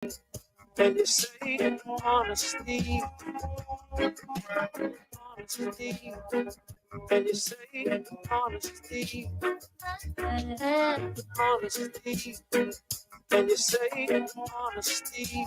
Can you say honesty? Honesty. Can you say honesty? Honesty. Can you say honesty? Honesty.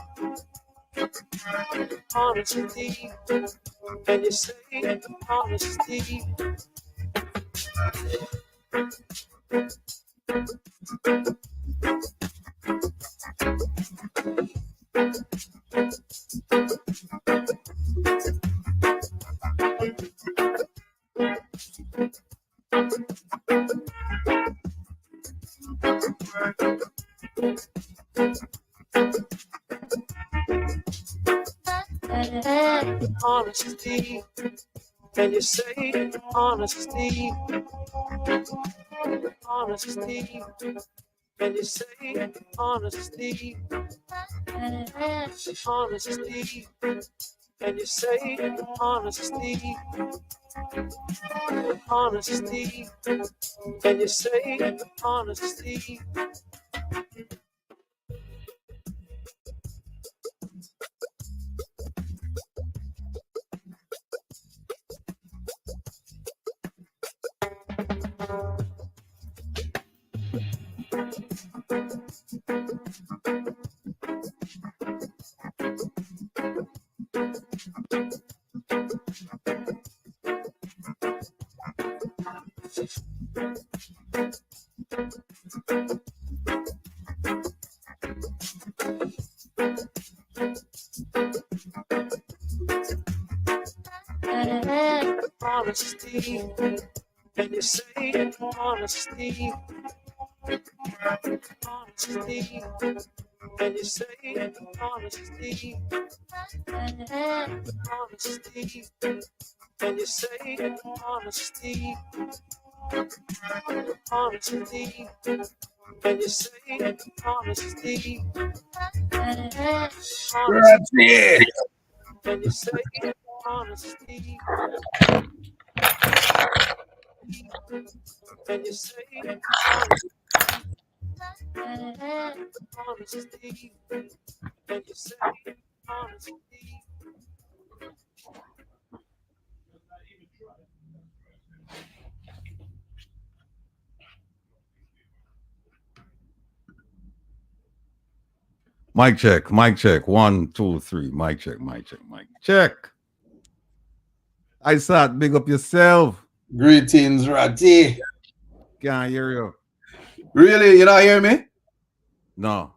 Can you say honesty? Honesty. Can you say honesty? Honesty. Can you say honesty? Honesty. Can you say honesty? Honesty. Can you say honesty? Honesty. Can you say honesty? Honesty. Can you say honesty? Honesty. Can you say honesty? Honesty. Can you say honesty? Ratty. Can you say honesty? Can you say honesty? Can you say honesty? Mic check, mic check. 1, 2, 3. Mic check, mic check, mic check. I said, big up yourself. Greetings, Ratty. Can't hear you. Really? You not hear me? No.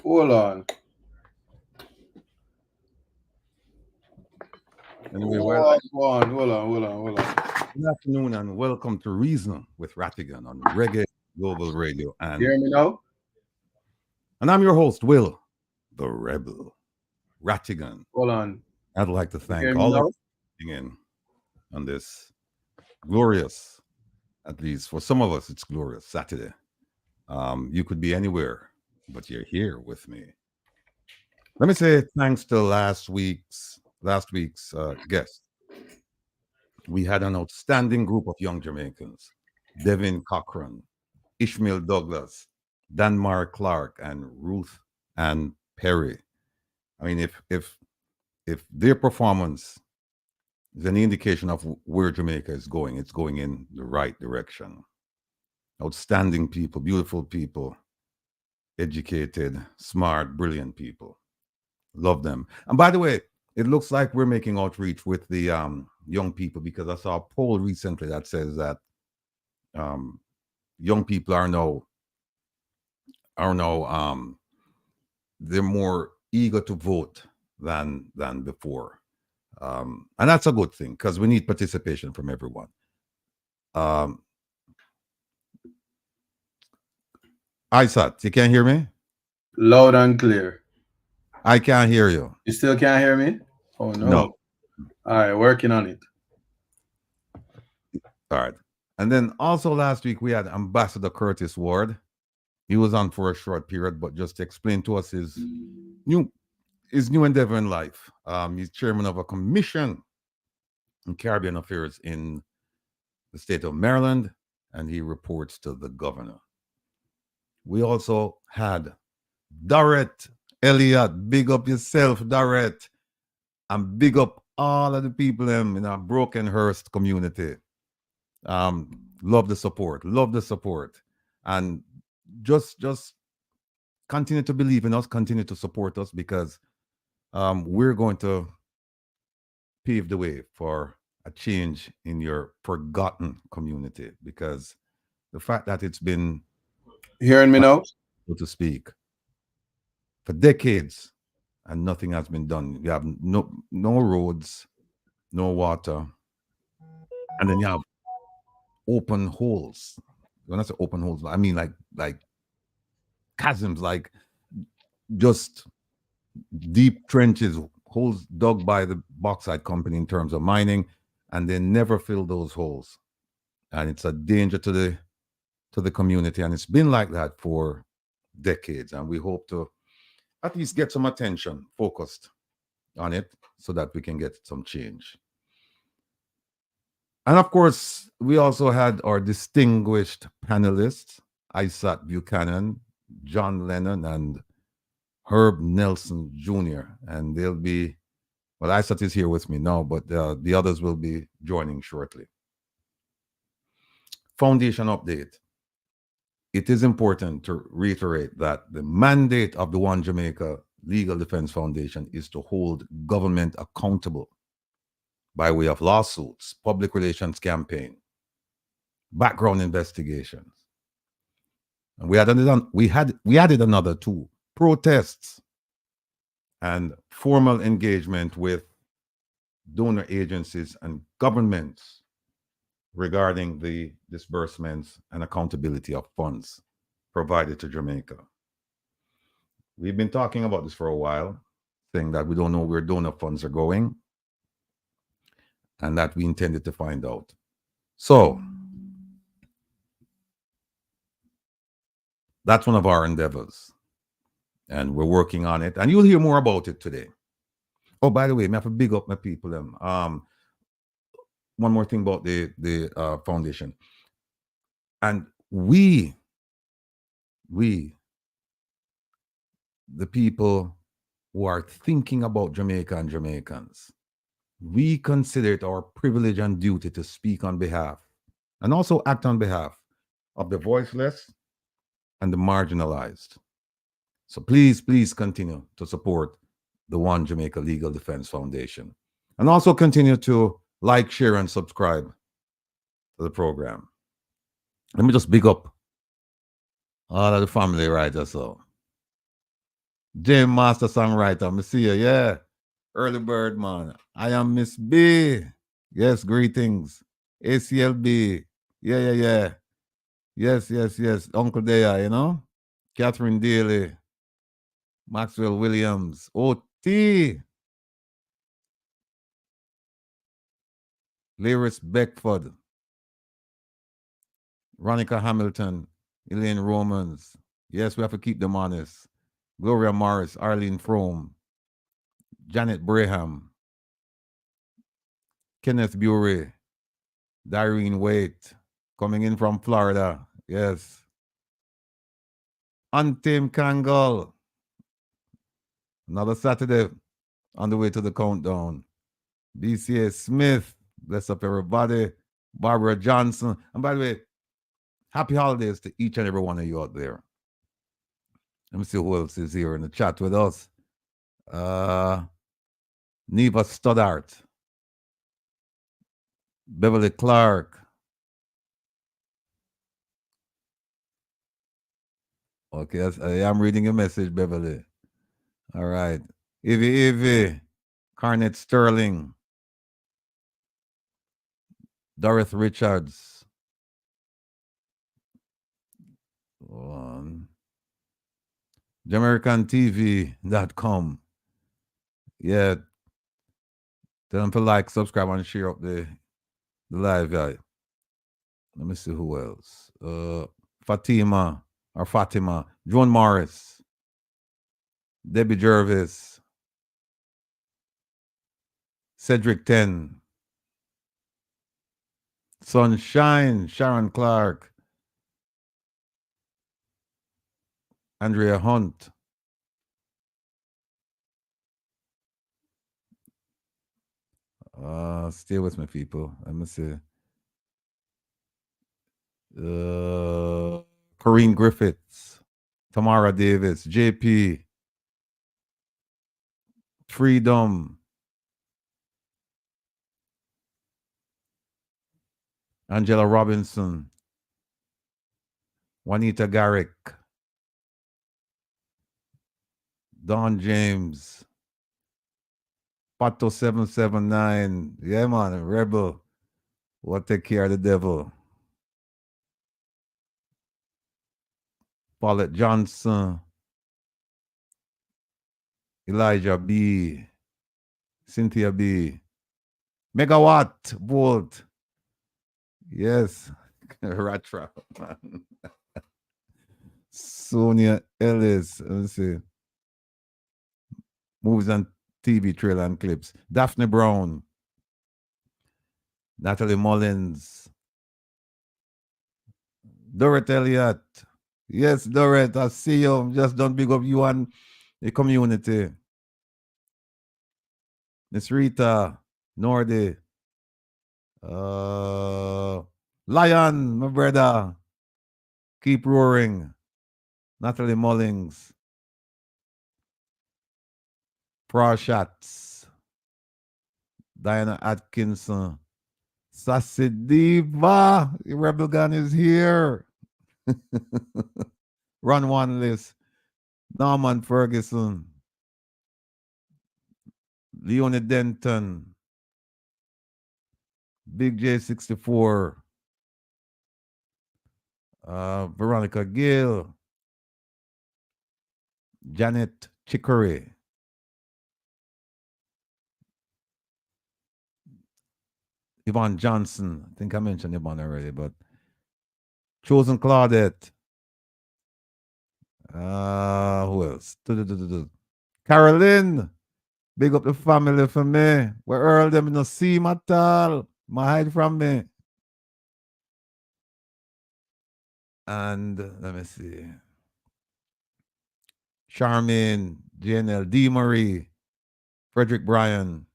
Hold on. Anyway, Hold on. good afternoon and welcome to Reason with Rattigan on Reggae Global Radio. And You hear me now? I'm your host, Will, the Rebel, Rattigan. Hold on. I'd like to You thank hear me all now? of you for being in on this glorious, at least for some of us, it's glorious Saturday. You could be anywhere, but you're here with me. Let me say thanks to last week's guest. We had an outstanding group of young Jamaicans: Devin Cochran, Ishmael Douglas, Danmar Clark, and Ruth Ann Perry. I mean, if their performance is any indication of where Jamaica is going, it's going in the right direction. Outstanding people, beautiful people, educated, smart, brilliant people. Love them. And by the way, it looks like we're making outreach with the young people, because I saw a poll recently that says that young people are now they're more eager to vote than before, and that's a good thing because we need participation from everyone. Um, Isat, you can't hear me? Loud and clear. I can't hear you. You still can't hear me? Oh No. no. All right, working on it. All right. And then also last week we had Ambassador Curtis Ward. He was on for a short period, but just to explain to us new his new endeavor in life. He's chairman of a commission in Caribbean affairs in the state of Maryland, and he reports to the governor. We also had Dorrit Elliot, big up yourself, Dorette, and big up all of the people in our Brokenhurst community. Love the support, and just continue to believe in us, continue to support us, because we're going to pave the way for a change in your forgotten community, because the fact that it's been, Hearing me now? so to speak, for decades and nothing has been done. You have no roads, no water, and then you have open holes. When I say open holes, I mean like chasms, like just deep trenches, holes dug by the bauxite company in terms of mining, and they never fill those holes. And it's a danger to the community, and it's been like that for decades. And we hope to at least get some attention focused on it so that we can get some change. And of course, we also had our distinguished panelists, Isaac Buchanan, John Lennon, and Herb Nelson Jr. And they'll be, well, Isaac is here with me now, but the others will be joining shortly. Foundation update. It is important to reiterate that the mandate of the One Jamaica Legal Defense Foundation is to hold government accountable by way of lawsuits, public relations campaign, background investigations. And we added another two: protests and formal engagement with donor agencies and governments regarding the disbursements and accountability of funds provided to Jamaica. We've been talking about this for a while, saying that we don't know where donor funds are going and that we intended to find out. So that's one of our endeavors, and we're working on it, and you'll hear more about it today. Oh, by the way, I have to big up my people. One more thing about the foundation, and we, the people who are thinking about Jamaica and Jamaicans, we consider it our privilege and duty to speak on behalf and also act on behalf of the voiceless and the marginalized. So please continue to support the One Jamaica Legal Defense Foundation. And also continue to like, share, and subscribe to the program. Let me just big up all of the family right so. Jim Master Songwriter, I see you, yeah. Early Bird, man. I am Miss B. Yes, greetings. ACLB. Yeah. Yes. Uncle Dea, you know? Catherine Daly. Maxwell Williams. OT. Lyris Beckford. Ronica Hamilton. Elaine Romans. Yes, we have to keep them honest. Gloria Morris. Arlene Frome. Janet Braham. Kenneth Bury. Dareen Waite. Coming in from Florida. Yes. Untamed Kangal. Another Saturday on the way to the countdown. BCA Smith. Bless up everybody. Barbara Johnson. And by the way, happy holidays to each and every one of you out there. Let me see who else is here in the chat with us. Neva Stoddart. Beverly Clark. Okay, I am reading your message, Beverly. All right. Evie. Carnet Sterling. Dorothy Richards. JamaicanTV.com. Yeah. Tell them to like, subscribe, and share up the live guy. Let me see who else. Fatima. Joan Morris. Debbie Jervis. Cedric 10. Sunshine. Sharon Clark. Andrea Hunt. Stay with me, people. Let me see. Corinne Griffiths, Tamara Davis, JP, Freedom, Angela Robinson, Juanita Garrick, Don James, Pato 779. Yeah, man, Rebel. What take care of the devil? Paulette Johnson, Elijah B, Cynthia B, Megawatt Volt. Yes, Rat Trap, man. Sonia Ellis. Let me see. Movies and TV trailer and clips. Daphne Brown, Natalie Mullins, Dorrit Elliott. Yes, Dorrit, I see you. Just don't big up you and the community. Miss Rita, Nordy, Lion, my brother. Keep roaring. Natalie Mullings, Shots, Diana Atkinson, Sassy Diva, Rebel Gun is here. Run one list. Norman Ferguson, Leonie Denton, Big J64, Veronica Gill, Janet Chicory, Yvonne Johnson. I think I mentioned Yvonne already, but Chosen Claudette. Who else? Carolyn. Big up the family for me. Where Earl them no see him at all. My hide from me. And let me see. Charmaine, JNL, D. Marie, Frederick Bryan,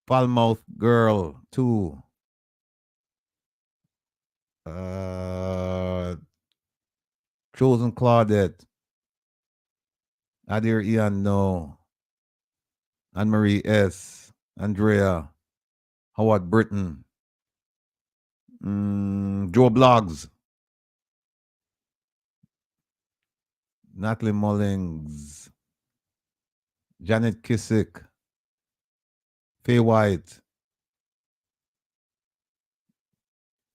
Palmouth Girl 2. Chosen Claudette, Adir Ian No, Anne Marie S, Andrea, Howard Britton, Joe Blogs, Natalie Mullings, Janet Kissick, Faye White.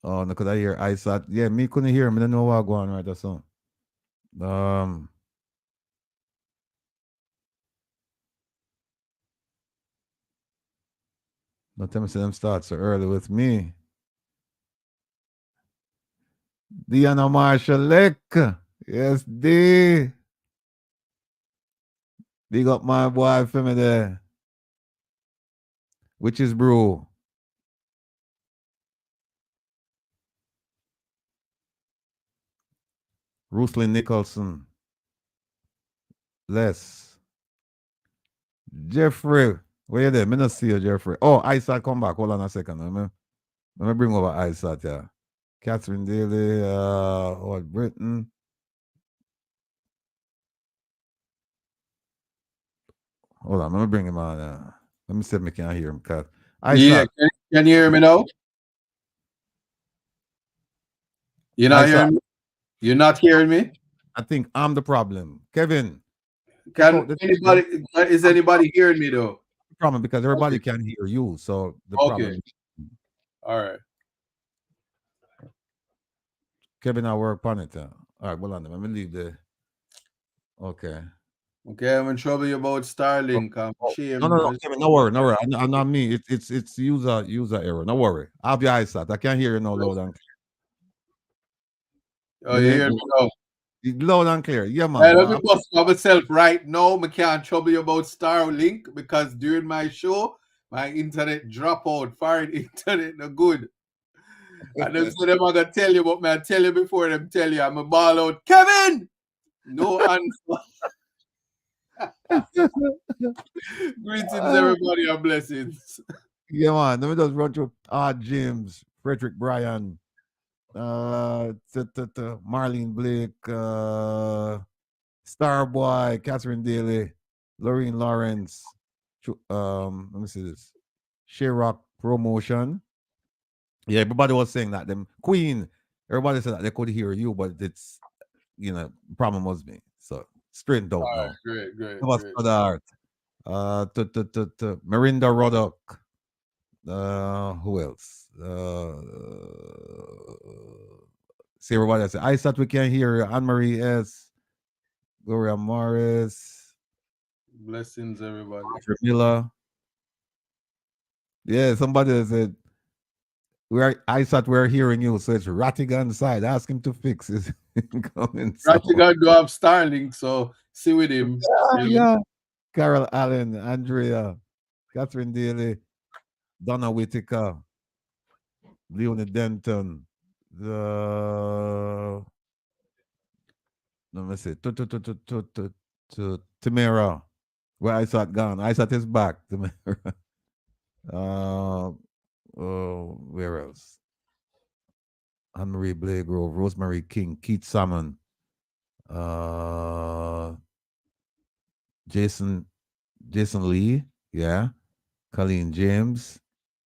Oh, no, could I hear ISAT? Yeah, me couldn't hear him. I don't know what going on right or so. Don't tell me them start so early with me. Deanna Marshall. Yes, D. Big up my boy for me there. Which is Brew. Rustlin Nicholson. Les. Jeffrey. Where you there? Me not see you, Jeffrey. Oh, Isaac, come back. Hold on a second. Let me bring over Isaac, yeah. Catherine Daly, Howard Britton. Hold on, let me bring him on. Let me see if I can hear him. Yeah, can you hear me now? You're not hearing me? You're not hearing me? I think I'm the problem. Kevin. Is anybody hearing me though? Problem because everybody can hear you. So the problem. All right. Kevin, I work on it. All right, well, let me leave the. Okay. Okay, I'm in trouble about Starlink. No, Kevin, no worry. I'm not me. It's user error. No worry. I have your eyesight. I can't hear you now loud and clear. Oh, you hear me now? Loud and clear. Yeah, man. Let me bust myself right now. I can't trouble you about Starlink because during my show, my internet drop out. Foreign internet no good. And then so them are gonna tell you, but I tell you before them tell you. I'm a ball out. Kevin! No answer. Greetings, everybody, and blessings. Yeah, man. Let me just run through James, Frederick Bryan, Marlene Blake, Starboy, Catherine Daly, Lorraine Lawrence, let me see this. Sherrock Promotion. Yeah, everybody was saying that. Them Queen, everybody said that they could hear you, but it's, problem was me. So straightened out All right, now. great, It great, was great. for the art. Marinda Roddock. Who else? See everybody else. I thought we can hear Anne Marie S. Gloria Morris. Blessings, everybody. Alfred Miller. Yeah, somebody said I thought we are hearing you, so it's Rattigan side. Ask him to fix it. Coming so. Rattigan do have Starlink, so see with him. Yeah. Carol Allen, Andrea, Catherine Daly, Donna Whitaker, Leonie Denton, the let me see, Tamara. Where I thought gone. I thought is back. Tamara. Where else? Anne Marie Blagrove, Rosemary King, Keith Salmon, Jason Lee, yeah, Colleen James,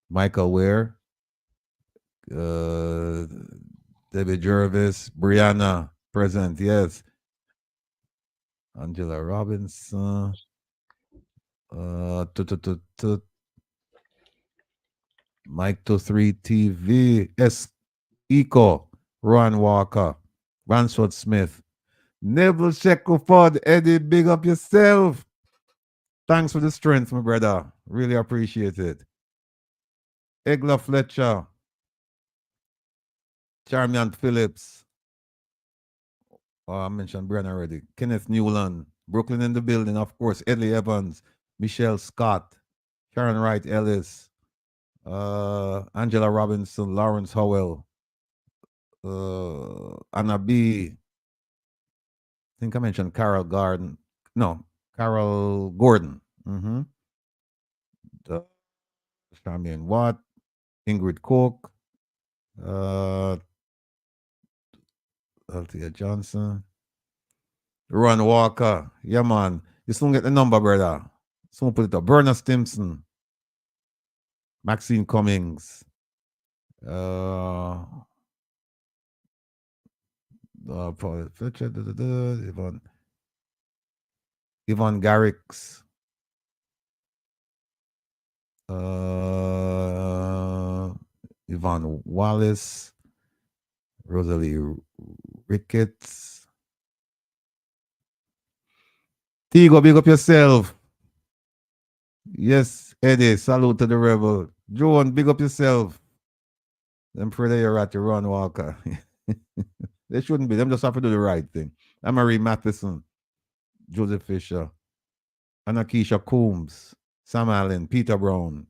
Michael Ware, Debbie Jervis, Brianna, present, yes. Angela Robinson, uh, tu- tu- tu- tu- Mike to 3 TV, S. Eco, Ron Walker, Ransford Smith, Neville Shackleford, Eddie, big up yourself. Thanks for the strength, my brother. Really appreciate it. Egla Fletcher, Charmian Phillips. Oh, I mentioned Brian already. Kenneth Newland, Brooklyn in the building, of course. Edley Evans, Michelle Scott, Sharon Wright Ellis, Angela Robinson, Lawrence Howell, Anna B. I think I mentioned Carol Garden. No, Carol Gordon. Mm-hmm. Charmian Watt, Ingrid Cook, Althea Johnson, Ron Walker. Yeah, man. You soon get the number, brother. Soon put it up. Berna Stimson, Maxine Cummings, Paul Fletcher, Yvonne Garrix, Yvonne Wallace, Rosalie Ricketts. Tigo, big up yourself. Yes, Eddie, salute to the rebel. Joan, big up yourself. Them pray you're at the Ron Walker. They shouldn't be. Them just have to do the right thing. Marie Matheson, Joseph Fisher, Anakisha Coombs, Sam Allen, Peter Brown,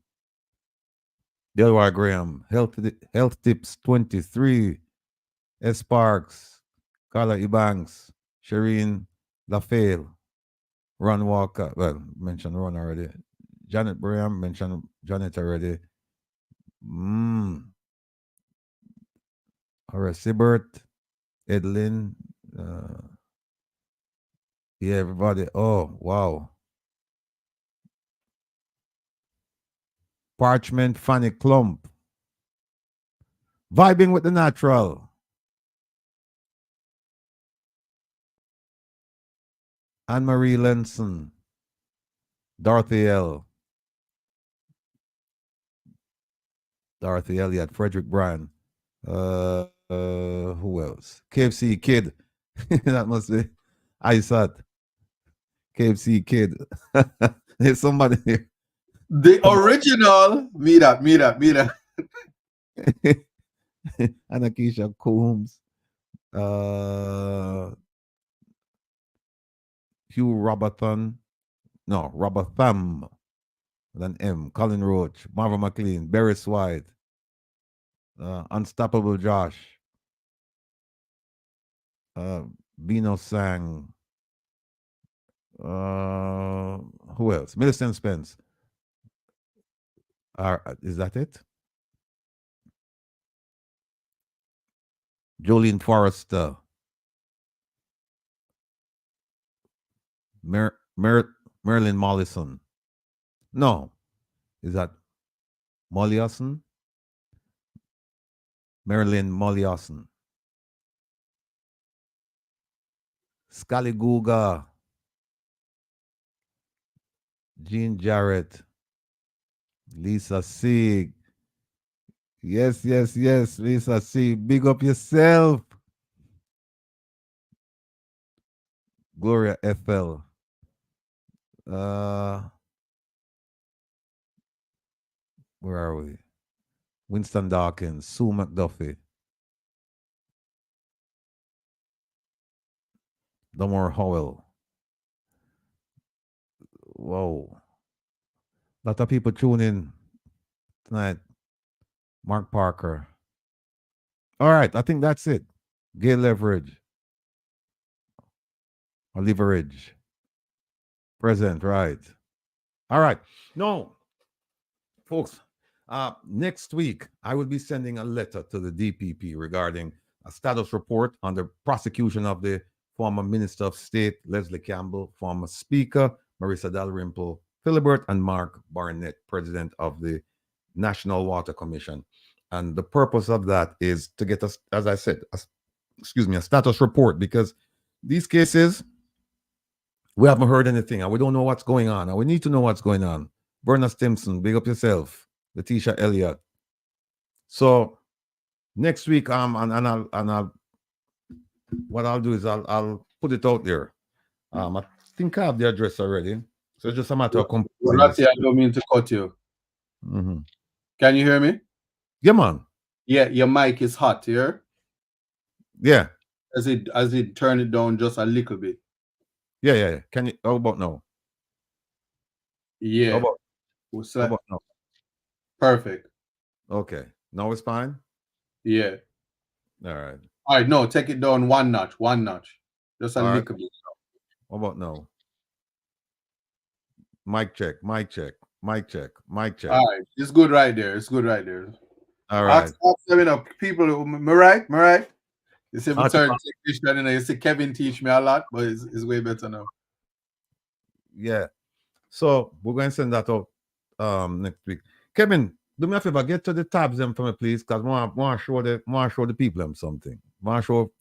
Delwar Graham, Health Tips 23, S. Parks, Carla Ebanks, Shireen LaFale, Ron Walker. Well, mentioned Ron already. Janet Graham, mentioned Janet already. Horace Siebert, Edlin. Yeah, everybody. Oh, wow. Parchment Fanny Clump. Vibing with the natural. Anne Marie Lenson. Dorothy L. Dorothy Elliott. Frederick Bryan. Who else? KFC Kid. That must be ISAT. KFC Kid. There's somebody here. The original. Me that. Anakisha Coombs. Hugh Robertson. No, Robertham. With an M. Colin Roach. Marvin McLean. Barris White. Unstoppable Josh. Bino Sang. Who else? Millicent Spence. Is that it? Jolene Forrester. Marilyn Mollison. No. Is that Mollison? Marilyn Mollison. Scully Guga. Jean Jarrett. Lisa Sieg. Yes, Lisa Sieg. Big up yourself. Gloria FL. Where are we? Winston Dawkins, Sue McDuffie. Domore Howell. Whoa. A lot of people tune in tonight. Mark Parker. All right, I think that's it. Gail Leverage. Or Leverage. Present, right. All right. No, folks, next week, I will be sending a letter to the DPP regarding a status report on the prosecution of the former Minister of State, Leslie Campbell, former Speaker, Marissa Dalrymple Philibert, and Mark Barnett, President of the National Water Commission. And the purpose of that is to get us, as I said, a status report, because these cases, we haven't heard anything, and we don't know what's going on, and we need to know what's going on. Berna Stimson, big up yourself. Letitia Elliott. So next week, what I'll do is I'll put it out there. I think I have the address already, so it's just a matter of composing. Ratty, I don't mean to cut you. Mm-hmm. Can you hear me? Yeah, man. Yeah, your mic is hot here. Yeah. As it turn it down just a little bit. Yeah. Can you? How about now? Yeah. How about now? Perfect. Okay. Now it's fine. Yeah. All right. All right. No, take it down one notch. Just a little bit. How about now? Mic check. All right. It's good right there. All right. Ask them, people, am I right? You see, my third technician, you see Kevin teach me a lot, but it's way better now. Yeah. So we're going to send that out next week. Kevin, do me a favor, get to the tabs them for me, please, because I want to show the people them something. I want to show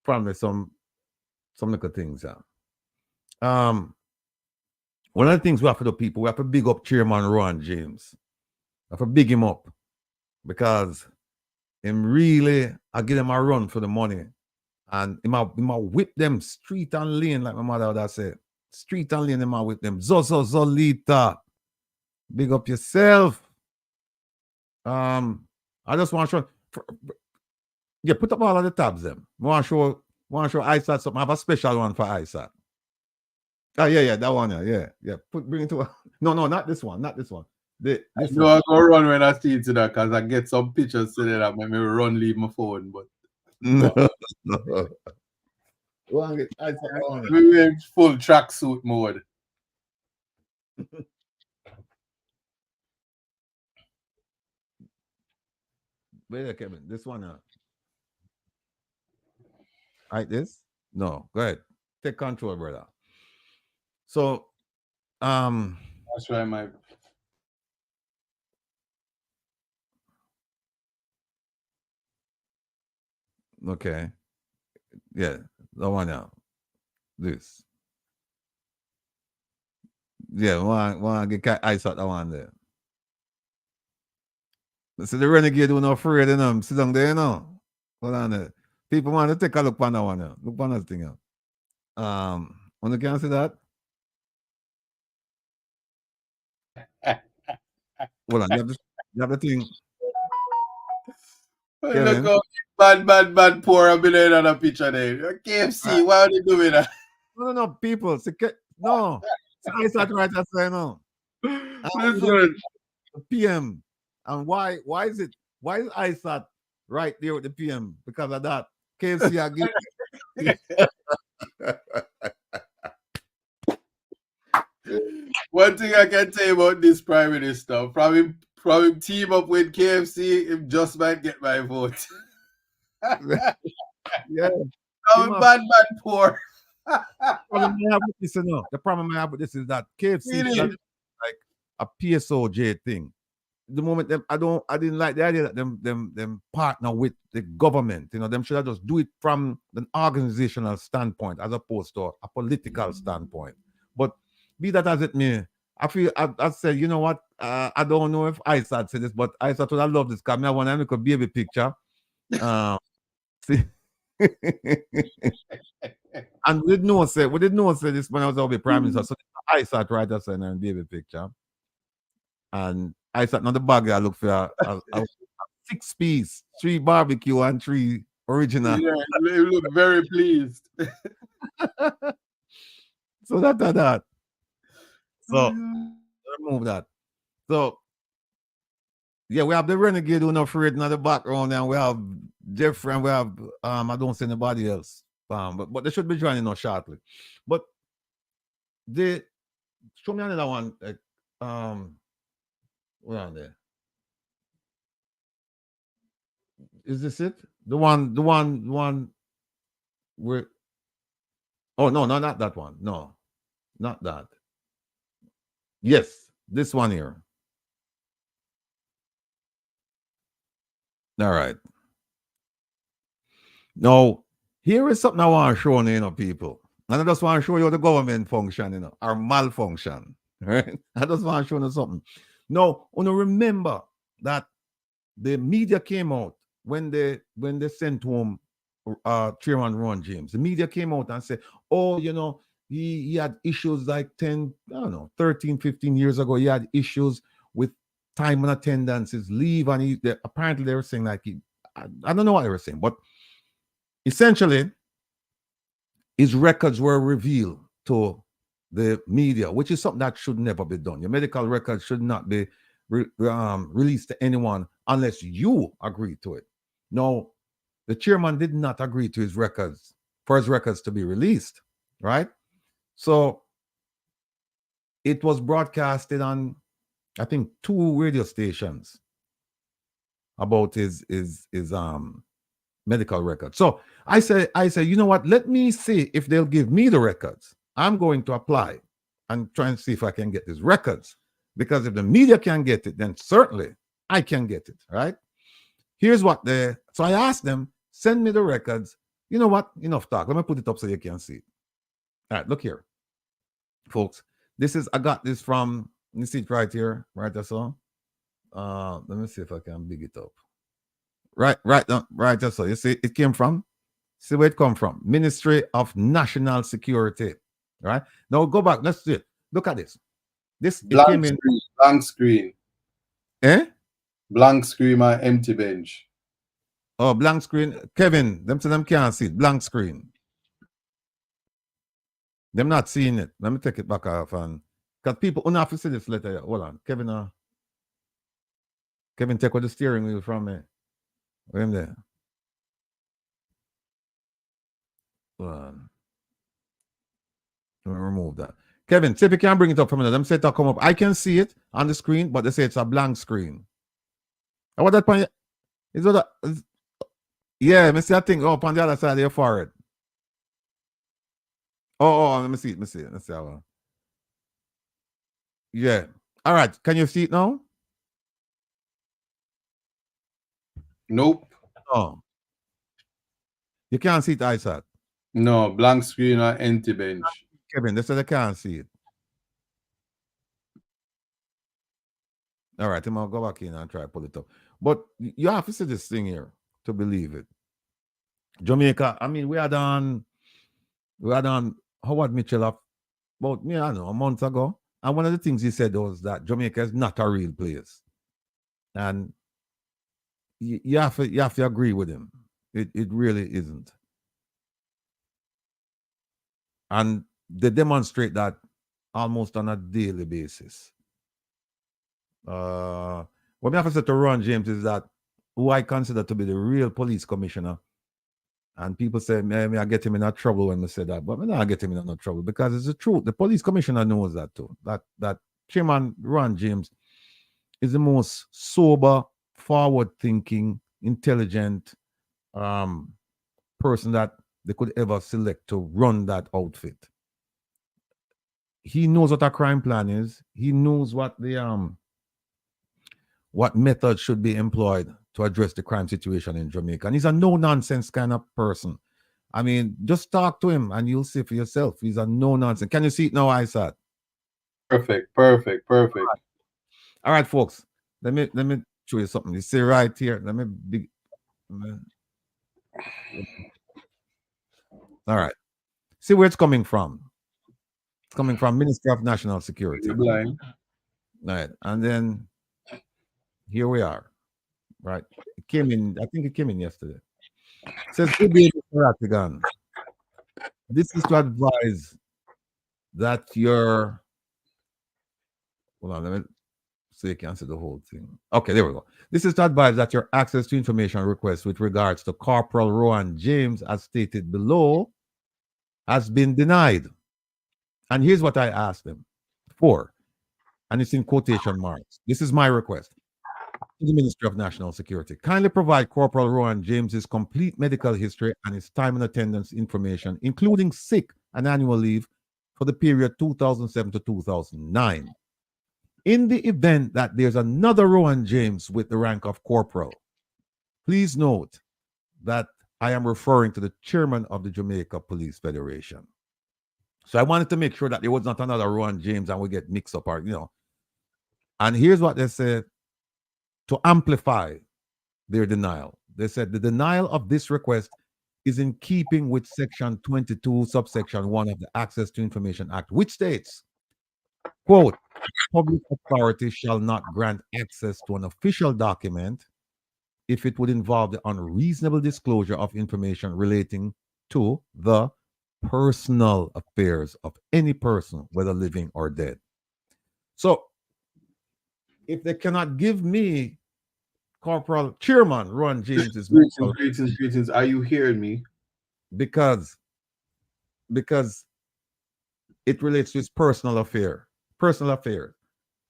probably some little things. One of the things we have to do, people, we have to big up Chairman Ron James. We have to big him up, because him really, I give him a run for the money, and he might whip them street and lane, like my mother would have said. Street and lane, he might whip them. Zolita. Big up yourself. I just want to show. Yeah, put up all of the tabs them. Want to show ISAT something. I have a special one for ISAT. Oh yeah, that one. Yeah. Bring it to. No, not this one. This one. I go run when I see it to that, because I get some pictures today that make me run, leave my phone. But no. We're in full tracksuit mode. Wait a Kevin. This one. Like this? No. Go ahead. Take control, brother. So, that's right, my. Okay. Yeah, the one now. This. Yeah, want to get ice out that one there. So the renegade who not afraid of them. Sit down there, Hold on there. People want to take a look on that one now. Look on that thing now. Want to can see that? Hold on, you have the thing. Look how bad poor I've been in on a picture there. KFC, why are they doing that? No, people. No. It's right I say no. Listen. The PM. And why is ISAT right there with the PM? Because of that. KFC are One thing I can tell you about this Prime Minister, from him team up with KFC, him just might get my vote. Yeah. I'm a bad man poor. Problem I have with this, you know, the problem I have with this is that KFC should have Really? like a PSOJ thing. The moment them, I didn't like the idea that them partner with the government. You know, them should have just do it from an organizational standpoint as opposed to a political standpoint. But be that as it may, I said, you know what? I don't know if Isaac said this, but Isaac would have loved this because I want to make a baby picture. See. And we didn't know say this when I was over prime minister. So I sat right outside and baby picture. And I sat on the bag. I look for a 6-piece, 3 barbecue and 3 original. Yeah, you look very pleased. So that. So remove that. So yeah, we have the renegade who not afraid in the background, and we have Jeffrey, and we have I don't see anybody else. But they should be joining us shortly. But they show me another one. Like, where are they? Is this it? The one where? Oh no, not that one. No, not that. Yes, this one here. All right. Now, here is something I want to show you, people. And I just want to show you the government function, or malfunction. Right? I just want to show you something. Now, remember that the media came out when they sent home Chairman Ron James. The media came out and said, oh, he had issues like 13, 15 years ago. He had issues with time and attendance, his leave, and apparently they were saying like I don't know what they were saying, but essentially his records were revealed to the media, which is something that should never be done. Your medical records should not be released to anyone unless you agree to it. Now, the chairman did not agree to his records to be released, right? So it was broadcasted on, I think, 2 radio stations about his medical records. So I say, you know what? Let me see if they'll give me the records. I'm going to apply and try and see if I can get these records. Because if the media can get it, then certainly I can get it, right? Here's what so I asked them, send me the records. You know what? Enough talk. Let me put it up so you can see it. All right, look here. Folks, I got this from, you see it right here, right? That's all. Let me see if I can big it up. Right, that's all. You see, it came from, see where it come from? Ministry of National Security. Right? Now go back. Let's see it. Look at this. Blank screen. Eh? Blank screen and empty bench. Oh, blank screen. Kevin, them can't see it. Blank screen. Them not seeing it. Let me take it back off, and because people don't have to see this letter. Hold on. Kevin, take out the steering wheel from me. Wait him there. Hold on. Let me remove that. Kevin, see if you can bring it up from there. Them say to come up. I can see it on the screen, but they say it's a blank screen. And what that point is what that, yeah, me see that thing up on the other side of your forehead. Oh, let me see it. Let's see how. Yeah. All right. Can you see it now? Nope. Oh. You can't see it, Isaac. No, blank screen or empty bench. Kevin, they said they can't see it. All right, I'm gonna go back in and try to pull it up. But you have to see this thing here to believe it. Jamaica, I mean, we had on Howard Mitchell about I don't know, a month ago. And one of the things he said was that Jamaica is not a real place. And you have to agree with him. It really isn't. And they demonstrate that almost on a daily basis. What I have to say to Ron James is that who I consider to be the real police commissioner. And people say, man, I get him in trouble when I say that. But I don't get him in no trouble because it's the truth. The police commissioner knows that too. That Chairman Ron James is the most sober, forward-thinking, intelligent person that they could ever select to run that outfit. He knows what a crime plan is. He knows what method should be employed to address the crime situation in Jamaica. And he's a no-nonsense kind of person. I mean, just talk to him and you'll see for yourself. He's a no-nonsense. Can you see it now, Isaac? Perfect, perfect, perfect. All right, folks. Let me show you something. You see right here. All right. See where it's coming from. It's coming from Ministry of National Security. You're blind. Right. And then here we are. Right. It came in, I think it came in yesterday. It says, good day, Mr. Rattigan. This is to advise that your hold on, let me so you can see the whole thing. Okay, there we go. This is to advise that your access to information request with regards to Corporal Rowan James, as stated below, has been denied. And here's what I asked them for, and it's in quotation marks. This is my request to the Ministry of National Security. Kindly provide Corporal Rowan James's complete medical history and his time and attendance information, including sick and annual leave for the period 2007 to 2009. In the event that there's another Rowan James with the rank of corporal, please note that I am referring to the chairman of the Jamaica Police Federation. So I wanted to make sure that there was not another Rowan James and we get mixed up, or, you know. And here's what they said to amplify their denial. They said the denial of this request is in keeping with Section 22, subsection 1 of the Access to Information Act, which states, quote, public authority shall not grant access to an official document if it would involve the unreasonable disclosure of information relating to the personal affairs of any person, whether living or dead. So, if they cannot give me Corporal Chairman Ron James's Greetings. Are you hearing me? because it relates to his personal affairs,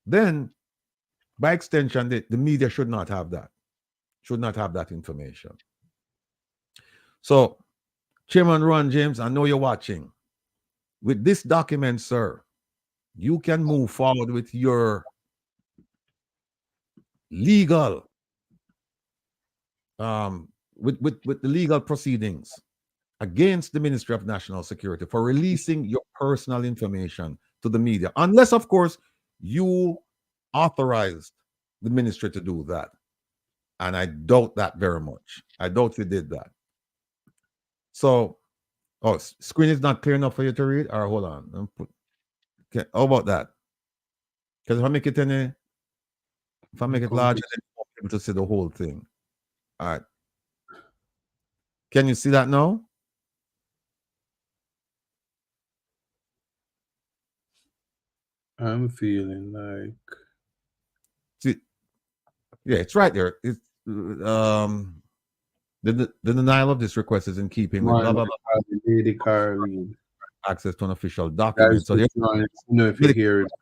then by extension, the media should not have that information. So, Chairman Ron James, I know you're watching. With this document, sir, you can move forward with your legal with the legal proceedings against the Ministry of National Security for releasing your personal information to the media, unless, of course, you authorized the ministry to do that. And I doubt that very much. I doubt you did that. So, screen is not clear enough for you to read? Or hold on. Okay, how about that? Because if I make it larger, then you'll be able to see the whole thing. All right. Can you see that now? I'm feeling like. See, yeah, it's right there. It's the denial of this request is in keeping with blah blah blah. Lady Caroline. Access to an official document. So if you hear it.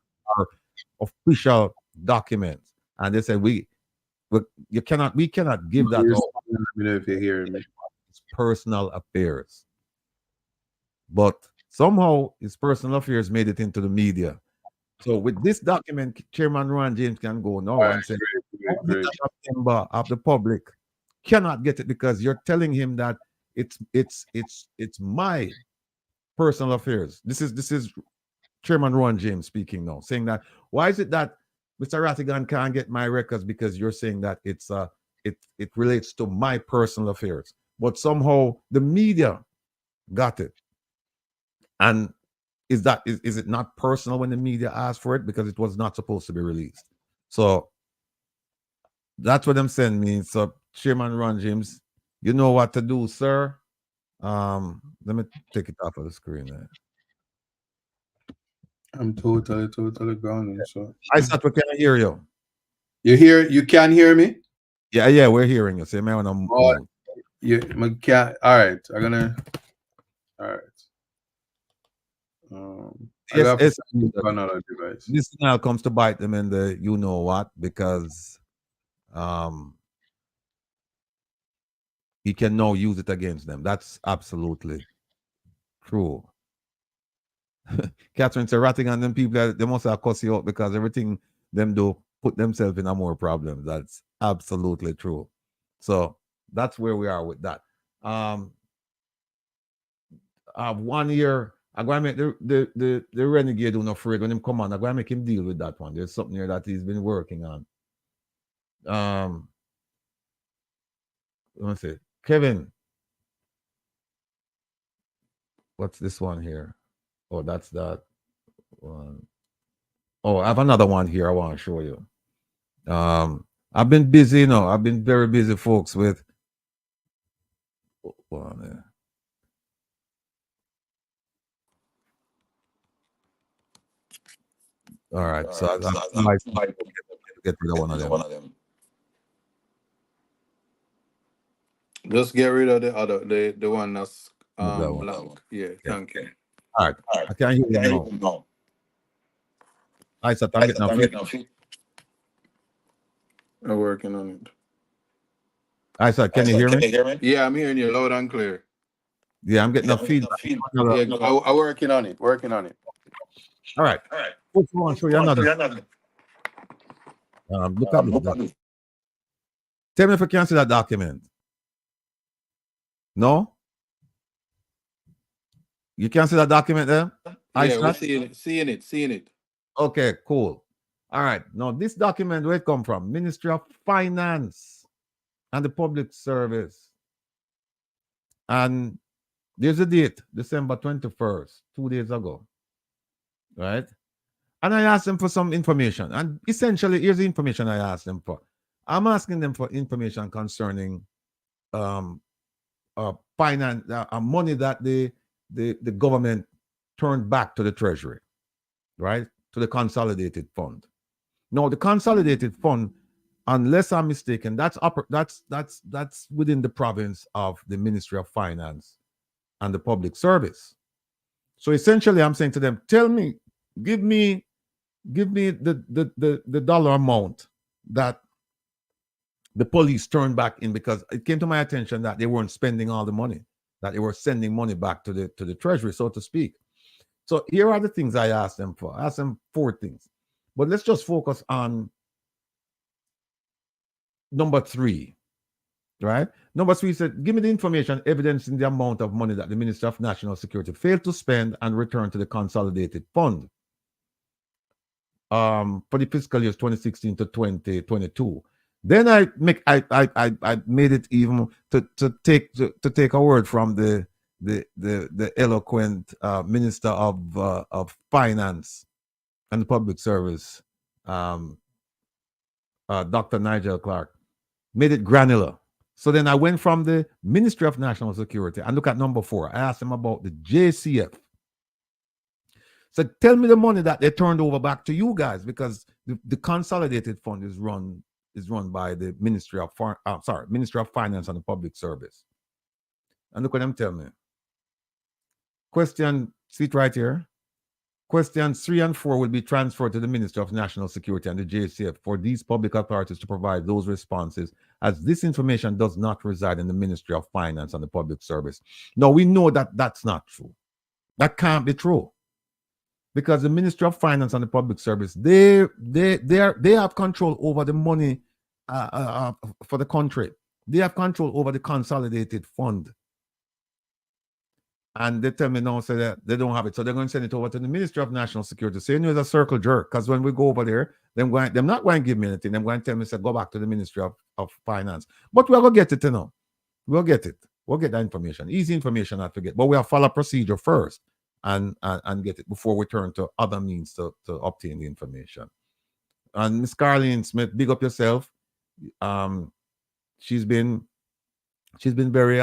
Official documents, and they said we cannot give that out. Let me know if you hear me. It's personal affairs, but somehow his personal affairs made it into the media. So with this document, Chairman Ron James can go now and say, great. a member of the public cannot get it because you're telling him that it's my personal affairs. This is Chairman Ron James speaking now, saying that why is it that Mr. Rattigan can't get my records because you're saying that it relates to my personal affairs, but somehow the media got it. And is it not personal when the media asked for it because it was not supposed to be released? So that's what I'm saying me. So Chairman Ron James, you know what to do, sir. Let me take it off of the screen there. I'm totally grounded. So I thought we can hear you. You can hear me? Yeah, we're hearing you. So you may want to move. Yeah, all right. All right. I Yes, got to yes. sign into another device. This now comes to bite them in the you know what, because he can now use it against them. That's absolutely true. Catherine said, Rattigan, them people, they must have cussed you out because everything them do put themselves in a more problems. That's absolutely true. So that's where we are with that. 1 year, I'm going to make the renegade unafraid when him come on. I'm going to make him deal with that one. There's something here that he's been working on. Let me see. Kevin, what's this one here? Oh, that's that one. Oh, I have another one here I want to show you. I've been busy, I've been very busy, folks, with one there. All right, so I might get rid of one of them. Just get rid of the other, the one that's That one. blank. Yeah, thank you. All right, I can't hear you now. I said I'm getting a feed. I'm working on it. I said, can you hear me? Yeah, I'm hearing you loud and clear. Yeah, I'm getting a feedback. Yeah, I'm working on it. Working on it. All right. Folks, I want to show you another. Look at this. Tell me if you can see that document. No? You can't see that document there? Yeah, we're seeing it. Okay, cool. All right. Now, this document, where it come from? Ministry of Finance and the Public Service. And there's a date, December 21st, 2 days ago. Right? And I asked them for some information. And essentially, here's the information I asked them for. I'm asking them for information concerning finance, money that the government turned back to the treasury, right? To the consolidated fund. Now, the consolidated fund, unless I'm mistaken, that's within the province of the Ministry of Finance and the Public Service. So essentially, I'm saying to them, tell me, give me the dollar amount that the police turned back in, because it came to my attention that they weren't spending all the money, that they were sending money back to the treasury, so to speak. So here are the things I asked them for. I asked them 4 things. But let's just focus on number 3. Right? Number 3 said, give me the information evidencing the amount of money that the Minister of National Security failed to spend and return to the consolidated fund for the fiscal years 2016 to 2022. Then I made it even to take a word from the eloquent Minister of Finance and the Public Service, Dr. Nigel Clark, made it granular. So then I went from the Ministry of National Security and look at number 4. I asked him about the JCF. So tell me the money that they turned over back to you guys, because the consolidated fund is run by the Ministry of Finance and the Public Service. And look what them tell me. Question, see it right here. Questions 3 and 4 will be transferred to the Ministry of National Security and the JCF for these public authorities to provide those responses, as this information does not reside in the Ministry of Finance and the Public Service. Now, we know that that's not true. That can't be true, because the Ministry of Finance and the Public Service, they have control over the money for the country. They have control over the consolidated fund. And they tell me now, say that they don't have it. So they're going to send it over to the Ministry of National Security. So you know, it's a circle jerk, because when we go over there, they're not going to give me anything. They're going to tell me, say, go back to the Ministry of Finance. But we're going to get it, We'll get it. We'll get that information. Easy information, I forget. But we'll follow procedure first and get it before we turn to other means to obtain the information. And Miss Carleen Smith, big up yourself. She's been very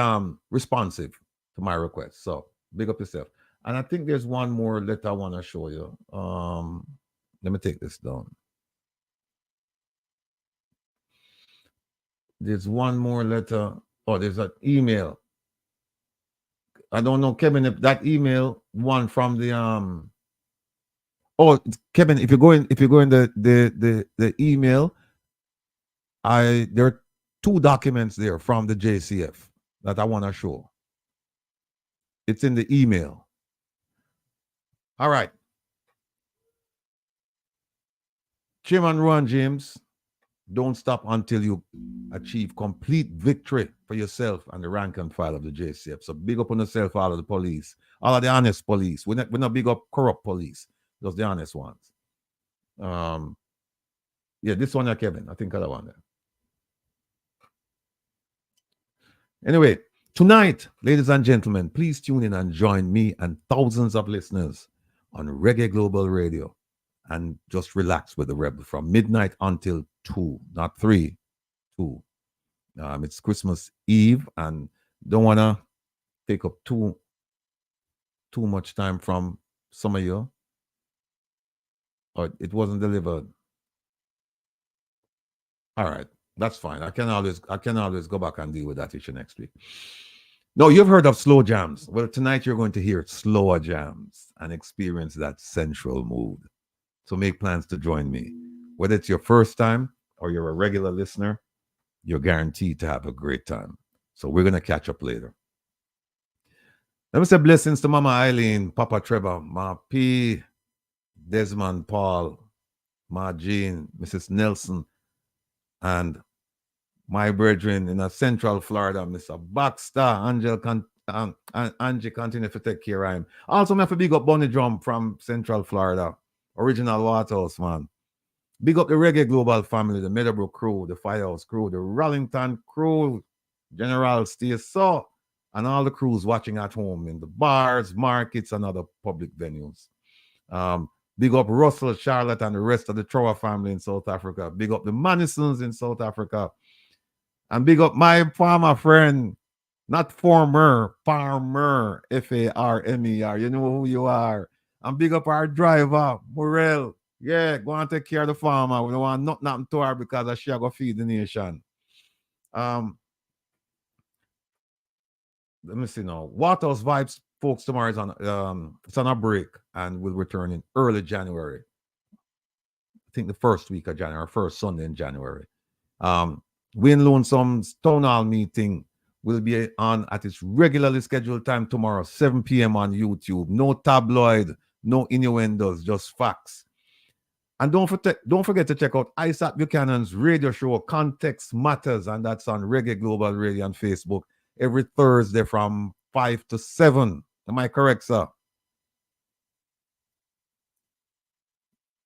responsive to my request. So big up yourself. And I think there's one more letter I want to show you. Let me take this down. There's one more letter. Oh, there's an email. I don't know, Kevin, if that email one from the oh, Kevin, if you go in the email, there are two documents there from the JCF that I want to show. It's in the email. All right. Chairman Ron James, don't stop until you achieve complete victory for yourself and the rank and file of the JCF. So big up on yourself, all of the police, all of the honest police. We're not big up corrupt police, just the honest ones. Yeah, this one, Kevin. I think other one there. Anyway, tonight, ladies and gentlemen, please tune in and join me and thousands of listeners on Reggae Global Radio and just relax with the Rebel from midnight until 2, not 3, 2. It's Christmas Eve and don't want to take up too much time from some of you. Or it wasn't delivered. All right, that's fine. I can always go back and deal with that issue next week. No, you've heard of slow jams. Well, tonight you're going to hear slower jams and experience that central mood. So make plans to join me. Whether it's your first time or you're a regular listener, you're guaranteed to have a great time. So we're going to catch up later. Let me say blessings to Mama Eileen, Papa Trevor, Ma P, Desmond Paul, Ma Jean, Mrs. Nelson, and my brethren in Central Florida, Mr. Baxter, Angie continue to take care of him. Also, I have to big up Bunny Drum from Central Florida, original Waterhouse, man. Big up the Reggae Global family, the Meadowbrook crew, the Firehouse crew, the Rollington crew, General Stay So, and all the crews watching at home in the bars, markets, and other public venues. Big up Russell, Charlotte, and the rest of the Trower family in South Africa. Big up the Manisons in South Africa. And big up my farmer friend, not former, farmer, Farmer. You know who you are. And big up our driver, Morel. Yeah, go and take care of the farmer. We don't want nothing to her because she go feed the nation. Let me see now. Waterhouse Vibes, folks, tomorrow is on it's on a break and will return in early January. I think the first week of January, first Sunday in January. Wayne Lonesome's town hall meeting will be on at its regularly scheduled time tomorrow, 7 p.m. on YouTube. No tabloid, no innuendos, just facts. And don't forget to check out Isaac Buchanan's radio show, Context Matters, and that's on Reggae Global Radio on Facebook every Thursday from 5 to 7. Am I correct, sir?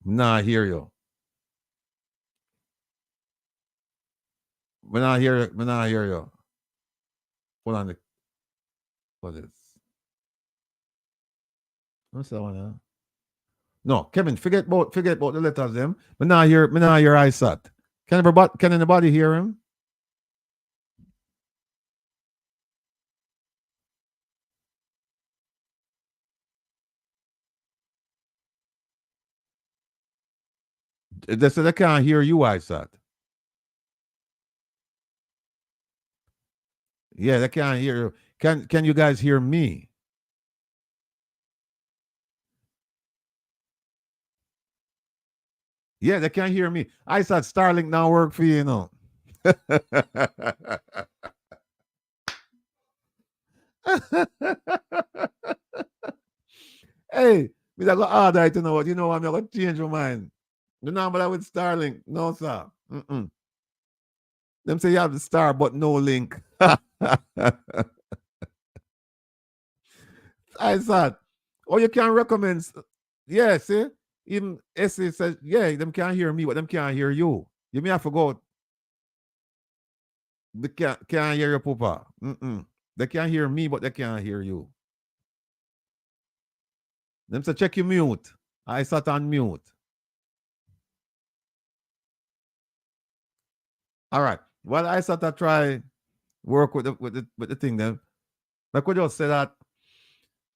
Nah, I hear you. When I hear you. Hold on. What is? What's that one? No, Kevin, forget about the letters them. When I hear Isat. Can anybody hear him? They said they can't hear you, Isat. Yeah, they can't hear you. Can you guys hear me? Yeah, they can't hear me. I said Starlink now work for you, know. Hey, me that go order it, you know what? You know I'm not gonna change my mind. The number with Starlink, no sir. Them say you have the star, but no link. I said, oh, you can recommend. Yeah, see? Even Essie says, yeah, them can't hear me, but them can't hear you. You may have to go. They can't hear your papa. They can't hear me, but they can't hear you. Them say, check your mute. I sat on mute. All right. Well, I sat to try work with the thing then. I could just say that,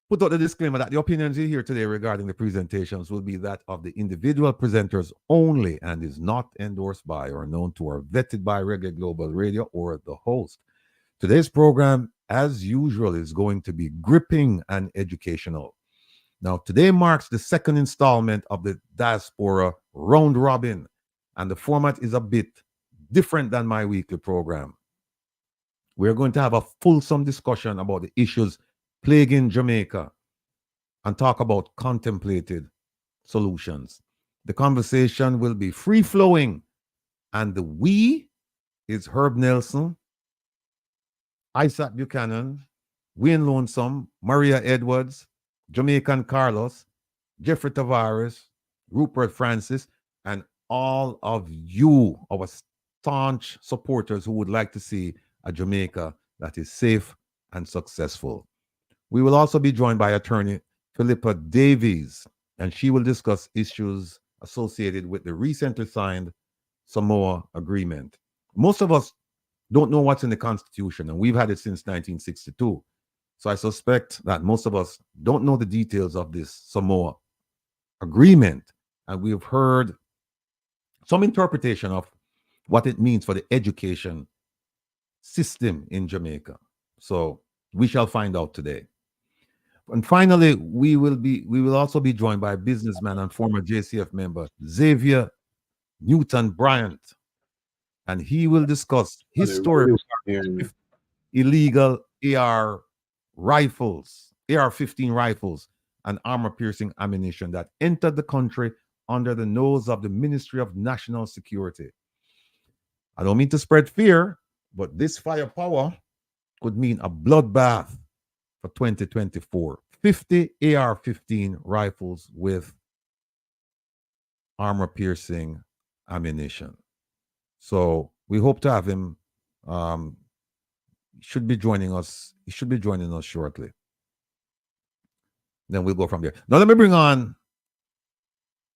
put out the disclaimer that the opinions you hear today regarding the presentations will be that of the individual presenters only and is not endorsed by or known to or vetted by Reggae Global Radio or the host. Today's program, as usual, is going to be gripping and educational. Now, today marks the second installment of the Diaspora Round Robin, and the format is a bit different than my weekly program. We're going to have a fulsome discussion about the issues plaguing Jamaica and talk about contemplated solutions. The conversation will be free flowing, and the we is Herb Nelson, Isaac Buchanan, Wayne Lonesome, Maria Edwards, Jamaican Carlos, Jeffrey Tavares, Rupert Francis, and all of you, our staunch supporters who would like to see a Jamaica that is safe and successful. We will also be joined by attorney Philippa Davies, and she will discuss issues associated with the recently signed Samoa Agreement. Most of us don't know what's in the Constitution, and we've had it since 1962. So I suspect that most of us don't know the details of this Samoa Agreement, and we've heard some interpretation of what it means for the education system in Jamaica. So we shall find out today. And finally, we will also be joined by businessman and former JCF member Xavier Newton Bryant, and he will discuss his story with illegal AR rifles, AR-15 rifles, and armor-piercing ammunition that entered the country under the nose of the Ministry of National Security. I don't mean to spread fear, but this firepower could mean a bloodbath for 2024. 50 AR-15 rifles with armor-piercing ammunition. So we hope to have him. Should be joining us. He should be joining us shortly. Then we'll go from there. Now let me bring on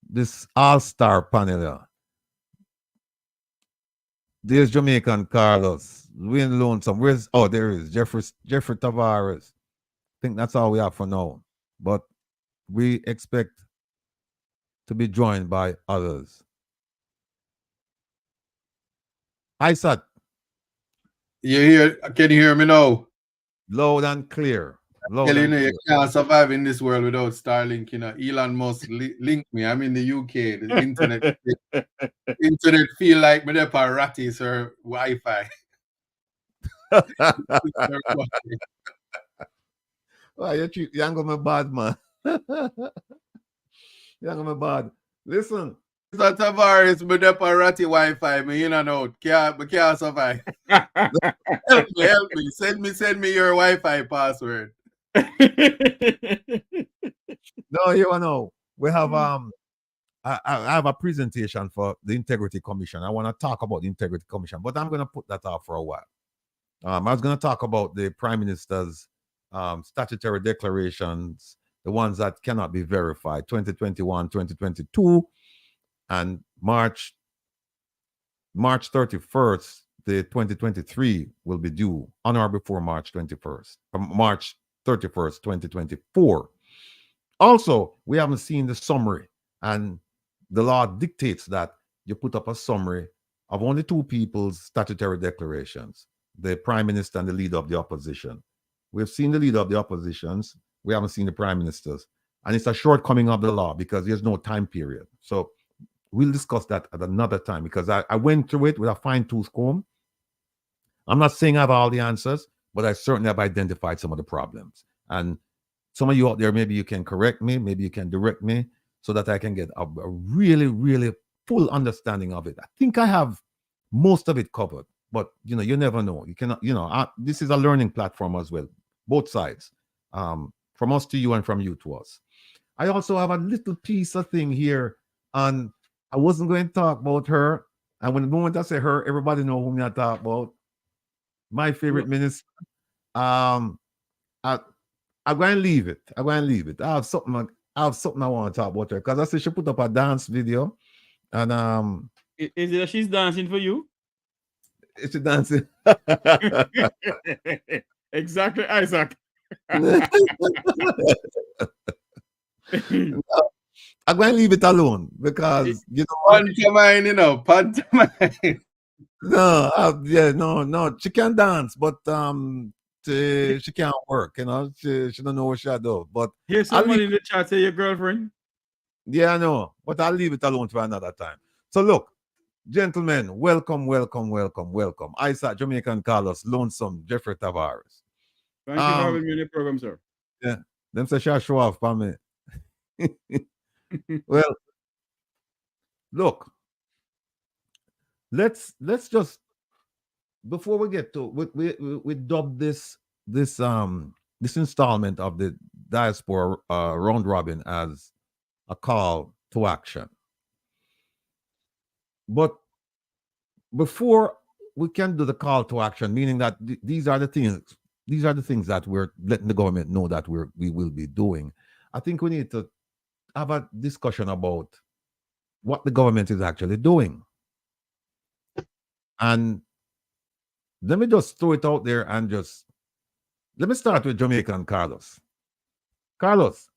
this all-star panel. There's Jamaican Carlos, Wayne Lonesome. There is Jeffrey Tavares. I think that's all we have for now. But we expect to be joined by others. Isaac. Can you hear me now? Loud and clear. You can't survive in this world without Starlink. Elon Musk linked me. I'm in the UK. The internet feel like me there for Ratties or Wi-Fi. You ain't gonna be bad, man. You ain't gonna be bad. Listen. Mr. Tavares, me there for Ratty Wi-Fi. Me in and out. Can't survive. help me. Send me your Wi-Fi password. No, you know. We have I have a presentation for the Integrity Commission. I want to talk about the Integrity Commission, but I'm gonna put that off for a while. I was gonna talk about the Prime Minister's statutory declarations, the ones that cannot be verified, 2021, 2022, and March 31st, the 2023 will be due on or before March 31st, March 31st, 2024. Also, we haven't seen the summary, and the law dictates that you put up a summary of only two people's statutory declarations, the Prime Minister and the Leader of the Opposition. We've seen the Leader of the Oppositions. We haven't seen the Prime Ministers. And it's a shortcoming of the law because there's no time period. So we'll discuss that at another time because I went through it with a fine-tooth comb. I'm not saying I have all the answers, but I certainly have identified some of the problems. And some of you out there, maybe you can correct me, maybe you can direct me so that I can get a really, really full understanding of it. I think I have most of it covered, but you never know. You cannot, this is a learning platform as well, both sides, from us to you and from you to us. I also have a little piece of thing here, and I wasn't going to talk about her. And when the moment I say her, everybody know whom I talk about. My favorite minister. I'm going to leave it. I have something I want to talk about her because I said she put up a dance video, and is it that she's dancing for you? Is she dancing? Exactly, Isaac. I'm going to leave it alone because pantomime. No, yeah, no. She can dance, but she can't work. You know, she don't know what she do. But Here's I'll leave. somebody in the chat say your girlfriend. Yeah, I know, but I'll leave it alone for another time. So look, gentlemen, welcome. Isaac, Jamaican Carlos, Lonesome, Jeffrey Tavares. Thank you for having me on the program, sir. Yeah, them say she'll show off for me. Well, look, let's just before we get to we dub this installment of the diaspora round robin as a call to action. But before we can do the call to action, meaning that these are the things that we're letting the government know that we will be doing. I think we need to have a discussion about what the government is actually doing. And let me just throw it out there and just let me start with Jamaican Carlos. Carlos,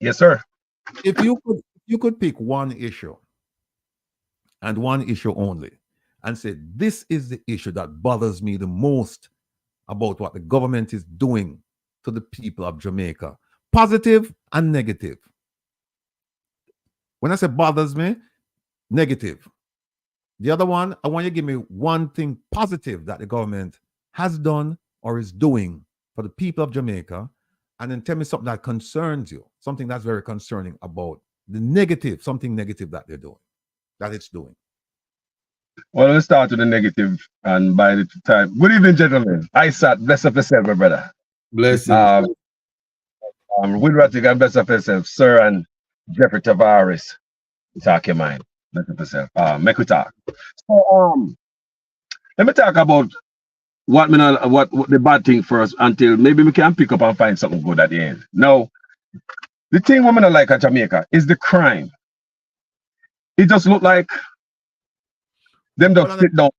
Yes, sir. if you could pick one issue and one issue only and say this is the issue that bothers me the most about what the government is doing to the people of Jamaica, positive and negative. When I say bothers me, negative. The other one, I want you to give me one thing positive that the government has done or is doing for the people of Jamaica, and then tell me something that concerns you, something that's very concerning about the negative, something negative that they're doing, that it's doing. Well, let's start with the negative and by the time. Good evening, gentlemen. I sat, bless up yourself, my brother. Bless you. With Rattigan, bless up yourself, sir, and Jeffrey Tavares. Talk your mind. Bless up yourself. Make we talk. So, let me talk about what the bad thing first until maybe we can pick up and find something good at the end. Now, the thing women are like at Jamaica is the crime. It just look like them don't sit down.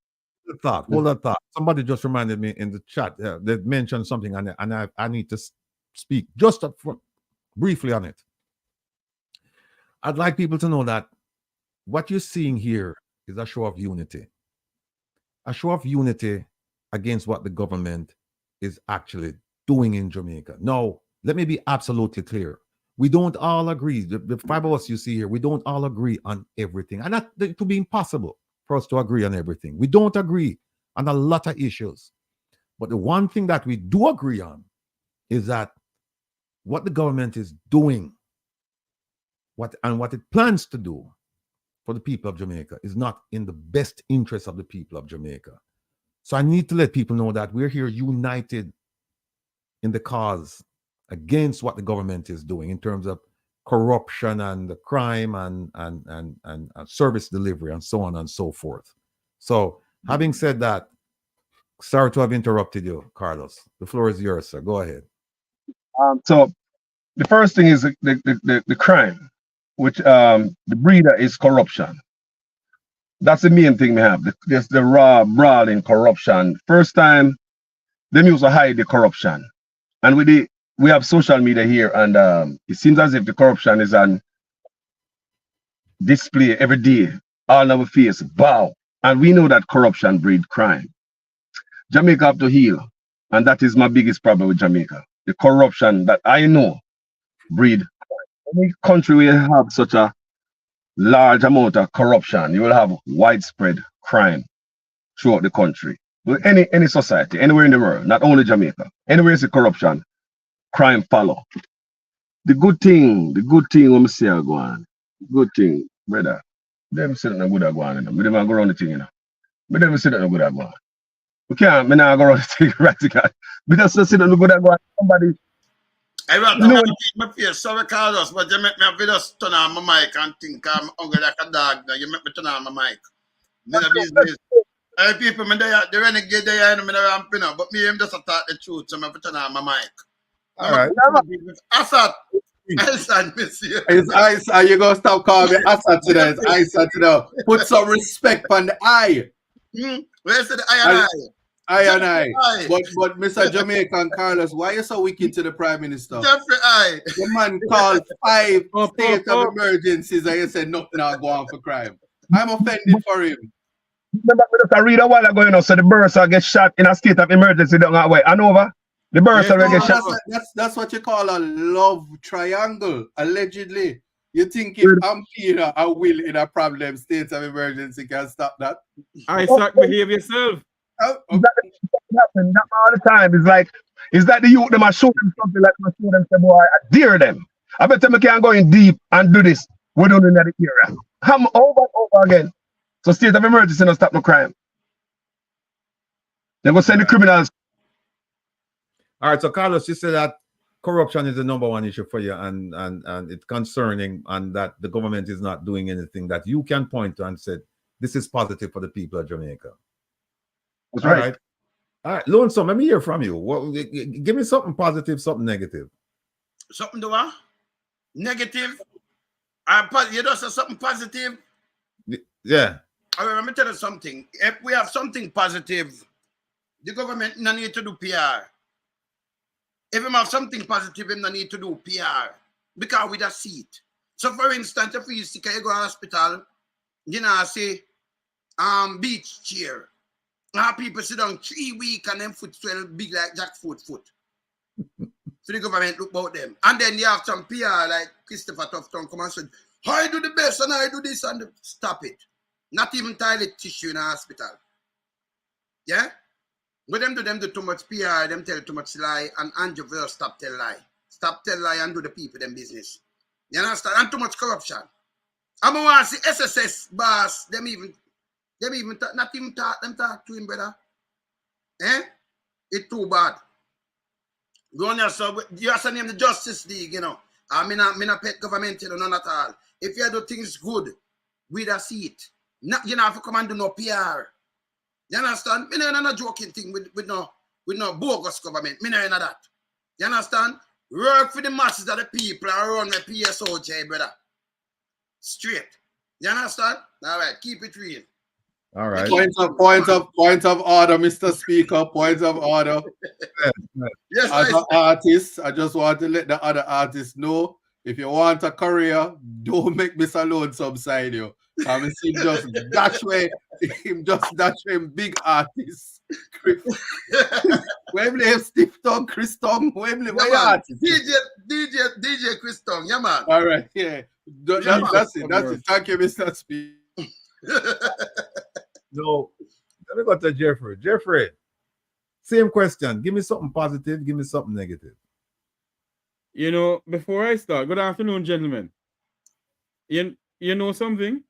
Hold that thought. Somebody just reminded me in the chat. They mentioned something, and I need to speak just briefly on it. I'd like people to know that what you're seeing here is a show of unity. A show of unity against what the government is actually doing in Jamaica. Now, let me be absolutely clear. We don't all agree. The five of us you see here, we don't all agree on everything. And that it would be impossible for us to agree on everything. We don't agree on a lot of issues. But the one thing that we do agree on is that what the government is doing, what it plans to do for the people of Jamaica is not in the best interest of the people of Jamaica. So I need to let people know that we're here united in the cause against what the government is doing in terms of corruption and the crime and service delivery and so on and so forth. So having said that, sorry to have interrupted you, Carlos. The floor is yours, sir. Go ahead. So the first thing is the crime, which the breeder is corruption. That's the main thing we have. There's the raw, brawling corruption. First time, them used to hide the corruption. And we have social media here, and it seems as if the corruption is on display every day, all our face, bow. And we know that corruption breeds crime. Jamaica have to heal. And that is my biggest problem with Jamaica. The corruption that I know breed crime. Any country where you have such a large amount of corruption, you will have widespread crime throughout the country. With any society, anywhere in the world, not only Jamaica. Anywhere is a corruption, crime follow. The good thing when we see go on. Good thing, brother. Them say that no good go on. We never go around the thing, you know. But them say that no good go on. We can't, me not go around the thing, Rattigan. We just say that no good go on. Somebody. I rather no. Keep my face, sorry, Carlos, but you make me have just turn on my mic and think I'm hungry like a dog. Now you make me turn on my mic. Hey, people, the renegade they are in the ramping up, but me, I'm just talk the truth, so I'm going to turn on my mic. All right. Assad, miss you. It's Ice, are you going to stop calling me Assad today? It's Ice today. Put some respect on the I. Where's the I and I. But Mr. Jamaican Carlos, why are you so wicked to the Prime Minister? Jeffrey I. The man called 5 states of emergencies and you said nothing now go on for crime. I'm offended for him. Remember, I read a while ago, so the bursar get shot in a state of emergency down that way. Hanover, the bursar will No, get shot. that's what you call a love triangle, allegedly. You think if Peter and Will in a problem, state of emergency can stop that? Isaac, behave yourself. Happen that all the time. It's like the youth them are show them something like I show them say, boy, I dare them. I bet them I can go in deep and do this. We don't in that area. Come over and over again. So state of emergency no stop no crime. They go send the criminals. All right, so Carlos, you said that corruption is the number one issue for you, and it's concerning, and that the government is not doing anything that you can point to and said this is positive for the people of Jamaica. That's right. All right, Lonesome, let me hear from you. Give me something positive, something negative. Something to what? Negative? You don't say something positive? Yeah. All right, let me tell you something. If we have something positive, the government no need to do PR. If we have something positive, we no need to do PR. Because we just see it. So for instance, if you sick, you go to hospital, you know, say, beach chair. People sit down 3 weeks and them foot swell big like jackfruit foot. So the government look about them. And then you have some PR like Christopher Tufton come and say, I do the best and I do this and stop it. Not even toilet tissue in a hospital. Yeah? But them do too much PR, them tell too much lie, and Andrew will stop tell lie. Stop tell lie and do the people them business. You understand? And too much corruption. I'm going to see SSS boss, not even talk to him, brother. Eh? It's too bad. Go on yourself. You have to name the Justice League, you know. I mean, not pet government, you know, none at all. If you do things good, we da see it. Not, you know, have to come and do no PR. You understand? Me no joking thing with no bogus government. Me no that. You understand? Work for the masses of the people and run the PSOJ, brother. Straight. You understand? All right, keep it real. All right. Point of order, Mr. Speaker. Point of order. Yes, as an artist, I just want to let the other artists know, if you want a career, don't make Mr. Lonesome sign you. I see him just dash him big artists. Wembley have Stiff Tongue, Chris Tongue, Wembley, where artists? DJ Chris Tongue, yeah man. All right, yeah. That's it. Thank you, Mr. Speaker. So let me go to Jeffrey. Jeffrey, same question. Give me something positive, give me something negative. You know, before I start, good afternoon, gentlemen. You know something?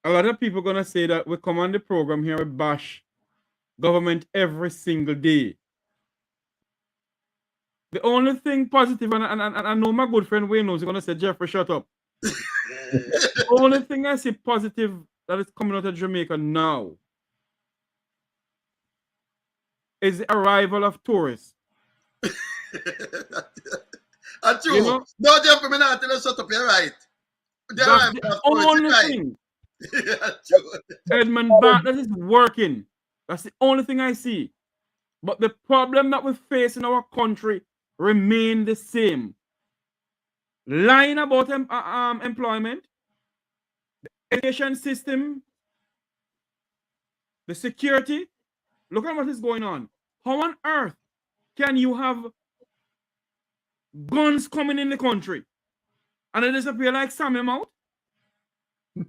A lot of people gonna say that we come on the program here, we bash government every single day. The only thing positive, and I know my good friend Wayne knows, he's gonna say, Jeffrey, shut up. The only thing I see positive that is coming out of Jamaica now is the arrival of tourists. That's true. You know? No, Jeffrey, me not tell you shut up, you're right. That's the only thing. Edmund Bartlett is working. That's the only thing I see. But the problem that we face in our country remain the same. Lying about employment, the education system, the security. Look at what is going on. How on earth can you have guns coming in the country and it disappear like Samuel Mount?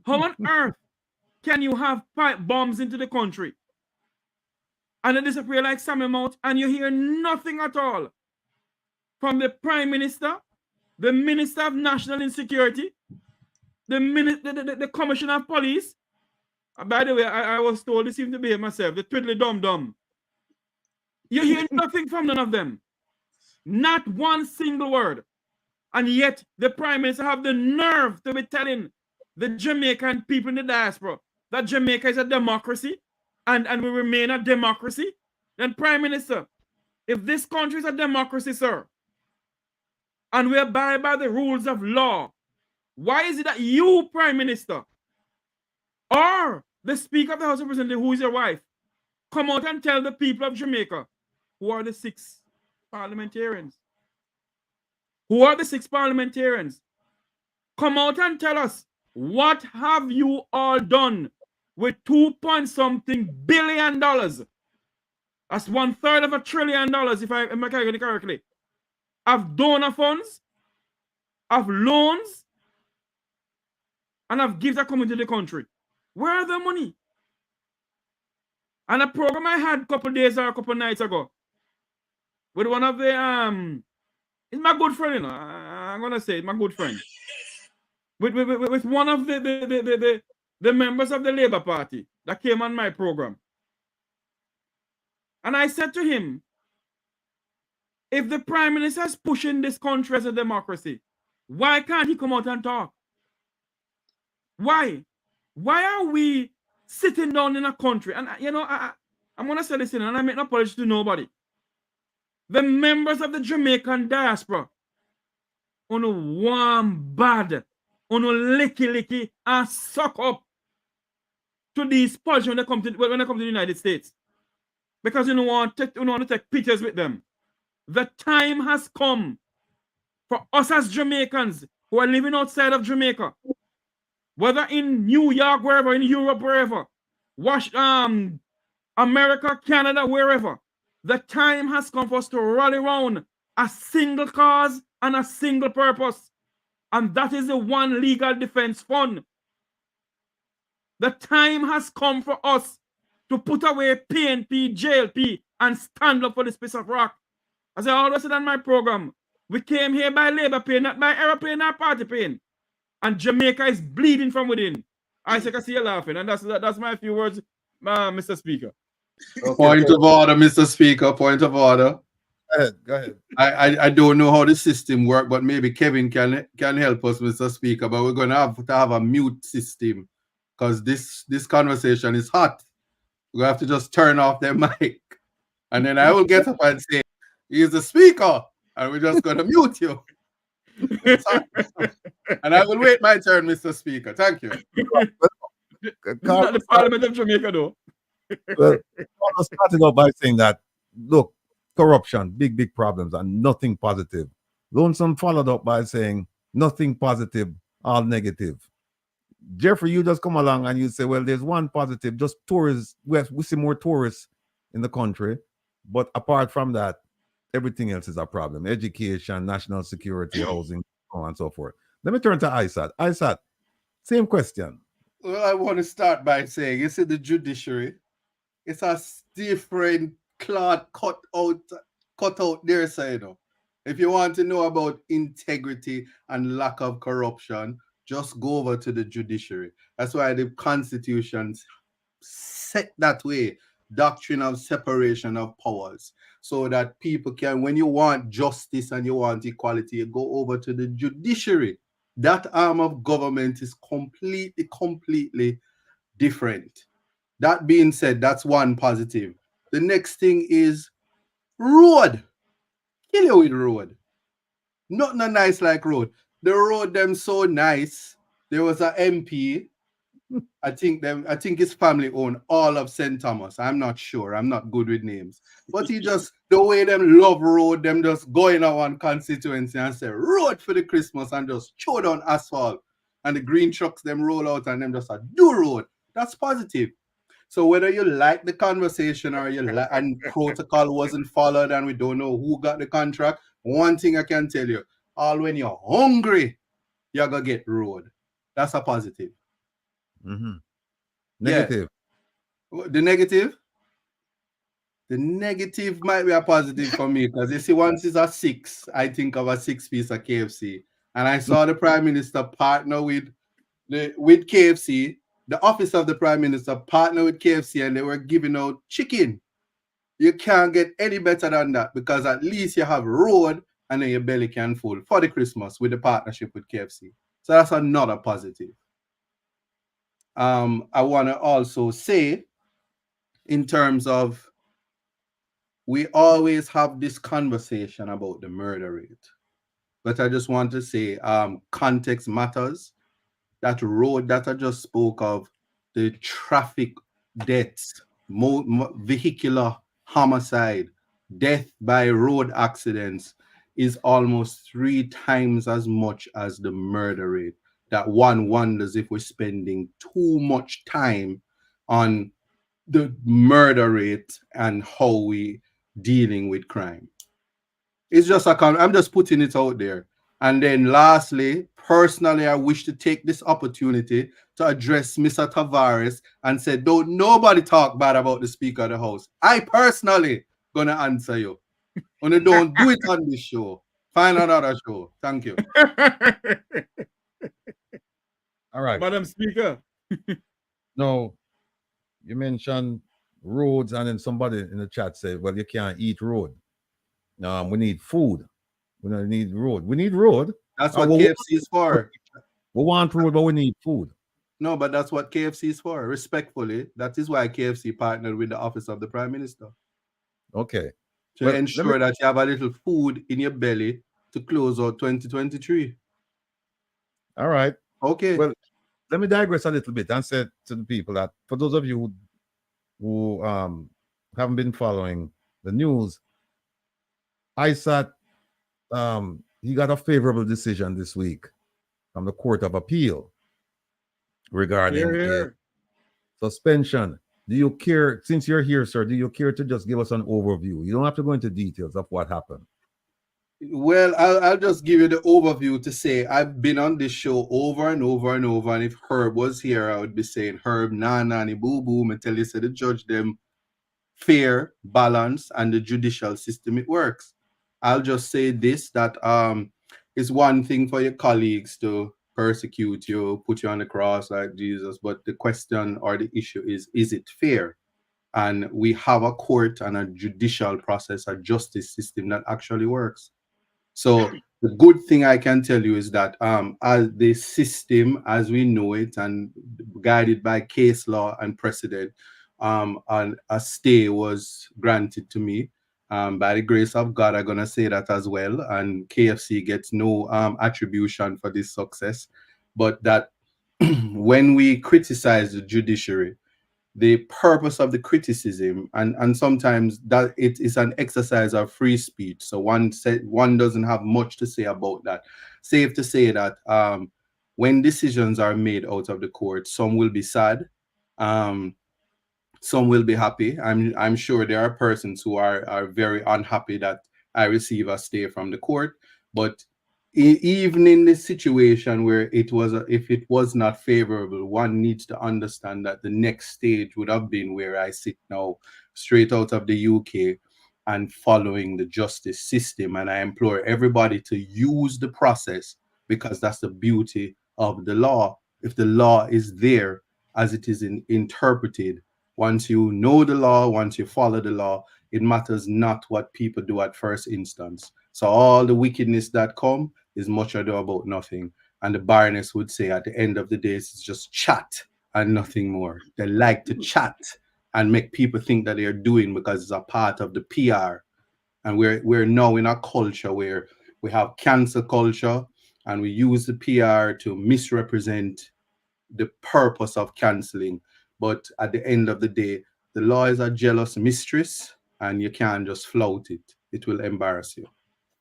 How on earth can you have pipe bombs into the country and it disappear like Samuel Mount and you hear nothing at all from the Prime Minister, the Minister of National Insecurity, the Commissioner of Police? By the way, I was told this seemed to be myself, the twiddly dum-dum. You hear nothing from none of them. Not one single word. And yet the Prime Minister have the nerve to be telling the Jamaican people in the diaspora that Jamaica is a democracy and we remain a democracy. Then Prime Minister, if this country is a democracy, sir, and we abide by the rules of law, why is it that you, Prime Minister, or the Speaker of the House of Representatives, who is your wife, come out and tell the people of Jamaica, who are the 6 parliamentarians? Who are the 6 parliamentarians? Come out and tell us, what have you all done with 2 point something billion dollars. That's 1/3 of $1 trillion, if I'm calculating correctly, of donor funds, of loans, and of gifts that come into the country. Where are the money? And a program I had a couple days or a couple nights ago with one of the it's my good friend, you know. I'm gonna say it's my good friend. With one of the members of the Labour Party that came on my program. And I said to him, if the Prime Minister is pushing this country as a democracy, why can't he come out and talk? Why? Why are we sitting down in a country? And you know, I'm gonna say this in, and I make no apology to nobody. The members of the Jamaican diaspora, on a warm bad, on a licky and suck up to these policies when they come to the United States. Because you don't want to take pictures with them. The time has come for us as Jamaicans who are living outside of Jamaica, whether in New York, wherever, in Europe, wherever, America, Canada, wherever. The time has come for us to rally around a single cause and a single purpose. And that is the One Legal Defense Fund. The time has come for us to put away PNP, JLP, and stand up for this piece of rock. As I always said on my program, we came here by labor pain, not by aeroplane or party pain. And Jamaica is bleeding from within. I can see you laughing, and that's my few words, Mr. Speaker. Okay, point of order, Mr. Speaker. Point of order. Go ahead. I don't know how the system works, but maybe Kevin can help us, Mr. Speaker. But we're gonna have a mute system because this conversation is hot. We have to just turn off their mic, and then I will get up and say, "He's the speaker," and we're just gonna mute you. And I will wait my turn, Mr. Speaker. Thank you. Not the Parliament of Jamaica, though. Well, I started off by saying that, look, corruption, big problems, and nothing positive. Lonesome followed up by saying nothing positive, all negative. Jeffrey, you just come along and you say, well, there's one positive, just tourists. We see more tourists in the country. But apart from that, everything else is a problem. Education, national security, housing, so on and so forth. Let me turn to ISAT. ISAT, same question. Well, I want to start by saying, you see the judiciary, it's a different cloth cut out their side. If you want to know about integrity and lack of corruption, just go over to the judiciary. That's why the constitutions set that way, doctrine of separation of powers, so that people can, when you want justice and you want equality, you go over to the judiciary. That arm of government is completely different. That being said, that's one positive. The next thing is road. Kill you with road. Not nice like road. The road them so nice. There was a MP. I think his family owned all of St. Thomas. I'm not sure. I'm not good with names. But he just, the way them love road, them just go in our one constituency and say, road for the Christmas, and just throw down asphalt. And the green trucks them roll out and them just do road. That's positive. So whether you like the conversation or and protocol wasn't followed and we don't know who got the contract, one thing I can tell you, all when you're hungry, you're going to get road. That's a positive. Mm-hmm. Negative. Yeah. The negative? The negative might be a positive for me because you see, once it's a 6, I think of a 6-piece of KFC. And I saw the Prime Minister partner with KFC. The office of the Prime Minister partnered with KFC and they were giving out chicken. You can't get any better than that because at least you have road and then your belly can full for the Christmas with the partnership with KFC. So that's another positive. I want to also say, in terms of, we always have this conversation about the murder rate. But I just want to say, context matters. That road that I just spoke of, the traffic deaths, vehicular homicide, death by road accidents is almost 3 times as much as the murder rate. That one wonders if we're spending too much time on the murder rate and how we dealing with crime. It's just I'm just putting it out there. And then lastly, personally, I wish to take this opportunity to address Mr. Tavares and say, don't nobody talk bad about the Speaker of the House. I personally gonna answer you. And don't do it on this show. Find another show. Thank you. All right. Madam Speaker. Now, you mentioned roads, and then somebody in the chat said, well, you can't eat road. We need food. We don't need road. We need road. That's what we KFC is for. We want road, but we need food. No, but that's what KFC is for. Respectfully, that is why KFC partnered with the Office of the Prime Minister. Okay. To ensure that you have a little food in your belly to close out 2023. All right. Okay. Well, let me digress a little bit and say to the people that for those of you who haven't been following the news, ISAT, he got a favorable decision this week from the Court of Appeal regarding a suspension. Do you care, since you're here, sir, do you care to just give us an overview? You don't have to go into details of what happened. Well, I'll just give you the overview to say I've been on this show over and over and over. And if Herb was here, I would be saying, Herb, nani, boo boo. I tell you, say the judge them fair, balance, and the judicial system, it works. I'll just say this, that it's one thing for your colleagues to persecute you, put you on the cross like Jesus, but the question or the issue is it fair? And we have a court and a judicial process, a justice system that actually works. So the good thing I can tell you is that as the system as we know it and guided by case law and precedent, and a stay was granted to me. By the grace of God, I'm gonna say that as well. And KFC gets no attribution for this success, but that when we criticize the judiciary, the purpose of the criticism, and sometimes that it is an exercise of free speech. So one doesn't have much to say about that. Safe to say that when decisions are made out of the court, some will be sad. Some will be happy. I'm sure there are persons who are very unhappy that I receive a stay from the court. But even in this situation where if it was not favorable, one needs to understand that the next stage would have been where I sit now, straight out of the UK and following the justice system. And I implore everybody to use the process, because that's the beauty of the law. If the law is there as it is interpreted, once you know the law, once you follow the law, it matters not what people do at first instance. So all the wickedness that come is much ado about nothing. And the Baroness would say at the end of the day, it's just chat and nothing more. They like to chat and make people think that they're doing because it's a part of the PR. And we're now in a culture where we have cancel culture and we use the PR to misrepresent the purpose of canceling. But at the end of the day, the law is a jealous mistress and you can't just flout it. It will embarrass you.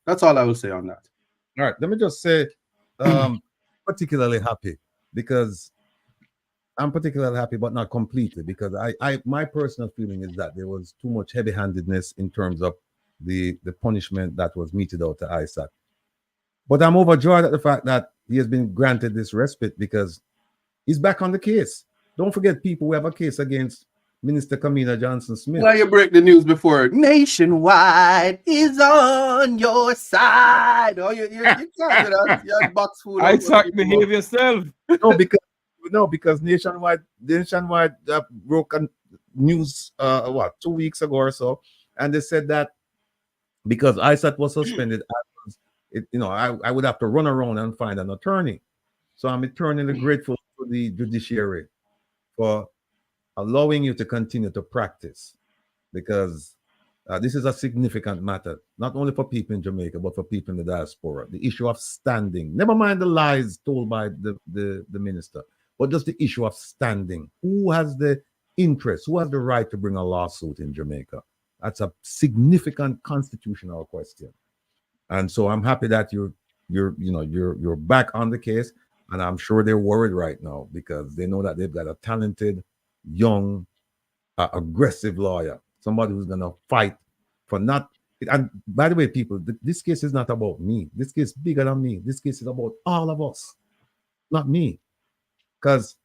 That's all I will say on that. All right. Let me just say, particularly happy because I'm particularly happy, but not completely, because my personal feeling is that there was too much heavy-handedness in terms of the punishment that was meted out to Isaac. But I'm overjoyed at the fact that he has been granted this respite because he's back on the case. Don't forget, people, we have a case against Minister Kamina Johnson-Smith. Now you break the news before. Nationwide is on your side. Oh, you can't do that. You had box food. Isaac, behave yourself. Because Nationwide broke a news 2 weeks ago or so, and they said that because Isaac was suspended, I would have to run around and find an attorney. So I'm eternally grateful to the judiciary for allowing you to continue to practice, because this is a significant matter, not only for people in Jamaica, but for people in the diaspora. The issue of standing, never mind the lies told by the minister, but just the issue of standing. Who has the interest? Who has the right to bring a lawsuit in Jamaica? That's a significant constitutional question. And so I'm happy that you're back on the case. And I'm sure they're worried right now because they know that they've got a talented young, aggressive lawyer, somebody who's gonna fight for not. And by the way, people, this case is not about me. This case is bigger than me. This case is about all of us, not me, because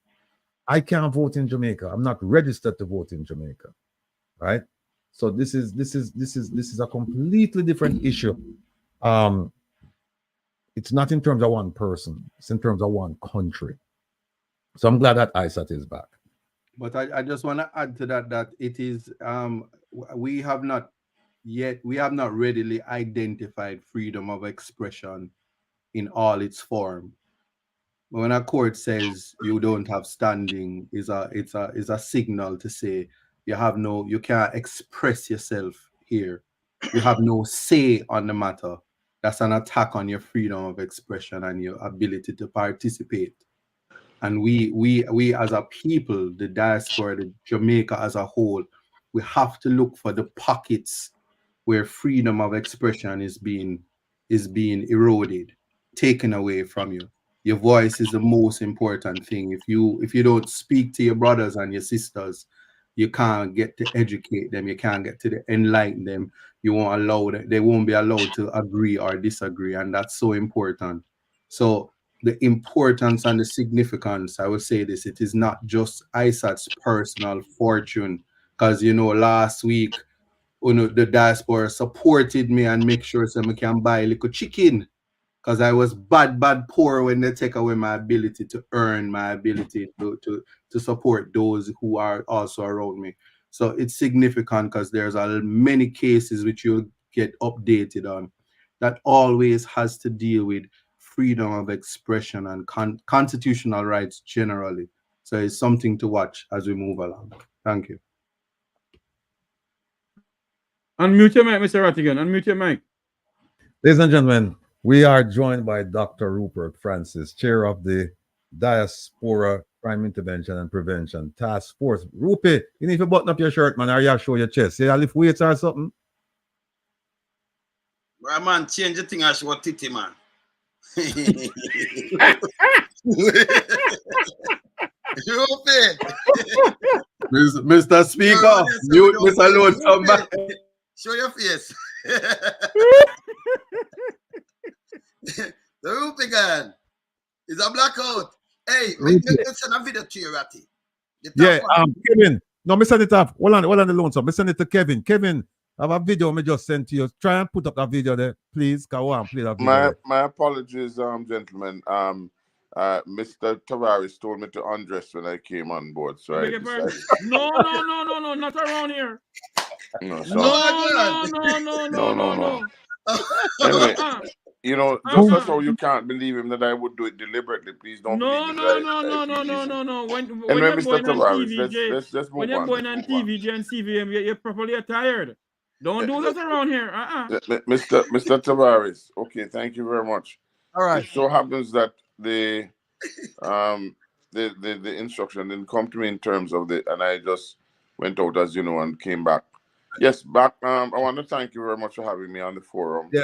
I can't vote in Jamaica. I'm not registered to vote in Jamaica, right? So this is a completely different issue. It's not in terms of one person. It's in terms of one country. So I'm glad that ISAT is back. But I just want to add to that it is we have not readily identified freedom of expression in all its form. When a court says you don't have standing, is a signal to say you can't express yourself here. You have no say on the matter. That's an attack on your freedom of expression and your ability to participate. And we as a people, the diaspora, the Jamaica as a whole, we have to look for the pockets where freedom of expression is being eroded, taken away from you. Your voice is the most important thing. If you don't speak to your brothers and your sisters, you can't get to educate them, you can't get to enlighten them. You won't allow them, they won't be allowed to agree or disagree, and that's so important. So the importance and the significance, I would say this, it is not just ISAT's personal fortune, because last week the diaspora supported me and make sure so I can buy a little chicken, because I was bad poor when they take away my ability to earn, my ability to support those who are also around me. So it's significant because there's many cases which you'll get updated on that always has to deal with freedom of expression and constitutional rights generally. So it's something to watch as we move along. Thank you. Unmute your mic, Mr. Rattigan. Unmute your mic. Ladies and gentlemen, we are joined by Dr. Rupert Francis, chair of the Diaspora Crime Intervention and Prevention Task Force. Rupert, you need to button up your shirt, man, or you show your chest. You lift weights or something? Well, man, change the thing as what titty, man. Mr. Speaker, mute Mr. Lone. Show your face. The Rattigan is a blackout. Hey, make send a video to you, Ratty. Yeah, Kevin. No, me send it off. Hold on the loan, so me send it to Kevin. Kevin, I have a video me just sent to you. Try and put up that video there, please. Go on, play that video. My apologies, gentlemen. Mr. Tavares told me to undress when I came on board, so I decided. No, not around here. No. Anyway, just so you can't believe him that I would do it deliberately. Please don't believe me. No. When you're Mr. going on Tavares, TVJ, let's move when you're on. going on TVJ and CVM, you're properly attired. Don't do that around here. Mr. Tavares, okay, thank you very much. All right. It so happens that the instruction didn't come to me in terms of and I just went out, as you know, and came back. Yes, back. I want to thank you very much for having me on the forum. Yeah.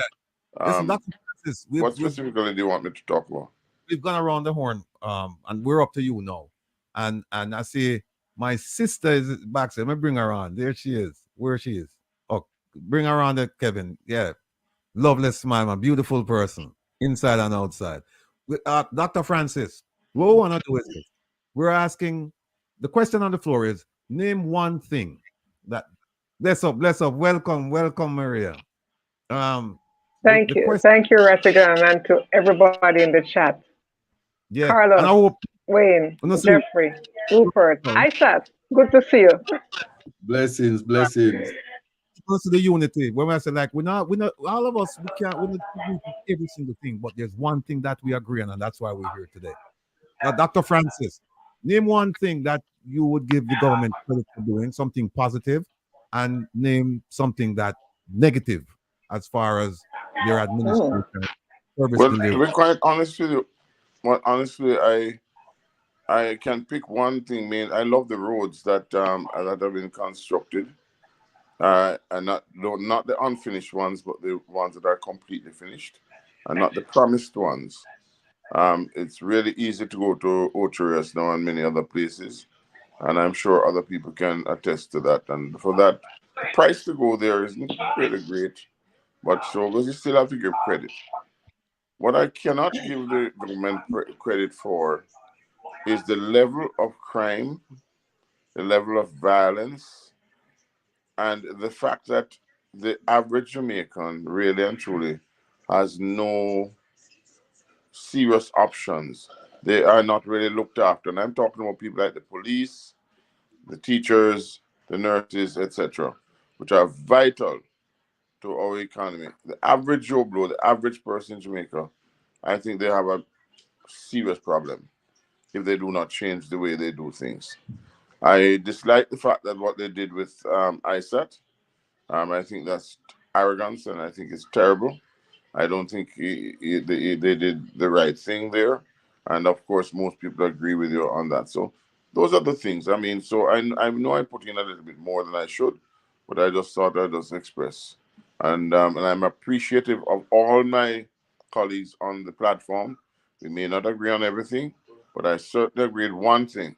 Listen, Dr. Francis, what specifically do you want me to talk about? We've gone around the horn, and we're up to you now. And I see my sister is back. So let me bring her on. There she is. Where she is. Oh, bring her on there, Kevin. Yeah. Lovely smile, man. Beautiful person. Inside and outside. Dr. Francis, what we want to do is this. We're asking, the question on the floor is, name one thing that, bless up. Welcome, Maria. Thank you, Rattigan, and to everybody in the chat. Yeah, Carlos, Wayne, Jeffrey, Rupert, ISAT, good to see you. Blessings. To the unity, when I say we're not all of us, we can't do every single thing, but there's one thing that we agree on, and that's why we're here today. Dr. Francis, name one thing that you would give the government credit for doing, something positive, and name something that negative as far as your administration. Well, to be quite honest with you, honestly, I can pick one thing. I love the roads that have been constructed, and not the unfinished ones, but the ones that are completely finished, and not the promised ones. It's really easy to go to Ocherius now and many other places, and I'm sure other people can attest to that. And for that, the price to go there isn't really great, but so we still have to give credit. What I cannot give the government credit for is the level of crime, the level of violence, and the fact that the average Jamaican really and truly has no serious options. They are not really looked after. And I'm talking about people like the police, the teachers, the nurses, etc., which are vital to our economy. The average Joe Blow, the average person in Jamaica, I think they have a serious problem if they do not change the way they do things. I dislike the fact that what they did with ISAT. I think that's arrogance, and I think it's terrible. I don't think they did the right thing there, and of course, most people agree with you on that. So those are the things. I mean, so I know I put in a little bit more than I should, but I just thought I'd just express, and I'm appreciative of all my colleagues on the platform. We may not agree on everything, but I certainly agreed one thing,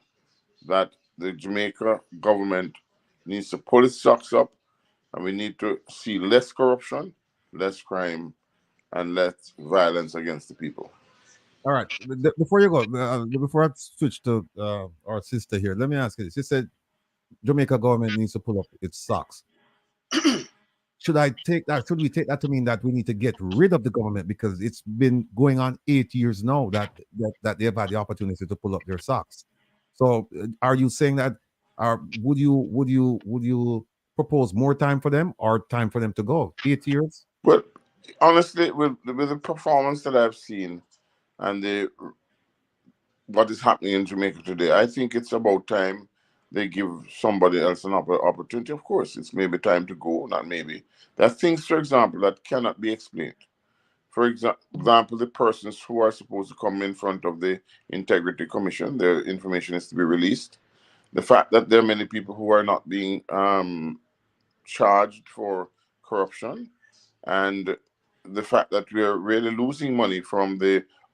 that the Jamaica government needs to pull its socks up, and we need to see less corruption, less crime, and less violence against the people. All right. Before you go, before I switch to our sister here, let me ask you this. You said Jamaica government needs to pull up its socks. Should I take that? Should we take that to mean that we need to get rid of the government because it's been going on 8 years now that they've had the opportunity to pull up their socks? So, are you saying that? Or would you propose more time for them or time for them to go? 8 years? Well, honestly, with the performance that I've seen and the what is happening in Jamaica today, I think it's about time they give somebody else an opportunity. Of course, it's maybe time to go, not maybe. There are things, for example, that cannot be explained. For example, the persons who are supposed to come in front of the Integrity Commission, their information is to be released. The fact that there are many people who are not being charged for corruption, and the fact that we are really losing money from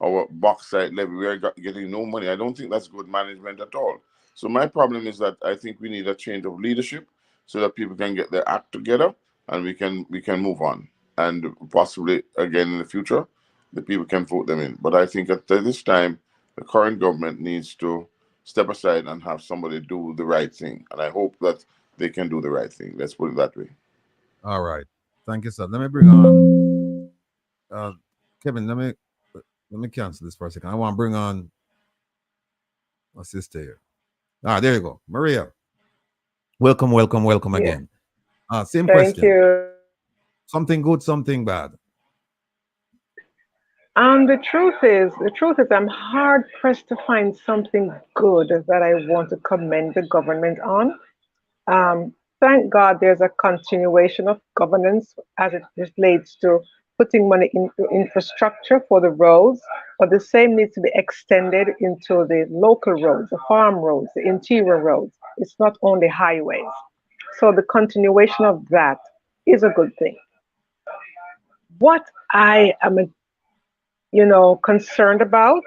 our bauxite levy. We are getting no money. I don't think that's good management at all. So my problem is that I think we need a change of leadership so that people can get their act together and we can move on, and possibly again in the future the people can vote them in. But I think at this time the current government needs to step aside and have somebody do the right thing, and I hope that they can do the right thing. Let's put it that way. All right. Thank you, sir. Let me bring on Kevin. Let me cancel this for a second. I want to bring on my sister here. There you go, Maria. Welcome Yeah. again. Same Thank question. you. Something good, something bad. The truth is, I'm hard pressed to find something good that I want to commend the government on. Thank God there's a continuation of governance as it relates to putting money into infrastructure for the roads, but the same needs to be extended into the local roads, the farm roads, the interior roads. It's not only highways. So the continuation of that is a good thing. What I am, concerned about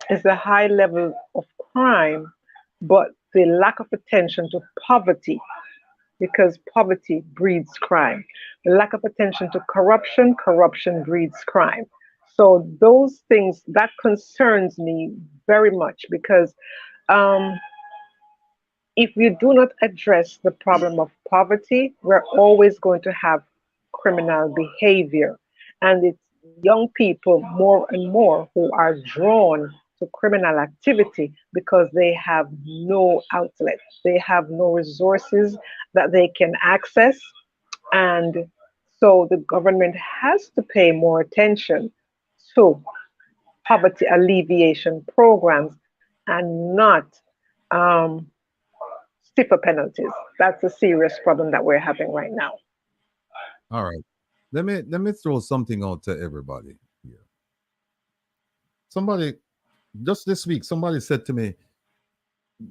is the high level of crime, but the lack of attention to poverty, because poverty breeds crime. The lack of attention to corruption, corruption breeds crime. So those things that concerns me very much because um, if you do not address the problem of poverty, we're always going to have criminal behavior. And it's young people more and more who are drawn to criminal activity because they have no outlet, they have no resources that they can access. And so the government has to pay more attention to poverty alleviation programs and not um, stiffer penalties. That's a serious problem that we're having right now. All right. Let me throw something out to everybody here. Somebody just this week, somebody said to me,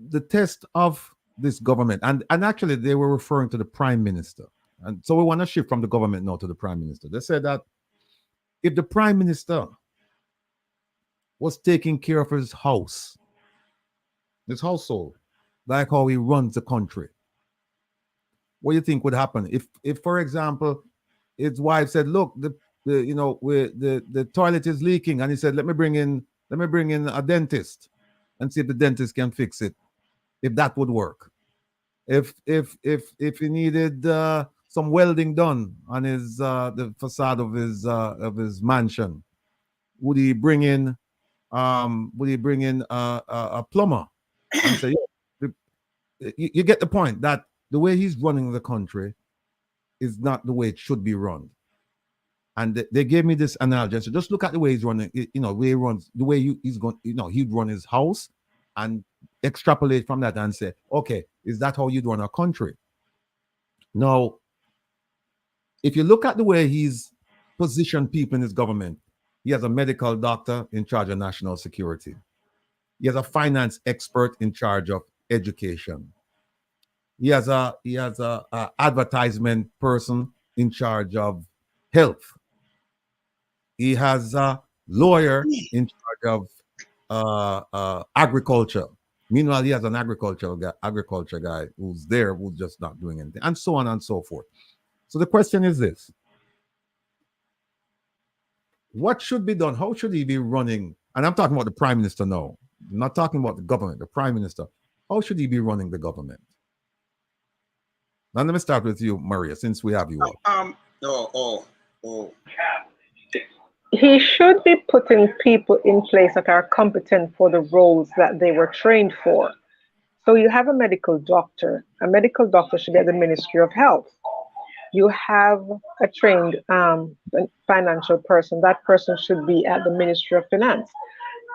the test of this government, and actually they were referring to the prime minister. And so we want to shift from the government now to the prime minister. They said that if the prime minister was taking care of his household, like how he runs the country. What do you think would happen if for example, his wife said, "Look, the toilet is leaking," and he said, let me bring in a dentist and see if the dentist can fix it. If that would work. If he needed some welding done on his the facade of his mansion, would he bring in a plumber and say, "Yeah, you get the point that the way he's running the country is not the way it should be run." And they gave me this analogy. So just look at the way he's running, the way he runs, the way he's going, he'd run his house and extrapolate from that and say, okay, is that how you'd run a country? Now, if you look at the way he's positioned people in his government, he has a medical doctor in charge of national security. He has a finance expert in charge of education. He has a advertisement person in charge of health. He has a lawyer in charge of agriculture. Meanwhile, he has an agriculture guy who's just not doing anything, and so on and so forth. So the question is this: what should be done? How should he be running? And I'm talking about the prime minister now. I'm not talking about the government, the prime minister. How should he be running the government? Now let me start with you, Maria, since we have you all. He should be putting people in place that are competent for the roles that they were trained for. So you have a medical doctor. A medical doctor should be at the Ministry of Health. You have a trained financial person. That person should be at the Ministry of Finance.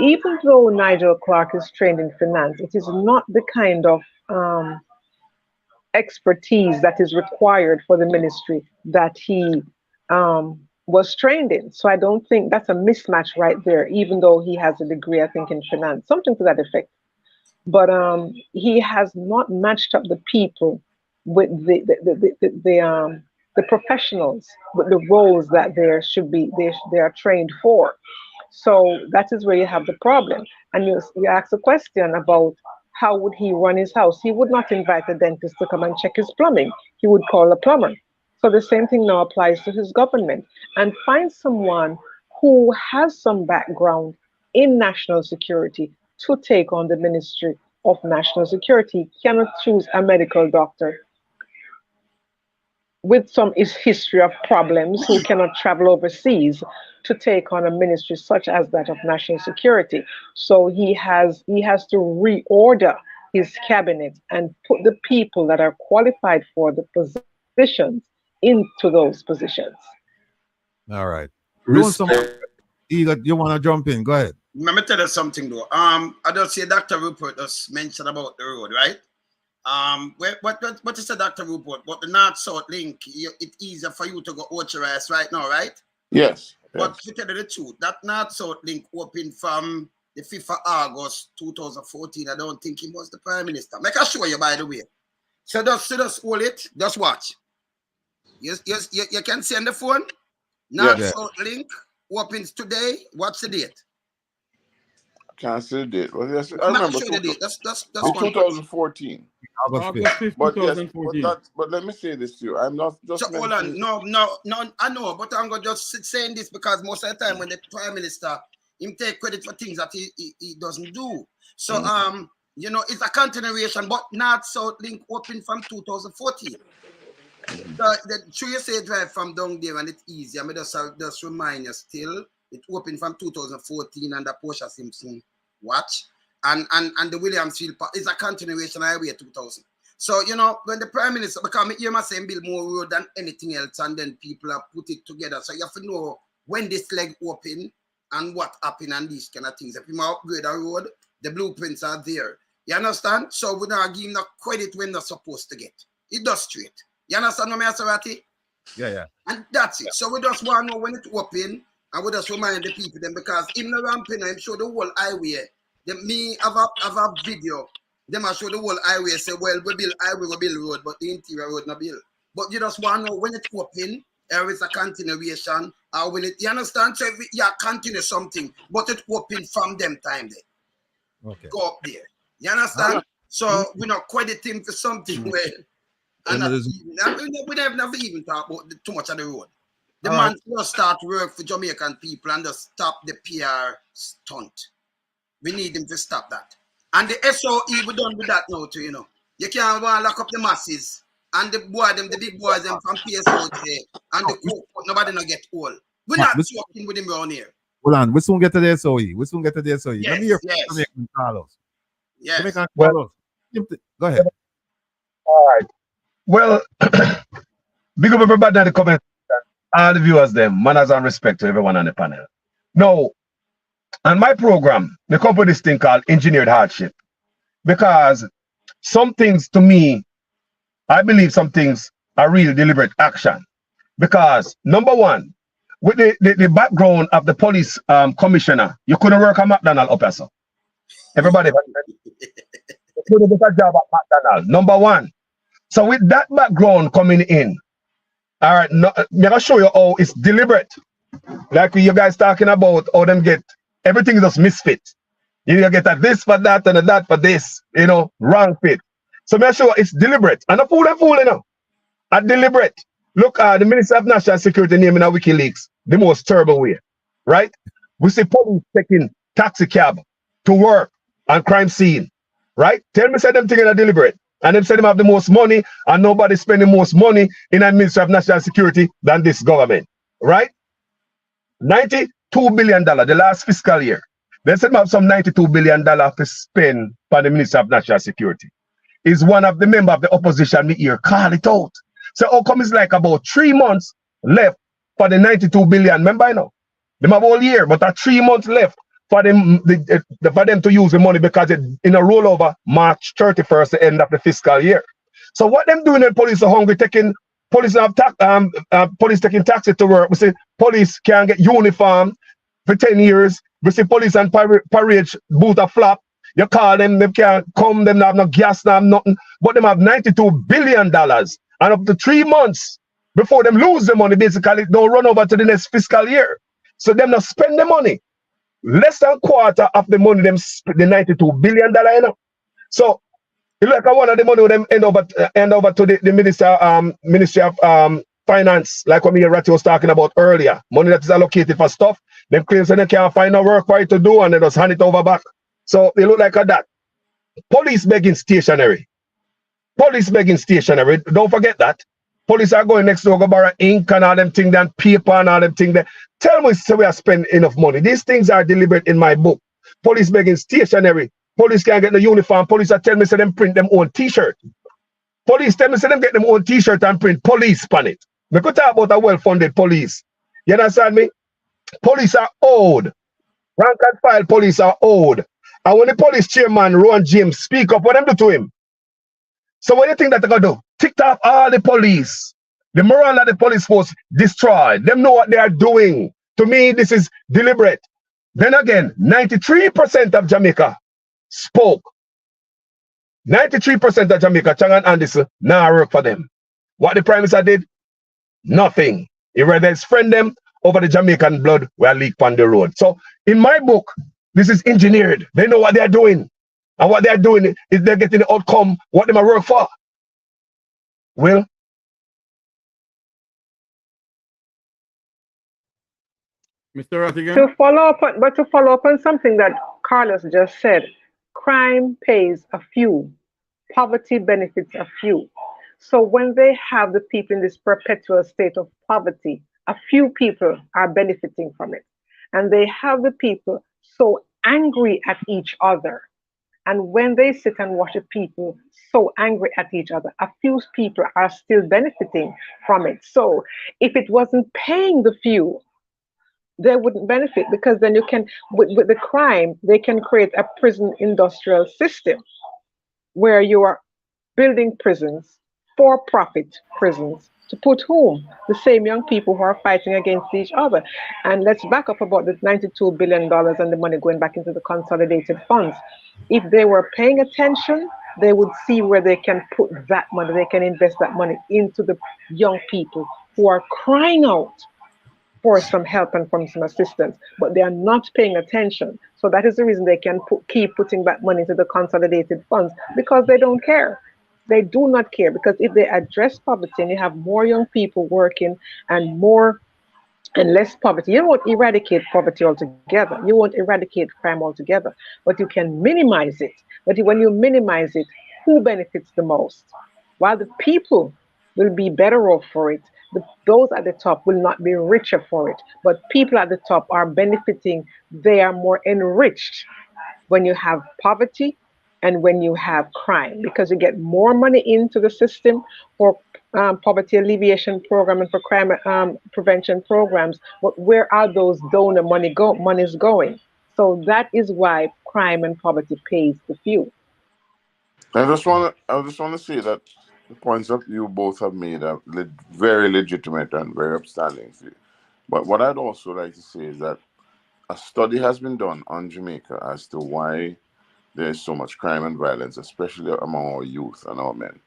Even though Nigel Clark is trained in finance, it is not the kind of expertise that is required for the ministry that he was trained in. So I don't think that's a mismatch right there, even though he has a degree, I think, in finance, something to that effect. But he has not matched up the people with the professionals, with the roles that they are trained for. So that is where you have the problem. And you ask a question about how would he run his house. He would not invite a dentist to come and check his plumbing. He would call a plumber. So the same thing now applies to his government. And find someone who has some background in national security to take on the Ministry of National Security. He cannot choose a medical doctor with some history of problems who cannot travel overseas to take on a ministry such as that of national security. So he has to reorder his cabinet and put the people that are qualified for the positions into those positions. All right. You want to jump in? Go ahead. Let me tell you something though. I don't see Dr. Rupert just mentioned about the road, right? What is the Dr. Rupert? But the North-South link, it's easier for you to go authorized right now, right? Yes. But to tell you the truth, that North-South link opened from the 5th of August 2014. I don't think he was the Prime Minister. Make I show you, by the way. So just hold it. Just watch. You can see on the phone. North-South link opens today. What's the date? Can't see the date. Well, yes, I remember. Show the date. That's 2014. August 5th. But yes, but let me say this to you. I'm not just. So hold on. No. I know, but I'm gonna just saying this because most of the time when the Prime Minister him take credit for things that he doesn't do. So it's a continuation. But North-South link opened from 2014. The Tree drive from down there and it's easy. I mean, just remind you still. It opened from 2014 and the Portia Simpson watch. And the Williamsfield Park is a continuation highway 2000. So, when the Prime Minister, because you must say build more road than anything else, and then people have put it together. So you have to know when this leg open and what happened and these kind of things. If you upgrade a road, the blueprints are there. You understand? So we don't give no credit when they're supposed to get. It does straight. You understand what I'm saying, Ratty? Yeah. And that's it. So we just want to know when it open. And we just remind the people then because in the ramping, I'm sure the whole highway. Me have a video. Them I show the whole highway. Say, well, we build highway, we build road, but the interior road not build. But you just want to know when it open, or it's a continuation, or when it. You understand? So continue something, but it open from them time there. Okay. Go up there. You understand? So we're not crediting for something where and And not it is- even, and we never even talk about too much of the road. The All man just start to work for Jamaican people and just stop the PR stunt. We need him to stop that. And the SOE we done with that now too, you know. You can't want to lock up the masses and the big boys them from PSOJ and the coke, but nobody not get old. We're not joking with him around here. Hold on, we soon get to the SOE. We soon get to the SOE. Let me hear Yes, yes. Jamaican Carlos. Yes. Jamaican Well- Carlos. Go ahead. All right. Well, big up everybody in the comments. All the viewers, them, manners and respect to everyone on the panel. Now, on my program, they come with this thing called engineered hardship. Because some things to me, I believe some things are real deliberate action. Because number one, with the background of the police commissioner, you couldn't work at McDonald's up here, so. Everybody couldn't get a job at McDonald's. Number one. So with that background coming in, all right, no, I'm gonna show you how it's deliberate. Like you guys talking about how them get everything is just misfit. You get a this for that and a that for this, you know, wrong fit. So make sure it's deliberate. And a fool, you know. A deliberate. Look, the Minister of National Security name in our WikiLeaks, the most terrible way, right? We see police taking taxi cab to work on crime scene, right? Tell me, say them thing are deliberate. And them say them have the most money, and nobody spending most money in the Ministry of National Security than this government, right? $92 billion the last fiscal year. They said them have some $92 billion to spend for the Ministry of National Security. Is one of the members of the opposition me here call it out. So how come it's like about 3 months left for the 92 billion? Remember, I know them have all year, but 3 months left for them for them to use the money because it in a rollover March 31st, the end of the fiscal year. So what them doing when police are hungry, taking police have police taking taxi to work. We say police can't get uniform for 10 years. We see police and parade boot a flop. You call them can't come, them have no gas, no nothing. But them have $92 billion. And up to 3 months before them lose the money, basically, don't run over to the next fiscal year. So them not spend the money. Less than quarter of the money them the $92 billion, you know. So you look at one of the money them end over to the Ministry of Finance, like what me and Ratty was talking about earlier. Money that is allocated for stuff. Them claims that they can't find no work for it to do and they just hand it over back. So they look like that. Police begging stationery. Police begging stationery. Don't forget that. Police are going next door go borrow ink and all them things, and paper and all them things. Tell me so we are spending enough money. These things are deliberate in my book. Police begging stationery. Police can't get the uniform. Police are telling me so them print them own t-shirt. Police tell me so them get them own t-shirt and print police on it. We could talk about a well-funded police. You understand me? Police are old. Rank and file police are old. And when the police chairman, Ron James, speak up, what them do to him? So what do you think that they're going to do? Tick off all the police. The morale of the police force destroyed. Them know what they are doing. To me, this is deliberate. Then again, 93% of Jamaica spoke. 93% of Jamaica, Chang and Anderson, now work for them. What the Prime Minister did? Nothing. He rather his friend them over the Jamaican blood were leaked on the road. So in my book, this is engineered. They know what they're doing. And what they're doing is they're getting the outcome, what they might work for. Will? Mr. Rattigan? To follow up on something that Carlos just said, crime pays a few, poverty benefits a few. So when they have the people in this perpetual state of poverty, a few people are benefiting from it. And they have the people so angry at each other. And when they sit and watch the people so angry at each other, a few people are still benefiting from it. So if it wasn't paying the few, they wouldn't benefit, because then you can, with the crime, they can create a prison industrial system where you are building prisons, for-profit prisons, to put whom? The same young people who are fighting against each other. And let's back up about the $92 billion and the money going back into the consolidated funds. If they were paying attention, they would see where they can put that money, they can invest that money into the young people who are crying out for some help and from some assistance, but they are not paying attention. So that is the reason they can keep putting back money into the consolidated funds, because they don't care. They do not care, because if they address poverty and you have more young people working and more and less poverty, you won't eradicate poverty altogether. You won't eradicate crime altogether, but you can minimize it. But when you minimize it, who benefits the most? While the people will be better off for it, those at the top will not be richer for it. But people at the top are benefiting, they are more enriched when you have poverty and when you have crime, because you get more money into the system for poverty alleviation program and for crime prevention programs. But where are those donor monies going? So that is why crime and poverty pays the few. I just want to say that the points that you both have made are very legitimate and very upstanding. But what I'd also like to say is that a study has been done on Jamaica as to why there is so much crime and violence, especially among our youth and our men.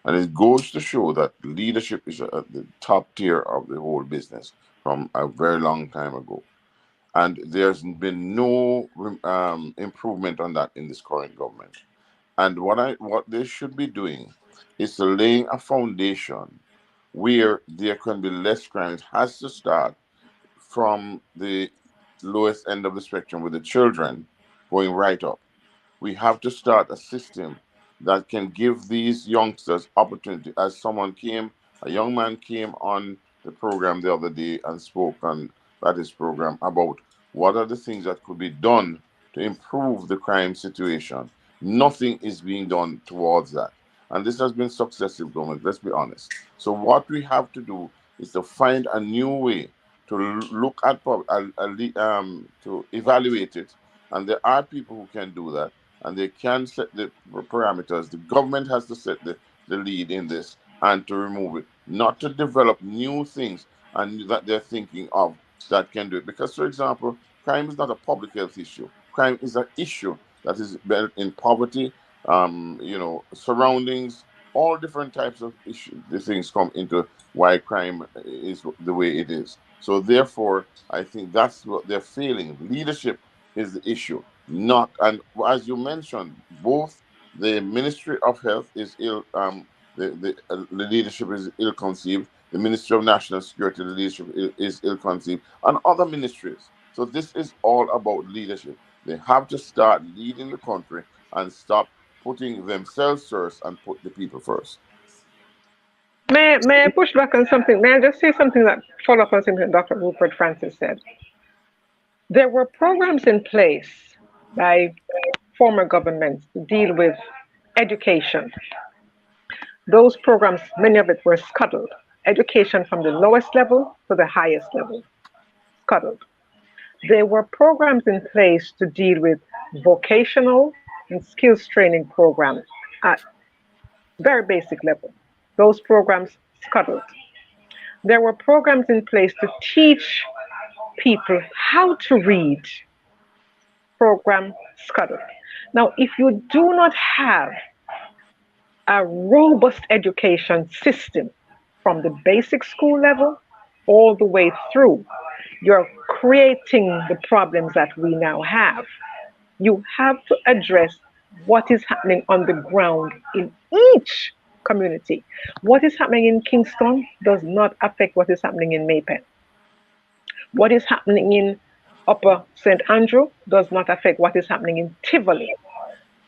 And it goes to show that leadership is at the top tier of the whole business from a very long time ago. And there's been no improvement on that in this current government. And what they should be doing is laying a foundation where there can be less crime. It has to start from the lowest end of the spectrum with the children going right up. We have to start a system that can give these youngsters opportunity. As a young man came on the program the other day and spoke on his program about what are the things that could be done to improve the crime situation. Nothing is being done towards that. And this has been successive government, let's be honest. So what we have to do is to find a new way to look at, to evaluate it. And there are people who can do that, and they can set the parameters. The government has to set the lead in this and to remove it, not to develop new things and that they're thinking of that can do it. Because, for example, crime is not a public health issue. Crime is an issue that is built in poverty, surroundings, all different types of issues. The things come into why crime is the way it is. So therefore, I think that's what they're failing. Leadership is the issue. Not, and as you mentioned, both the Ministry of Health is ill. The leadership is ill-conceived. The Ministry of National Security, the leadership is ill-conceived, and other ministries. So this is all about leadership. They have to start leading the country and stop putting themselves first and put the people first. May I push back on something? May I just say something that follow up on something Dr. Rupert Francis said? There were programs in place by former governments to deal with education. Those programs, many of it were scuttled. Education from the lowest level to the highest level, scuttled. There were programs in place to deal with vocational and skills training programs at very basic level. Those programs scuttled. There were programs in place to teach people how to read. Program scuttled. Now, if you do not have a robust education system from the basic school level all the way through, you're creating the problems that we now have. You have to address what is happening on the ground in each community. What is happening in Kingston does not affect what is happening in Maypen. What is happening in Upper St. Andrew does not affect what is happening in Tivoli.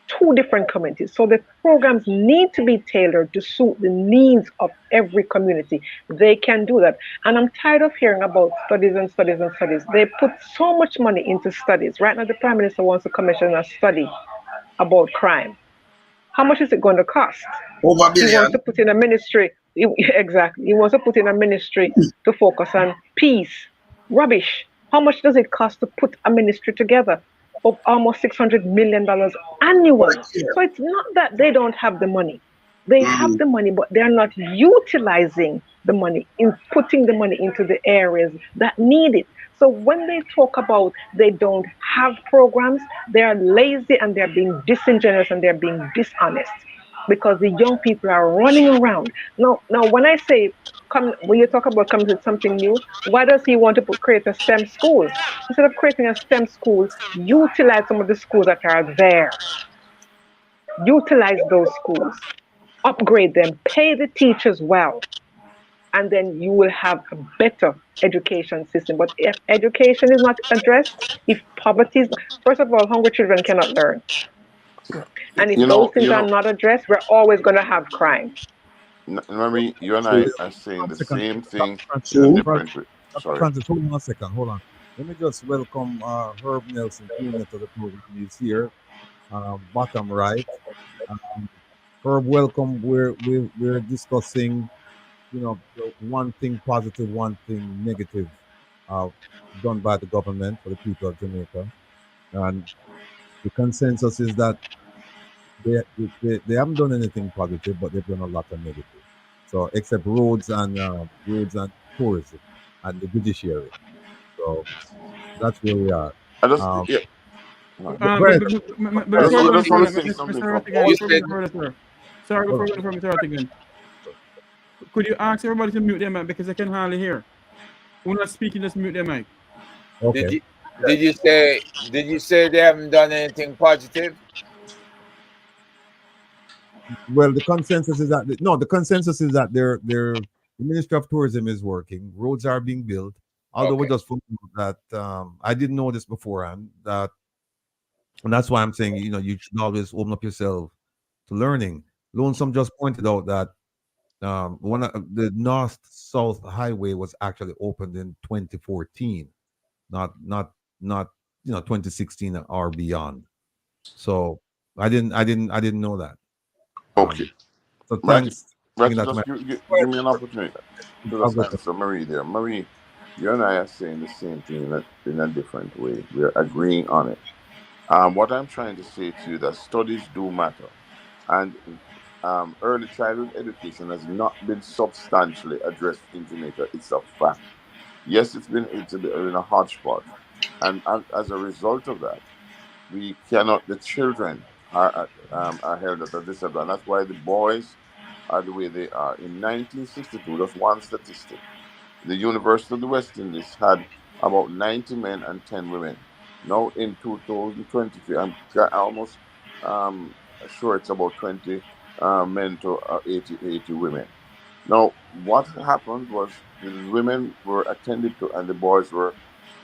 Two different communities. So the programs need to be tailored to suit the needs of every community. They can do that. And I'm tired of hearing about studies and studies and studies. They put so much money into studies. Right now, the Prime Minister wants to commission a study about crime. How much is it going to cost? Over He wants billion. to put in a ministry. Exactly. He wants to put in a ministry to focus on peace. Rubbish. How much does it cost to put a ministry together? Of almost $600 million annually. So it's not that they don't have the money. They have the money, but they're not utilizing the money, in putting the money into the areas that need it. So when they talk about they don't have programs, they are lazy and they're being disingenuous and they're being dishonest. because the young people are running around. Now, when I say come, when you talk about coming with something new, why does he want to create a STEM school? Instead of creating a STEM school, utilize some of the schools that are there. Utilize those schools, upgrade them, pay the teachers well, and then you will have a better education system. But if education is not addressed, if poverty is, first of all, hungry children cannot learn. And if those things You are know, not addressed, we're always going to have crime. Mary, you and So, I are saying one the second, same Dr. thing in a Francis. different way. Dr. Sorry. Francis, hold on a second. Hold on. Let me just welcome Herb Nelson Jr. to the program. He's here, bottom right. Um, Herb, welcome. We're discussing, the one thing positive, one thing negative, uh, done by the government for the people of Jamaica, and the consensus is that they haven't done anything positive, but they've done a lot of negative. So except roads and tourism and the judiciary. So that's where we are. I just Um, yeah. Right. go ahead. Before we I go any just want to further, say something Mr. from Rattigan, all. before we go further, sir. Sorry, Hold before on. we go further, Mr. Rattigan, could you ask everybody to mute their mic because I can hardly hear. Who not speaking, just mute their mic. Did Okay. you did you say they haven't done anything positive? Well, the consensus is that no, the consensus is that the Ministry of Tourism is working. Roads are being built. Although we Okay. just found out that I didn't know this beforehand. And that's why I'm saying, you should always open up yourself to learning. Lonesome just pointed out that one of the North South Highway was actually opened in 2014, not 2016 or beyond. So I didn't know that. Okay. So Ratchet, thanks for bringing Ratchet, that to just my. give me an opportunity to I'll just go to- answer Marie there. Marie, you and I are saying the same thing in a different way. We're agreeing on it. What I'm trying to say to you that studies do matter, and early childhood education has not been substantially addressed in Jamaica. It's a fact. Yes, it's been a hodgepodge, and as a result of that, we cannot. The children are held at a disadvantage. That's why the boys are the way they are. In 1962, just one statistic. The University of the West Indies had about 90 men and 10 women. Now in 2023, almost um, sure it's about 20 men to 80 women. Now, what happened was the women were attended to and the boys were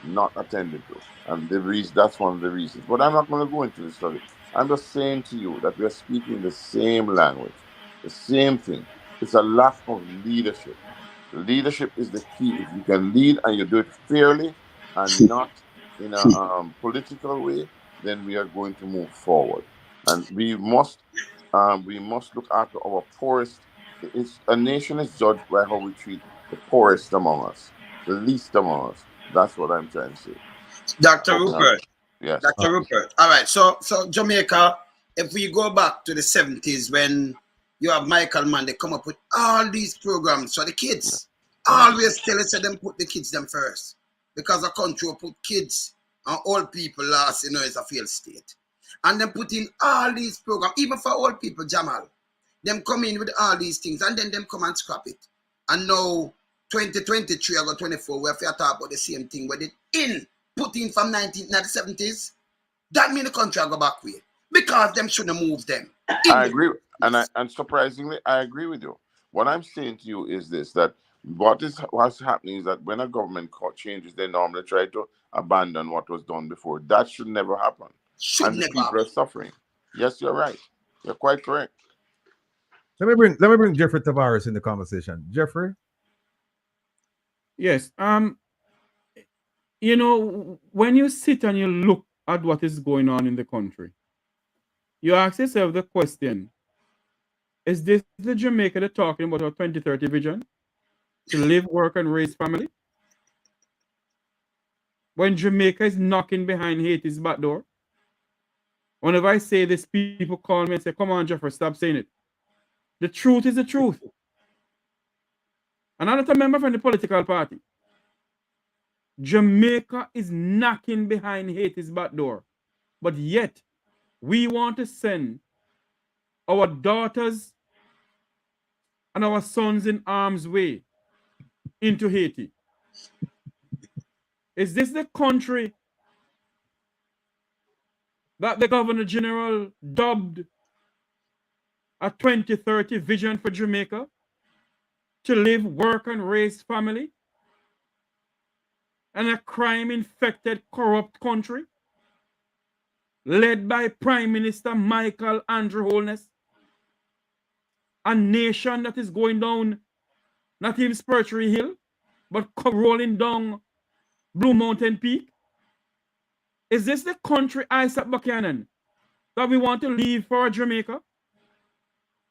not attended to. And that's one of the reasons. But I'm not going to go into the study. I'm just saying to you that we are speaking the same language, the same thing. It's a lack of leadership. Leadership is the key. If you can lead and you do it fairly and not in a political way, then we are going to move forward. And we must look after our poorest. A nation is judged by how we treat the poorest among us, the least among us. That's what I'm trying to say. Dr. Okay. Rupert. Yes. uh, Dr. Rupert. All right. So Jamaica, if we go back to the 70s when you have Michael Mann, they come up with all these programs for the kids. Always tell us that them put the kids them first. Because the country will put kids and old people last, is a failed state. And then put in all these programs, even for old people, Jamal. Them come in with all these things and then them come and scrap it. And now 2023 or 24, we have to talk about the same thing where they put in from 1970s. That mean the country will go back way. Because them shouldn't move them. I agree, and surprisingly, I agree with you. What I'm saying to you is this: that what's happening is that when a government changes, they normally try to abandon what was done before. That should never happen, Should and the never people are happen. suffering. Yes, you're right. You're quite correct. let me bring Jeffrey Tavares in the conversation. Jeffrey, Yes. When you sit and you look at what is going on in the country, you ask yourself the question: is this the Jamaica they're talking about our 2030 vision to live, work, and raise family? When Jamaica is knocking behind Haiti's back door, whenever I say this, people call me and say, "Come on, Jeffrey, stop saying it." The truth is the truth. And I'm not a member from the political party. Jamaica is knocking behind Haiti's back door. But yet, we want to send our daughters and our sons in harm's way into Haiti? Is this the country that the Governor General dubbed a 2030 vision for Jamaica to live, work, and raise family? And a crime-infected, corrupt country led by Prime Minister Michael Andrew Holness? A nation that is going down not even Spurtree Hill, but rolling down Blue Mountain Peak? Is this the country, Isaac Buchanan, that we want to leave for Jamaica?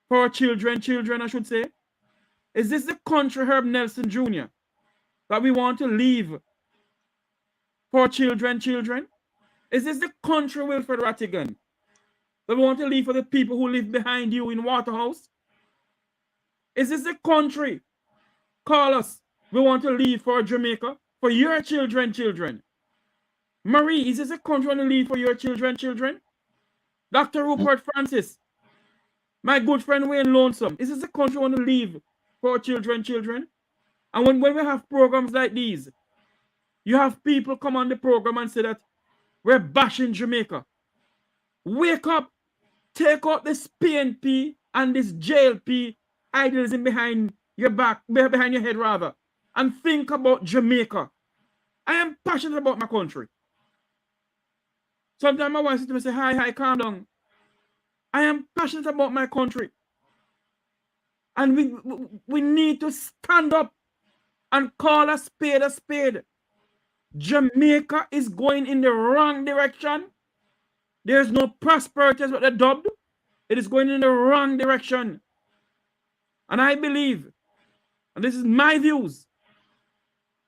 For our children, I should say? Is this the country, Herb Nelson Jr., that we want to leave for our children? Is this the country, Wilfred Rattigan, that we want to leave for the people who live behind you in Waterhouse? Is this the country, Carlos, we want to leave for Jamaica? For your children? Marie, is this a country you want to leave for your children? Dr. Rupert Francis, my good friend Wayne Lonesome, is this a country you want to leave for our children? And when we have programs like these, you have people come on the program and say that we're bashing Jamaica. Wake up, take out this PNP and this JLP idealism behind your back, behind your head rather, and think about Jamaica. I am passionate about my country. Sometimes my wife says to me, say, hi, calm down. I am passionate about my country. And we need to stand up and call a spade a spade. Jamaica is going in the wrong direction. There's no prosperity as what they dubbed. It is going in the wrong direction. And I believe, and this is my views,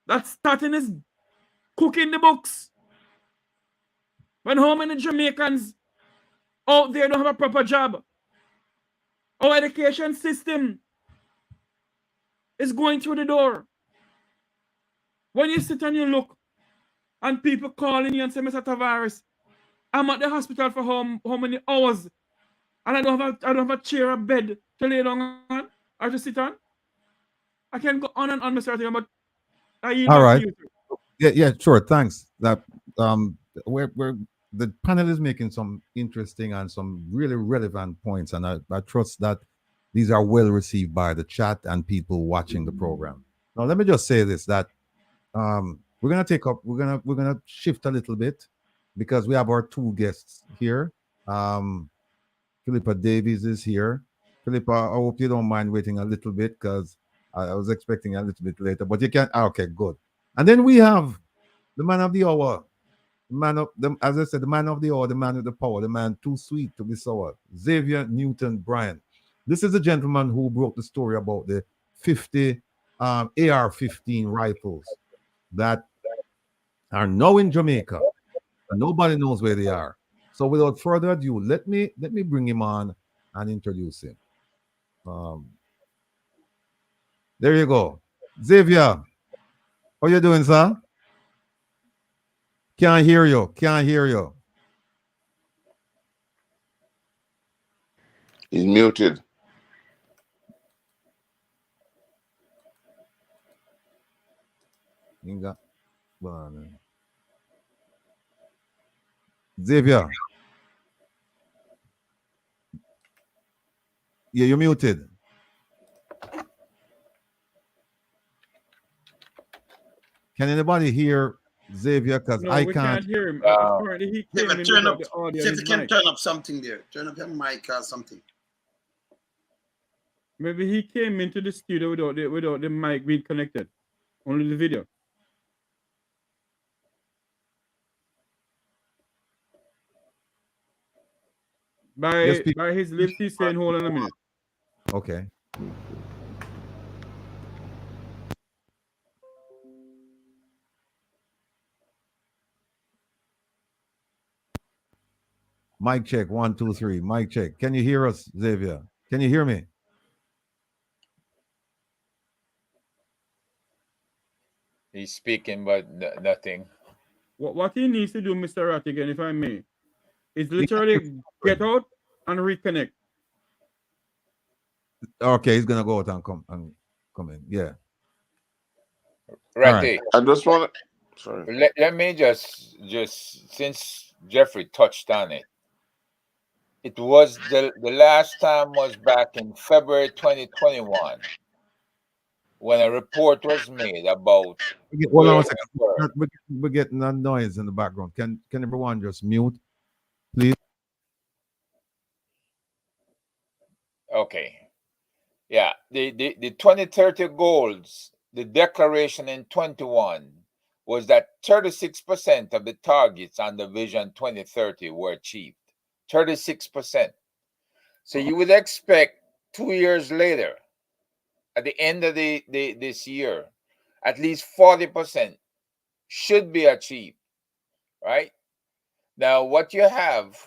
that starting is cooking the books. When how many Jamaicans out there don't have a proper job? Our education system is going through the door. When you sit and you look, and people calling you and say, Mr. Tavares, I'm at the hospital for how many hours, and I don't have a chair or bed to lay down on or to sit on. I can go on and on, Mr. Rattigan, but I yield All back right. to you. Yeah, sure. Thanks. That we're the panel is making some interesting and some really relevant points, and I trust that these are well received by the chat and people watching the program. Now, let me just say this: that we're gonna shift a little bit because we have our two guests here. Philippa Davies is here. Philippa, I hope you don't mind waiting a little bit because I was expecting a little bit later, but you can. Okay, good. And then we have the man of the hour, as I said, the man of the hour, the man with the power, the man too sweet to be sour, Xavier Newton Bryan. This is a gentleman who broke the story about the 50 AR-15 rifles that are now in Jamaica. Nobody knows where they are. So without further ado, let me bring him on and introduce him. There you go. Xavier, how you doing, sir? Can't hear you. He's muted. Xavier. Yeah, you're muted. Can anybody hear Xavier? Because No, I we can't hear him. Apparently he came in Turn up. without the audio. See on if you his can mic. turn up something there. Turn up your mic or something. Maybe he came into the studio without the mic being connected. Only the video. By his lips, he's saying, hold on a minute. Okay. Mic check, 1, 2, 3. Mic check. Can you hear us, Xavier? Can you hear me? He's speaking, but nothing. What he needs to do, Mr. Rattigan, if I may, is literally get out and reconnect. Okay, he's gonna go out and come in. Yeah. Ratty, I just want to. Sorry. let me just since Jeffrey touched on it, it was the last time was back in February 2021 when a report was made about Hold on where a we second. were. We're getting a noise in the background. Can everyone just mute, please? Okay. Yeah, the 2030 goals, the declaration in 21 was that 36% of the targets on the Vision 2030 were achieved. 36%. So you would expect 2 years later, at the end of this year, at least 40% should be achieved, right? Now, what you have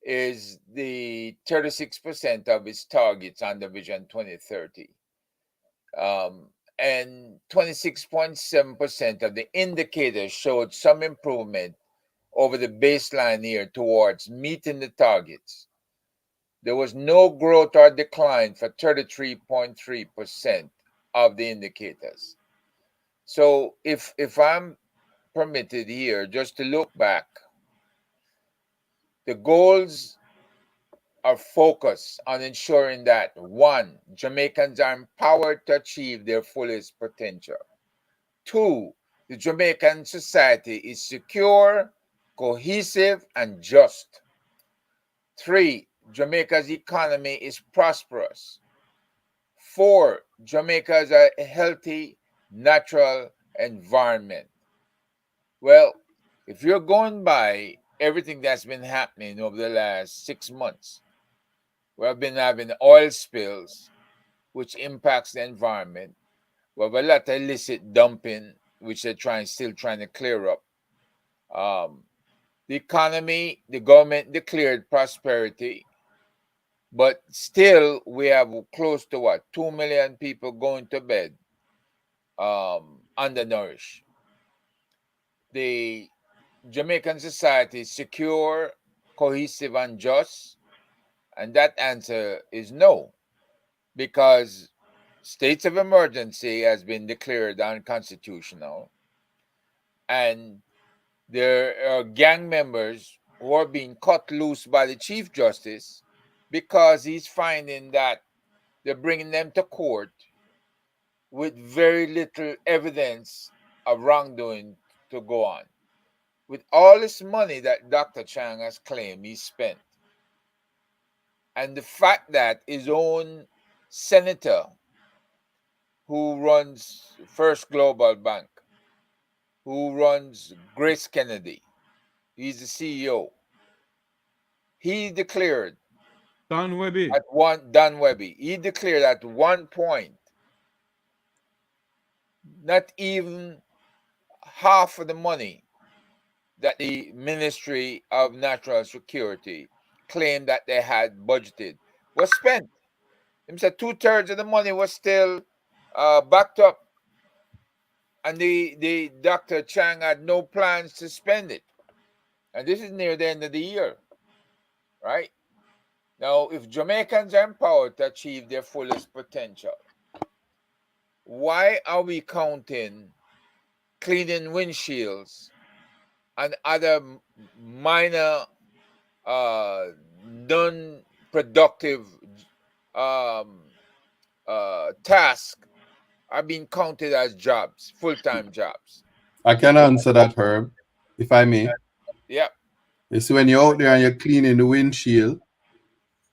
is the 36% of its targets on the Vision 2030. And 26.7% of the indicators showed some improvement over the baseline year towards meeting the targets. There was no growth or decline for 33.3% of the indicators. So if I'm permitted here just to look back, the goals are focused on ensuring that 1, Jamaicans are empowered to achieve their fullest potential. 2, the Jamaican society is secure, cohesive, and just. 3, Jamaica's economy is prosperous. 4, Jamaica has a healthy, natural environment. Well, if you're going by everything that's been happening over the last 6 months, we have been having oil spills, which impacts the environment. We have a lot of illicit dumping, which they're still trying to clear up. The economy, the government declared prosperity, but still we have close to 2 million people going to bed undernourished. The Jamaican society is secure, cohesive, and just, and that answer is no, because states of emergency has been declared unconstitutional, and there are gang members who are being cut loose by the Chief Justice because he's finding that they're bringing them to court with very little evidence of wrongdoing to go on. With all this money that Dr. Chang has claimed he spent, and the fact that his own senator, who runs First Global Bank, who runs Grace Kennedy, he's the CEO, he declared Don Webby. Dan Webby, he declared at one point not even half of the money that the Ministry of National Security claimed that they had budgeted was spent. He said 2/3 of the money was still backed up, and the Dr. Chang had no plans to spend it. And this is near the end of the year, right? Now, if Jamaicans are empowered to achieve their fullest potential, why are we counting cleaning windshields and other minor, non-productive tasks are being counted as jobs, full-time jobs? I can answer that, Herb, if I may. Yeah. You see, when you're out there and you're cleaning the windshield,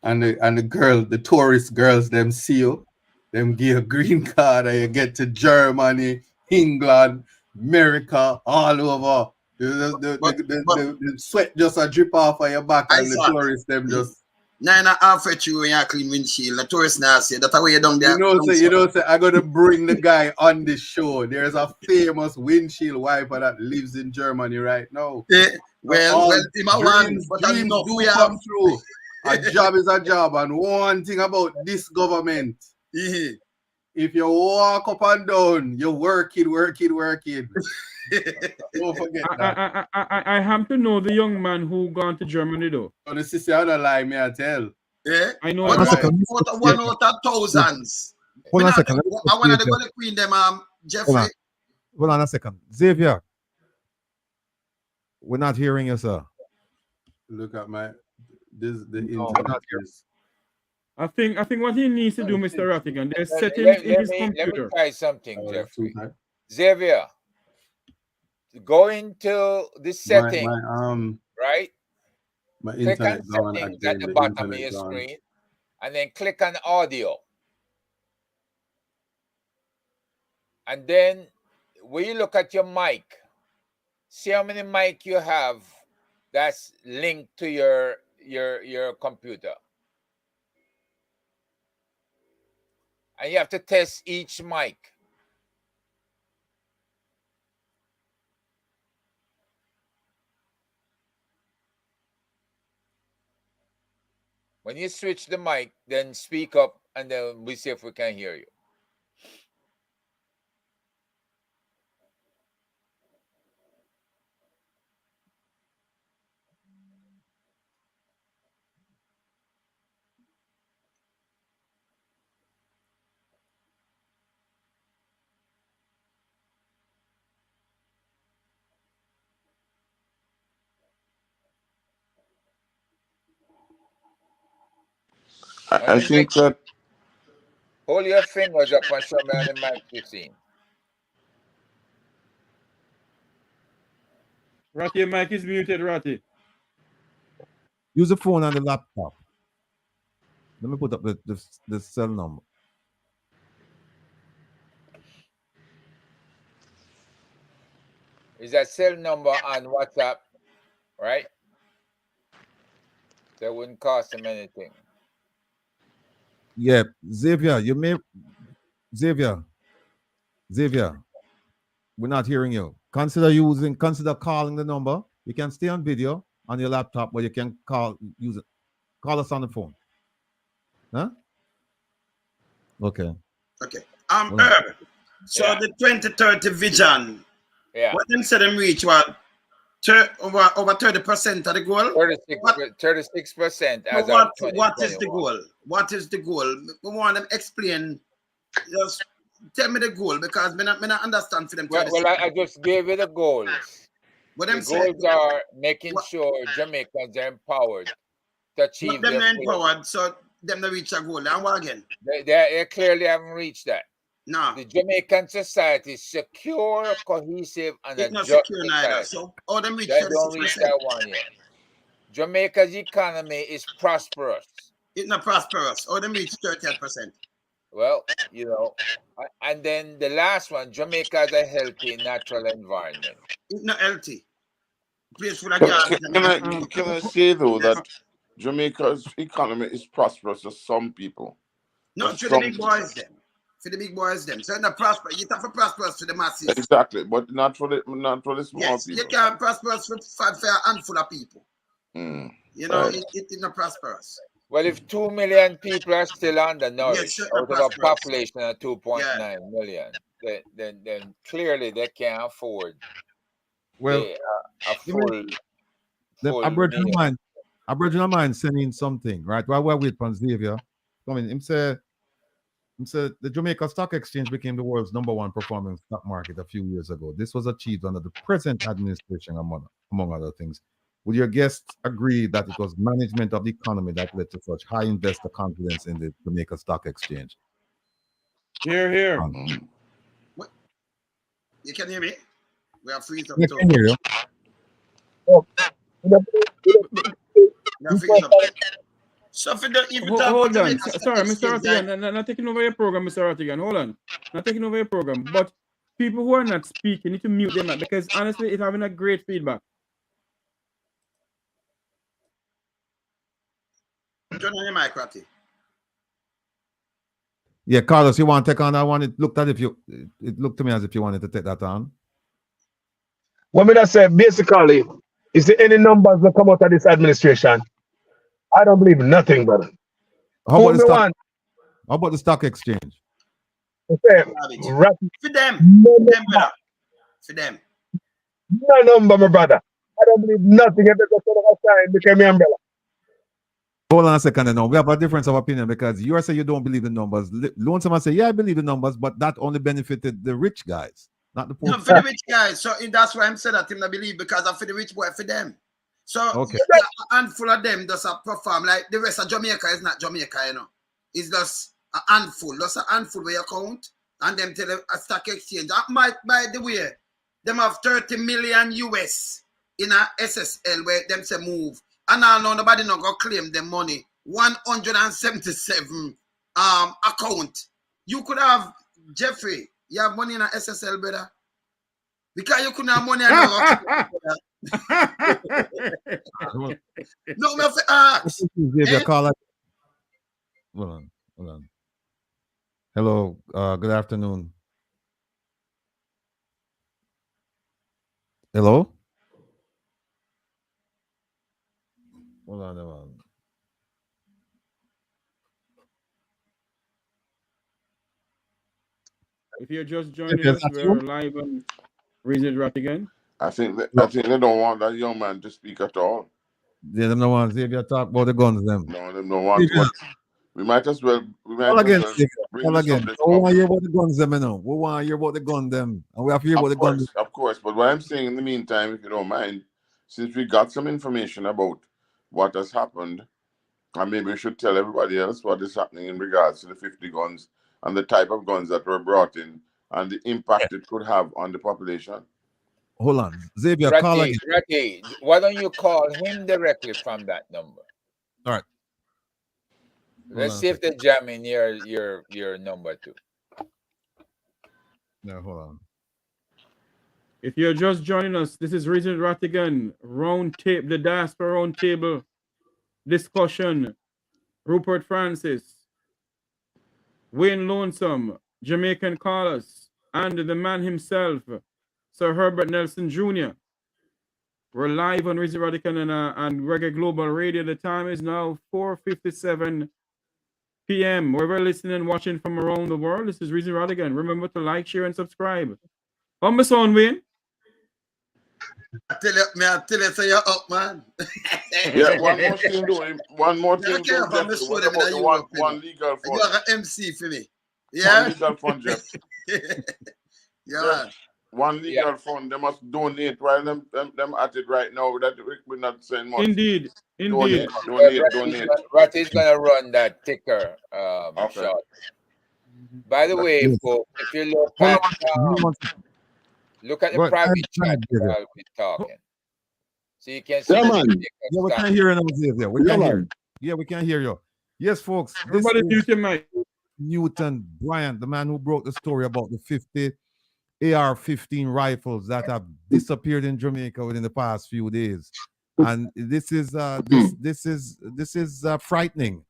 and the tourist girls, them see you, them give a green card, and you get to Germany, England, America, all over. The sweat just a drip off of your back, and the tourists them just. Nine and a half at you when you clean windshield. The tourist now say that way you down there. You know, say I'm gonna bring the guy on the show. There's a famous windshield wiper that lives in Germany right now. Yeah, well, dreams do come true. A job is a job, and one thing about this government, if you walk up and down, you work it. Don't forget that. I have to know the young man who gone to Germany though. Oh, the sister on the lie, me I tell. Yeah. I know Hold on a that. second. One out of thousands. Hold on a second. I want to go to Queen them, Jeffrey. Hold on a second. Xavier, we're not hearing you, sir. Look at my the No, internet is I think what he needs to do, Mr. Rattigan, there's Let, settings in let his me computer. try something, too Jeffrey. tight. Xavier, go into the setting, right? My Click on internet gone settings at again. the The bottom of internet your gone. screen, and then click on audio. And then when you look at your mic, see how many mic you have that's linked to your computer. And you have to test each mic. When you switch the mic, then speak up, and then we see if we can hear you. I think that Hold your fingers up and show me on the mic you see. Ratty, your mic is muted, Ratty. Use the phone and the laptop. Let me put up the cell number. Is that cell number on WhatsApp, right? That wouldn't cost him anything. Yeah, Xavier, Xavier, we're not hearing you. Consider calling the number. You can stay on video on your laptop, but you can call us on the phone. Huh? Okay. Okay. Herb. So Yeah. the 2030 vision, Yeah. what them say them reach what? Over 30% of the goal? 36% as But of what is the 2021. goal? What is the goal? We want them explain. Just tell me the goal because me not understand for them. Well, I just gave you the goals. What The them say? goals are making sure Jamaicans are empowered to achieve But them their not empowered, so them not reach a goal. And what again? They clearly haven't reached that. No. The Jamaican society is secure, cohesive, and a It's not just secure neither. society. So all them reach They don't reach 36%. that one yet. Jamaica's economy is prosperous. It's not prosperous. All them reach 38%. Well, you know, and then the last one, Jamaica has a healthy natural environment. It's not healthy. Place full of can I say though that Jamaica's economy is prosperous to some people. Not for the big boys them. For the big boys them. So it's not prosperous. You have to prosperous for the masses. Exactly, but not for the small yes, people. you can prosperous for a handful of people. You know, right. it's not prosperous. Well, if 2 million people are still undernourished Yes, out of a population of 2.9 million, then clearly they can't afford a full Aboriginal mind sending something, right? While we're with Xavier, coming, him say the Jamaica Stock Exchange became the world's #1 performing stock market a few years ago. This was achieved under the present administration, among other things. Would your guests agree that it was management of the economy that led to such high investor confidence in the Jamaica Stock Exchange? Here. What? You can hear me? We are free up. I can hear you. So for the hold on. Sorry, Mr. Rattigan, not taking over your program, Mr. Rattigan. Hold on. Not taking over your program. But people who are not speaking need to mute them because honestly, it's having a great feedback. Turn on your mic, Ratty. Yeah, Carlos, you want to take on that one? It looked to me as if you wanted to take that on. What me that say basically is there any numbers that come out of this administration? I don't believe nothing, brother. How about the stock exchange? Okay. For them, brother. For them. No number, my brother. I don't believe nothing. If they go to the sign, became my umbrella. Hold on a second now. We have a difference of opinion because you are saying you don't believe the numbers. Lonesome say, yeah, I believe the numbers, but that only benefited the rich guys, not the poor. No, for the rich guys. So that's why I'm saying that him I believe because I'm for the rich boy for them. So Okay. a handful of them just perform like the rest of Jamaica is not Jamaica, you know. It's just a handful, just a handful where you count and them tell a stock exchange. By the way, them have 30 million US in a SSL where them say move. And now nobody not gonna claim them money. 177 account. You could have Jeffrey, you have money in a SSL, brother. Because you couldn't have money in a no, me ask. Hold on. Hello, good afternoon. Hello? Hold on. If you're just joining us, we're live on Reason Rattigan. I think they don't want that young man to speak at all. Yeah, them no want Xavier talk about the guns them. No, them don't want to. We might as well bring All the again. subject We up. want to hear about the guns them, you know. We want to hear about the gun them. And we have to hear about the guns. Of course. But what I'm saying in the meantime, if you don't mind, since we got some information about what has happened, and maybe we should tell everybody else what is happening in regards to the 50 guns and the type of guns that were brought in and the impact it could have on the population. Hold on. Xavier, call again. Ratty, why don't you call him directly from that number? All right. Let's see if they jam in your number too. No, hold on. If you're just joining us, this is Reason Rattigan, the Diaspora Round Table discussion. Rupert Francis, Wayne Lonesome, Jamaican Callers, and the man himself, Sir Herbert Nelson Jr. We're live on Reason Rattigan and Reggae Global Radio. The time is now 4:57 p.m. Wherever listening and watching from around the world, this is Reason Rattigan. Remember to like, share, and subscribe. On my son, Wayne. I tell you, so you're up, man. Yeah, one more thing. Jeff. What about the one legal fund? You are an MC for me. Yeah. One legal fund, Jeff. Yeah. One legal fund. They must donate while them at it right now. That we're not saying much. Indeed. Donate. Ratty's gonna run that ticker shot. By the way, folks, if you look at the private chat while we're talking. So you can see we can't hear you now, Xavier. We can't hear you. Yeah, we can't hear you. Yes, folks. Everybody mute your mic. Newton Bryant, the man who broke the story about the 50 AR-15 rifles that have disappeared in Jamaica within the past few days. And this is frightening.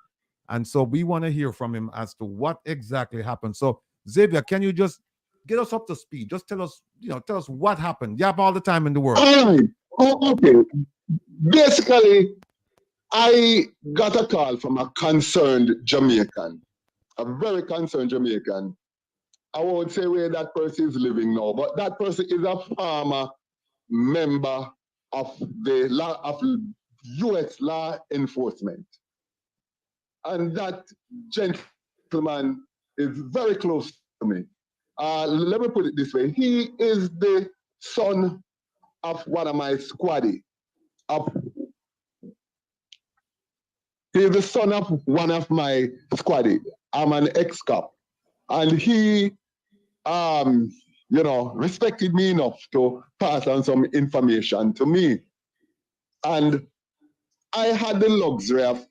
And so we want to hear from him as to what exactly happened. So Xavier, can you just get us up to speed? Just tell us what happened. You have all the time in the world. All right. Okay. Basically, I got a call from a concerned Jamaican, a very concerned Jamaican. I won't say where that person is living now, but that person is a former member of the U.S. law enforcement. And that gentleman is very close to me. Let me put it this way. He is the son of one of my squaddy. He is the son of one of my squaddy. I'm an ex-cop. And he, respected me enough to pass on some information to me. And I had the luxury of,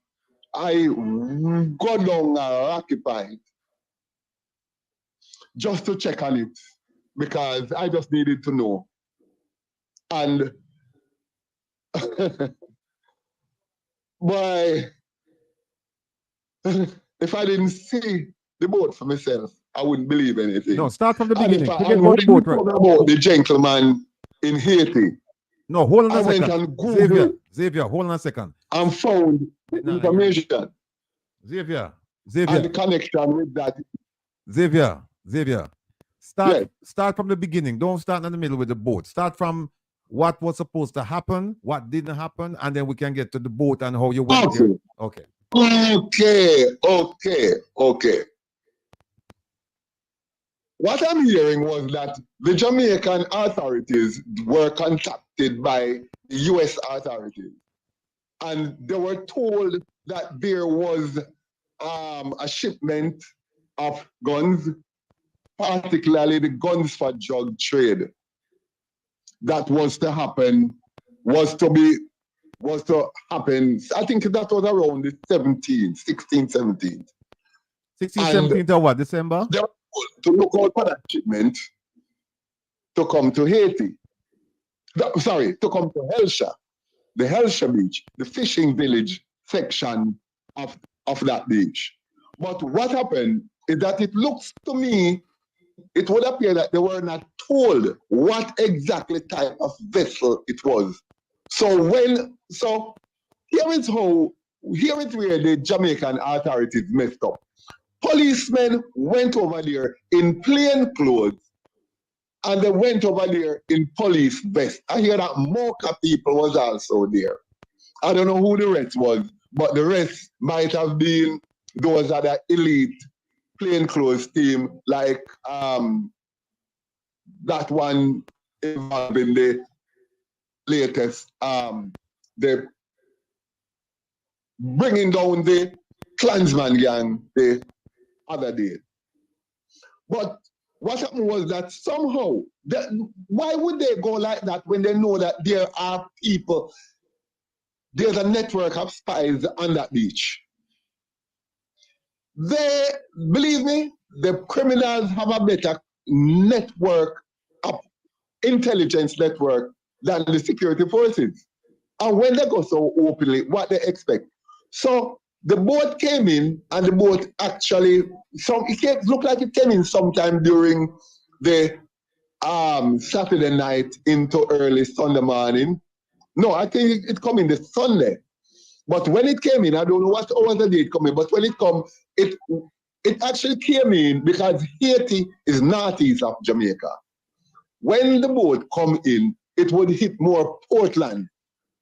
I go down a rocky point just to check on it because I just needed to know. And boy, if I didn't see the boat for myself, I wouldn't believe anything. No, start from the beginning. Forget about the boat, right? About the gentleman in Haiti. No, hold on a second. Xavier, hold on a second. And found information. Xavier. And the connection with that. Xavier. Start from the beginning. Don't start in the middle with the boat. Start from what was supposed to happen, what didn't happen, and then we can get to the boat and how you went there. Okay. Okay. What I'm hearing was that the Jamaican authorities were contacted by the US authorities, and they were told that there was a shipment of guns, particularly the guns for drug trade, that was to happen. I think that was around the 16th, 17th. 16th, 17th of what, December? They were told to look out for that shipment to come to Haiti. To come to Helsha, the Helsha beach, the fishing village section of that beach. But what happened is that it looks to me, it would appear that they were not told what exactly type of vessel it was. So here is where the Jamaican authorities messed up. Policemen went over there in plain clothes, and they went over there in police vest. I hear that Mocha people was also there. I don't know who the rest was, but the rest might have been those other elite plainclothes team, like that one involved in the latest, the bringing down the Klansman gang the other day. But what happened was that somehow, why would they go like that when they know that there are people, there's a network of spies on that beach? Believe me, the criminals have a better network, of intelligence network, than the security forces. And when they go so openly, what they expect? So the boat came in, and the boat actually, it looked like it came in sometime during the Saturday night into early Sunday morning. No, I think it come in the Sunday. But when it came in, I don't know what hours the day it come in, but when it come, it actually came in because Haiti is northeast of Jamaica. When the boat come in, it would hit more Portland,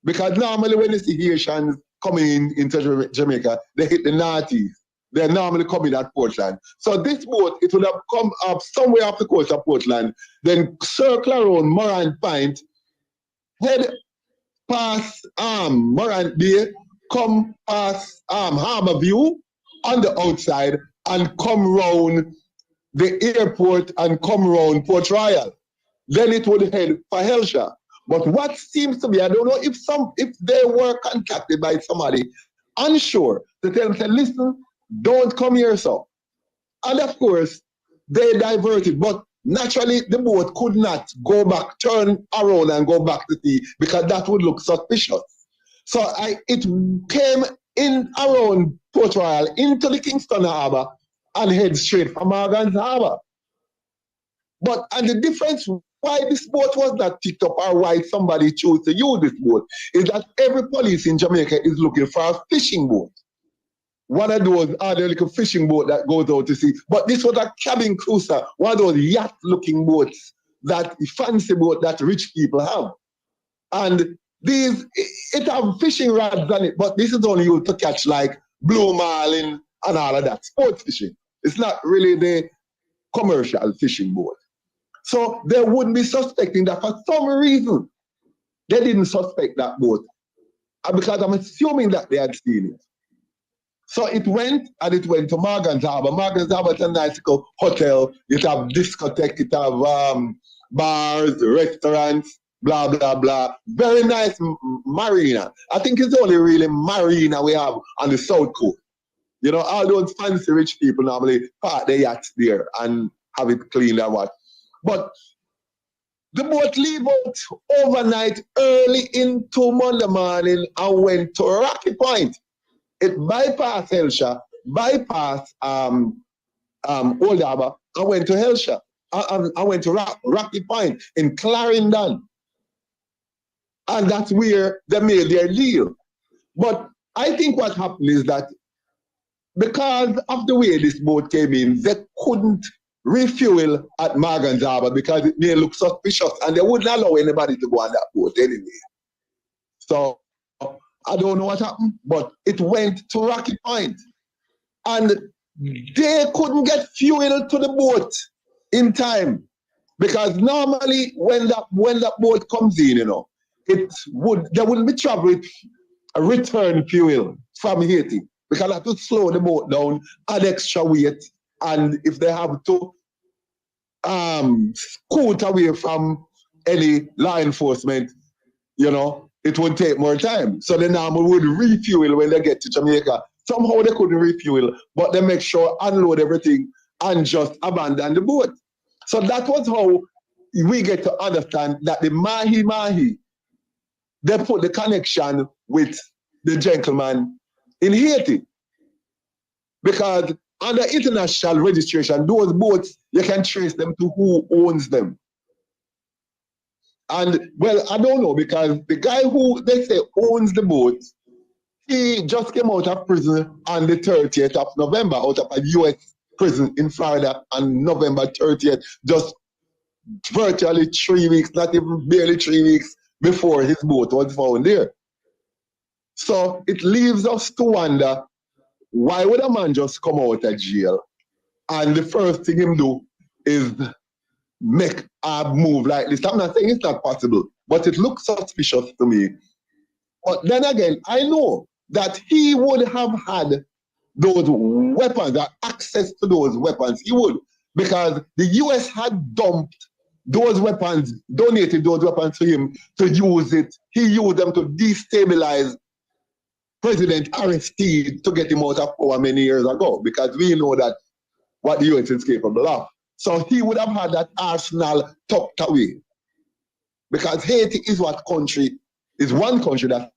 because normally when you see Haitians coming into Jamaica, they hit the northeast. They're normally coming at Portland. So this boat, it would have come up somewhere off the coast of Portland, then circle around Morant Point, head past Morant Bay, come past Harbour View on the outside, and come round the airport and come round Port Royal. Then it would head for Helsha. But what seems to be, I don't know if they were contacted by somebody unsure to tell them, listen, don't come here, so. And of course, they diverted, but naturally the boat could not go back, turn around and go back to sea, because that would look suspicious. So it came in around Port Royal into the Kingston Harbour and head straight for Morgan's Harbour. And the difference why this boat was not picked up, or why somebody chose to use this boat, is that every police in Jamaica is looking for a fishing boat. One of those other little fishing boat that goes out to sea. But this was a cabin cruiser, one of those yacht-looking boats, that fancy boat that rich people have. And it have fishing rods on it, but this is only used to catch like blue marlin and all of that, sports fishing. It's not really the commercial fishing boat. So they wouldn't be suspecting that for some reason. They didn't suspect that boat, because I'm assuming that they had seen it. So it went to Morgan's Harbour. Morgan's Harbour is a nice hotel. It have discotheque, it have bars, restaurants, blah, blah, blah. Very nice marina. I think it's the only really marina we have on the South Coast. You know, all those fancy rich people normally park their yachts there and have it cleaned and what. But the boat leave out overnight early into Monday morning and went to Rocky Point. It bypassed Helsha, bypassed Old Harbour, and went to Helsha. I went to Rocky Point in Clarendon. And that's where they made their deal. But I think what happened is that because of the way this boat came in, they couldn't refuel at Morgan's Harbour because it may look suspicious, and they wouldn't allow anybody to go on that boat anyway. So I don't know what happened, but it went to Rocky Point. And they couldn't get fuel to the boat in time. Because normally when that boat comes in, there wouldn't be trouble with a return fuel from Haiti. Because I have to slow the boat down, add extra weight, and if they have to scoot away from any law enforcement, it would take more time. So the Army would refuel when they get to Jamaica. Somehow they couldn't refuel, but they make sure unload everything and just abandon the boat. So that was how we get to understand that the Mahi, they put the connection with the gentleman in Haiti. Because under international registration, those boats, you can trace them to who owns them. And, well, I don't know, because the guy who they say owns the boat, he just came out of prison on the 30th of November, out of a U.S. prison in Florida on November 30th, just virtually 3 weeks, not even barely 3 weeks before his boat was found there. So it leaves us to wonder, why would a man just come out of jail and the first thing him do is make a move like this? I'm not saying it's not possible, but it looks suspicious to me. But then again, I know that he would have had those weapons, or access to those weapons. He would, because the US had dumped those weapons, donated those weapons to him to use it. He used them to destabilize President Aristide to get him out of power many years ago, because we know that what the US is capable of. So he would have had that arsenal tucked away. Because Haiti is one country that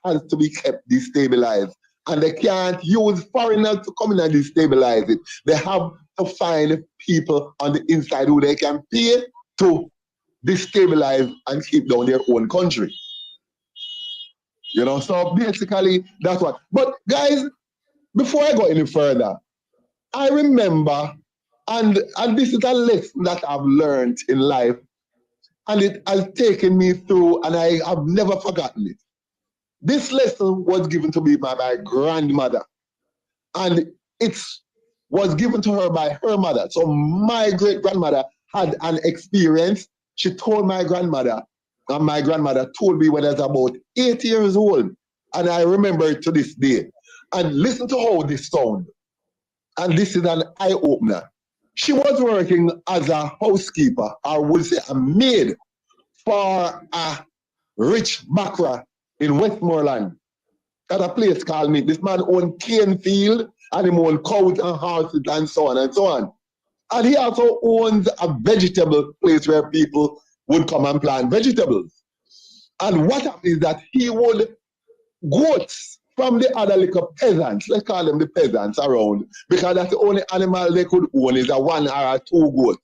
has to be kept destabilized. And they can't use foreigners to come in and destabilize it. They have to find people on the inside who they can pay to destabilize and keep down their own country. So basically that's what. But guys, before I go any further, I remember, and this is a lesson that I've learned in life, and it has taken me through, and I have never forgotten it. This lesson was given to me by my grandmother, and it was given to her by her mother. So my great-grandmother had an experience. She told my grandmother, and my grandmother told me when I was about 8 years old, and I remember it to this day. And listen to how this sounds. And this is an eye-opener. She was working as a housekeeper, or would say a maid, for a rich Bakra in Westmoreland at a place called Meat. This man owned cane field, and he owned cows and horses and so on and so on. And he also owns a vegetable place where people would come and plant vegetables. And what happened is that he would goats from the other little peasants, let's call them the peasants around, because that's the only animal they could own is a 1 or a 2 goat.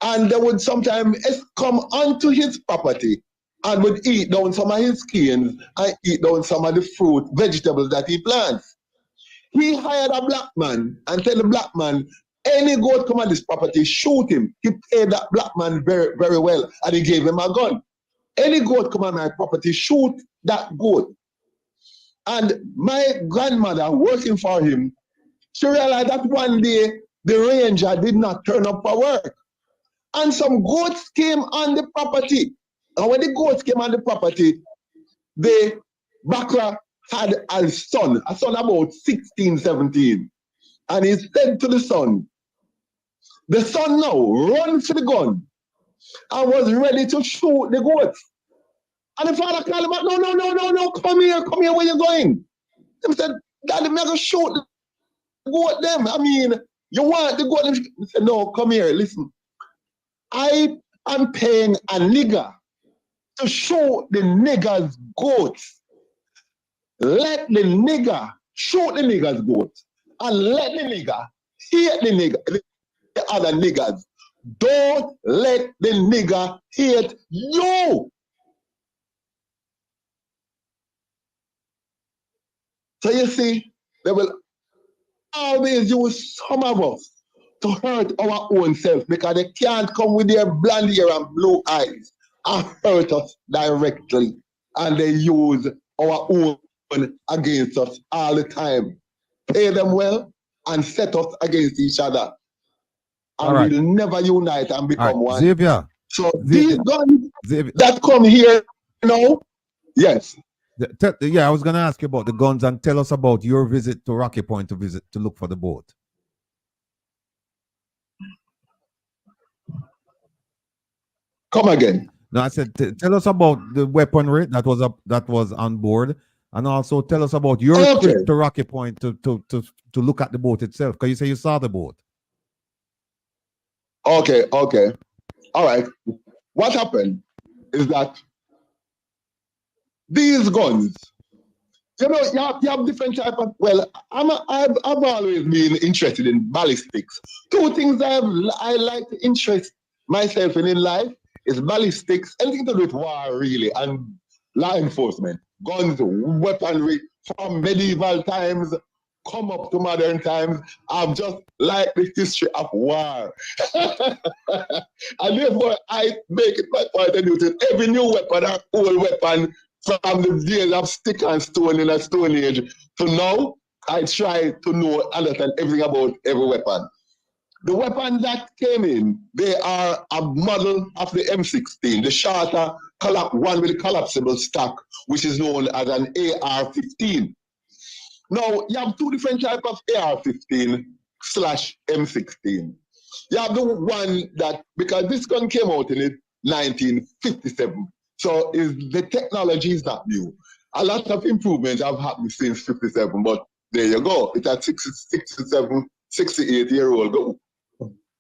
And they would sometimes come onto his property and would eat down some of his skins and eat down some of the fruit, vegetables that he plants. He hired a black man and tell the black man, any goat come on this property, shoot him. He paid that black man very, very well, and he gave him a gun. Any goat come on my property, shoot that goat. And my grandmother, working for him, she realized that one day the ranger did not turn up for work. And some goats came on the property. And when the goats came on the property, the Bakra had a son about 16, 17. And he said to the son now run for the gun and was ready to shoot the goats. And the father called him out, no, come here, where you going? He said, Daddy, I'm going to shoot the goat them. I mean, you want the goat them? He said, no, come here, listen. I am paying a nigger to shoot the nigger's goats. Let the nigger shoot the nigger's goats. And let the nigger hate the other niggers. Don't let the nigger hate you. So you see, they will always use some of us to hurt our own self, because they can't come with their blonde hair and blue eyes and hurt us directly. And they use our own against us all the time. Pay them well and set us against each other. All And right. we'll never unite and All right. become one. Xavier. So Xavier. these guns Xavier. that come here, you know, yes. Yeah, I was going to ask you about the guns and tell us about your visit to Rocky Point to look for the boat. Come again. No, I said tell us about the weaponry that was on board, and also tell us about your trip to Rocky Point to look at the boat itself, because you say you saw the boat. Okay. All right. What happened is that these guns, you know, you have different type of. Well, I've always been interested in ballistics. Two things I like to interest myself in life is ballistics, anything to do with war really, and law enforcement, guns, weaponry from medieval times, come up to modern times. I've just liked the history of war. And therefore, I make it my point of duty. Every new weapon or old weapon from the days of stick and stone in a stone age to now, I try to know, understand everything about every weapon. The weapons that came in, they are a model of the M16, the shorter one with a collapsible stock, which is known as an AR-15. Now, you have two different types of AR-15/M16. You have the one that, because this gun came out in 1957, so the technology is not new. A lot of improvements have happened since 57, but there you go. It's a 67, 68-year-old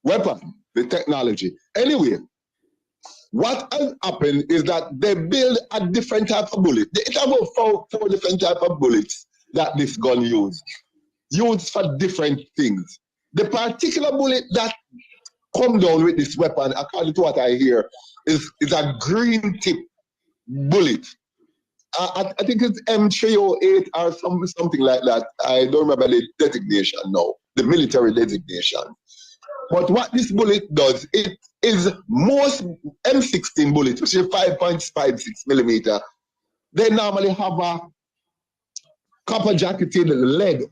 weapon, the technology. Anyway, what has happened is that they build a different type of bullet. It's about four different types of bullets that this gun used for different things. The particular bullet that come down with this weapon, according to what I hear, is a green tip bullet. I think it's M308 or something like that. I don't remember the designation now, the military designation. But what this bullet does, it is most M16 bullets, which is 5.56 millimeter. They normally have a copper jacketed lead.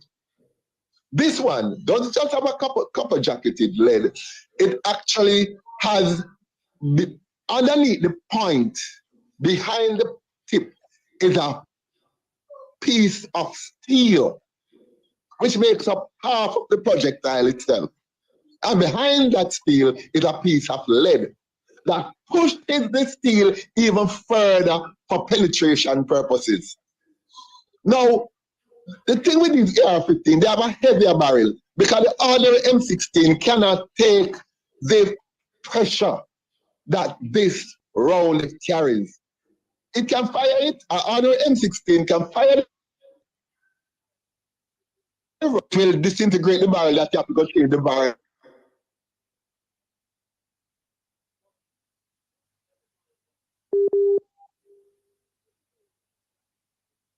This one doesn't just have a copper jacketed lead. It actually has underneath the point, behind the tip, is a piece of steel, which makes up half of the projectile itself. And behind that steel is a piece of lead that pushes the steel even further for penetration purposes. Now, the thing with these AR-15, they have a heavier barrel because the ordinary M16 cannot take the pressure that this round carries. It can fire it, an ordinary M16 can fire it, it will disintegrate the barrel that you have to go change the barrel.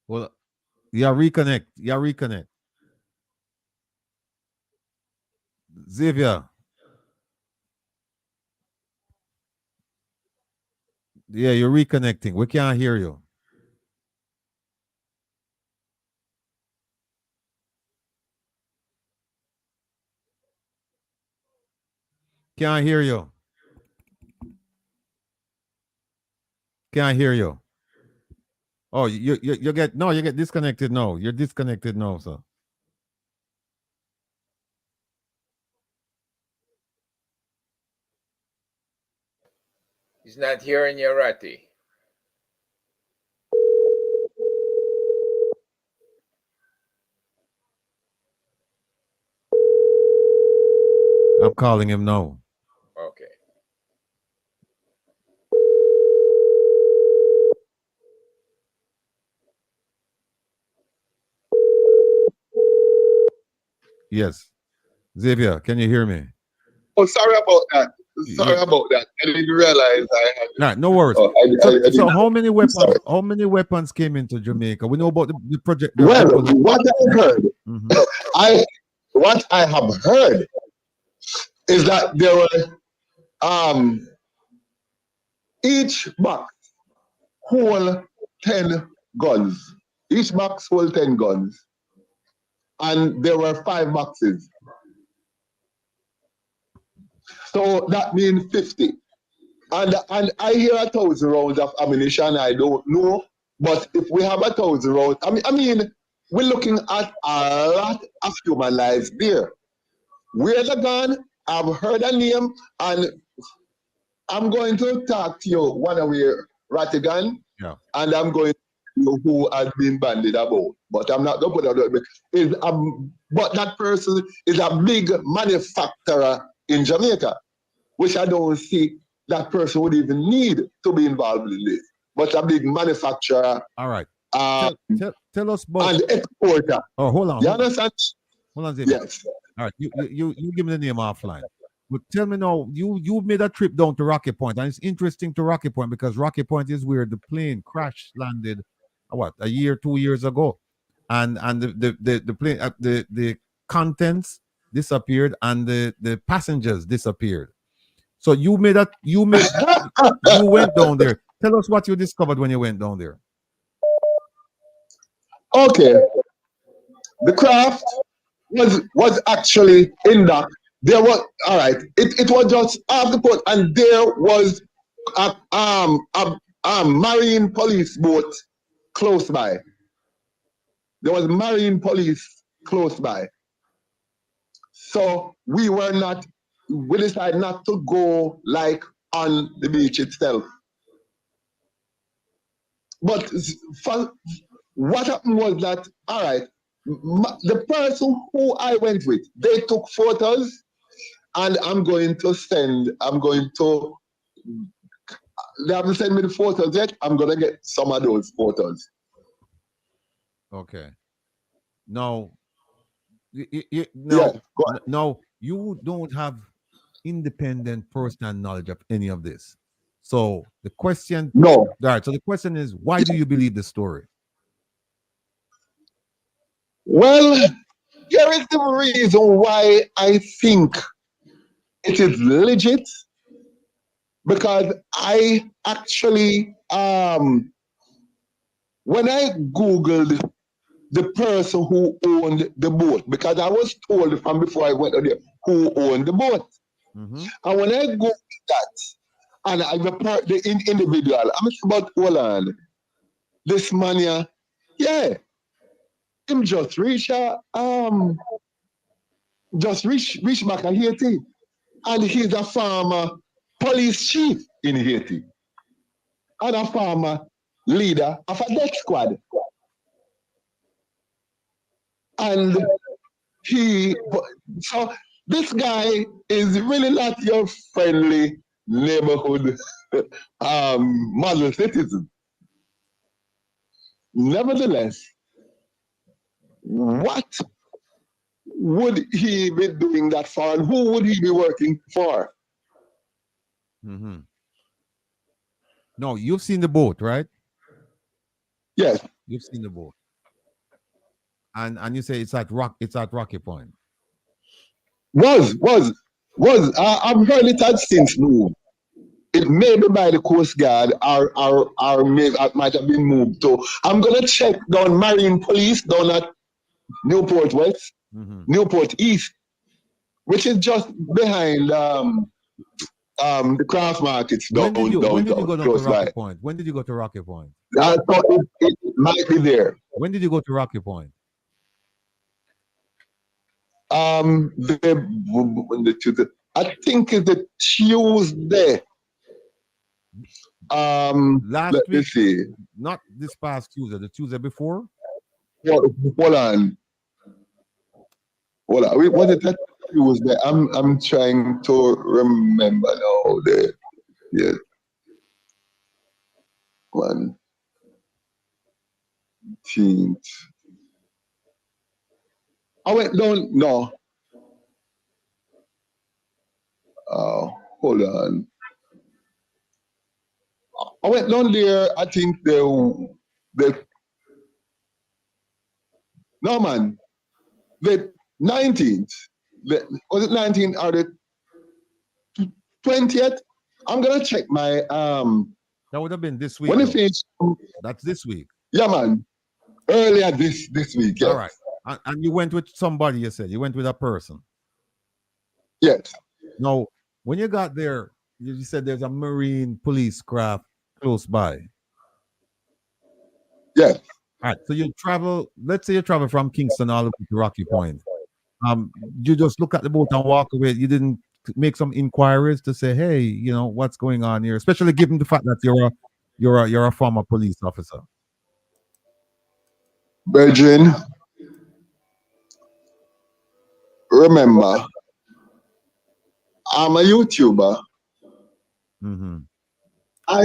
Well, reconnect. Xavier. Yeah, you're reconnecting. We can't hear you. Can't hear you. Can't hear you. Oh, you get disconnected now. You're disconnected now, sir. He's not hearing you, Ratty. I'm calling him now. Okay. Yes. Xavier, can you hear me? Oh, sorry about that. I didn't realize I had. Nah, no worries. So how many weapons? How many weapons came into Jamaica? We know about the project. Well, what I heard, what I have heard is that there were each box hold 10 guns. Each box hold 10 guns. And there were 5 boxes. So that means 50. And I hear 1,000 rounds of ammunition. I don't know. But if we have 1,000 rounds, I mean, we're looking at a lot of human lives there. Where the gun? I've heard a name, and I'm going to talk to you one away, Rattigan, Yeah. and I'm going to you who has been bandied about. But I'm not going to put it out. But that person is a big manufacturer in Jamaica, which I don't see that person would even need to be involved in this. But a big manufacturer. All right. Tell us about and exporter. Oh, hold on. You understand? Hold on, David. Yes. All right. You give me the name offline. But tell me now, you made a trip down to Rocky Point, and it's interesting to Rocky Point because Rocky Point is where the plane crash landed, a year, 2 years ago, and the plane the contents disappeared and the passengers disappeared. So you went down there. Tell us what you discovered when you went down there. Okay, the craft was actually in dock. There was all right. It was just off the port, and there was a marine police boat close by. There was marine police close by. So we decided not to go like on the beach itself. But what happened was that, all right, the person who I went with, they took photos, and they haven't sent me the photos yet. I'm going to get some of those photos. Okay. No, you don't have independent personal knowledge of any of this. So the question, no. All right. So the question is, why do you believe the story? Well, here is the reason why I think it is legit. Because I actually, when I Googled the person who owned the boat, because I was told from before I went there who owned the boat. Mm-hmm. And when I Googled that, and the individual, I'm about, hold on, this man, him just reach back in Haiti. And he's a former police chief in Haiti. And a former leader of a death squad. And so this guy is really not your friendly neighborhood model citizen. Nevertheless, what would he be doing that for, and who would he be working for? Mm-hmm. No, you've seen the boat, right? Yes. You've seen the boat. And you say it's at Rocky Point. Was. I've heard it had since moved. It may be by the Coast Guard or might have been moved to. I'm gonna check down Marine Police down at Newport West, Newport East, which is just behind the craft markets down. When did you go to Rocky by. Point? When did you go to Rocky Point? I thought it might be there. When did you go to Rocky Point? I think it's the Tuesday. Last let me see. Not this past Tuesday, the Tuesday before? Hold on. Was it that Tuesday? I'm trying to remember now. Yeah. 19th. I went down. No. Hold on. I went down there. I think no, man. The 19th. Was it 19th or the 20th? I'm gonna check my That would have been this week. When it finished, that's this week. Yeah, man. earlier this week. Yes. All right. And you went with somebody, you said. You went with a person. Yes. Now, when you got there, you said there's a Marine police craft close by. Yes. All right. So you travel, let's say you travel from Kingston all the way to Rocky Point. You just look at the boat and walk away. You didn't make some inquiries to say, hey, you know, what's going on here, especially given the fact that you're a former police officer. Brethren, remember, I'm a YouTuber. Mm-hmm. I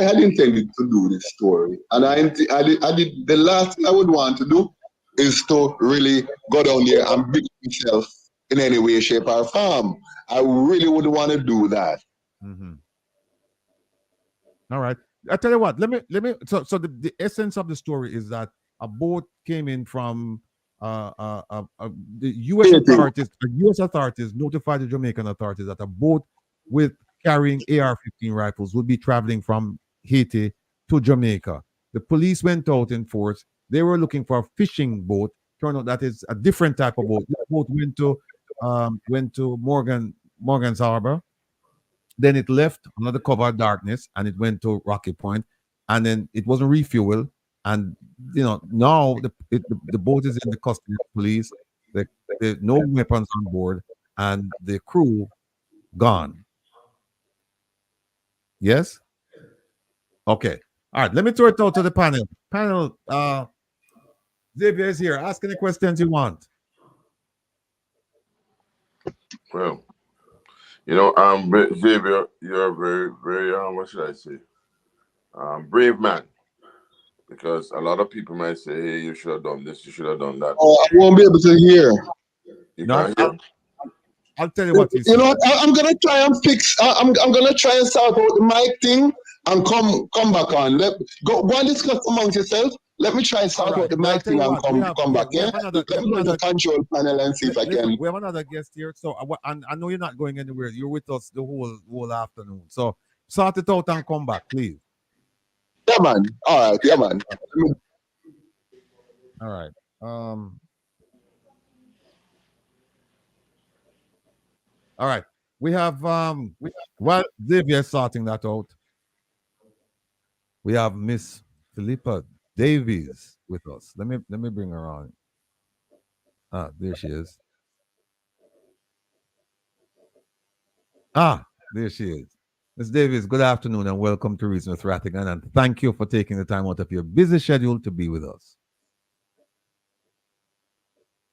had intended to do this story, and I did. The last thing I would want to do is to really go down there and beat myself in any way, shape, or form. I really would want to do that. Mm-hmm. All right. I tell you what. Let me. So the essence of the story is that a boat came in from the U.S. authorities. The U.S. authorities notified the Jamaican authorities that a boat with carrying AR-15 rifles would be traveling from Haiti to Jamaica. The police went out in force. They were looking for a fishing boat. Turned out that is a different type of boat. The boat went to Morgan's Harbor. Then it left under the cover of darkness and it went to Rocky Point, and then it wasn't refueled. And now the boat is in the custody of the police. No weapons on board, and the crew gone. Yes. Okay. All right. Let me throw it out to the panel. Xavier is here. Ask any questions you want. Well, Xavier, you're a very, very, what should I say, brave man. Because a lot of people might say, hey, you should have done this, you should have done that. Oh, I won't be able to hear. You can't hear? I'll tell you what you You know, I'm gonna try and fix. I'm gonna try and sort out the mic thing and come back on. Go and discuss amongst yourself. Let me try and sort out the mic thing and come back. Yeah. Let me go to the control panel and see if I can. We have another guest here, so I know you're not going anywhere. You're with us the whole afternoon. So sort it out and come back, please. Yeah, man. All right. Yeah, man. All right. All right. We have while Xavier sorting that out, we have Miss Philippa Davies with us. Let me bring her on. There she is. There she is. Ms. Davies, good afternoon and welcome to Reason with Rattigan, and thank you for taking the time out of your busy schedule to be with us.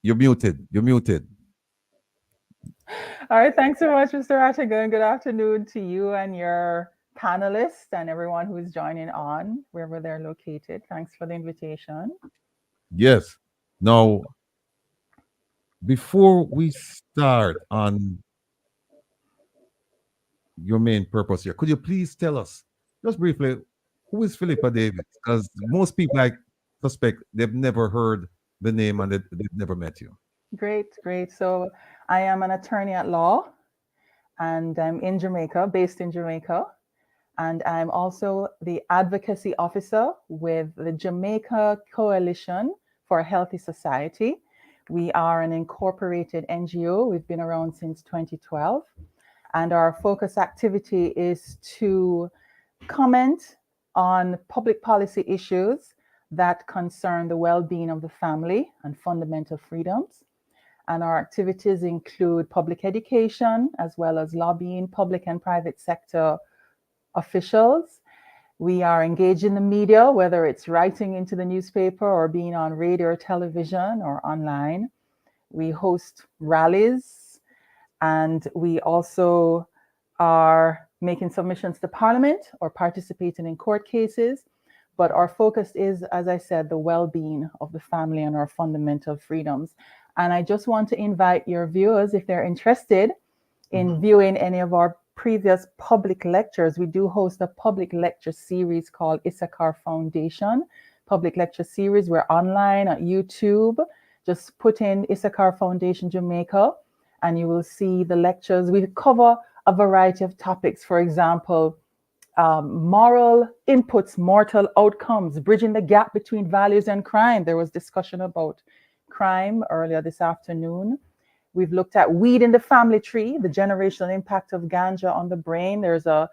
You're muted. All right, thanks so much, Mr. Rattigan. Good afternoon to you and your panelists and everyone who is joining on, wherever they're located. Thanks for the invitation. Yes. Now, before we start on your main purpose here, could you please tell us, just briefly, who is Philippa Davis? Because most people, I suspect, they've never heard the name and they've never met you. Great. So I am an attorney at law, and I'm in Jamaica, based in Jamaica. And I'm also the advocacy officer with the Jamaica Coalition for a Healthy Society. We are an incorporated NGO. We've been around since 2012. And our focus activity is to comment on public policy issues that concern the well-being of the family and fundamental freedoms. And our activities include public education, as well as lobbying public and private sector officials. We are engaged in the media, whether it's writing into the newspaper or being on radio or television or online. We host rallies, and we also are making submissions to Parliament or participating in court cases. But our focus is, as I said, the well-being of the family and our fundamental freedoms. And I just want to invite your viewers, if they're interested in viewing any of our previous public lectures. We do host a public lecture series called Issachar Foundation public lecture series. We're online at YouTube. Just put in Issachar Foundation Jamaica and you will see the lectures. We cover a variety of topics. For example, moral inputs, mortal outcomes, bridging the gap between values and crime. There was discussion about crime earlier this afternoon. We've looked at weed in the family tree, the generational impact of ganja on the brain. There's a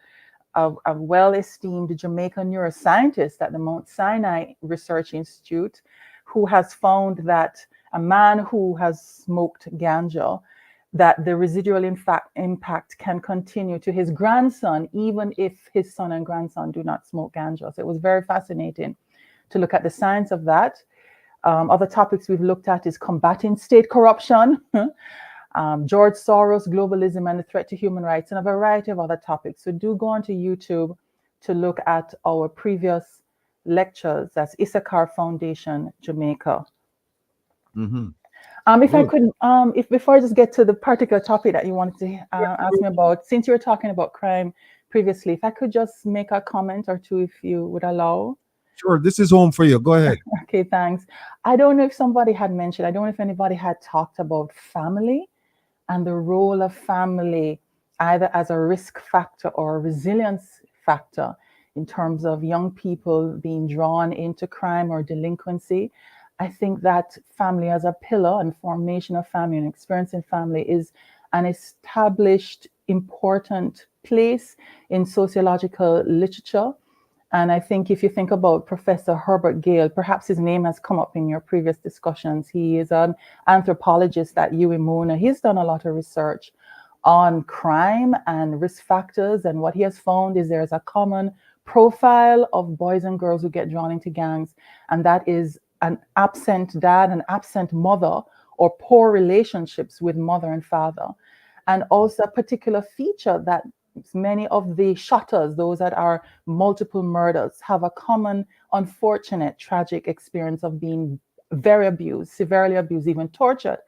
well-esteemed Jamaican neuroscientist at the Mount Sinai Research Institute who has found that a man who has smoked ganja, that the residual impact can continue to his grandson, even if his son and grandson do not smoke ganja. So it was very fascinating to look at the science of that. Other topics we've looked at is combating state corruption, George Soros, globalism and the threat to human rights, and a variety of other topics. So do go onto YouTube to look at our previous lectures. That's Issachar Foundation, Jamaica. Mm-hmm. If Good. I could, if before I just get to the particular topic that you wanted to ask me about, since you were talking about crime previously, if I could just make a comment or two, if you would allow. Sure, this is home for you. Go ahead. Okay, thanks. I don't know if somebody had mentioned, I don't know if anybody had talked about family and the role of family either as a risk factor or a resilience factor in terms of young people being drawn into crime or delinquency. I think that family as a pillar and formation of family and experience in family is an established, important place in sociological literature. And I think if you think about Professor Herbert Gale, perhaps his name has come up in your previous discussions. He is an anthropologist at UWI-Mona. He's done a lot of research on crime and risk factors. And what he has found is there's a common profile of boys and girls who get drawn into gangs. And that is an absent dad, an absent mother, or poor relationships with mother and father. And also a particular feature that many of the shooters, those that are multiple murders, have a common, unfortunate, tragic experience of being very abused, severely abused, even tortured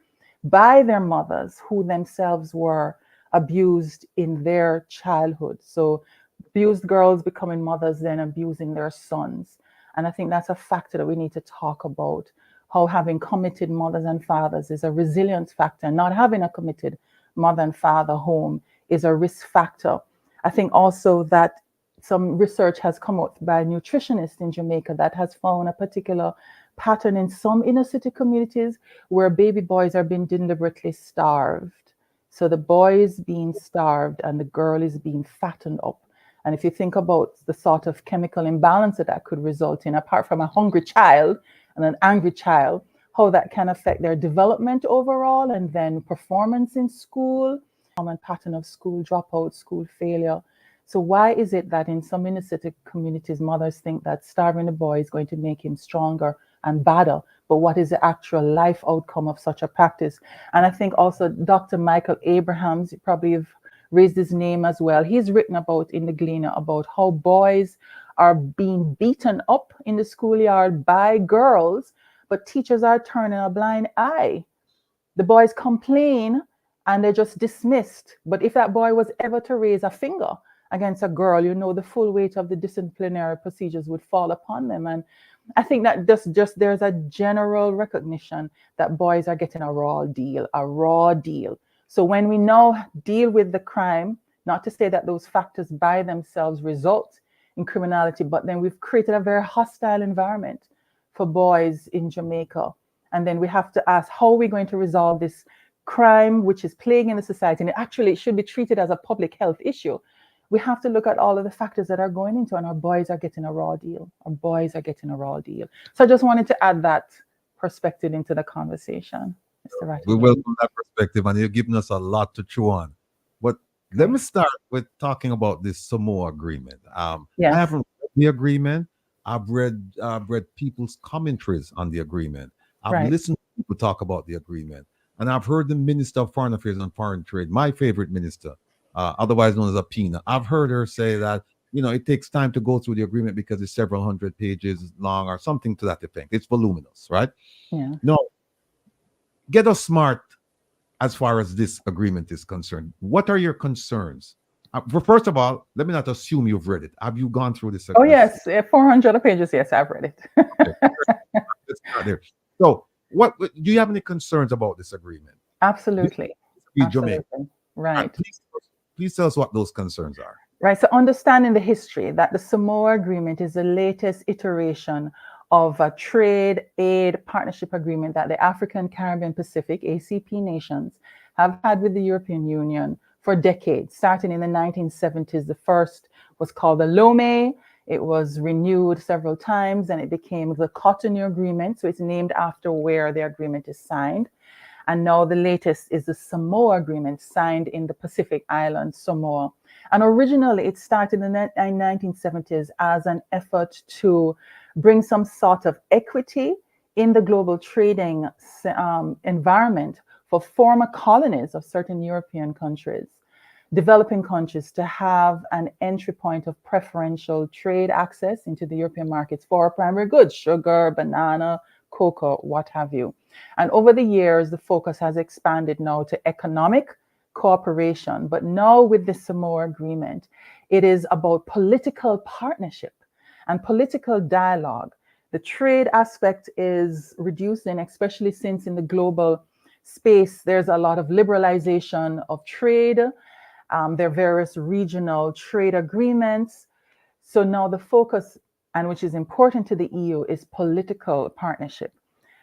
by their mothers, who themselves were abused in their childhood. So abused girls becoming mothers, then abusing their sons. And I think that's a factor that we need to talk about, how having committed mothers and fathers is a resilience factor. Not having a committed mother and father home is a risk factor. I think also that some research has come out by nutritionists in Jamaica that has found a particular pattern in some inner city communities where baby boys are being deliberately starved. So the boy is being starved and the girl is being fattened up. And if you think about the sort of chemical imbalance that could result in, apart from a hungry child and an angry child, how that can affect their development overall and then performance in school, common pattern of school dropout, school failure. So why is it that in some inner city communities, mothers think that starving a boy is going to make him stronger and badder? But what is the actual life outcome of such a practice? And I think also Dr. Michael Abrahams, you probably have raised his name as well. He's written about in the Gleaner about how boys are being beaten up in the schoolyard by girls, but teachers are turning a blind eye. The boys complain and they're just dismissed. But if that boy was ever to raise a finger against a girl, you know, the full weight of the disciplinary procedures would fall upon them. And I think that just there's a general recognition that boys are getting a raw deal. So when we now deal with the crime, not to say that those factors by themselves result in criminality, but then we've created a very hostile environment for boys in Jamaica. And then we have to ask, how are we going to resolve this crime, which is plaguing the society? And it should be treated as a public health issue. We have to look at all of the factors that are going into it, and our boys are getting a raw deal. So I just wanted to add that perspective into the conversation, Mr. Rattigan. We welcome that perspective, and you're giving us a lot to chew on. But let me start with talking about this Samoa agreement. Yes. I haven't read the agreement. I've read people's commentaries on the agreement. I've listened to people talk about the agreement, and I've heard the Minister of Foreign Affairs and Foreign Trade, my favorite minister, otherwise known as Apina. I've heard her say that, you know, it takes time to go through the agreement because it's several hundred pages long or something to that effect. It's voluminous, right? Yeah. No, get us smart as far as this agreement is concerned. What are your concerns? First of all, let me not assume you've read it. Have you gone through this agreement? Oh, yes, 400 pages. Yes, I've read it. Let's start there. So, what do you have any concerns about this agreement? Absolutely. Jamaica. Right. Please tell us what those concerns are. Right, so understanding the history that the Samoa Agreement is the latest iteration of a trade aid partnership agreement that the African, Caribbean, Pacific, ACP nations have had with the European Union for decades, starting in the 1970s. The first was called the Lomé. It was renewed several times and it became the Cotonou Agreement. So it's named after where the agreement is signed. And now the latest is the Samoa Agreement signed in the Pacific island, Samoa. And originally it started in the 1970s as an effort to bring some sort of equity in the global trading environment for former colonies of certain European countries, developing countries, to have an entry point of preferential trade access into the European markets for primary goods, sugar, banana, cocoa, what have you. And over the years, the focus has expanded now to economic cooperation. But now with the Samoa Agreement, it is about political partnership and political dialogue. The trade aspect is reducing, especially since in the global space, there's a lot of liberalization of trade. There are various regional trade agreements. So now the focus, and which is important to the EU, is political partnership.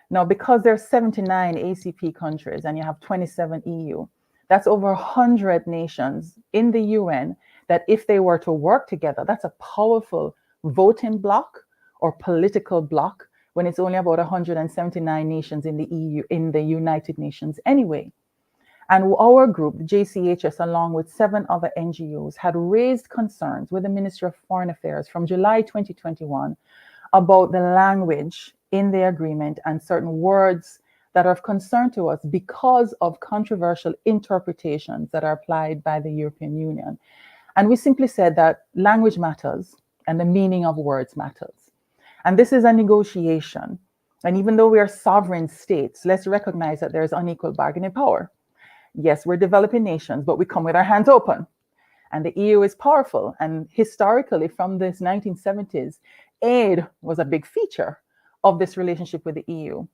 Now, because there are 79 ACP countries and you have 27 EU, that's over 100 nations in the UN that if they were to work together, that's a powerful voting bloc or political bloc when it's only about 179 nations in the EU, in the United Nations anyway. And our group, the JCHS, along with 7 other NGOs, had raised concerns with the Ministry of Foreign Affairs from July 2021 about the language in the agreement and certain words that are of concern to us because of controversial interpretations that are applied by the European Union. And we simply said that language matters and the meaning of words matters. And this is a negotiation. And even though we are sovereign states, let's recognize that there is unequal bargaining power. Yes, we're developing nations, but we come with our hands open. And the EU is powerful. And historically, from this 1970s, aid was a big feature of this relationship with the EU.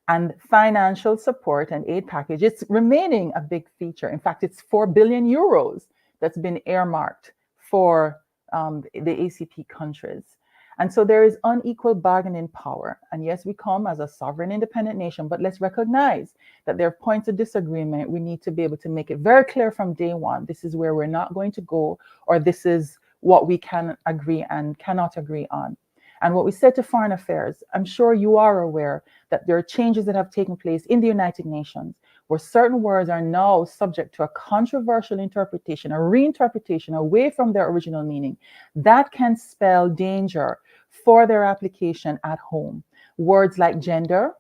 And financial support and aid package, it's remaining a big feature. In fact, it's 4 billion euros that's been earmarked for the ACP countries. And so there is unequal bargaining power. And yes, we come as a sovereign independent nation, but let's recognize that there are points of disagreement. We need to be able to make it very clear from day one, this is where we're not going to go, or this is what we can agree and cannot agree on. And what we said to Foreign Affairs, I'm sure you are aware that there are changes that have taken place in the United Nations where certain words are now subject to a controversial interpretation, a reinterpretation away from their original meaning. That can spell danger for their application at home. Words like gender,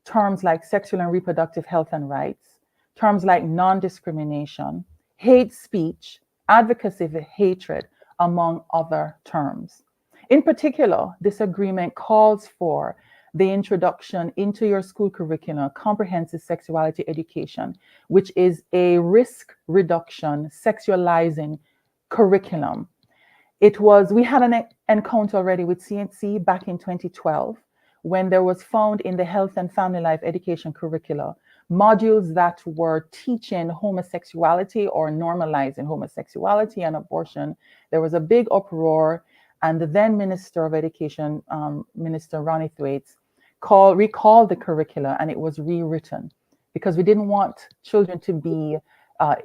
terms like sexual and reproductive health and rights, terms like non-discrimination, hate speech, advocacy of hatred, among other terms. In particular, this agreement calls for the introduction into your school curriculum, comprehensive sexuality education, which is a risk reduction, sexualizing curriculum. We had an encounter already with CNC back in 2012, when there was found in the health and family life education curricula modules that were teaching homosexuality or normalizing homosexuality and abortion. There was a big uproar. And the then Minister of Education, Minister Ronnie Thwaites, recalled the curricula and it was rewritten because we didn't want children to be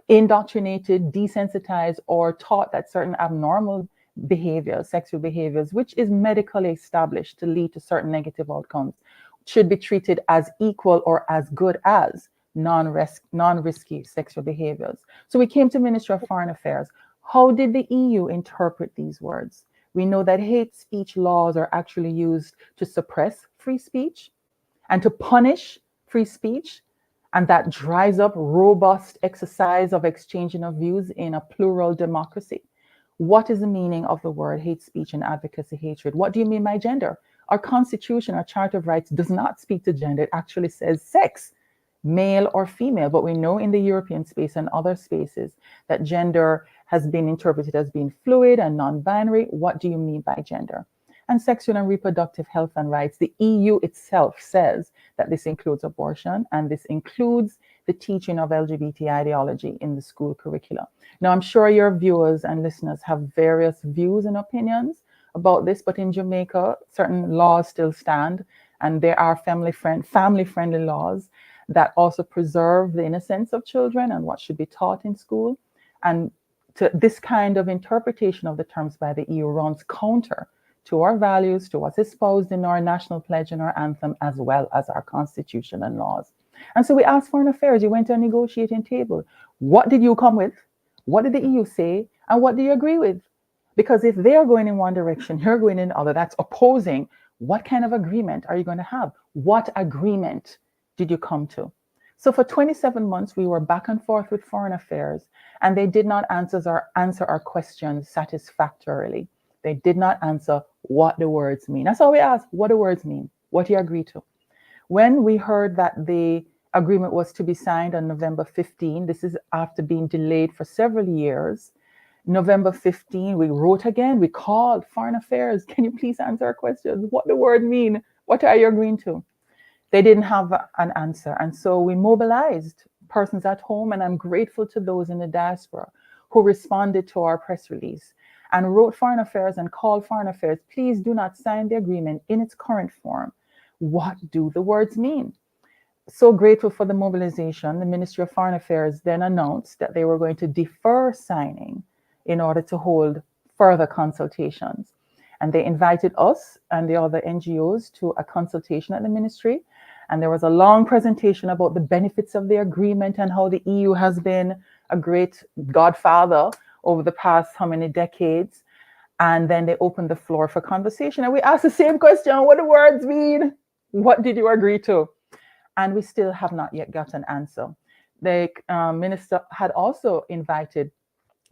indoctrinated, desensitized, or taught that certain abnormal behaviors, sexual behaviors, which is medically established to lead to certain negative outcomes, should be treated as equal or as good as non-risky sexual behaviors. So we came to Ministry of Foreign Affairs. How did the EU interpret these words? We know that hate speech laws are actually used to suppress free speech and to punish free speech. And that dries up robust exercise of exchanging of views in a plural democracy. What is the meaning of the word hate speech and advocacy hatred? What do you mean by gender? Our Constitution, our Charter of Rights does not speak to gender. It actually says sex, male or female. But we know in the European space and other spaces that gender has been interpreted as being fluid and non-binary. What do you mean by gender? And sexual and reproductive health and rights. The EU itself says that this includes abortion and this includes the teaching of LGBT ideology in the school curricula. Now, I'm sure your viewers and listeners have various views and opinions about this, but in Jamaica, certain laws still stand, and there are family-friendly laws that also preserve the innocence of children and what should be taught in school. And this kind of interpretation of the terms by the EU runs counter to our values, to what's espoused in our national pledge and our anthem, as well as our constitution and laws. And so we asked Foreign Affairs, you went to a negotiating table. What did you come with? What did the EU say? And what do you agree with? Because if they're going in one direction, you're going in the other, that's opposing. What kind of agreement are you going to have? What agreement did you come to? So for 27 months, we were back and forth with Foreign Affairs, and they did not answer our questions satisfactorily. They did not answer what the words mean. That's all we asked, what the words mean, what you agree to. When we heard that the agreement was to be signed on November 15, this is after being delayed for several years, November 15, we wrote again, we called Foreign Affairs, can you please answer our questions? What the word mean? What are you agreeing to? They didn't have an answer. And so we mobilized persons at home, and I'm grateful to those in the diaspora who responded to our press release and wrote Foreign Affairs and called Foreign Affairs, please do not sign the agreement in its current form. What do the words mean? So grateful for the mobilization. The Ministry of Foreign Affairs then announced that they were going to defer signing in order to hold further consultations. And they invited us and the other NGOs to a consultation at the ministry. And there was a long presentation about the benefits of the agreement and how the EU has been a great godfather over the past how many decades. And then they opened the floor for conversation. And we asked the same question, what do words mean? What did you agree to? And we still have not yet got an answer. The minister had also invited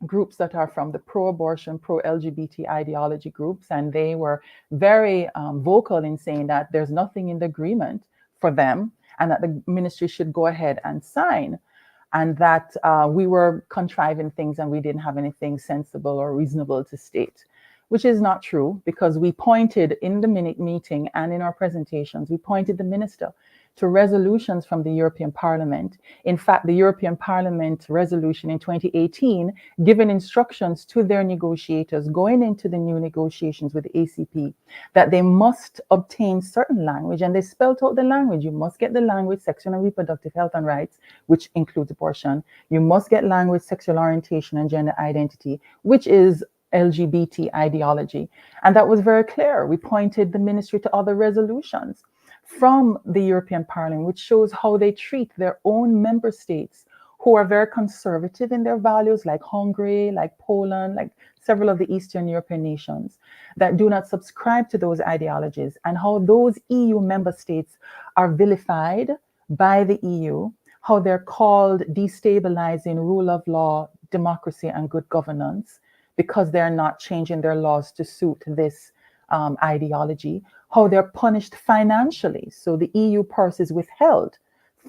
groups that are from the pro-abortion, pro-LGBT ideology groups, and they were very vocal in saying that there's nothing in the agreement for them and that the ministry should go ahead and sign, and that we were contriving things and we didn't have anything sensible or reasonable to state, which is not true, because we pointed in the meeting and in our presentations, we pointed the minister to resolutions from the European Parliament. In fact, the European Parliament resolution in 2018 given instructions to their negotiators going into the new negotiations with the ACP that they must obtain certain language, and they spelled out the language. You must get the language sexual and reproductive health and rights, which includes abortion. You must get language sexual orientation and gender identity, which is LGBT ideology. And that was very clear. We pointed the ministry to other resolutions from the European Parliament, which shows how they treat their own member states who are very conservative in their values, like Hungary, like Poland, like several of the Eastern European nations that do not subscribe to those ideologies, and how those EU member states are vilified by the EU, how they're called destabilizing rule of law, democracy, and good governance because they're not changing their laws to suit this ideology, how they're punished financially. So the EU purse is withheld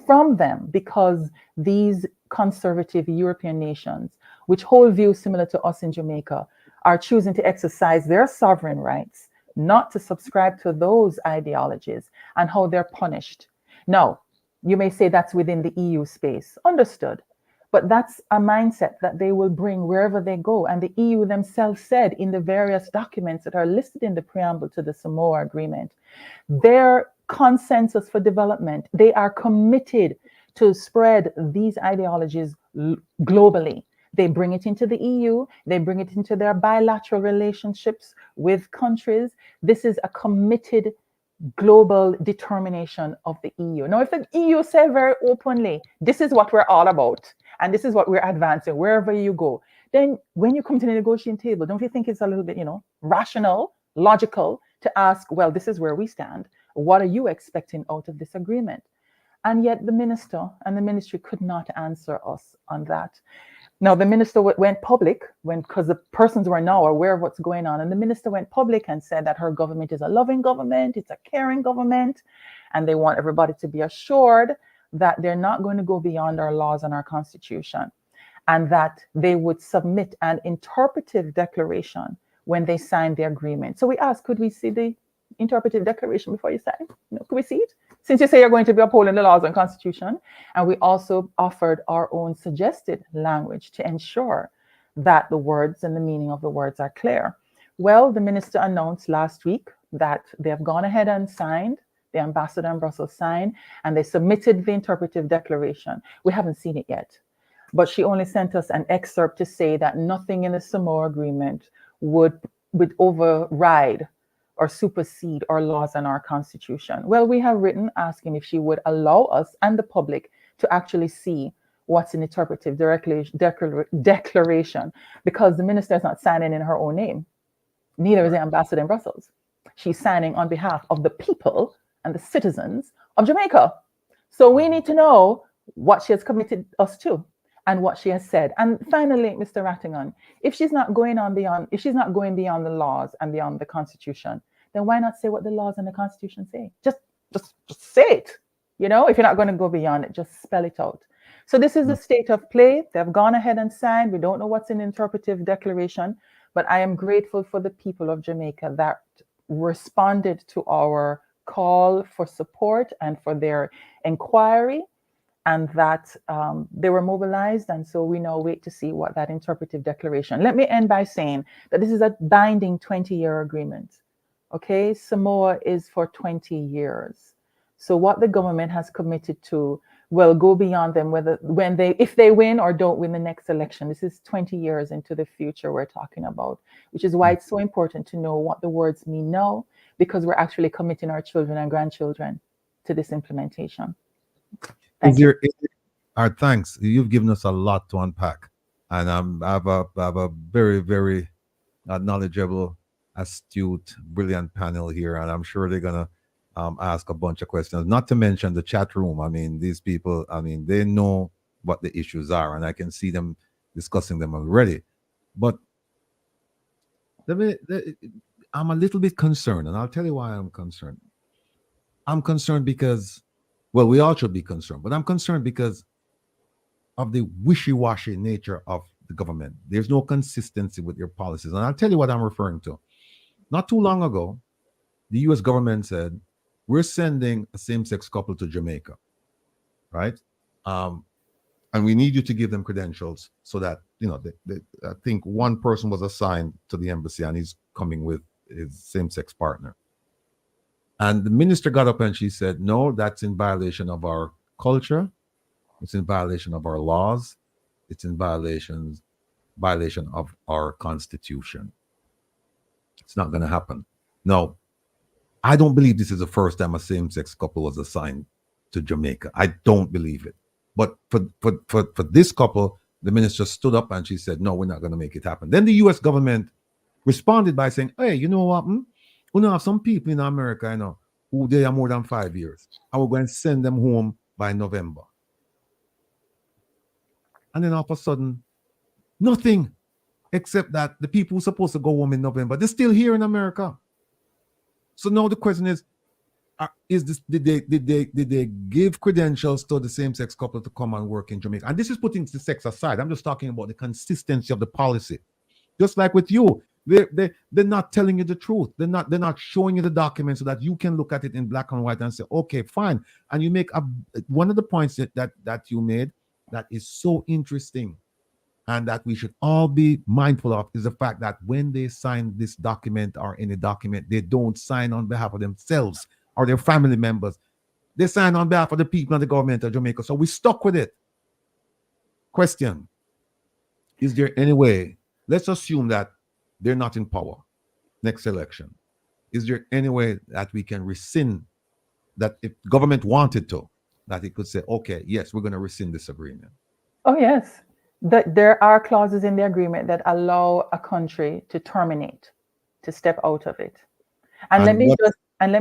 from them because these conservative European nations, which hold views similar to us in Jamaica, are choosing to exercise their sovereign rights not to subscribe to those ideologies, and how they're punished. Now, you may say that's within the EU space. Understood. But that's a mindset that they will bring wherever they go. And the EU themselves said in the various documents that are listed in the preamble to the Samoa Agreement, their consensus for development, they are committed to spread these ideologies globally. They bring it into the EU, they bring it into their bilateral relationships with countries. This is a committed global determination of the EU. Now, if the EU say very openly, this is what we're all about, and this is what we're advancing wherever you go, then when you come to the negotiating table, don't you think it's a little bit, rational, logical to ask, well, this is where we stand. What are you expecting out of this agreement? And yet the minister and the ministry could not answer us on that. Now, the minister went public because the persons were now aware of what's going on. And the minister went public and said that her government is a loving government, it's a caring government, and they want everybody to be assured that they're not going to go beyond our laws and our constitution, and that they would submit an interpretive declaration when they signed the agreement. So we asked, could we see the interpretive declaration before you sign? Could we see it? since you say you're going to be upholding the laws and constitution. And we also offered our own suggested language to ensure that the words and the meaning of the words are clear. Well, the minister announced last week that they have gone ahead and signed, the ambassador in Brussels signed, and they submitted the interpretive declaration. We haven't seen it yet, but she only sent us an excerpt to say that nothing in the Samoa Agreement would override or supersede our laws and our constitution. Well, we have written asking if she would allow us and the public to actually see what's in interpretive declaration, because the minister is not signing in her own name. Neither is the ambassador in Brussels. She's signing on behalf of the people and the citizens of Jamaica. So we need to know what she has committed us to and what she has said. And finally, Mr. Rattigan, if she's not going beyond the laws and beyond the Constitution, then why not say what the laws and the Constitution say? Just say it. You know, if you're not going to go beyond it, just spell it out. So this is the state of play. They've gone ahead and signed. We don't know what's in the interpretive declaration, but I am grateful for the people of Jamaica that responded to our call for support and for their inquiry, and that they were mobilized. And so we now wait to see what that interpretive declaration. Let me end by saying that this is a binding 20-year agreement. Okay, Samoa is for 20 years. So what the government has committed to will go beyond them, if they win or don't win the next election. This is 20 years into the future we're talking about, which is why it's so important to know what the words mean now, because we're actually committing our children and grandchildren to this implementation. Thank you. Thanks. You've given us a lot to unpack, and I have a very, very knowledgeable, astute, brilliant panel here, and I'm sure they're gonna ask a bunch of questions. Not to mention the chat room. I mean, these people, I mean, they know what the issues are, and I can see them discussing them already. But I'm a little bit concerned, and I'll tell you why I'm concerned. I'm concerned because, well, we all should be concerned, but I'm concerned because of the wishy-washy nature of the government. There's no consistency with your policies. And I'll tell you what I'm referring to. Not too long ago, the US government said, we're sending a same-sex couple to Jamaica, right? And we need you to give them credentials so that, you know, I think one person was assigned to the embassy and he's coming with his same-sex partner. And the minister got up and she said, no, that's in violation of our culture. It's in violation of our laws. It's in violation of our constitution. It's not going to happen. No, I don't believe this is the first time a same-sex couple was assigned to Jamaica. I don't believe it. But for this couple, the minister stood up and she said, no, we're not going to make it happen. Then the US government responded by saying, hey, you know what? We know have some people in America, you know, who they are more than 5 years. And we're going to send them home by November. And then all of a sudden, nothing, except that the people who are supposed to go home in November, they're still here in America. So now the question is did they give credentials to the same-sex couple to come and work in Jamaica? And this is putting the sex aside. I'm just talking about the consistency of the policy. Just like with you, they're not telling you the truth. They're not showing you the document so that you can look at it in black and white and say, okay, fine. And you make one of the points that you made that is so interesting and that we should all be mindful of is the fact that when they sign this document or any document, they don't sign on behalf of themselves or their family members. They sign on behalf of the people and the government of Jamaica. So we stuck with it. Question: is there any way, let's assume that they're not in power next election. Is there any way that we can rescind that, if government wanted to, that it could say, okay, yes, we're going to rescind this agreement? Oh, yes. There are clauses in the agreement that allow a country to terminate, to step out of it. And let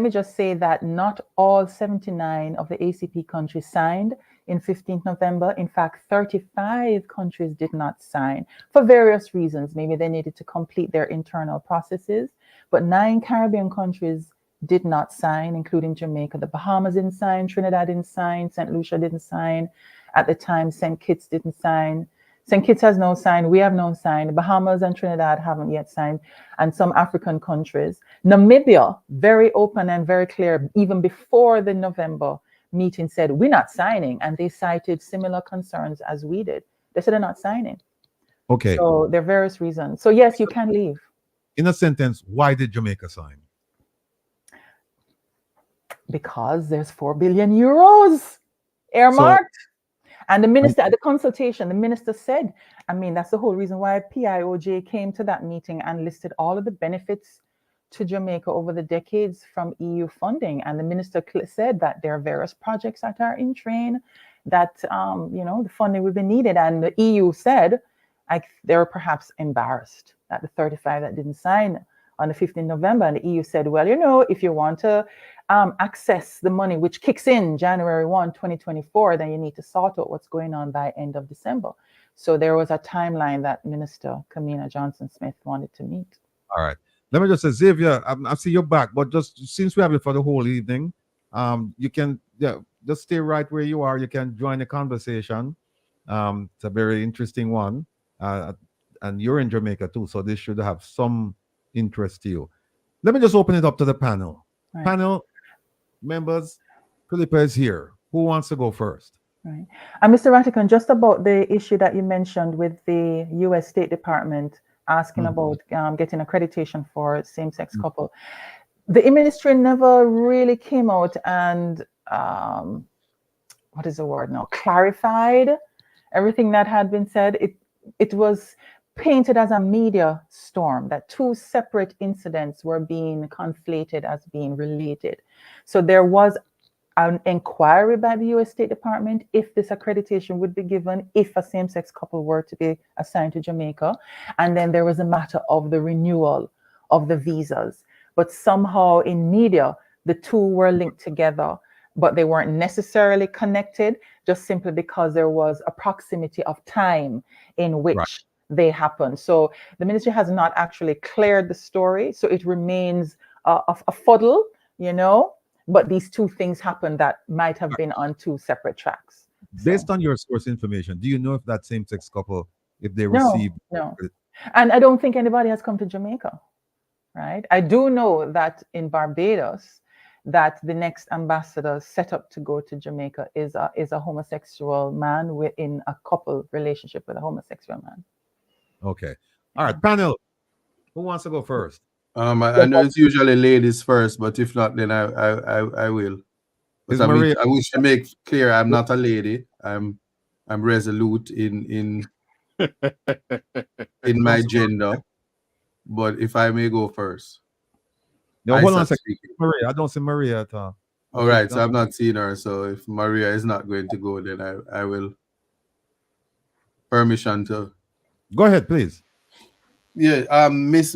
me just say that not all 79 of the ACP countries signed in 15th November. In fact, 35 countries did not sign for various reasons. Maybe they needed to complete their internal processes, but 9 Caribbean countries did not sign, including Jamaica. The Bahamas didn't sign, Trinidad didn't sign, St. Lucia didn't sign. At the time, St. Kitts didn't sign. St. Kitts has no signed. We have no signed. Bahamas and Trinidad haven't yet signed, and some African countries. Namibia, very open and very clear, even before the November meeting, said we're not signing, and they cited similar concerns as we did. They said they're not signing. Okay. So there are various reasons. So yes, you can leave. In a sentence, why did Jamaica sign? Because there's 4 billion euros earmarked. And the minister at the consultation, the minister said, I mean, that's the whole reason why PIOJ came to that meeting and listed all of the benefits to Jamaica over the decades from EU funding. And the minister said that there are various projects that are in train, that, the funding would be needed. And the EU said, like, they're perhaps embarrassed that the 35 that didn't sign on the 15th November, and the EU said, well, if you want to access the money, which kicks in January 1, 2024, then you need to sort out what's going on by end of December. So there was a timeline that Minister Kamina Johnson-Smith wanted to meet. All right. Let me just say, Xavier, I see you're back, but just since we have you for the whole evening, you can just stay right where you are. You can join the conversation. It's a very interesting one. And you're in Jamaica too, so this should have some interest to you. Let me just open it up to the panel. Right. Panel members, Philippa is here. Who wants to go first? Right. And Mr. Rattigan, just about the issue that you mentioned with the U.S. State Department asking about getting accreditation for same-sex couple. The ministry never really came out and, what is the word now, clarified everything that had been said. It was painted as a media storm, that two separate incidents were being conflated as being related. So there was an inquiry by the U.S. State Department if this accreditation would be given if a same-sex couple were to be assigned to Jamaica. And then there was a matter of the renewal of the visas. But somehow in media, the two were linked together, but they weren't necessarily connected, just simply because there was a proximity of time in which they happened. So the ministry has not actually cleared the story. So it remains a fuddle, but these two things happened that might have been on two separate tracks. Based on your source information, do you know if that same-sex couple, if they received... No. And I don't think anybody has come to Jamaica, right? I do know that in Barbados, that the next ambassador set up to go to Jamaica is a homosexual man within a couple relationship with a homosexual man. Okay. All right, panel. Who wants to go first? I know it's usually ladies first, but if not, then I will. But I wish to make clear I'm not a lady. I'm resolute in my gender. But if I may go first. No, hold on a second. Maria, I don't see Maria at all. All right, so I've not seen her. So if Maria is not going to go, then I will. Permission to go ahead, please. Yeah, Miss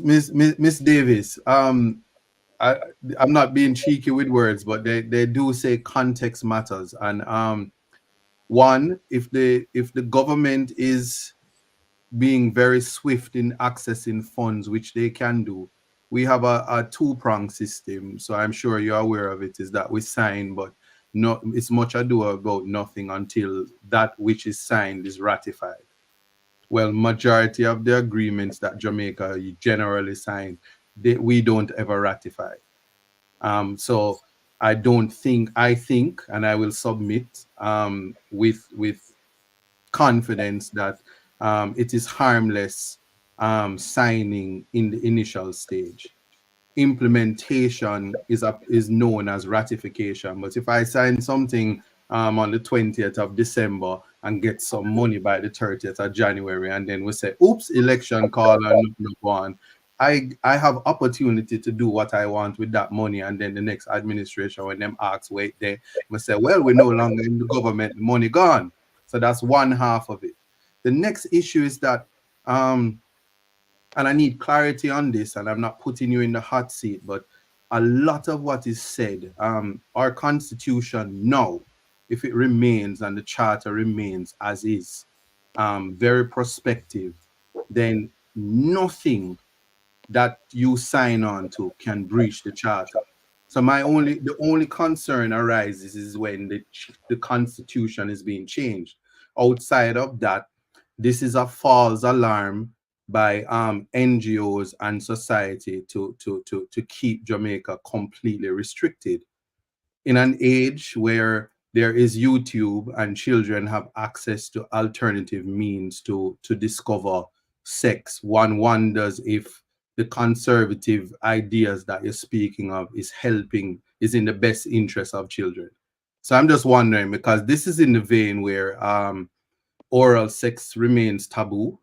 Davis. I'm not being cheeky with words, but they do say context matters. And one, if the government is being very swift in accessing funds, which they can do, we have a two-pronged system. So I'm sure you're aware of it, is that we sign, but it's much ado about nothing until that which is signed is ratified. Well, majority of the agreements that Jamaica generally sign, we don't ever ratify. So I think, and I will submit with confidence that it is harmless signing in the initial stage. Implementation is known as ratification. But if I sign something on the 20th of December and get some money by the 30th of January, and then we say, oops, election call and no one, I have opportunity to do what I want with that money. And then the next administration, when them ask, wait there, we say, well, we're no longer in the government, the money gone. So that's one half of it. The next issue is that, and I need clarity on this, and I'm not putting you in the hot seat, but a lot of what is said, our constitution now, if it remains and the charter remains as is, very prospective, then nothing that you sign on to can breach the charter. So the only concern arises is when the constitution is being changed. Outside of that, this is a false alarm by NGOs and society to keep Jamaica completely restricted in an age where there is YouTube and children have access to alternative means to discover sex. One wonders if the conservative ideas that you're speaking of is in the best interest of children. So I'm just wondering, because this is in the vein where oral sex remains taboo.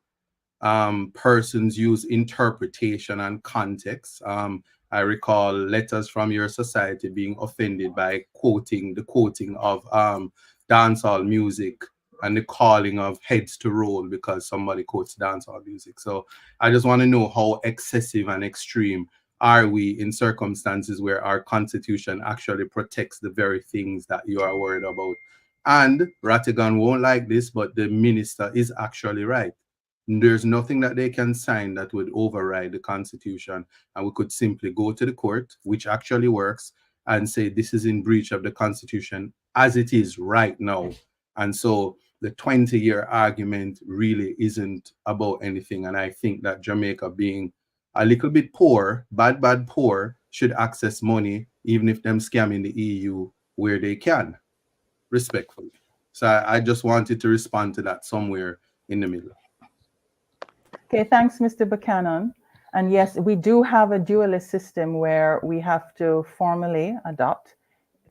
Persons use interpretation and context. I recall letters from your society being offended by the quoting of dancehall music and the calling of heads to roll because somebody quotes dancehall music. So I just want to know, how excessive and extreme are we in circumstances where our constitution actually protects the very things that you are worried about? And Rattigan won't like this, but the minister is actually right. There's nothing that they can sign that would override the Constitution. And we could simply go to the court, which actually works, and say this is in breach of the Constitution as it is right now. And so the 20-year argument really isn't about anything. And I think that Jamaica, being a little bit poor, bad poor, should access money, even if them scamming the EU where they can, respectfully. So I just wanted to respond to that somewhere in the middle. Okay, thanks, Mr. Buchanan. And yes, we do have a dualist system where we have to formally adopt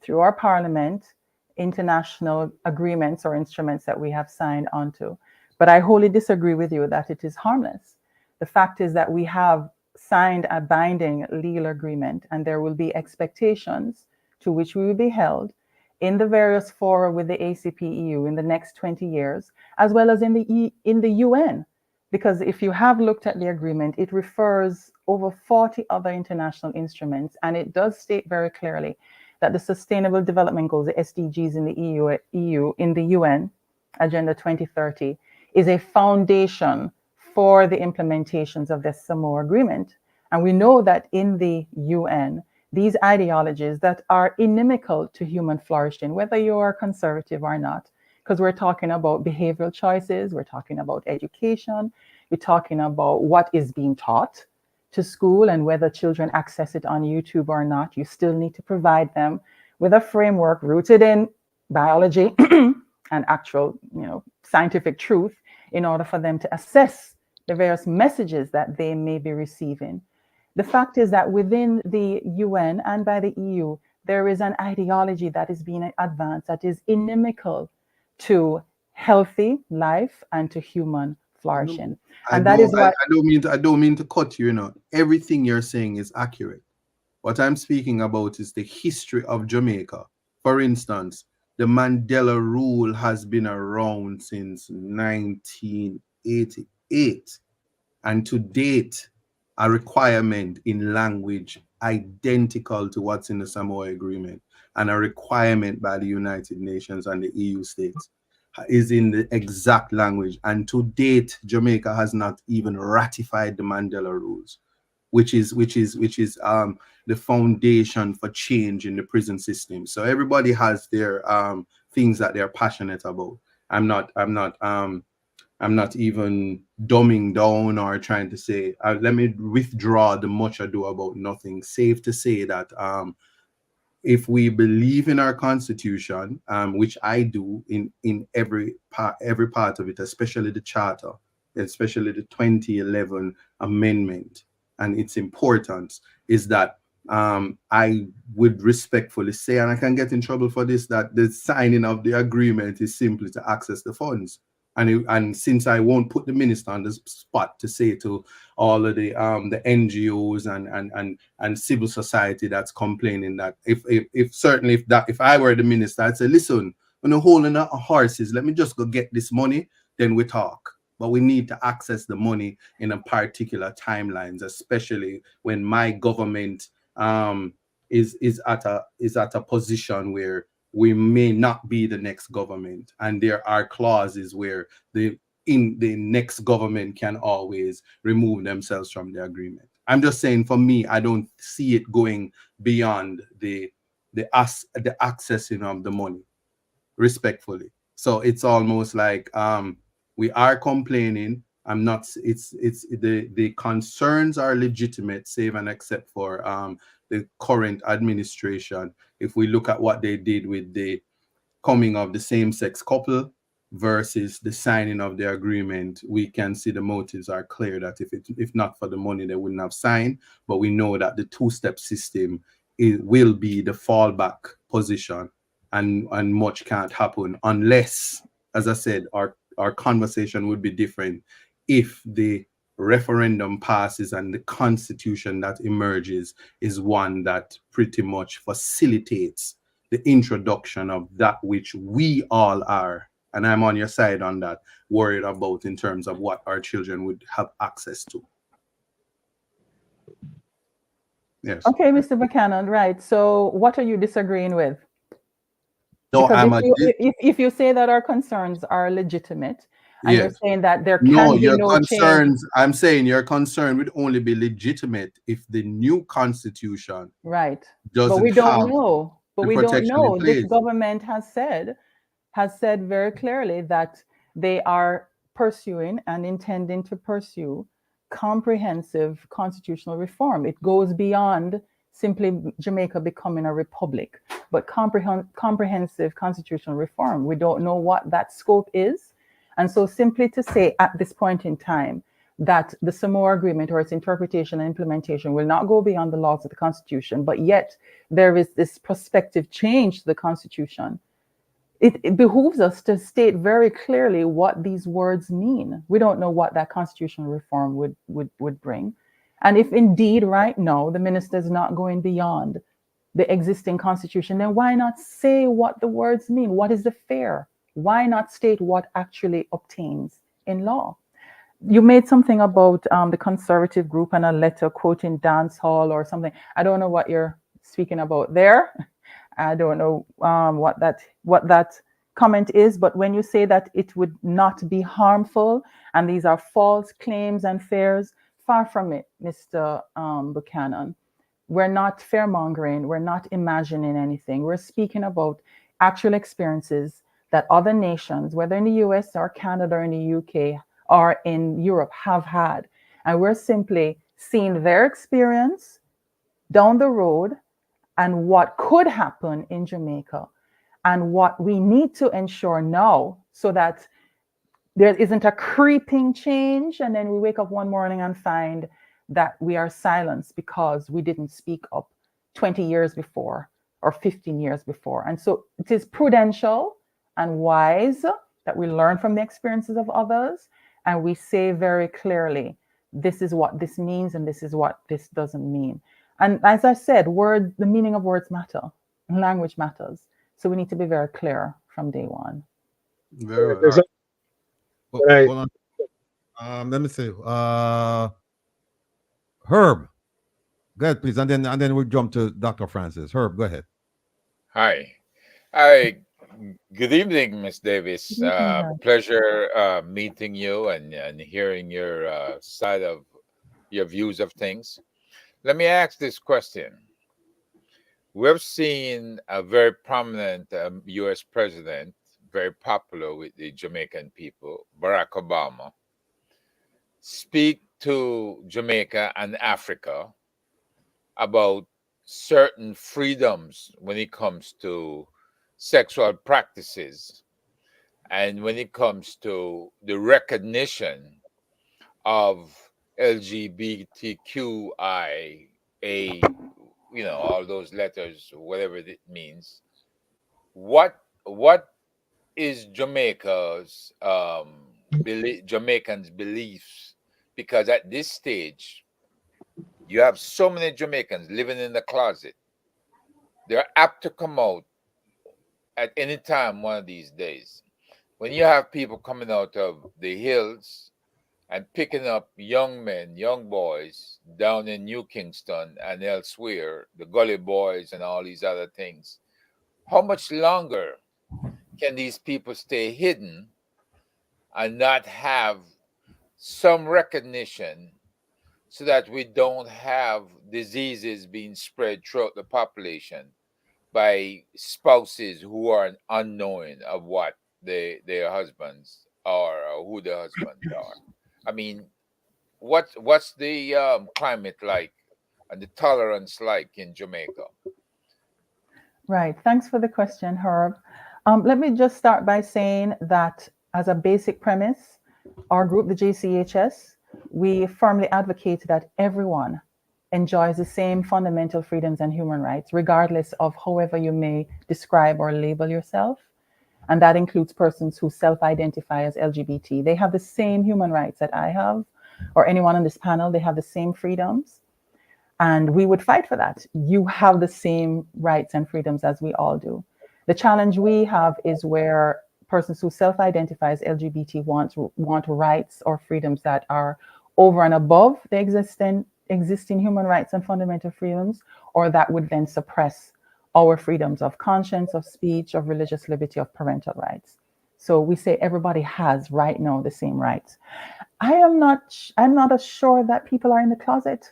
through our parliament international agreements or instruments that we have signed onto. But I wholly disagree with you that it is harmless. The fact is that we have signed a binding legal agreement, and there will be expectations to which we will be held in the various fora with the ACP-EU in the next 20 years, as well as in the UN. Because if you have looked at the agreement, it refers over 40 other international instruments, and it does state very clearly that the Sustainable Development Goals, the SDGs in the EU in the UN, Agenda 2030, is a foundation for the implementations of the Samoa Agreement. And we know that in the UN, these ideologies that are inimical to human flourishing, whether you are conservative or not, because we're talking about behavioral choices, we're talking about education, we're talking about what is being taught to school and whether children access it on YouTube or not. You still need to provide them with a framework rooted in biology and actual, scientific truth in order for them to assess the various messages that they may be receiving. The fact is that within the UN and by the EU, there is an ideology that is being advanced that is inimical to healthy life and to human flourishing. And that is what I don't mean to cut you, Everything you're saying is accurate. What I'm speaking about is the history of Jamaica. For instance, the Mandela rule has been around since 1988. And to date, a requirement in language identical to what's in the Samoa Agreement and a requirement by the United Nations and the EU states is in the exact language. And to date, Jamaica has not even ratified the Mandela rules, which is the foundation for change in the prison system. So everybody has their things that they're passionate about. I'm not even dumbing down or trying to say, let me withdraw the much ado about nothing. Safe to say that if we believe in our constitution, which I do in every part of it, especially the charter, especially the 2011 amendment, and its importance is that I would respectfully say, and I can get in trouble for this, that the signing of the agreement is simply to access the funds. And since I won't put the minister on the spot to say to all of the NGOs and civil society that's complaining, that if I were the minister, I'd say, listen, we're not holding our horses. Let me just go get this money, then we talk. But we need to access the money in a particular timelines, especially when my government is at a position where we may not be the next government, and there are clauses where the next government can always remove themselves from the agreement. I'm just saying, for me, I don't see it going beyond the accessing of the money, respectfully. So it's almost like We are complaining. I'm not. It's the concerns are legitimate, save and except for the current administration. If we look at what they did with the coming of the same-sex couple versus the signing of the agreement, we can see the motives are clear that if not for the money, they wouldn't have signed. But we know that the two-step system will be the fallback position, and much can't happen unless, as I said, our conversation would be different if the referendum passes and the constitution that emerges is one that pretty much facilitates the introduction of that which we all are, and I'm on your side on that, worried about in terms of what our children would have access to. Yes. Okay, Mr. Buchanan, right. So what are you disagreeing with? No, Because I'm if you say that our concerns are legitimate, and you're yes. saying that there No, can be your no change. concerns, I'm saying your concern would only be legitimate if the new constitution Right. doesn't But we don't have know. But the we don't protection in know. This place. government has said very clearly that they are pursuing and intending to pursue comprehensive constitutional reform. It goes beyond simply Jamaica becoming a republic, but comprehensive constitutional reform. We don't know what that scope is. And so simply to say at this point in time that the Samoa Agreement or its interpretation and implementation will not go beyond the laws of the Constitution, but yet there is this prospective change to the Constitution. It behooves us to state very clearly what these words mean. We don't know what that constitutional reform would bring. And if indeed right now the minister is not going beyond the existing constitution, then why not say what the words mean? What is the fair? Why not state what actually obtains in law? You made something about the conservative group and a letter quoting dance hall or something. I don't know what you're speaking about there. I don't know what that comment is, but when you say that it would not be harmful and these are false claims and fears, far from it, Mr. Buchanan. We're not fear-mongering. We're not imagining anything. We're speaking about actual experiences that other nations, whether in the US or Canada or in the UK or in Europe, have had. And we're simply seeing their experience down the road and what could happen in Jamaica and what we need to ensure now so that there isn't a creeping change and then we wake up one morning and find that we are silenced because we didn't speak up 20 years before or 15 years before. And so it is prudential and wise that we learn from the experiences of others and we say very clearly, this is what this means and this is what this doesn't mean. And as I said, the meaning of words matter, language matters. So we need to be very clear from day one. Very well. Well, hold on. Let me see. Herb, go ahead, please, and then we'll jump to Dr. Francis. Herb, go ahead. Hi. Good evening, Miss Davis. Pleasure meeting you and hearing your side of your views of things. Let me ask this question. We've seen a very prominent U.S. president, very popular with the Jamaican people, Barack Obama, speak to Jamaica and Africa about certain freedoms when it comes to sexual practices and when it comes to the recognition of LGBTQIA, all those letters, whatever it means. What is Jamaicans' beliefs? Because at this stage, you have so many Jamaicans living in the closet. They're apt to come out at any time one of these days. When you have people coming out of the hills and picking up young men, young boys down in New Kingston and elsewhere, the Gully Boys and all these other things, how much longer can these people stay hidden and not have some recognition so that we don't have diseases being spread throughout the population by spouses who are unknowing of what their husbands or who the husbands are. I mean, what's the climate like and the tolerance like in Jamaica? Right. Thanks for the question, Herb. Let me just start by saying that as a basic premise, our group, the JCHS, we firmly advocate that everyone enjoys the same fundamental freedoms and human rights, regardless of however you may describe or label yourself. And that includes persons who self-identify as LGBT. They have the same human rights that I have, or anyone on this panel. They have the same freedoms. And we would fight for that. You have the same rights and freedoms as we all do. The challenge we have is where persons who self-identify as LGBT want rights or freedoms that are over and above the existing human rights and fundamental freedoms, or that would then suppress our freedoms of conscience, of speech, of religious liberty, of parental rights. So we say everybody has right now the same rights. I'm not as sure that people are in the closet.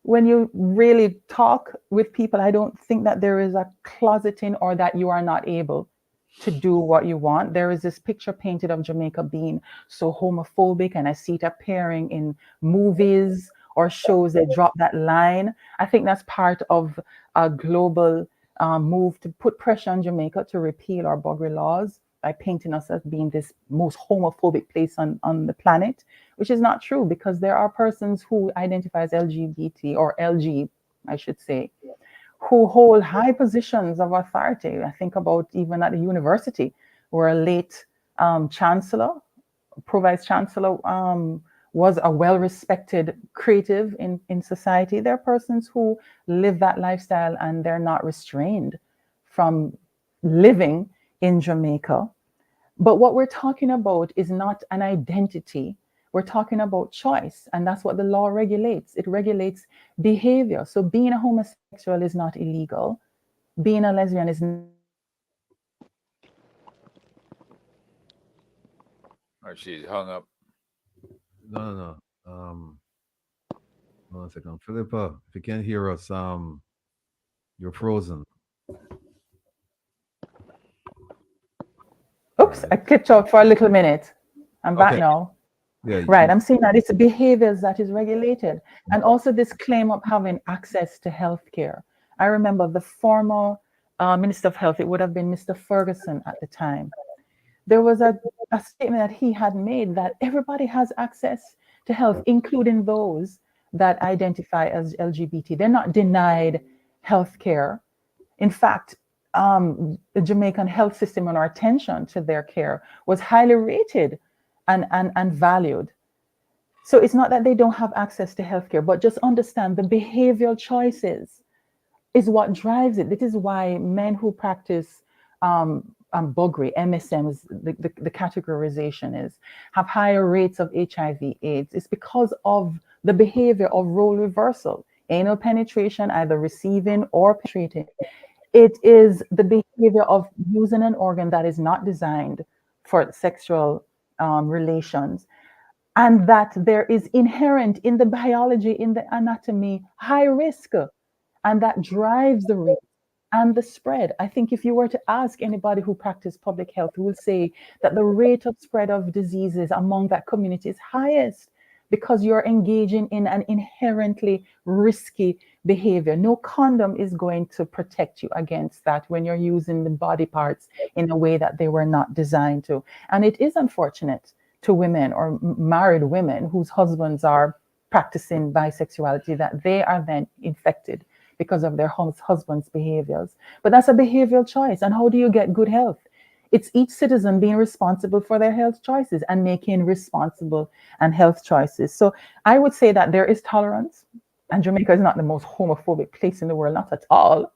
When you really talk with people, I don't think that there is a closeting or that you are not able to do what you want. There is this picture painted of Jamaica being so homophobic, and I see it appearing in movies or shows that drop that line. I think that's part of a global move to put pressure on Jamaica to repeal our buggery laws by painting us as being this most homophobic place on the planet, which is not true, because there are persons who identify as LGBT or LG, I should say, who hold high positions of authority. I think about even at the university, where a late chancellor, pro-vice chancellor, was a well-respected creative in society. There are persons who live that lifestyle and they're not restrained from living in Jamaica. But what we're talking about is not an identity. We're talking about choice, and that's what the law regulates. It regulates behavior. So being a homosexual is not illegal. Being a lesbian is not. Or she's hung up. No. Hold on a second. Philippa, if you can hear us, you're frozen. Oops, I clipped out for a little minute. I'm back now. Yeah. Right, I'm saying that it's behaviors that is regulated. And also this claim of having access to healthcare. I remember the former Minister of Health, it would have been Mr. Ferguson at the time. There was a statement that he had made that everybody has access to health, including those that identify as LGBT. They're not denied healthcare. In fact, the Jamaican health system and our attention to their care was highly rated and valued. So it's not that they don't have access to healthcare, but just understand the behavioral choices is what drives it. This is why men who practice buggery, MSMs, the categorization is, have higher rates of HIV/AIDS. It's because of the behavior of role reversal, anal penetration, either receiving or penetrating. It is the behavior of using an organ that is not designed for sexual relations, and that there is inherent in the biology, in the anatomy, high risk, and that drives the rate and the spread. I think if you were to ask anybody who practices public health, who will say that the rate of spread of diseases among that community is highest because you're engaging in an inherently risky behavior. No condom is going to protect you against that when you're using the body parts in a way that they were not designed to. And it is unfortunate to women or married women whose husbands are practicing bisexuality that they are then infected because of their husband's behaviors. But that's a behavioral choice. And how do you get good health? It's each citizen being responsible for their health choices and making responsible and health choices. So I would say that there is tolerance, and Jamaica is not the most homophobic place in the world, not at all.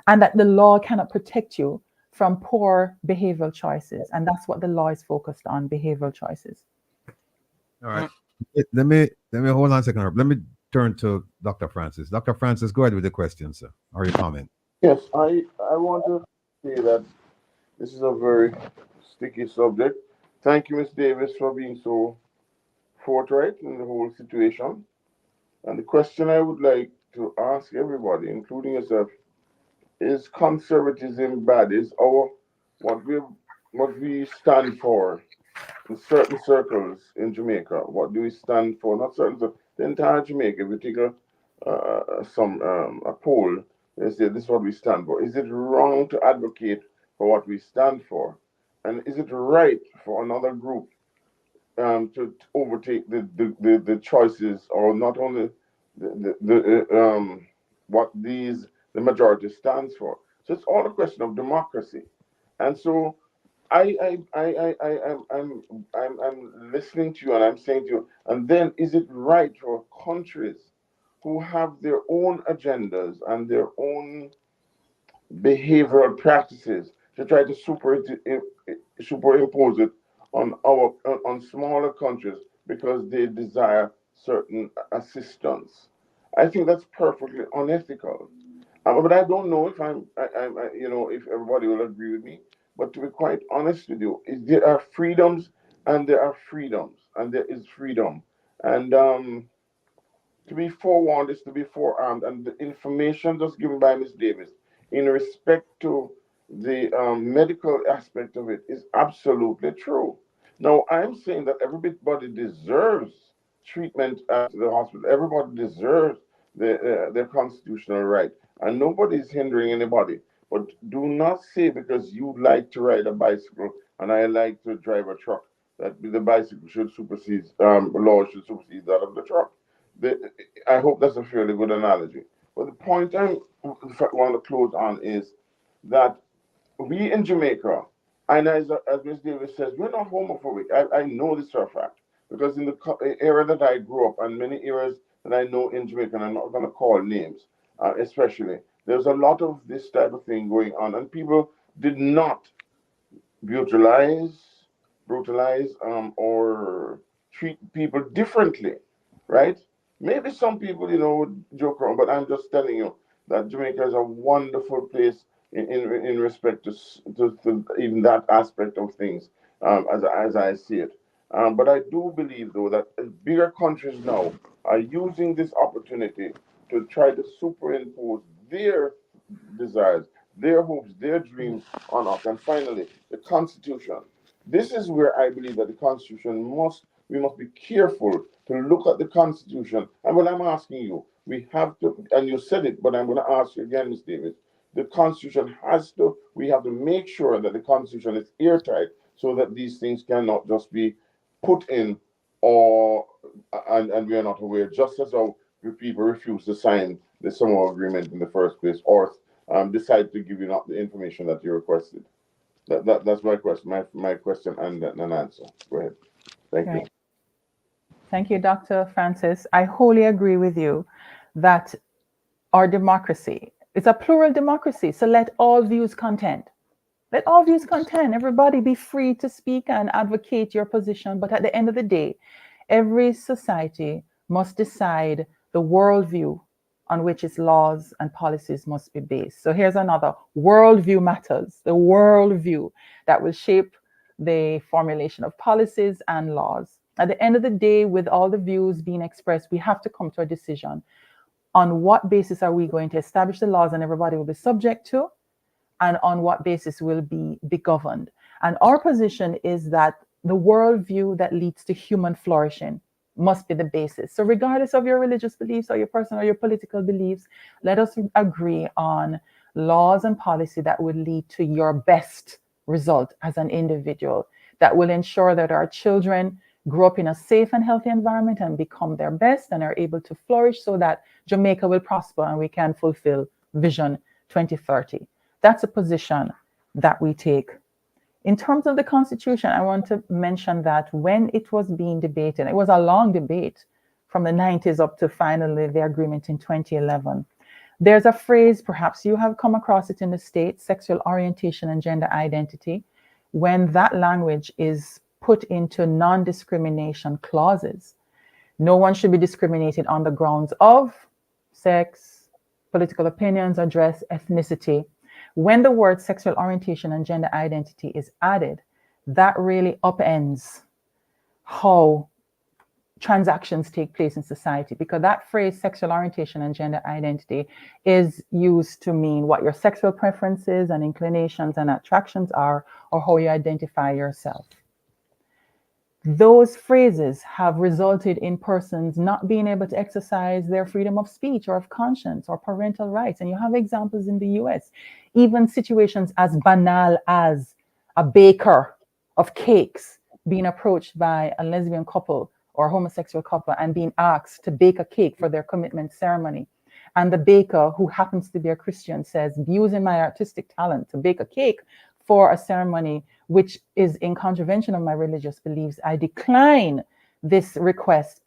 And that the law cannot protect you from poor behavioral choices. And that's what the law is focused on, behavioral choices. All right. Let me hold on a second. Let me turn to Dr. Francis. Dr. Francis, go ahead with the question, sir, or your comment. Yes, I want to say that this is a very sticky subject. Thank you, Ms. Davis, for being so forthright in the whole situation. And the question I would like to ask everybody, including yourself, is conservatism bad? Is our what we stand for in certain circles in Jamaica, what do we stand for? Not certain, the entire Jamaica. If you take a poll, they say this is what we stand for. Is it wrong to advocate for what we stand for, and is it right for another group to overtake the choices, or not only what the majority stands for? So it's all a question of democracy, and so I'm listening to you and I'm saying to you, and then is it right for countries who have their own agendas and their own behavioral practices to try to superimpose it on smaller countries because they desire certain assistance? I think that's perfectly unethical. But I don't know if if everybody will agree with me. But to be quite honest with you, there are freedoms and there are freedoms, and there is freedom. And to be forewarned is to be forearmed. And the information just given by Miss Davis in respect to the medical aspect of it is absolutely true. Now, I'm saying that everybody deserves treatment at the hospital. Everybody deserves their constitutional right, and nobody is hindering anybody. But do not say because you like to ride a bicycle and I like to drive a truck that the bicycle should supersede law should supersede that of the truck. The, I hope that's a fairly good analogy. But the point I want to close on is that we in Jamaica, and as Ms. Davis says, we're not homophobic. I know this for a fact because in the era that I grew up and many eras that I know in Jamaica, and I'm not going to call names, especially, there's a lot of this type of thing going on, and people did not brutalize, or treat people differently, right? Maybe some people, would joke around, but I'm just telling you that Jamaica is a wonderful place in respect to even that aspect of things, as I see it. But I do believe, though, that bigger countries now are using this opportunity to try to superimpose their desires, their hopes, their dreams on us. And finally, the Constitution. This is where I believe that the Constitution we must be careful to look at the Constitution. And what I'm asking you, we have to, and you said it, but I'm going to ask you again, Ms. Davis. The Constitution we have to make sure that the Constitution is airtight so that these things cannot just be put in or and we are not aware, just as how the people refuse to sign the Samoa Agreement in the first place, or decide to give you not the information that you requested. That's my question. My question and an answer. Go ahead. Thank you. Right. Thank you, Dr. Francis. I wholly agree with you that our democracy is a plural democracy. So let all views contend. Let all views contend. Everybody be free to speak and advocate your position. But at the end of the day, every society must decide the worldview on which its laws and policies must be based. So here's another worldview matters, the worldview that will shape the formulation of policies and laws. At the end of the day, with all the views being expressed, we have to come to a decision on what basis are we going to establish the laws and everybody will be subject to, and on what basis will be governed. And our position is that the worldview that leads to human flourishing must be the basis. So regardless of your religious beliefs or your personal or your political beliefs, let us agree on laws and policy that would lead to your best result as an individual, that will ensure that our children grow up in a safe and healthy environment and become their best and are able to flourish so that Jamaica will prosper and we can fulfill Vision 2030. That's a position that we take. In terms of the Constitution, I want to mention that when it was being debated, it was a long debate from the 90s up to finally the agreement in 2011. There's a phrase, perhaps you have come across it in the States, sexual orientation and gender identity. When that language is put into non-discrimination clauses, no one should be discriminated on the grounds of sex, political opinions, or dress, ethnicity. When the word sexual orientation and gender identity is added, that really upends how transactions take place in society, because that phrase sexual orientation and gender identity is used to mean what your sexual preferences and inclinations and attractions are, or how you identify yourself. those phrases have resulted in persons not being able to exercise their freedom of speech or of conscience or parental rights. And you have examples in the US, even situations as banal as a baker of cakes being approached by a lesbian couple or homosexual couple and being asked to bake a cake for their commitment ceremony. And the baker, who happens to be a Christian, says, using my artistic talent to bake a cake for a ceremony which is in contravention of my religious beliefs, I decline this request.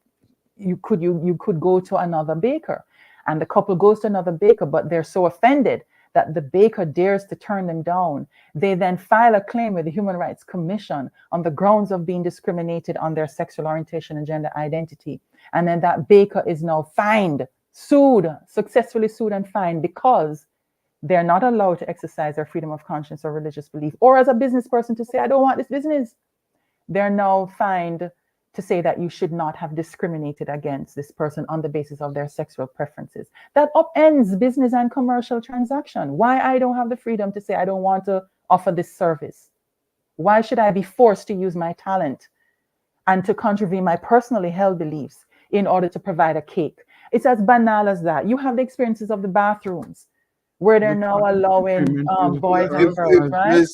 You could go to another baker. And the couple goes to another baker, but they're so offended that the baker dares to turn them down. They then file a claim with the Human Rights Commission on the grounds of being discriminated on their sexual orientation and gender identity. And then that baker is now fined, successfully sued and fined, because they're not allowed to exercise their freedom of conscience or religious belief, or as a business person to say, I don't want this business. They're now fined to say that you should not have discriminated against this person on the basis of their sexual preferences. That upends business and commercial transaction. Why I don't have the freedom to say I don't want to offer this service? Why should I be forced to use my talent and to contravene my personally held beliefs in order to provide a cake? It's as banal as that. You have the experiences of the bathrooms, where they're now allowing boys and girls, right?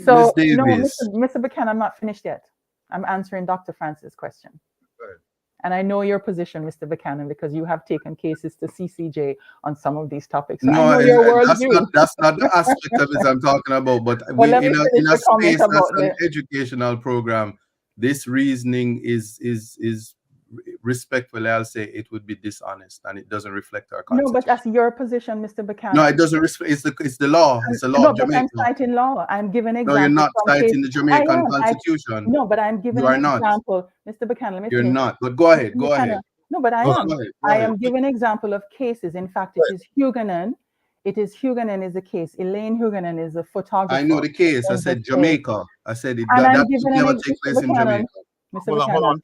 So, no, Mr. Buchanan, I'm not finished yet. I'm answering Dr. Francis' question. And I know your position, Mr. Buchanan, because you have taken cases to CCJ on some of these topics. So No, I know your that's not the aspect of it I'm talking about. But well, in a space as an educational program, this reasoning is respectfully, I'll say it would be dishonest, and it doesn't reflect our constitution. No, but that's your position, Mr. Buchanan. No, it doesn't reflect. It's the law. It's the law of Jamaica. But I'm citing law. I'm giving examples. No, you're not citing the Jamaican Constitution. No, but I'm giving an example, Mr. Buchanan. You're not. But go ahead. Go ahead. No, but I am. I am giving an example of cases. In fact, it is Huguenin. It is Huguenin is the case. Elaine Huguenin is a photographer. I know the case. I said Jamaica. I said it. And that never take place in Jamaica. Mr. Buchanan.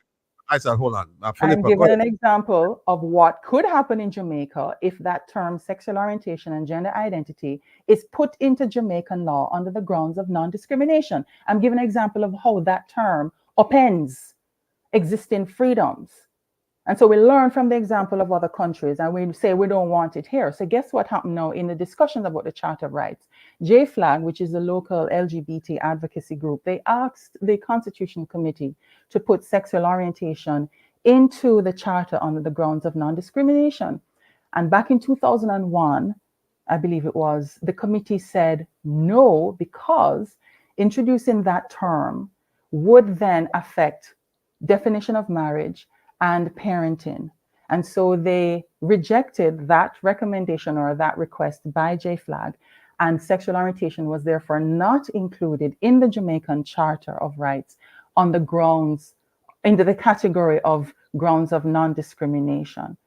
I said, hold on. I'm giving an example of what could happen in Jamaica if that term sexual orientation and gender identity is put into Jamaican law under the grounds of non-discrimination. I'm giving an example of how that term upends existing freedoms. And so we learn from the example of other countries, and we say we don't want it here. So guess what happened now in the discussions about the Charter of Rights? JFLAG, which is the local LGBT advocacy group, they asked the Constitution Committee to put sexual orientation into the Charter under the grounds of non-discrimination. And back in 2001, I believe it was, the committee said no, because introducing that term would then affect definition of marriage and parenting. And so they rejected that recommendation or that request by JFLAG, and sexual orientation was therefore not included in the Jamaican Charter of Rights on the grounds, into the category of grounds of non-discrimination.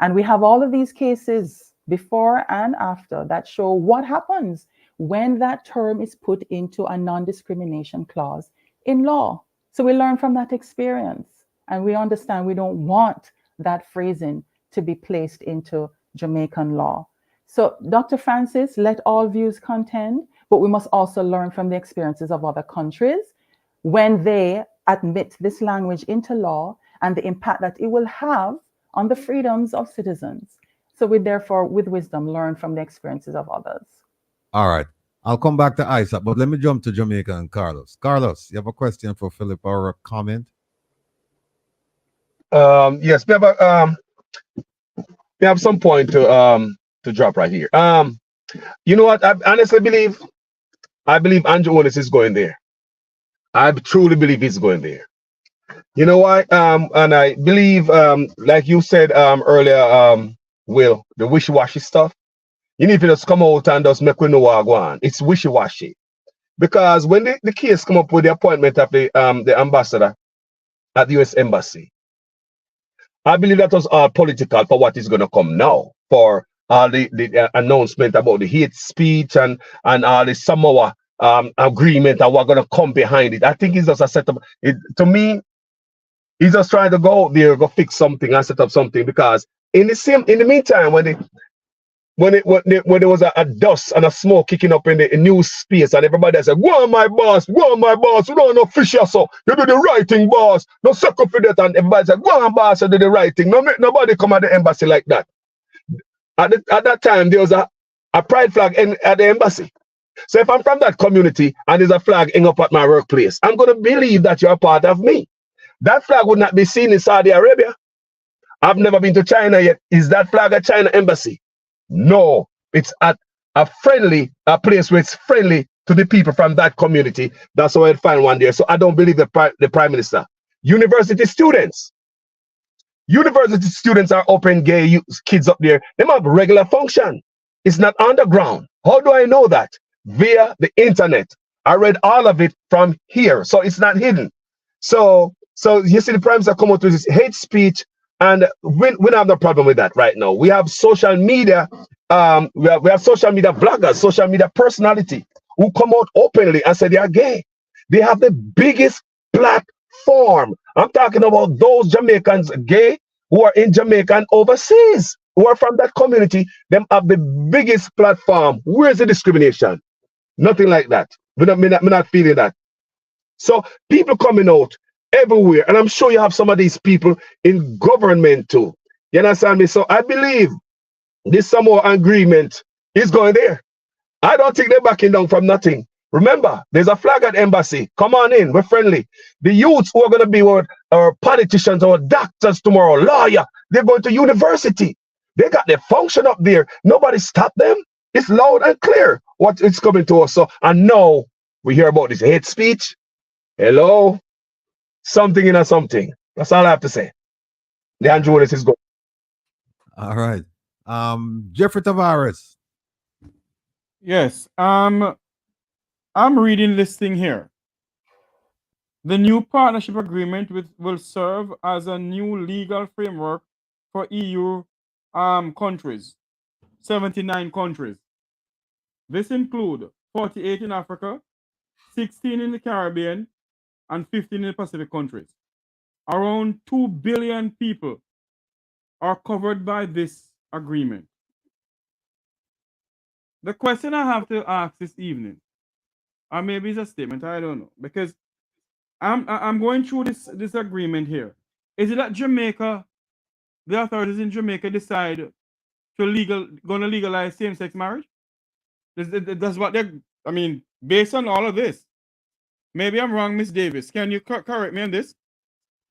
And we have all of these cases before and after that show what happens when that term is put into a non-discrimination clause in law. So we learn from that experience. And we understand we don't want that phrasing to be placed into Jamaican law. So, Dr. Francis, let all views contend, but we must also learn from the experiences of other countries when they admit this language into law and the impact that it will have on the freedoms of citizens. So we therefore, with wisdom, learn from the experiences of others. All right. I'll come back to Isaac, but let me jump to Jamaica and Carlos. Carlos, you have a question for Philip or a comment? Yes, we have some point to drop right here. You know what? I honestly believe Andrew Onis is going there. I truly believe he's going there. You know why? And I believe, like you said earlier, Will, the wishy-washy stuff. You need to just come out and just make we know what going on. It's wishy-washy. Because when the case come up with the appointment of the ambassador at the U.S. Embassy, I believe that was all political for what is going to come now, for all the announcement about the hate speech and all the Samoa agreement and what's going to come behind it. I think it's just a setup. To me, he's just trying to go out there, go fix something and set up something, because in the meantime, when when there was a dust and a smoke kicking up in the new space, and everybody said, "Go on, my boss, go on, my boss. You don't know fish, so you do the right thing, boss. No suck up for that." And everybody said, "Go on, boss, you do the right thing." No, nobody come at the embassy like that. At that time, there was a pride flag at the embassy. So if I'm from that community and there's a flag hang up at my workplace, I'm going to believe that you're a part of me. That flag would not be seen in Saudi Arabia. I've never been to China yet. Is that flag a China embassy? No, it's at a place where it's friendly to the people from that community. That's how I'd find one there. So I don't believe the prime minister. University students are open gay kids up there. They have regular function. It's not underground. How do I know that? Via the internet. I read all of it from here, so it's not hidden. So you see the prime minister come out with this hate speech, and we don't have no problem with that right now. We have social media, we have social media bloggers, social media personality who come out openly and say they are gay. They have the biggest platform. I'm talking about those Jamaicans gay who are in Jamaica and overseas, who are from that community. Them have the biggest platform. Where's the discrimination? Nothing like that. We're not feeling that. So people coming out everywhere, and I'm sure you have some of these people in government too. You understand me? So I believe this Samoa agreement is going there. I don't think they're backing down from nothing. Remember, there's a flag at embassy. Come on in, we're friendly. The youths who are going to be our politicians or doctors tomorrow, lawyer, they're going to university. They got their function up there. Nobody stopped them. It's loud and clear what is coming to us. So I know we hear about this hate speech. Hello, something in a something. That's all I have to say. The Andrew is good. All right. Jeffrey Tavares. Yes. I'm reading this thing here. The new partnership agreement will serve as a new legal framework for EU countries, 79 countries. This includes 48 in Africa, 16 in the Caribbean, and 15 in the Pacific countries. Around 2 billion people are covered by this agreement. The question I have to ask this evening, or maybe it's a statement, I don't know, because I'm going through this agreement here. Is it that Jamaica, the authorities in Jamaica decide going to legalize same-sex marriage? That's what they're, I mean, based on all of this. Maybe I'm wrong, Miss Davis. Can you correct me on this?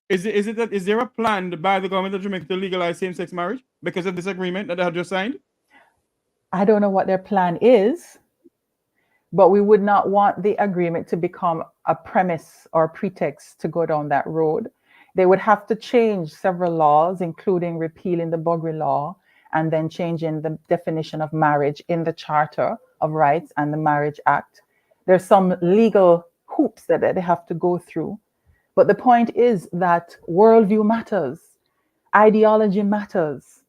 Is there a plan by the government of Jamaica to legalize same-sex marriage because of this agreement that they have just signed? I don't know what their plan is, but we would not want the agreement to become a premise or a pretext to go down that road. They would have to change several laws, including repealing the Buggery Law and then changing the definition of marriage in the Charter of Rights and the Marriage Act. There's some legal hoops that they have to go through. But the point is that worldview matters, ideology matters,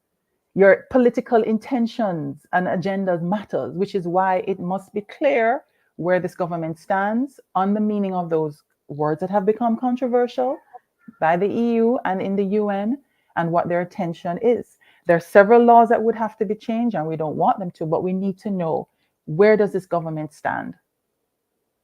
your political intentions and agendas matters, which is why it must be clear where this government stands on the meaning of those words that have become controversial by the EU and in the UN and what their intention is. There are several laws that would have to be changed, and we don't want them to, but we need to know, where does this government stand?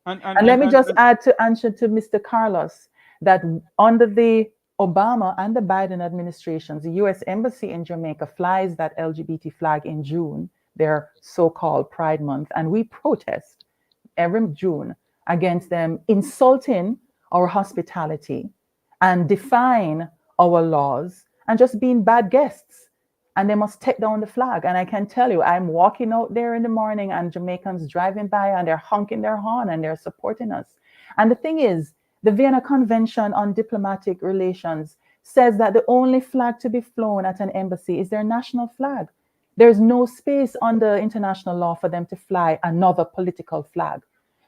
And let me just add to answer to Mr. Carlos that under the Obama and the Biden administrations, the US Embassy in Jamaica flies that LGBT flag in June, their so-called Pride Month, and we protest every June against them insulting our hospitality and defying our laws and just being bad guests. And they must take down the flag. And I can tell you, I'm walking out there in the morning and Jamaicans driving by and they're honking their horn and they're supporting us. And the thing is, the Vienna Convention on Diplomatic Relations says that the only flag to be flown at an embassy is their national flag. There's no space under international law for them to fly another political flag.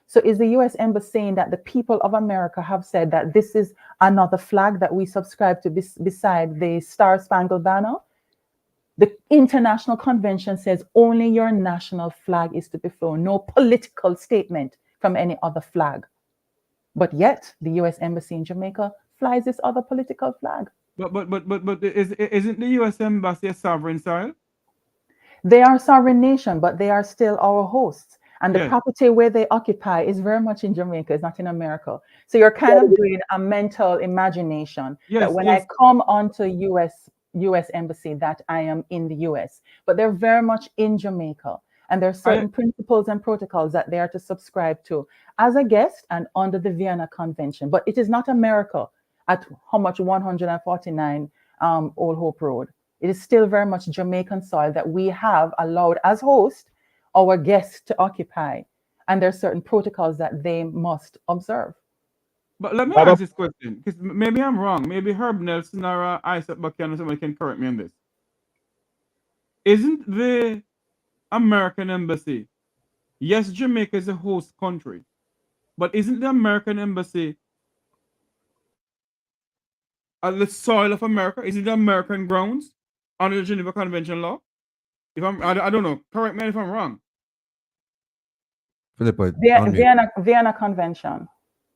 So is the US Embassy saying that the people of America have said that this is another flag that we subscribe to beside the Star Spangled Banner? The international convention says only your national flag is to be flown, no political statement from any other flag. But yet, the U.S. Embassy in Jamaica flies this other political flag. But isn't the U.S. Embassy a sovereign soil? They are sovereign nation, but they are still our hosts. And the Yes. property where they occupy is very much in Jamaica, it's not in America. So you're kind of doing a mental imagination that Yes, when yes. I come onto US embassy that I am in the US, but they're very much in Jamaica. And there are certain principles and protocols that they are to subscribe to as a guest and under the Vienna Convention. But it is not America at how much 149 Old Hope Road. It is still very much Jamaican soil that we have allowed as host our guests to occupy. And there are certain protocols that they must observe. But let me ask this question, because maybe I'm wrong. Maybe Herb Nelson or Isaac Buchanan or somebody can correct me on this. Isn't the American embassy, yes, Jamaica is a host country, but isn't the American embassy on the soil of America? Is it the American grounds under the Geneva Convention law? If I don't know. Correct me if I'm wrong. Philippa, Vienna Convention.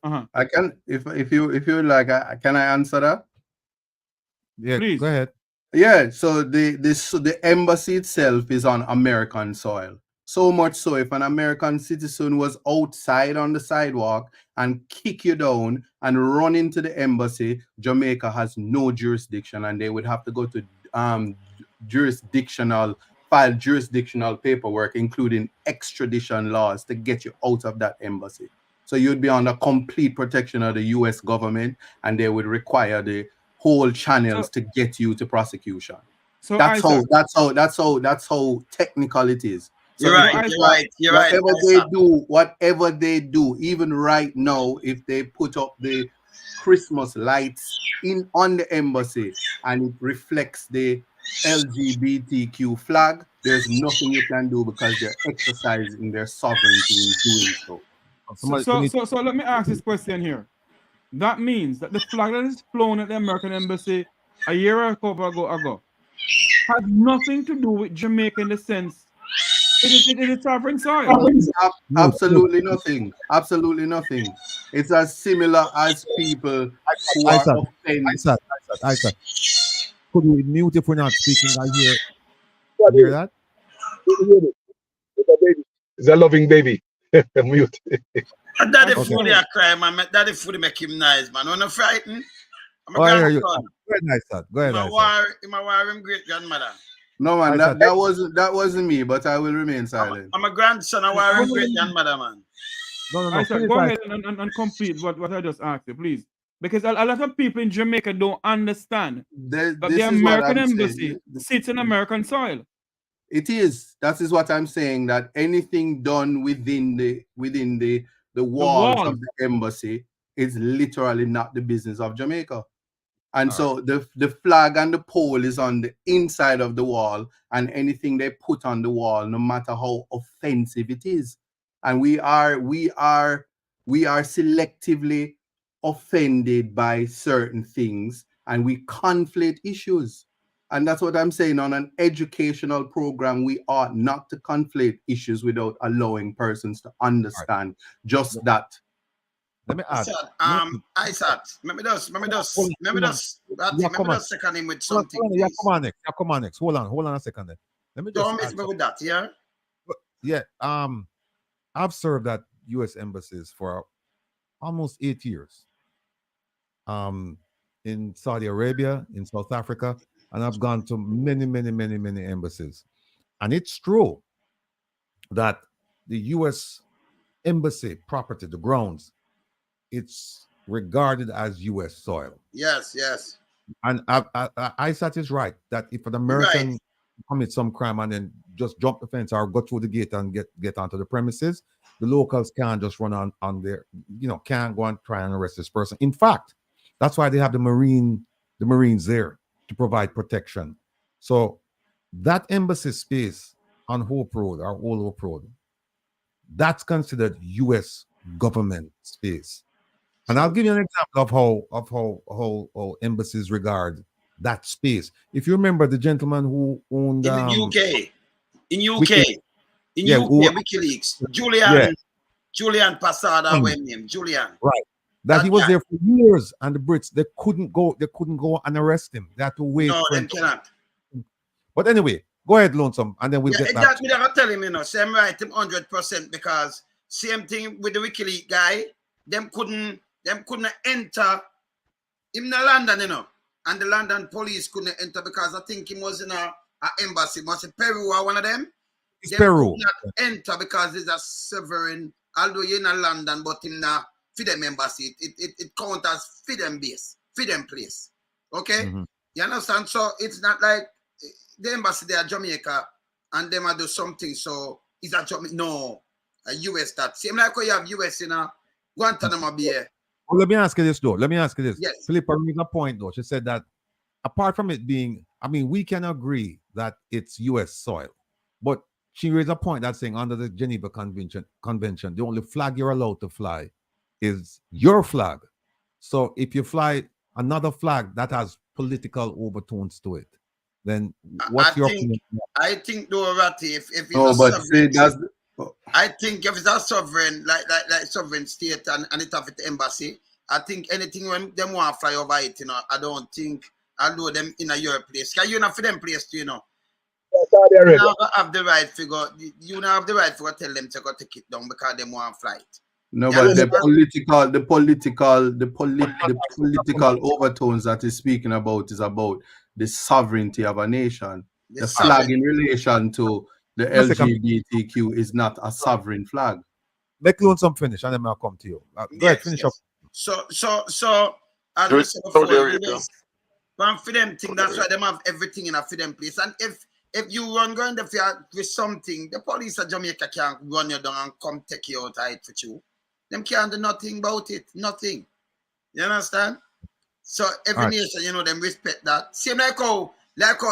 I can, if you like, can I answer that? Yeah, please go ahead. Yeah, so the embassy itself is on American soil. So much so, if an American citizen was outside on the sidewalk and kick you down and run into the embassy, Jamaica has no jurisdiction, and they would have to go to file jurisdictional paperwork, including extradition laws, to get you out of that embassy. So you'd be under complete protection of the U.S. government, and they would require the whole channels to get you to prosecution. So that's how technical it is. So You're right. Whatever they do, even right now, if they put up the Christmas lights on the embassy and it reflects the LGBTQ flag, there's nothing you can do because they're exercising their sovereignty in doing so. So let me ask this question here. That means that the flag that is flown at the American embassy a year or a couple ago has nothing to do with Jamaica in the sense it is sovereign soil. Absolutely nothing. Absolutely nothing. It's as similar as people who are offended. Isaac. Could we mute if we're not speaking? I hear that? It's a loving baby. Mute. Daddy fully a cry, man. Daddy fully make him nice, man. When I'm frightened, I'm a grandson. Go ahead, Isaac. Go ahead, Isaac. I'm a great grandmother. No, man, that wasn't me, but I will remain silent. I'm a grandson of our great grandmother, man. No. Isaac, go ahead and complete what I just asked you, please. Because a lot of people in Jamaica don't understand that the American embassy sits in American soil. It is. That is what I'm saying, that anything done within the walls of the embassy is literally not the business of Jamaica. And so the flag and the pole is on the inside of the wall, and anything they put on the wall, no matter how offensive it is. And we are selectively offended by certain things, and we conflate issues. And that's what I'm saying. On an educational program, we ought not to conflate issues without allowing persons to understand just that. Let me add. Isaac, let me just second him with something. Yeah, come on next. Hold on a second. Let me just don't miss me with that, yeah? Yeah. I've served at US embassies for almost 8 years. In Saudi Arabia, in South Africa, and I've gone to many embassies. And it's true that the US embassy property, the grounds, it's regarded as US soil. Yes. And Isaac is right that if an American commits some crime and then just jump the fence or go through the gate and get onto the premises, the locals can't just run on there, can't go and try and arrest this person. In fact, that's why they have the Marines there to provide protection. So that embassy space on Hope Road or Old Hope Road, that's considered US government space. And I'll give you an example of how embassies regard that space. If you remember the gentleman who owned in the UK, WikiLeaks, Julian Passada, Julian. Right. That he was there for years, and the Brits they couldn't go and arrest him. They had to wait. No, they cannot. But anyway, Go ahead, Lonesome, and then we'll Yeah, get back exactly. I tell him, same right him 100% because same thing with the WikiLeaks guy. Them couldn't enter him in London, and the London police couldn't enter because I think he was in a embassy, was it Peru or one of them? It's Them Peru. could not enter because it's a sovereign, although you're in London, but in a FIDEM embassy, it counts as FIDEM base, FIDEM place. Okay? Mm-hmm. You understand? So it's not like the embassy there, Jamaica, and them do something. So is that Jamaica? No, a US that same like how you have US in a Guantanamo Bay. Well, let me ask you this though. Let me ask you this. Yes. Philippa raised a point though. She said that apart from it being, I mean, we can agree that it's US soil, but she raised a point that saying under the Geneva Convention, the only flag you're allowed to fly is your flag. So if you fly another flag that has political overtones to it, then what's your opinion? I think though, Ratty, if it's No, a but sovereign, see, that's I think if it's a sovereign, like sovereign state and it have it embassy, I think anything when them want to fly over it, I don't think I'll do them in a Europe place. Because you're not for them place too, You don't have the right figure. You don't have the right to tell them to go take it down because they want to fly it. no, You but the understand? political overtones that he's speaking about is about the sovereignty of a nation. The flag in relation to the LGBTQ is not a sovereign flag. Make Lonesome finish, and then I'll come to you. Go ahead, finish up. So as we said before, for them thing, that's why them have everything in a for them place. And if you run going there with something, the police of Jamaica can't run you down and come take you out of it for you. Them can't do nothing about it. Nothing. You understand? So every nation, them respect that. Same like how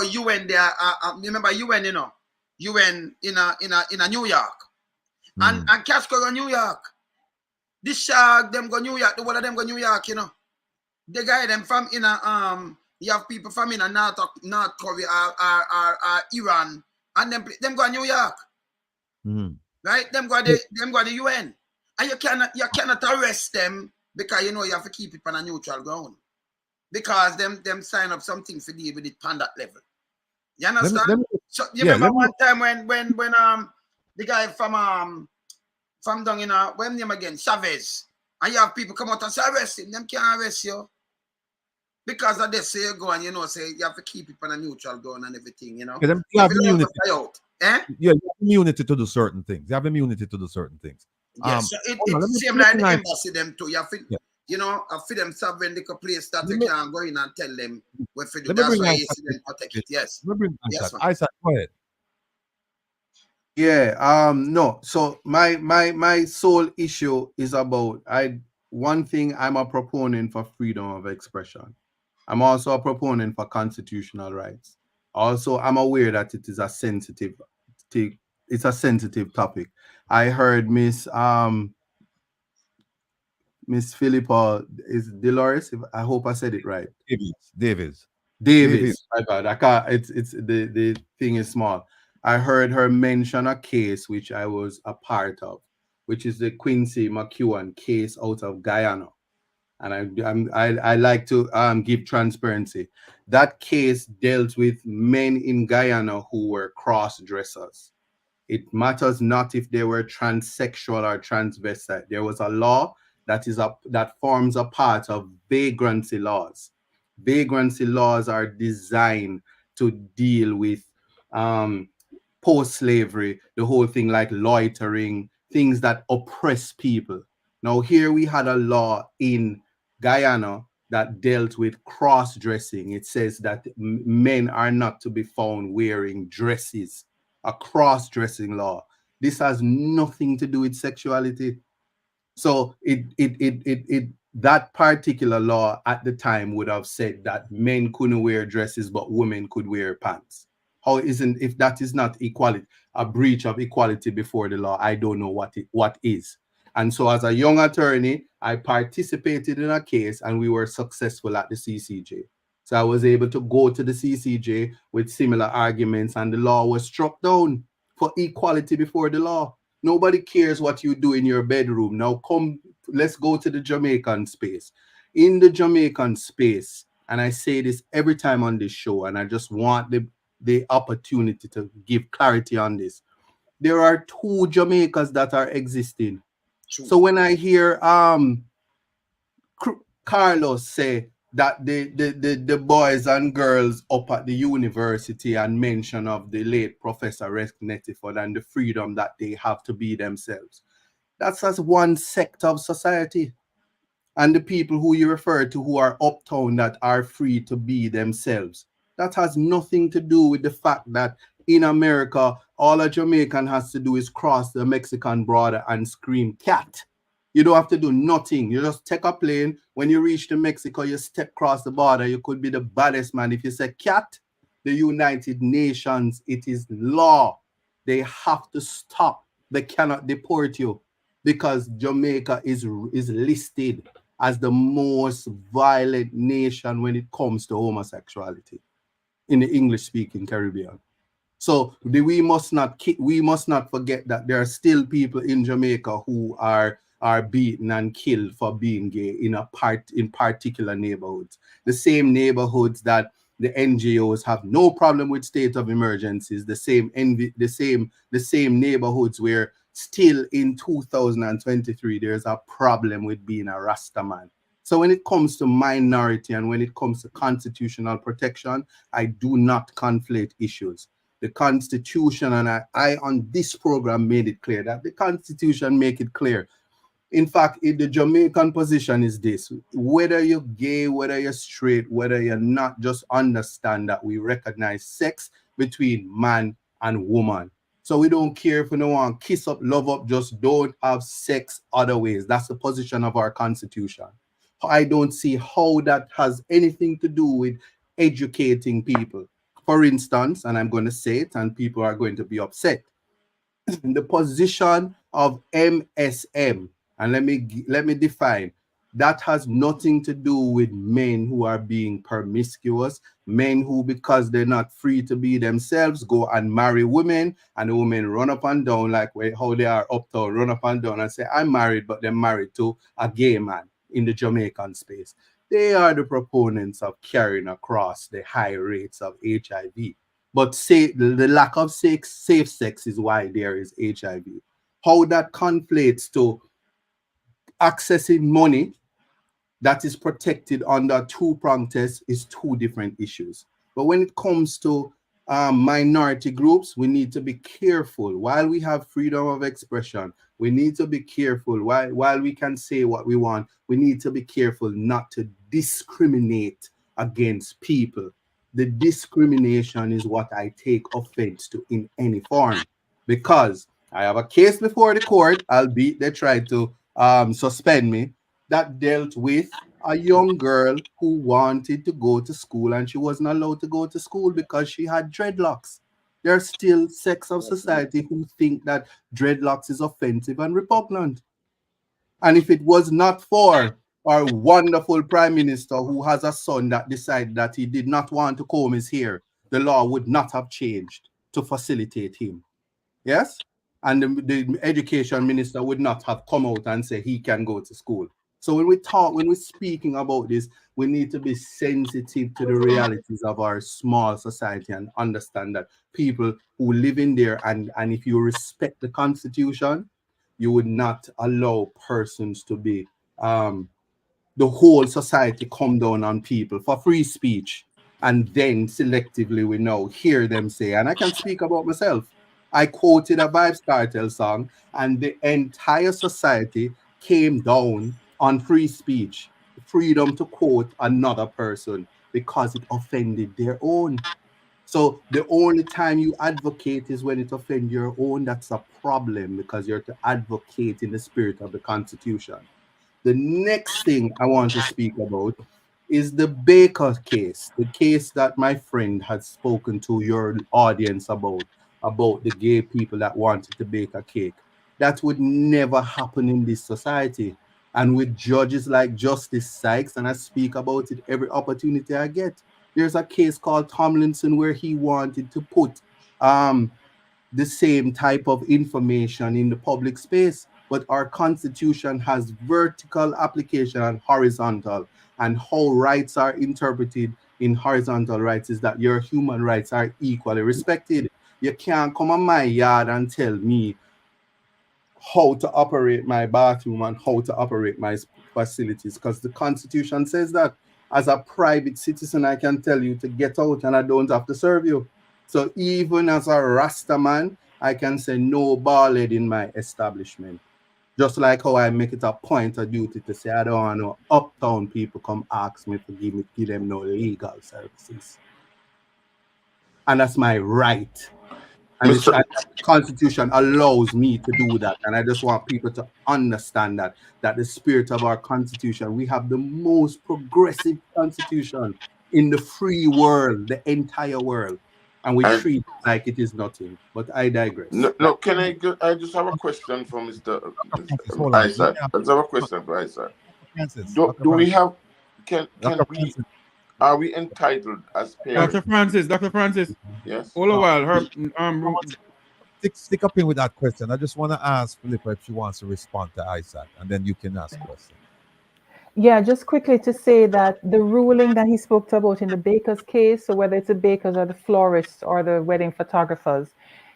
UN there. Remember UN, UN in a New York, and Casco go New York. This shark them go New York. The one of them go New York. The guy them from you have people from North Korea or Iran, and them go to New York. Right? Them go the UN. And you cannot arrest them because you have to keep it on a neutral ground. Because them sign up something to deal with it on that level. You understand? So you remember one time when the guy from down in when name again, Chavez, and you have people come out and say arrest him, them can't arrest you. Because of this, say you go and say you have to keep it on a neutral ground and everything, Yeah, them have immunity. Yeah, you have immunity to do certain things. You have immunity to do certain things. Yes, so it's same like the embassy them too. You have to, for them sovereign little place that you can go in and tell them what to do. That's why you see them protect it. Yes. Yes, Isaac, go ahead. Yeah, no. So my sole issue is about one thing, I'm a proponent for freedom of expression. I'm also a proponent for constitutional rights. Also, I'm aware that it is a sensitive topic. I heard Miss Philippa is Dolores. I hope I said it right. Davis. My bad. I can't. It's the thing is small. I heard her mention a case which I was a part of, which is the Quincy McEwen case out of Guyana. And I like to give transparency. That case dealt with men in Guyana who were cross-dressers. It matters not if they were transsexual or transvestite. There was a law that forms a part of vagrancy laws. Vagrancy laws are designed to deal with post-slavery, the whole thing like loitering, things that oppress people. Now here we had a law in Guyana that dealt with cross-dressing. It says that men are not to be found wearing dresses, a cross-dressing law. This has nothing to do with sexuality. So that particular law at the time would have said that men couldn't wear dresses, but women could wear pants. If that is not equality, a breach of equality before the law, I don't know what is. And so as a young attorney, I participated in a case and we were successful at the CCJ. So I was able to go to the CCJ with similar arguments and the law was struck down for equality before the law. Nobody cares what you do in your bedroom. Now let's go to the Jamaican space. In the Jamaican space, and I say this every time on this show, and I just want the opportunity to give clarity on this. There are two Jamaicas that are existing. So when I hear Carlos say that the boys and girls up at the university and mention of the late Professor Rex Nettiford and the freedom that they have to be themselves, that's as one sect of society. And the people who you refer to who are uptown that are free to be themselves, that has nothing to do with the fact that in America, all a Jamaican has to do is cross the Mexican border and scream cat. You don't have to do nothing. You just take a plane. When you reach to Mexico, you step across the border. You could be the baddest man. If you say cat, the United Nations, it is law. They have to stop. They cannot deport you because Jamaica is listed as the most violent nation when it comes to homosexuality in the English-speaking Caribbean. So we must not forget that there are still people in Jamaica who are beaten and killed for being gay in particular neighborhoods. The same neighborhoods that the NGOs have no problem with state of emergencies. The same neighborhoods where still in 2023 there's a problem with being a Rasta man. So when it comes to minority and when it comes to constitutional protection, I do not conflate issues. The Constitution, and I on this program made it clear that the Constitution make it clear. In fact, the Jamaican position is this: whether you're gay, whether you're straight, whether you're not, just understand that we recognize sex between man and woman. So we don't care if we don't want kiss up, love up, just don't have sex other ways. That's the position of our Constitution. I don't see how that has anything to do with educating people. For instance, and I'm going to say it, and people are going to be upset, the position of MSM, and let me define, that has nothing to do with men who are being promiscuous, men who, because they're not free to be themselves, go and marry women, and the women run up and down like how they are uptown, run up and down and say, I'm married, but they're married to a gay man in the Jamaican space. They are the proponents of carrying across the high rates of HIV. But say the lack of safe sex is why there is HIV. How that conflates to accessing money that is protected under two-prong test is two different issues. But when it comes to minority groups, we need to be careful. While we have freedom of expression, we need to be careful. While we can say what we want, we need to be careful not to discriminate against people. The discrimination is what I take offense to in any form, because I have a case before the court, albeit they tried to suspend me, that dealt with a young girl who wanted to go to school and she wasn't allowed to go to school because she had dreadlocks. There are still sects of society who think that dreadlocks is offensive and repugnant. And if it was not for our wonderful prime minister who has a son that decided that he did not want to comb his hair, the law would not have changed to facilitate him. Yes? And the education minister would not have come out and say he can go to school. So when we're speaking about this, we need to be sensitive to the realities of our small society and understand that people who live in there, and if you respect the Constitution, you would not allow persons to be the whole society come down on people for free speech. And then selectively we now hear them say, and I can speak about myself, I quoted a Vibes Cartel song and the entire society came down on free speech, freedom to quote another person because it offended their own. So the only time you advocate is when it offends your own. That's a problem, because you're to advocate in the spirit of the Constitution. The next thing I want to speak about is the Baker case, the case that my friend had spoken to your audience about the gay people that wanted to bake a cake. That would never happen in this society. And with judges like Justice Sykes, and I speak about it every opportunity I get, there's a case called Tomlinson where he wanted to put the same type of information in the public space, but our Constitution has vertical application and horizontal, and how rights are interpreted in horizontal rights is that your human rights are equally respected. You can't come on my yard and tell me how to operate my bathroom and how to operate my facilities, because the Constitution says that as a private citizen, I can tell you to get out and I don't have to serve you. So even as a Rasta man, I can say no ballad in my establishment. Just like how I make it a point of duty to say I don't want no uptown people come ask me to give them no legal services. And that's my right. And Mr. the Constitution allows me to do that. And I just want people to understand that the spirit of our Constitution, we have the most progressive Constitution in the free world, the entire world. And we And treat it like it is nothing. But I digress. no, can I just have a question for Mr. Francis, hold on. Isaac. Let's have a question for Isaac. Francis, Do we have can Dr. we Francis. are we entitled as parents? Dr. Francis, Yes. all a while, her Stick up in with that question. I just want to ask Philippa if she wants to respond to Isaac, and then you can ask questions. Yeah, just quickly to say that the ruling that he spoke about in the bakers case, so whether it's the bakers or the florists or the wedding photographers,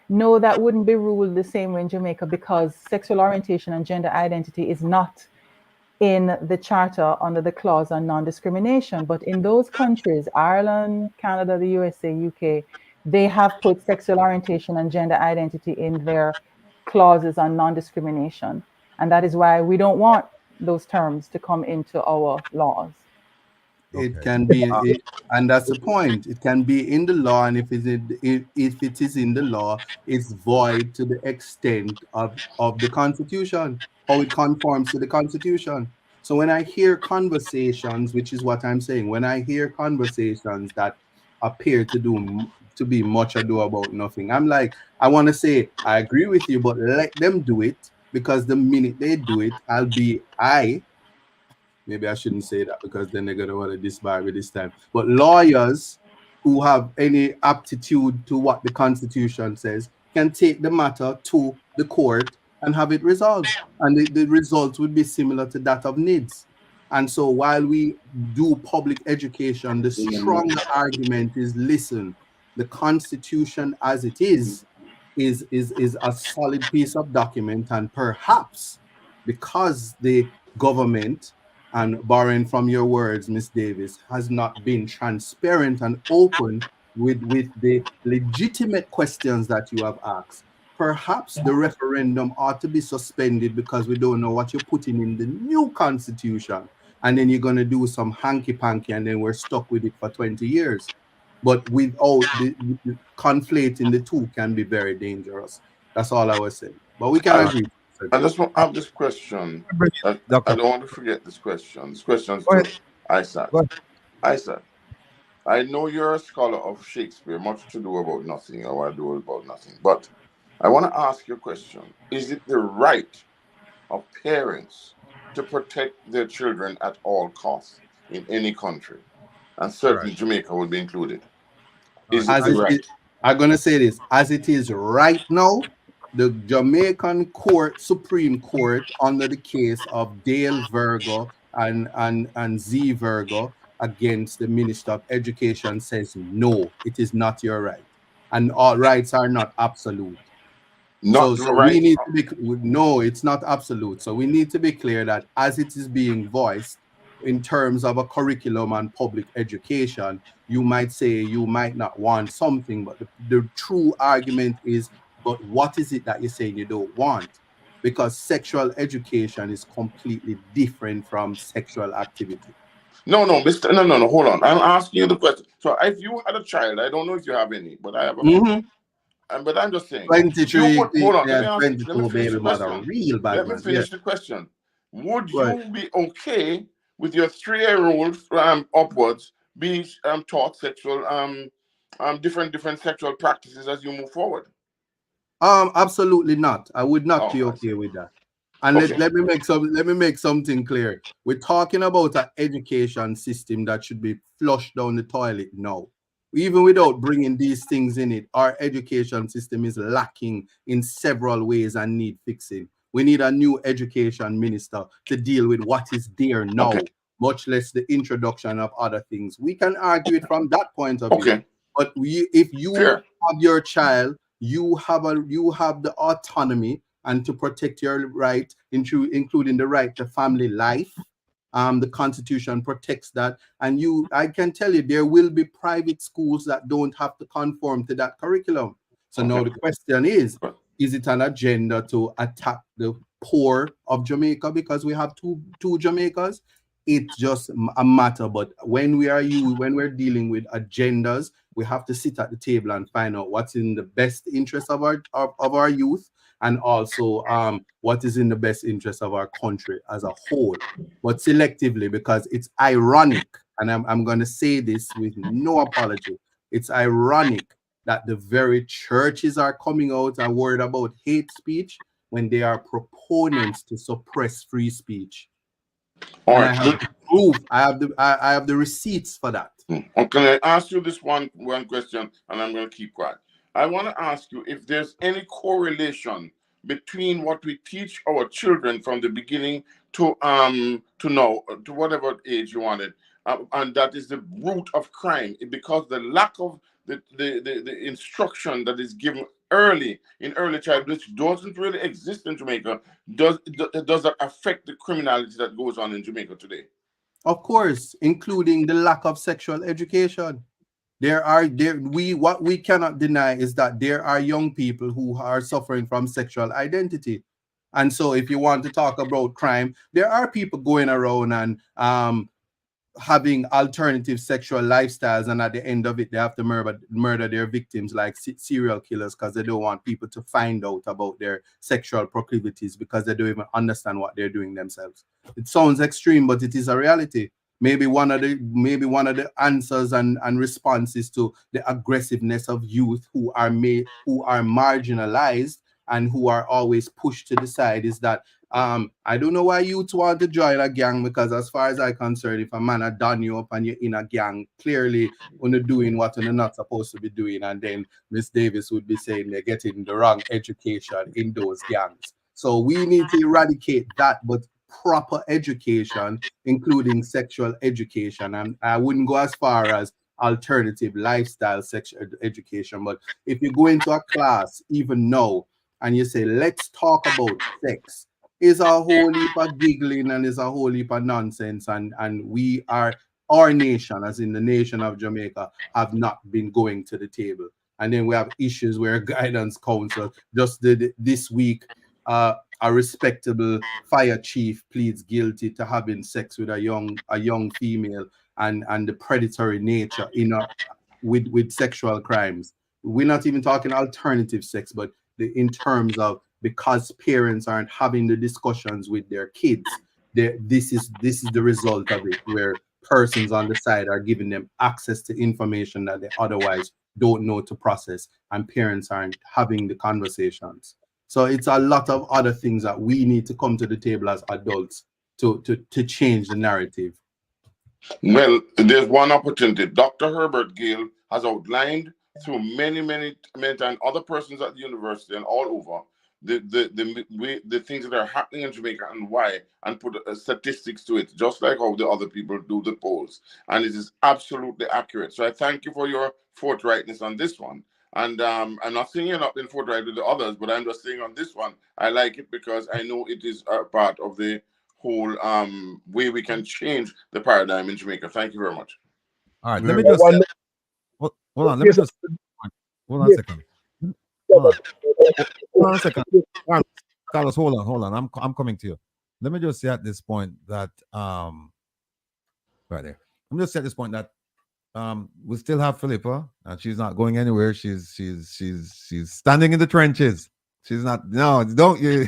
no, that wouldn't be ruled the same way in Jamaica, because sexual orientation and gender identity is not in the charter under the clause on non-discrimination. But in those countries, Ireland, Canada, the USA, UK, they have put sexual orientation and gender identity in their clauses on non-discrimination. And that is why we don't want those terms to come into our laws. It can be, and that's the point. It can be in the law, and if it is in the law, it's void to the extent of the Constitution, how it conforms to the Constitution. So when I hear conversations, which is what I'm saying, when I hear conversations that appear to be much ado about nothing, I'm like, I want to say, I agree with you, but let them do it, because the minute they do it, maybe I shouldn't say that because then they're gonna want to disbar with this time. But lawyers who have any aptitude to what the Constitution says can take the matter to the court and have it resolved. And the result would be similar to that of NIDS. And so while we do public education, the stronger argument is, listen, the Constitution as it is a solid piece of document, and perhaps because the government, and borrowing from your words, Miss Davis, has not been transparent and open with the legitimate questions that you have asked. Perhaps the referendum ought to be suspended because we don't know what you're putting in the new Constitution. And then you're going to do some hanky-panky and then we're stuck with it for 20 years. But without the conflating the two can be very dangerous. That's all I was saying. But we can agree. I just want to have this question. I don't want to forget this question. This question is to Isaac. Isaac, I know you're a scholar of Shakespeare, much to do about nothing, or I do about nothing. But I want to ask you a question. Is it the right of parents to protect their children at all costs in any country? And certainly Jamaica would be included. Is it right? I'm going to say this. As it is right now, the Jamaican court, Supreme Court, under the case of Dale Virgo and Z Virgo against the Minister of Education, says no, it is not your right. And all rights are not absolute. So we need to be, no, it's not absolute. So we need to be clear that as it is being voiced in terms of a curriculum and public education, you might say you might not want something, but the true argument is, but what is it that you're saying you don't want? Because sexual education is completely different from sexual activity. No, hold on. I'm asking you the question. So if you had a child, I don't know if you have any, but I have a but I'm just saying. 23, hold on, let me finish the question. Let me finish the question. Would you be okay with your 3-year-old upwards being taught sexual different sexual practices as you move forward? Absolutely not. I would not be okay with that. And let me make something clear. We're talking about an education system that should be flushed down the toilet now. Even without bringing these things in it, our education system is lacking in several ways and need fixing. We need a new education minister to deal with what is there now. much less the introduction of other things. We can argue it from that point of view. Okay. But if you Fair. have your child, you have the autonomy and to protect your right, including the right to family life. The Constitution protects that, and I can tell you, there will be private schools that don't have to conform to that curriculum. So now the question is it an agenda to attack the poor of Jamaica because we have two Jamaicas? It's just a matter. But when we're dealing with agendas, we have to sit at the table and find out what's in the best interest of our youth, and also what is in the best interest of our country as a whole, but selectively, because it's ironic, and I'm going to say this with no apology. It's ironic that the very churches are coming out and worried about hate speech when they are proponents to suppress free speech. All and right. I have the proof. I have the receipts for that. Can I ask you this one question, and I'm going to keep quiet. I want to ask you if there's any correlation between what we teach our children from the beginning to now, to whatever age you want it, and that is the root of crime, because the lack of the instruction that is given early in early childhood, which doesn't really exist in Jamaica, does that affect the criminality that goes on in Jamaica today? Of course, including the lack of sexual education. What we cannot deny is that there are young people who are suffering from sexual identity. And so if you want to talk about crime, there are people going around and having alternative sexual lifestyles, and at the end of it they have to murder their victims like serial killers, because they don't want people to find out about their sexual proclivities, because they don't even understand what they're doing themselves. It sounds extreme, but it is a reality. Maybe one of the answers and responses to the aggressiveness of youth who are marginalized and who are always pushed to the side is that I don't know why youth want to join a gang, because as far as I'm concerned, if a man had done you up and you're in a gang, clearly when you're doing what you're not supposed to be doing, and then Miss Davis would be saying they're getting the wrong education in those gangs. So we need to eradicate that, but proper education, including sexual education. And I wouldn't go as far as alternative lifestyle sexual education, but if you go into a class even now and you say, let's talk about sex, is a whole heap of giggling and is a whole heap of nonsense. And our nation, as in the nation of Jamaica, have not been going to the table. And then we have issues where guidance council just did this week. A respectable fire chief pleads guilty to having sex with a young female, and the predatory nature with sexual crimes. We're not even talking alternative sex, but in terms of, because parents aren't having the discussions with their kids, this is the result of it, where persons on the side are giving them access to information that they otherwise don't know to process, and parents aren't having the conversations. So it's a lot of other things that we need to come to the table as adults to change the narrative. Well, there's one opportunity. Dr. Herbert Gill has outlined through many times, other persons at the university and all over, the things that are happening in Jamaica and why, and put statistics to it, just like how the other people do the polls. And it is absolutely accurate. So I thank you for your forthrightness on this one. And I'm not saying you're not being forthright with the others, but I'm just saying on this one, I like it because I know it is a part of the whole way we can change the paradigm in Jamaica. Thank you very much. All right, let me just hold on. Let me just hold on a second. Hold on a second. Carlos, hold on. I'm coming to you. Let me just say at this point that right there. I'm just at this point that we still have Philippa, and she's not going anywhere. She's standing in the trenches. She's not. No, don't you?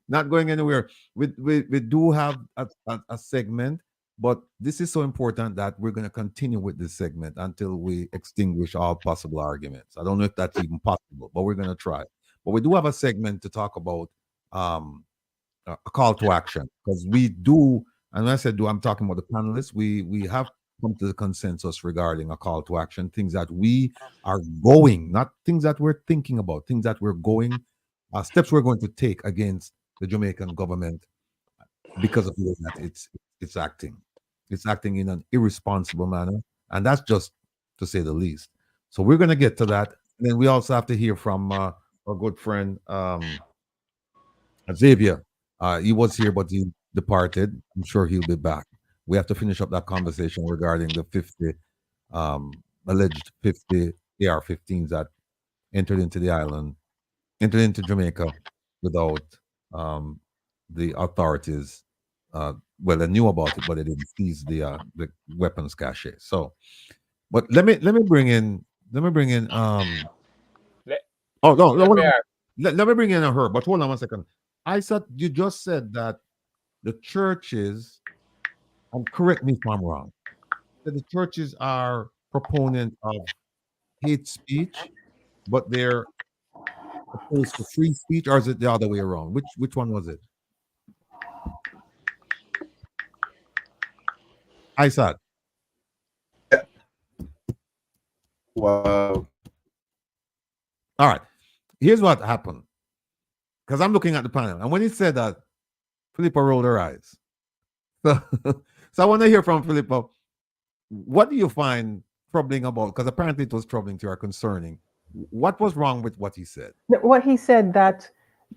Not going anywhere. We do have a segment, but this is so important that we're going to continue with this segment until we extinguish all possible arguments. I don't know if that's even possible, but we're going to try. But we do have a segment to talk about a call to action, because we do. And when I said do, I'm talking about the panelists. We have come to the consensus regarding a call to action, things that we are going, not things that we're thinking about, things that we're going, steps we're going to take against the Jamaican government because of the way that it's acting. It's acting in an irresponsible manner, and that's just to say the least. So we're going to get to that. And then we also have to hear from our good friend Xavier. He was here, but he departed. I'm sure he'll be back. We have to finish up that conversation regarding the 50 alleged 50 AR-15s that entered into the island, entered into Jamaica without the authorities. Well, they knew about it, but they didn't seize the weapons cache. So, but let me bring in Let, oh no, no let hold me on. ask. Let me bring in her. But hold on 1 second. I said you just said that the churches, and correct me if I'm wrong, that the churches are proponent of hate speech, but they're opposed to free speech, or is it the other way around? Which one was it? I said. Wow. All right. Here's what happened. Because I'm looking at the panel. And when he said that, Filippo rolled her eyes. So, so I want to hear from Filippo. What do you find troubling about? Because apparently it was troubling to you or concerning. What was wrong with what he said? What he said, that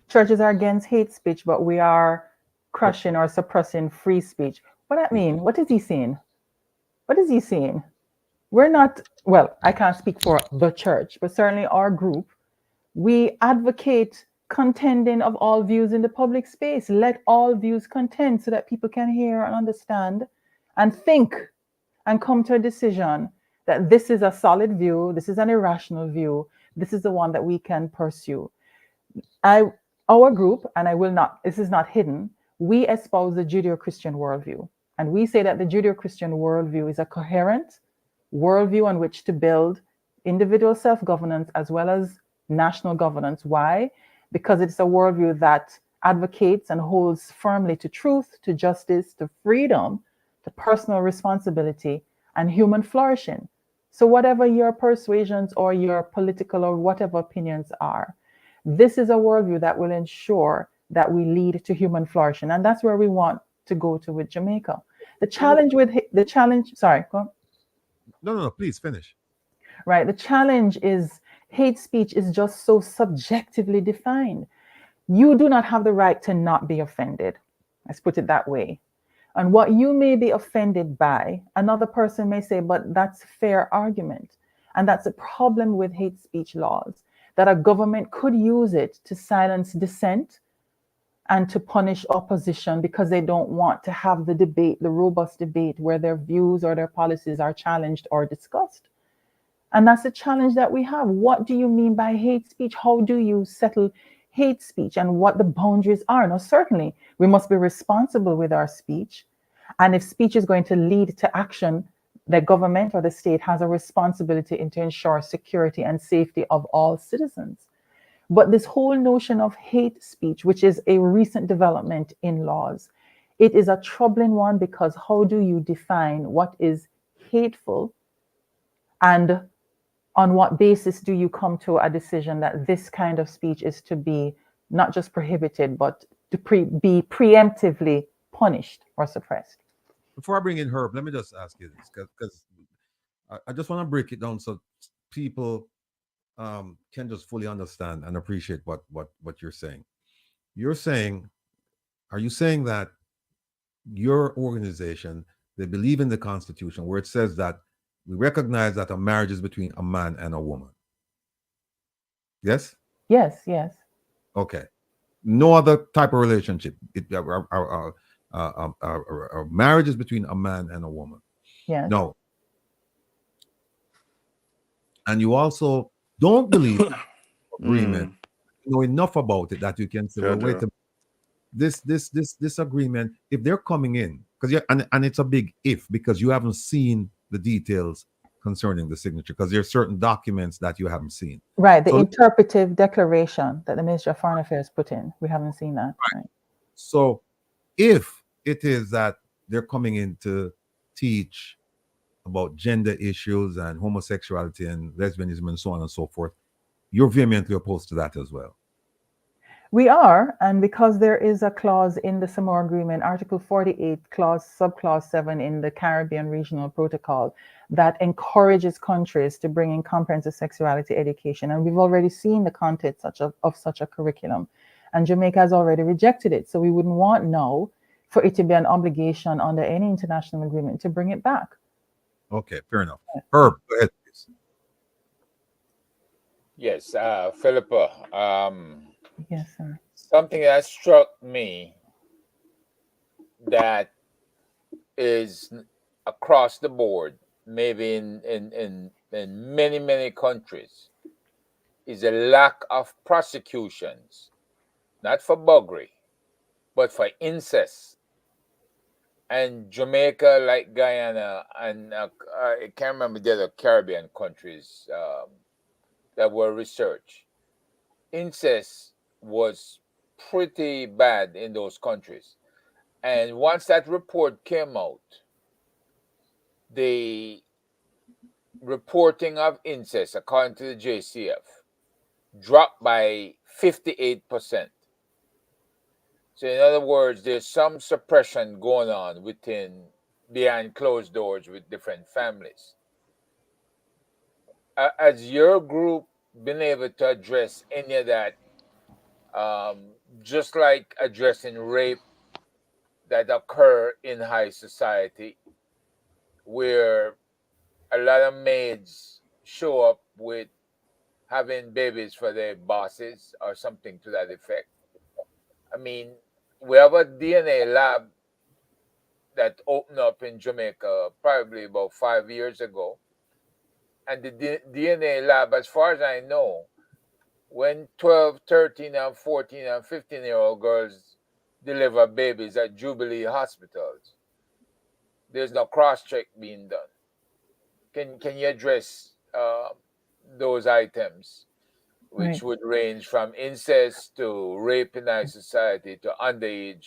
churches are against hate speech, but we are crushing or suppressing free speech. What that mean? What is he saying? What is he saying? We're not, well, I can't speak for the church, but certainly our group, we advocate contending of all views in the public space. Let all views contend so that people can hear and understand and think and come to a decision that this is a solid view, this is an irrational view, this is the one that we can pursue. Our group, and I will not, this is not hidden, we espouse the Judeo-Christian worldview. And we say that the Judeo-Christian worldview is a coherent worldview on which to build individual self-governance as well as national governance. Why? Because it's a worldview that advocates and holds firmly to truth, to justice, to freedom, to personal responsibility, and human flourishing. So whatever your persuasions or your political or whatever opinions are, this is a worldview that will ensure that we lead to human flourishing. And that's where we want to go to with Jamaica. The challenge with sorry, go on. No, please finish. Right. The challenge is hate speech is just so subjectively defined. You do not have the right to not be offended. Let's put it that way. And what you may be offended by, another person may say, but that's a fair argument. And that's a problem with hate speech laws, that a government could use it to silence dissent and to punish opposition because they don't want to have the debate, the robust debate where their views or their policies are challenged or discussed. And that's the challenge that we have. What do you mean by hate speech? How do you settle hate speech and what the boundaries are? Now, certainly, we must be responsible with our speech. And if speech is going to lead to action, the government or the state has a responsibility to ensure security and safety of all citizens. But this whole notion of hate speech, which is a recent development in laws, it is a troubling one because how do you define what is hateful, and on what basis do you come to a decision that this kind of speech is to be not just prohibited, but to be preemptively punished or suppressed? Before I bring in Herb, let me just ask you this, because I just want to break it down so people can just fully understand and appreciate what you're saying. You're saying, are you saying that your organization, they believe in the Constitution where it says that we recognize that a marriage is between a man and a woman? Yes? Yes, yes. Okay. No other type of relationship. A marriage is between a man and a woman. Yes. No. And you also don't believe agreement. You know enough about it that you can say, well, wait a minute. This agreement, if they're coming in, because and it's a big if, because you haven't seen the details concerning the signature, because there are certain documents that you haven't seen. Right, the interpretive declaration that the Ministry of Foreign Affairs put in. We haven't seen that. Right. So if it is that they're coming in to teach about gender issues and homosexuality and lesbianism and so on and so forth, you're vehemently opposed to that as well. We are, and because there is a clause in the Samoa Agreement, Article 48, subclause 7 in the Caribbean Regional Protocol, that encourages countries to bring in comprehensive sexuality education. And we've already seen the content of such a curriculum. And Jamaica has already rejected it. So we wouldn't want now for it to be an obligation under any international agreement to bring it back. Okay, fair enough. Herb, go ahead, please. Yes, Philippa. Yes, sir. Something that struck me that is across the board, maybe in many, many countries, is a lack of prosecutions, not for buggery, but for incest. And Jamaica, like Guyana, and I can't remember the other Caribbean countries that were researched. Incest was pretty bad in those countries. And once that report came out, the reporting of incest, according to the JCF, dropped by 58%. So in other words, there's some suppression going on behind closed doors with different families. Has your group been able to address any of that, just like addressing rape that occur in high society, where a lot of maids show up with having babies for their bosses or something to that effect? I mean, we have a DNA lab that opened up in Jamaica probably about 5 years ago. And the DNA lab, as far as I know, when 12, 13, and 14 and 15-year-old girls deliver babies at Jubilee hospitals, there's no cross-check being done. Can you address those items, which Right. would range from incest to rape in our society to underage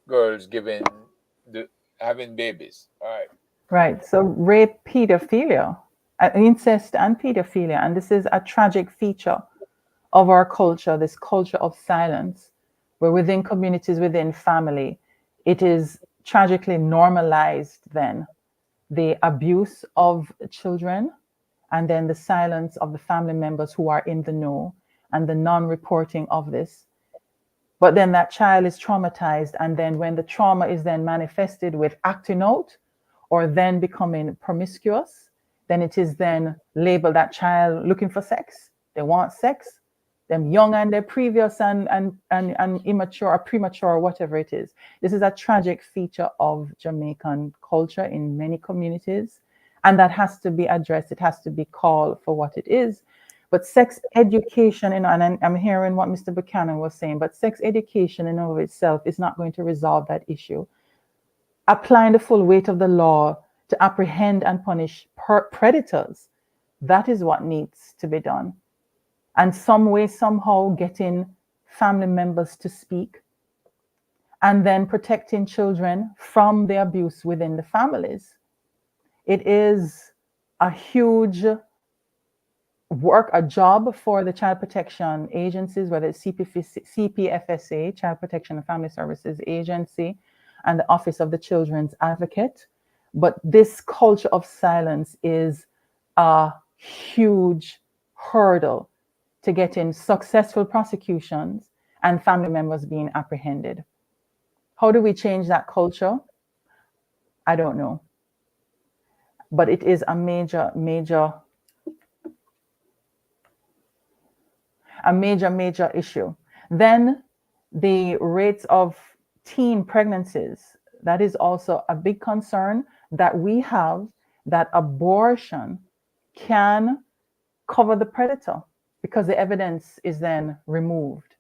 girls having babies? All right. Right. So rape, pedophilia, incest and pedophilia. And this is a tragic feature of our culture, this culture of silence, where within communities, within family, it is tragically normalized then, the abuse of children, and then the silence of the family members who are in the know, and the non-reporting of this. But then that child is traumatized, and then when the trauma is then manifested with acting out or then becoming promiscuous, then it is then labeled that child looking for sex. They want sex. Them young and they're previous and immature or premature or whatever it is. This is a tragic feature of Jamaican culture in many communities, and that has to be addressed. It has to be called for what it is. But sex education, and I'm hearing what Mr. Buchanan was saying, but sex education in and of itself is not going to resolve that issue. Applying the full weight of the law to apprehend and punish predators, that is what needs to be done. And some way, somehow getting family members to speak, and then protecting children from the abuse within the families. It is a huge a job for the child protection agencies, whether it's CPFSA, Child Protection and Family Services Agency, and the Office of the Children's Advocate. But this culture of silence is a huge hurdle to getting successful prosecutions and family members being apprehended. How do we change that culture? I don't know. But it is a major issue. Then the rates of teen pregnancies, that is also a big concern that we have, that abortion can cover the predator because the evidence is then removed.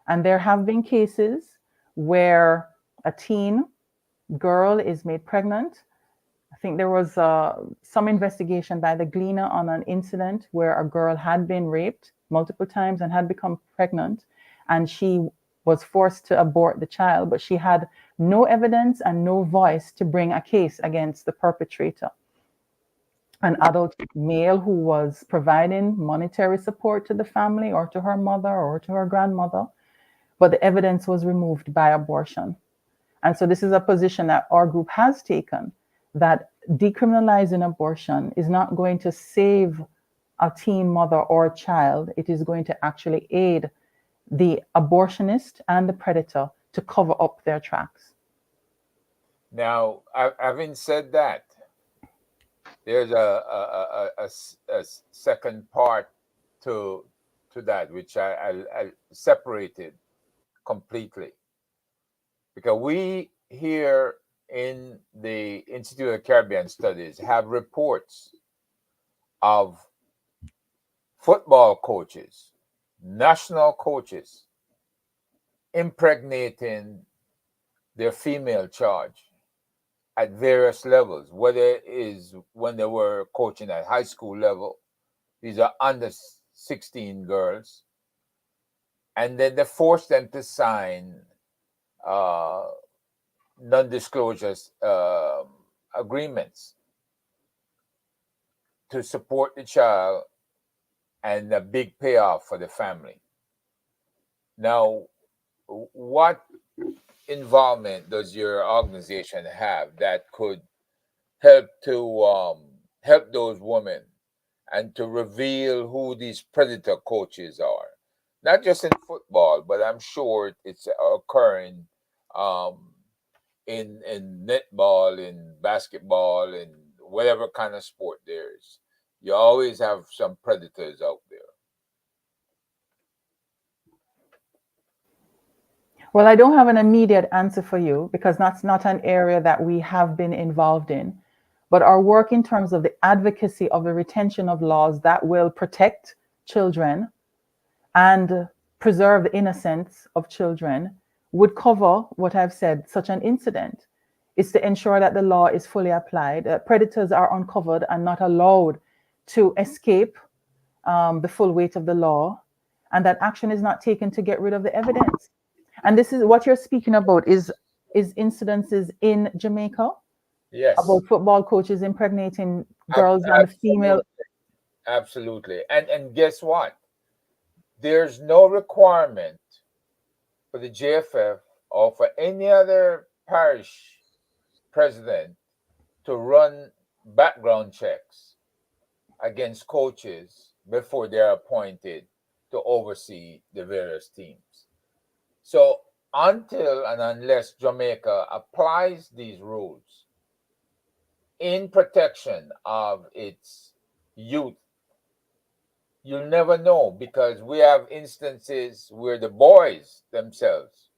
And there have been cases where a teen girl is made pregnant. I think there was some investigation by the Gleaner on an incident where a girl had been raped multiple times and had become pregnant, and she was forced to abort the child, but she had no evidence and no voice to bring a case against the perpetrator. An adult male who was providing monetary support to the family or to her mother or to her grandmother. but the evidence was removed by abortion. And so this is a position that our group has taken, that decriminalizing abortion is not going to save a teen mother or a child. It is going to actually aid the abortionist and the predator to cover up their tracks. Now, having said that, there's a second part to that, which I separated completely, because we here in the Institute of Caribbean Studies have reports of football coaches, national coaches, impregnating their female charge at various levels, whether it is when they were coaching at high school level. These are under 16 girls. And then they force them to sign non-disclosure agreements to support the child and a big payoff for the family. Now, what involvement does your organization have that could help to help those women and to reveal who these predator coaches are? Not just in football, but I'm sure it's occurring in netball, in basketball, in whatever kind of sport there is. You always have some predators out there. Well, I don't have an immediate answer for you because that's not an area that we have been involved in. But our work in terms of the advocacy of the retention of laws that will protect children and preserve the innocence of children would cover what I've said. Such an incident is to ensure that the law is fully applied, that predators are uncovered and not allowed to escape the full weight of the law, and that action is not taken to get rid of the evidence. And this is what you're speaking about is incidences in Jamaica. Yes. About football coaches impregnating girls and female. Absolutely. And guess what? There's no requirement for the JFF or for any other parish president to run background checks against coaches before they're appointed to oversee the various teams. So until and unless Jamaica applies these rules in protection of its youth, you'll never know, because we have instances where the boys themselves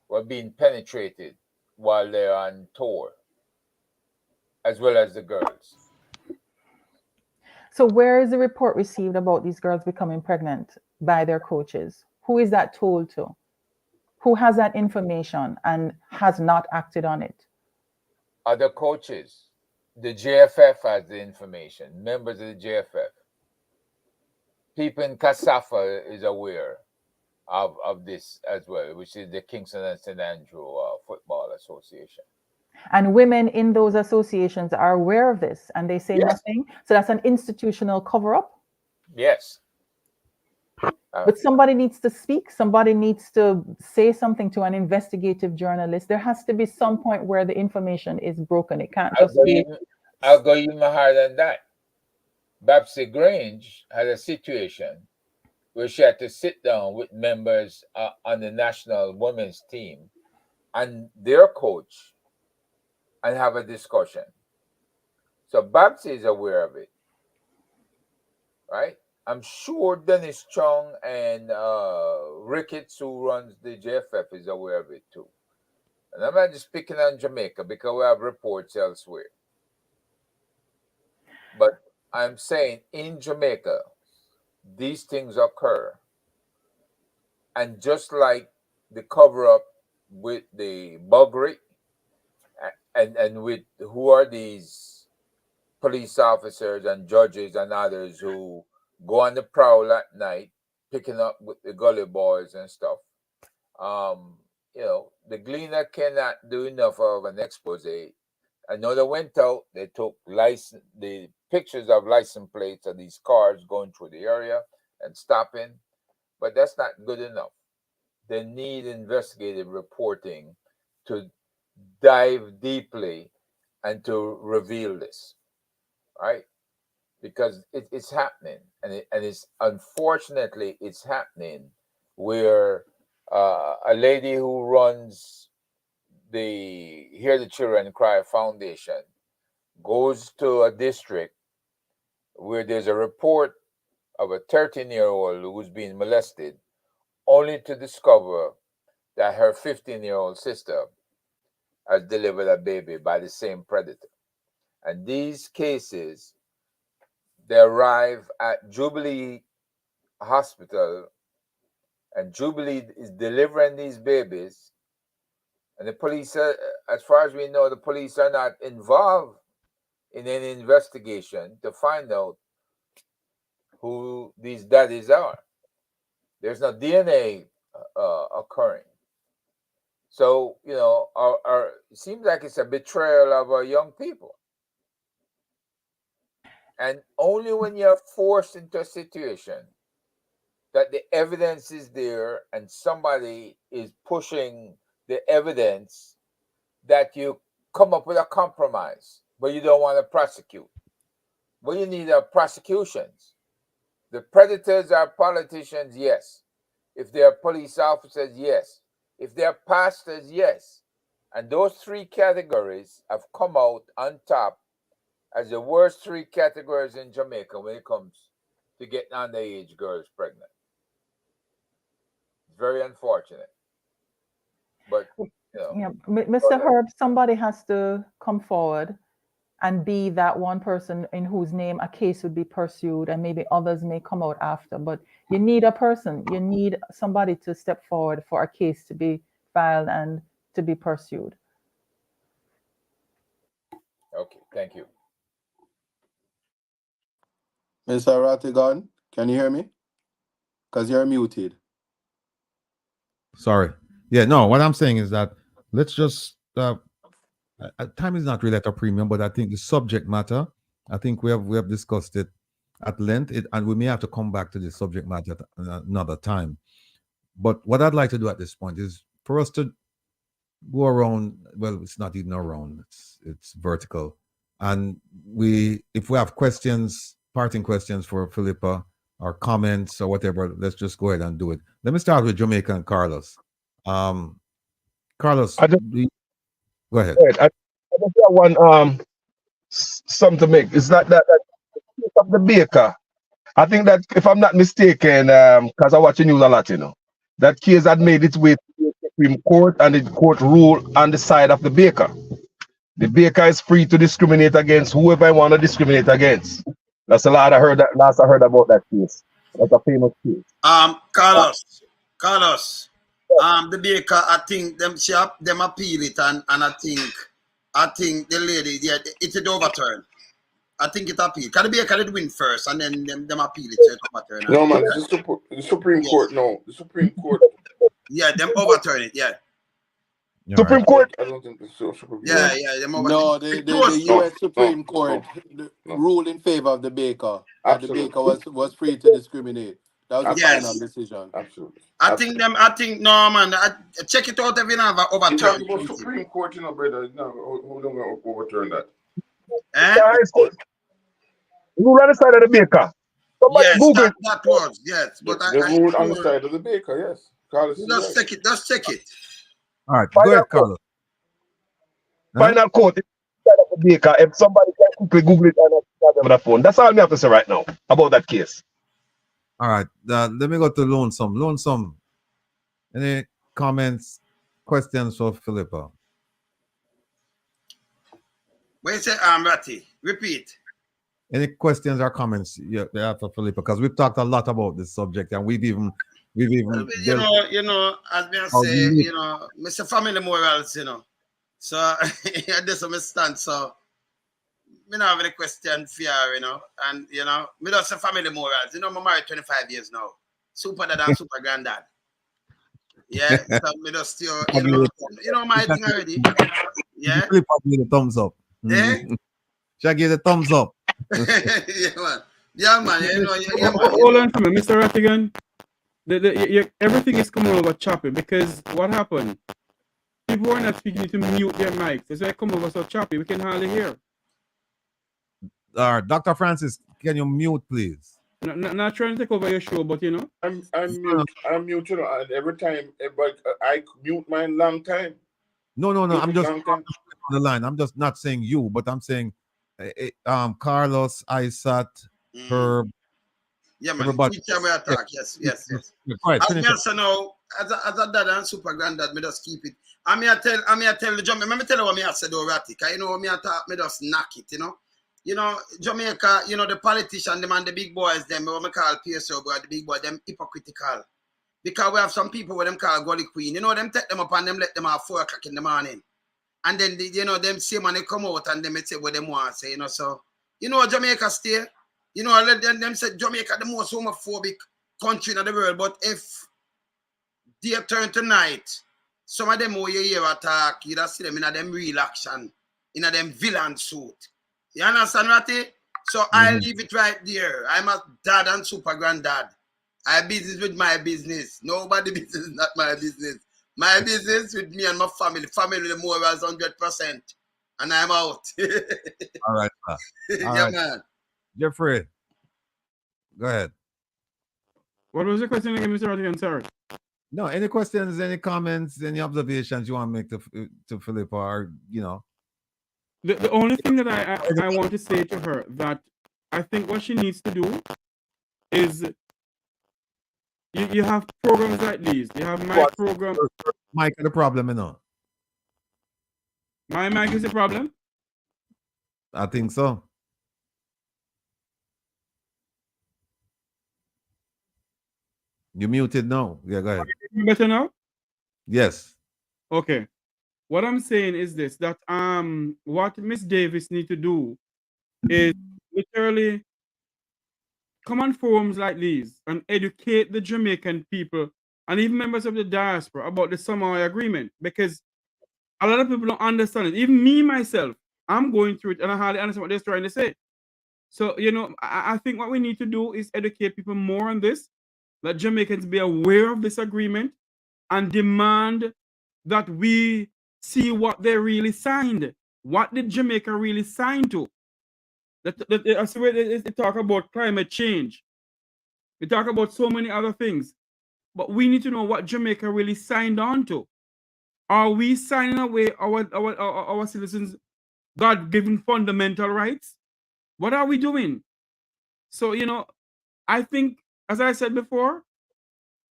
were being penetrated while they're on tour, as well as the girls. So where is the report received about these girls becoming pregnant by their coaches? Who is that told to? Who has that information and has not acted on it? Other coaches. The JFF has the information, members of the JFF. People in Casafa is aware of this as well, which is the Kingston and St. Andrew Football Association. And women in those associations are aware of this and they say nothing. So that's an institutional cover-up. Yes. But somebody needs to speak. Somebody needs to say something to an investigative journalist. There has to be some point where the information is broken. It can't just be. I'll go even higher than that. Babsy Grange had a situation where she had to sit down with members on the national women's team and their coach and have a discussion. So Babsy is aware of it, right? I'm sure Dennis Chung and Ricketts, who runs the JFF, is aware of it too. And I'm not just picking on Jamaica because we have reports elsewhere. But I'm saying in Jamaica, these things occur. And just like the cover-up with the buggery and with who are these police officers and judges and others who go on the prowl at night, picking up with the gully boys and stuff. The Gleaner cannot do enough of an expose. I know they went out, they took the pictures of license plates of these cars going through the area and stopping, but that's not good enough. they need investigative reporting to dive deeply and to reveal this, right? Because it's happening, and it's unfortunately it's happening where a lady who runs the Hear the Children Cry Foundation goes to a district where there's a report of a 13-year-old who's being molested, only to discover that her 15-year-old sister has delivered a baby by the same predator. And these cases, they arrive at Jubilee Hospital, and Jubilee is delivering these babies. And the police, as far as we know, the police are not involved in any investigation to find out who these daddies are. There's no DNA occurring. So, you know, it seems like it's a betrayal of our young people. And only when you're forced into a situation that the evidence is there and somebody is pushing the evidence that you come up with a compromise, but you don't want to prosecute. Well, you need prosecutions. The predators are politicians, yes. If they are police officers, yes. If they are pastors, yes. And those three categories have come out on top as the worst three categories in Jamaica when it comes to getting underage girls pregnant. It's very unfortunate. But, you know. Yeah, Mr. Herb, somebody has to come forward and be that one person in whose name a case would be pursued, and maybe others may come out after. But you need a person, you need somebody to step forward for a case to be filed and to be pursued. Okay, thank you. Mr. Rattigan, can you hear me? Because you're muted. Sorry. Yeah, no, what I'm saying is that let's just time is not really at a premium, but I think the subject matter, I think we have discussed it at length, and we may have to come back to the subject matter at another time. But what I'd like to do at this point is for us to go around. Well, it's not even around; it's vertical. And if we have questions, parting questions for Philippa, or comments or whatever, let's just go ahead and do it. Let me start with Jamaica and Carlos. Carlos, go ahead. I just have one something to make. It's that case of the baker. I think that if I'm not mistaken, because I watch the news a lot, you know, that case had made its way to the Supreme Court, and the court ruled on the side of the baker. The baker is free to discriminate against whoever I want to discriminate against. That's a lot I heard about that case. That's a famous case. Carlos, the baker, I think them appeal it, and I think the lady, yeah, it did overturn. I think it appealed. Can the baker did win first, and then them appeal it, so it overturn. No, man, the Supreme Court, no. The Supreme Court. Yeah, them overturn it, yeah. Supreme Court? I don't think the Supreme Court. Yeah, them overturn No, it. the U.S. Supreme Court ruled in favor of the baker. That the baker was free to discriminate. That was the final decision. Absolutely. I think no, man. Check it out if you have overturn. Supreme Court, you know, brother. No, who don't gonna overturn that? Rule on the side of the baker. Yes, that was, yes. But the rule on the side of the baker, yes. Carlos, just check it. Just check it. All right, go ahead, Carlos. Final quote is the side of the baker. If somebody can quickly Google it and have them on the phone. That's all I have to say right now about that case. All right, let me go to Lonesome. Lonesome, any comments, questions for Philippa? Wait a second, Ratty. Repeat. Any questions or comments you have for Philippa? Because we've talked a lot about this subject, and we've even you know, as me say, you know, Mr. Family Morals, you know. So this is my stand. So me not have any question for you, you know, and you know, me just a family morals. You know, I'm married 25 years now. Super dad and super granddad. Yeah, so me just still, you know my thing already. Yeah. Philippa give the thumbs up. Yeah. Shall give the thumbs up. Yeah, man. Yeah, man. You know, Hold on for me, Mr. Rattigan. everything is coming over choppy because what happened? People are not speaking to mute their mics. That's why I come over so choppy. We can hardly hear. Dr. Francis, can you mute, please? Not trying to take over your show, but you know. I'm mute, you know, and every time, but I mute mine long time. No. I'm just long time. on the line. I'm just not saying you, but I'm saying Carlos, Isat, Herb. Yeah, man. Everybody. Each time we attack. Yes. Right, As finish me up. say now, as a dad and super granddad, me just keep it. I me tell the Jamaica. Me tell you what me I said though, Rattigan. You know what me I talk, me just knock it. You know Jamaica. You know the politician, them and the big boys, them what me call PSO, boy, the big boy, them hypocritical. Because we have some people what them call Gully Queen. You know them take them up and them let them at 4 o'clock in the morning, and then them same man they come out and them say what them want say. So Jamaica stay. Let them say Jamaica the most homophobic country in the world, but if they turn tonight, some of them who you hear attack, you just see them in them real action, in them villain suit. You understand, Ratty? So I leave it right there. I'm a dad and super granddad. I have business with my business. Nobody business is not my business. My business with me and my family. Family the more as 100%. And I'm out. All right, sir. Yeah, man. Jeffrey, go ahead. What was the question again, Mr. Rattigan? Sorry. No, any questions, any comments, any observations you want to make to Philip, or The only thing that I want to say to her that I think what she needs to do is you have programs like these. You have my program. Mike, the problem, My mic is the problem? I think so. You muted now. Yeah, go ahead. Better now? Yes. Okay. What I'm saying is this, that what Miss Davis need to do is literally come on forums like these and educate the Jamaican people and even members of the diaspora about the Samoa agreement, because a lot of people don't understand it. Even me myself, I'm going through it and I hardly understand what they're trying to say. So, I think what we need to do is educate people more on this, let Jamaicans be aware of this agreement and demand that we see what they really signed. What did Jamaica really sign to? I swear they talk about climate change. We talk about so many other things. But we need to know what Jamaica really signed on to. Are we signing away our citizens' God-given fundamental rights? What are we doing? So, I think, as I said before,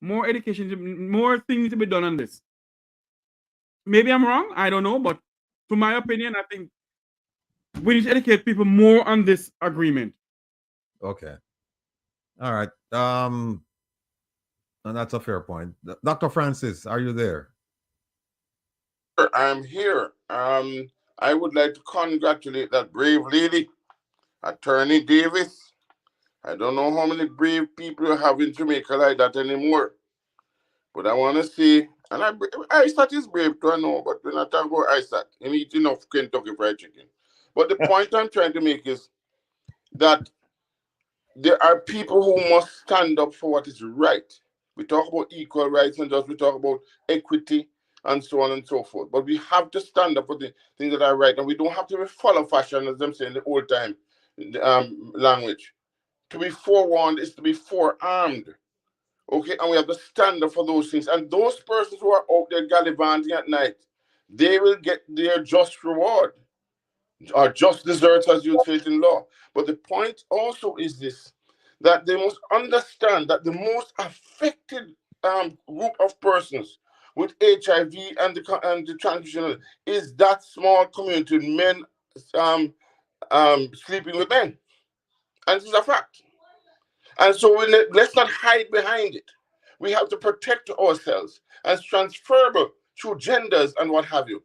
more education, more things need to be done on this. Maybe I'm wrong, I don't know, but to my opinion, I think we need to educate people more on this agreement. Okay. All right. And that's a fair point. Dr. Francis, are you there? I'm here. I would like to congratulate that brave lady, Attorney Davis. I don't know how many brave people you have in Jamaica like that anymore. But I want to say, and ISAT is brave too, I know, but we're not talking about ISAT. You eat enough Kentucky Fried Chicken. But the point I'm trying to make is that there are people who must stand up for what is right. We talk about equal rights and we talk about equity and so on and so forth. But we have to stand up for the things that are right, and we don't have to be follow fashion, as them say in the old time language. To be forewarned is to be forearmed. Okay, and we have to stand up for those things. And those persons who are out there gallivanting at night, they will get their just reward, or just deserts, as you'd say it in law. But the point also is this, that they must understand that the most affected group of persons with HIV and the transmission is that small community of men sleeping with men. And this is a fact. And so let's not hide behind it. We have to protect ourselves as transferable through genders and what have you.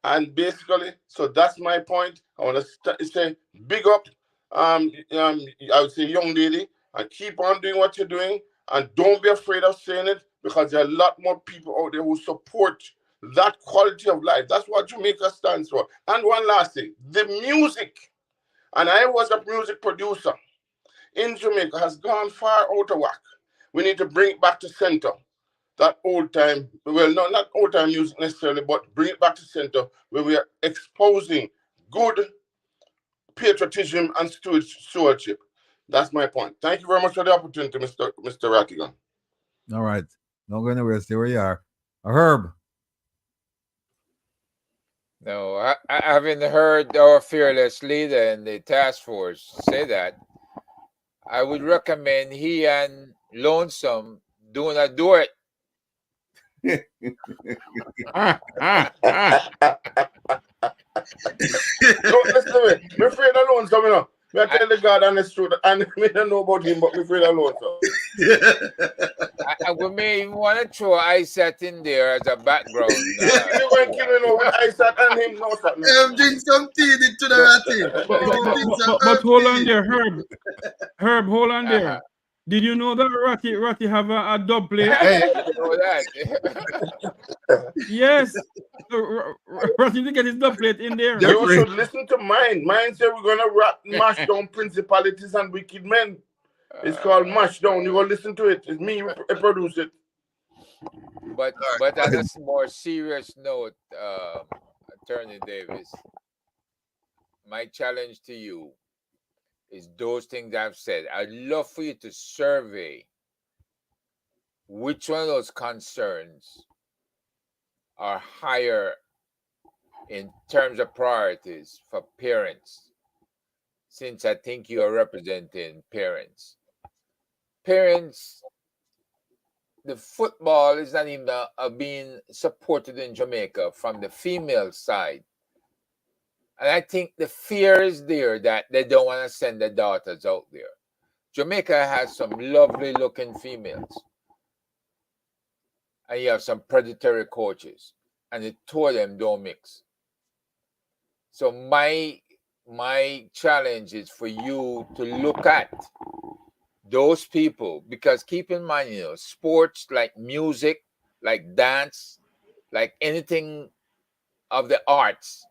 And basically, so that's my point. I want to say big up, I would say young lady, and keep on doing what you're doing. And don't be afraid of saying it, because there are a lot more people out there who support that quality of life. That's what Jamaica stands for. And one last thing, the music. And I was a music producer in Jamaica has gone far out of whack. We need to bring it back to center. That old time, well, not old time music necessarily, but bring it back to center where we are exposing good patriotism and stewardship. That's my point. Thank you very much for the opportunity, Mr. Rattigan. All right. Don't go anywhere. Stay where you are. Herb. No, I haven't heard our fearless leader in the task force say that. I would recommend he and Lonesome doing a duet. Don't listen to me. I'm afraid of Lonesome, you know. Me I tell the God honest truth, and me don't know about him, but me afraid of Lonesome. We may even want to throw Isat in there as a background. You're going to kill me now with Isaac and him. No, sir. No. Drink some tea into the Ratty. But hold on there, Herb. Herb, hold on there. Did you know that Ratty have a dub plate? I didn't know that. Yes. Ratty to get his dub plate in there. You should listen to mine. Mine said we're going to mash down principalities and wicked men. It's called Mash Down. You go listen to it. It's me who produce it. But on a more serious note, Attorney Davis, my challenge to you is those things I've said. I'd love for you to survey which one of those concerns are higher in terms of priorities for parents, since I think you are representing parents. Parents, the football is not even being supported in Jamaica from the female side. And I think the fear is there that they don't want to send their daughters out there. Jamaica has some lovely looking females. And you have some predatory coaches. And the two of them don't mix. So my challenge is for you to look at those people, because keep in mind, sports like music, like dance, like anything of the arts,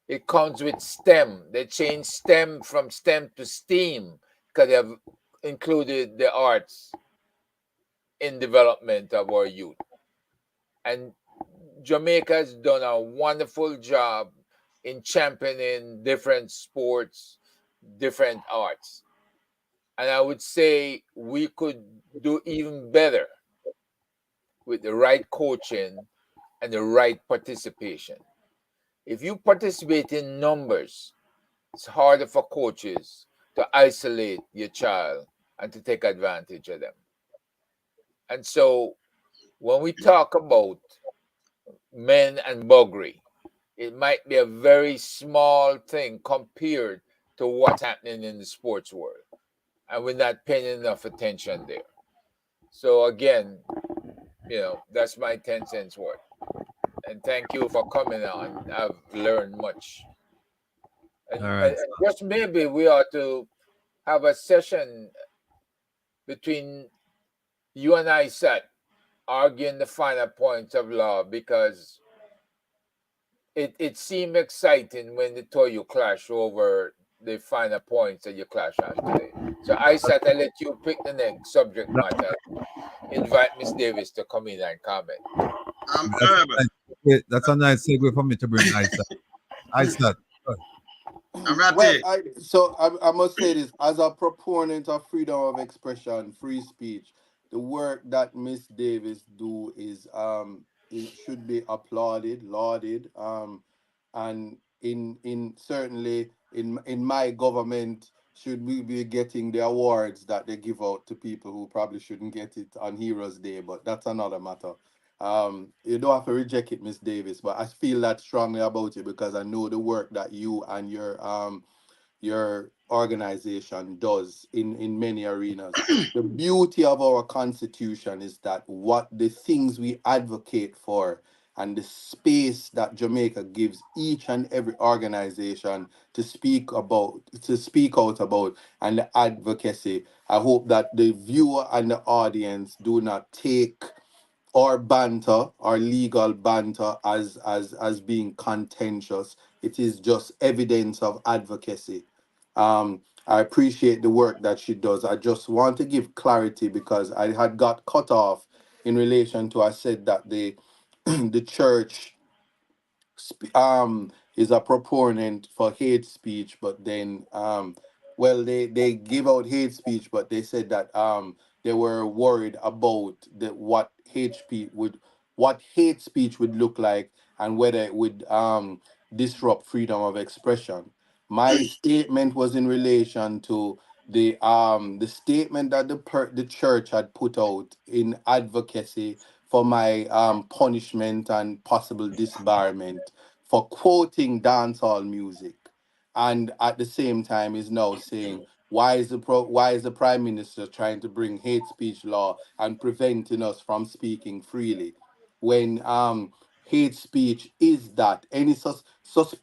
it comes with STEM. They changed STEM from STEM to STEAM because they have included the arts in development of our youth. And Jamaica has done a wonderful job in championing different sports, different arts. And I would say we could do even better with the right coaching and the right participation. If you participate in numbers, it's harder for coaches to isolate your child and to take advantage of them. And so when we talk about men and buggery, it might be a very small thing compared to what's happening in the sports world. And we're not paying enough attention there. So again, that's my 10 cents worth. And thank you for coming on. I've learned much. And, all right. and just maybe we ought to have a session between you and I, arguing the finer points of law, because it seemed exciting when the two of you clash over the finer points that you clash on today. So I let you pick the next subject matter. Invite Miss Davis to come in and comment. That's a nice segue for me to bring Isaac. Well, I must say this, as a proponent of freedom of expression, free speech, the work that Miss Davis do is it should be applauded, lauded, and in certainly in my government should we be getting the awards that they give out to people who probably shouldn't get it on Heroes Day, but that's another matter. You don't have to reject it, Miss Davis, but I feel that strongly about you because I know the work that you and your organization does in many arenas. The beauty of our constitution is that what the things we advocate for and the space that Jamaica gives each and every organization to speak out about, and the advocacy. I hope that the viewer and the audience do not take or banter or legal banter as being contentious. It is just evidence of advocacy. I appreciate the work that she does. I just want to give clarity because I had got cut off in relation to I said that the the church is a proponent for hate speech, but then well they give out hate speech, but they said that they were worried about what hate speech would look like and whether it would disrupt freedom of expression. My statement was in relation to the statement that the church had put out in advocacy for my punishment and possible disbarment for quoting dancehall music, and at the same time is now saying why is the prime minister trying to bring hate speech law and preventing us from speaking freely when hate speech is that any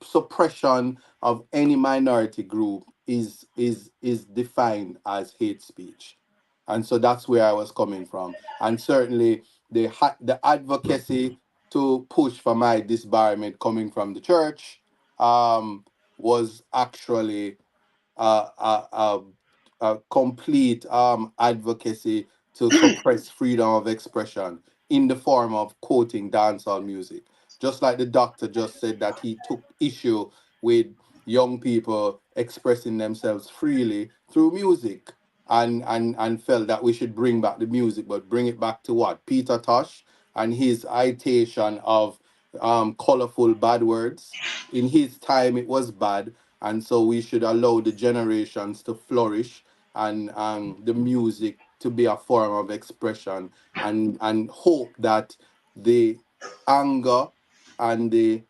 suppression of any minority group is defined as hate speech, and so that's where I was coming from, and certainly the advocacy to push for my disbarment coming from the church was actually a complete advocacy to suppress freedom of expression in the form of quoting dancehall music. Just like the doctor just said that he took issue with young people expressing themselves freely through music and felt that we should bring back the music, but bring it back to what? Peter Tosh and his citation of colorful bad words. In his time, it was bad, and so we should allow the generations to flourish and the music to be a form of expression and hope that the anger and the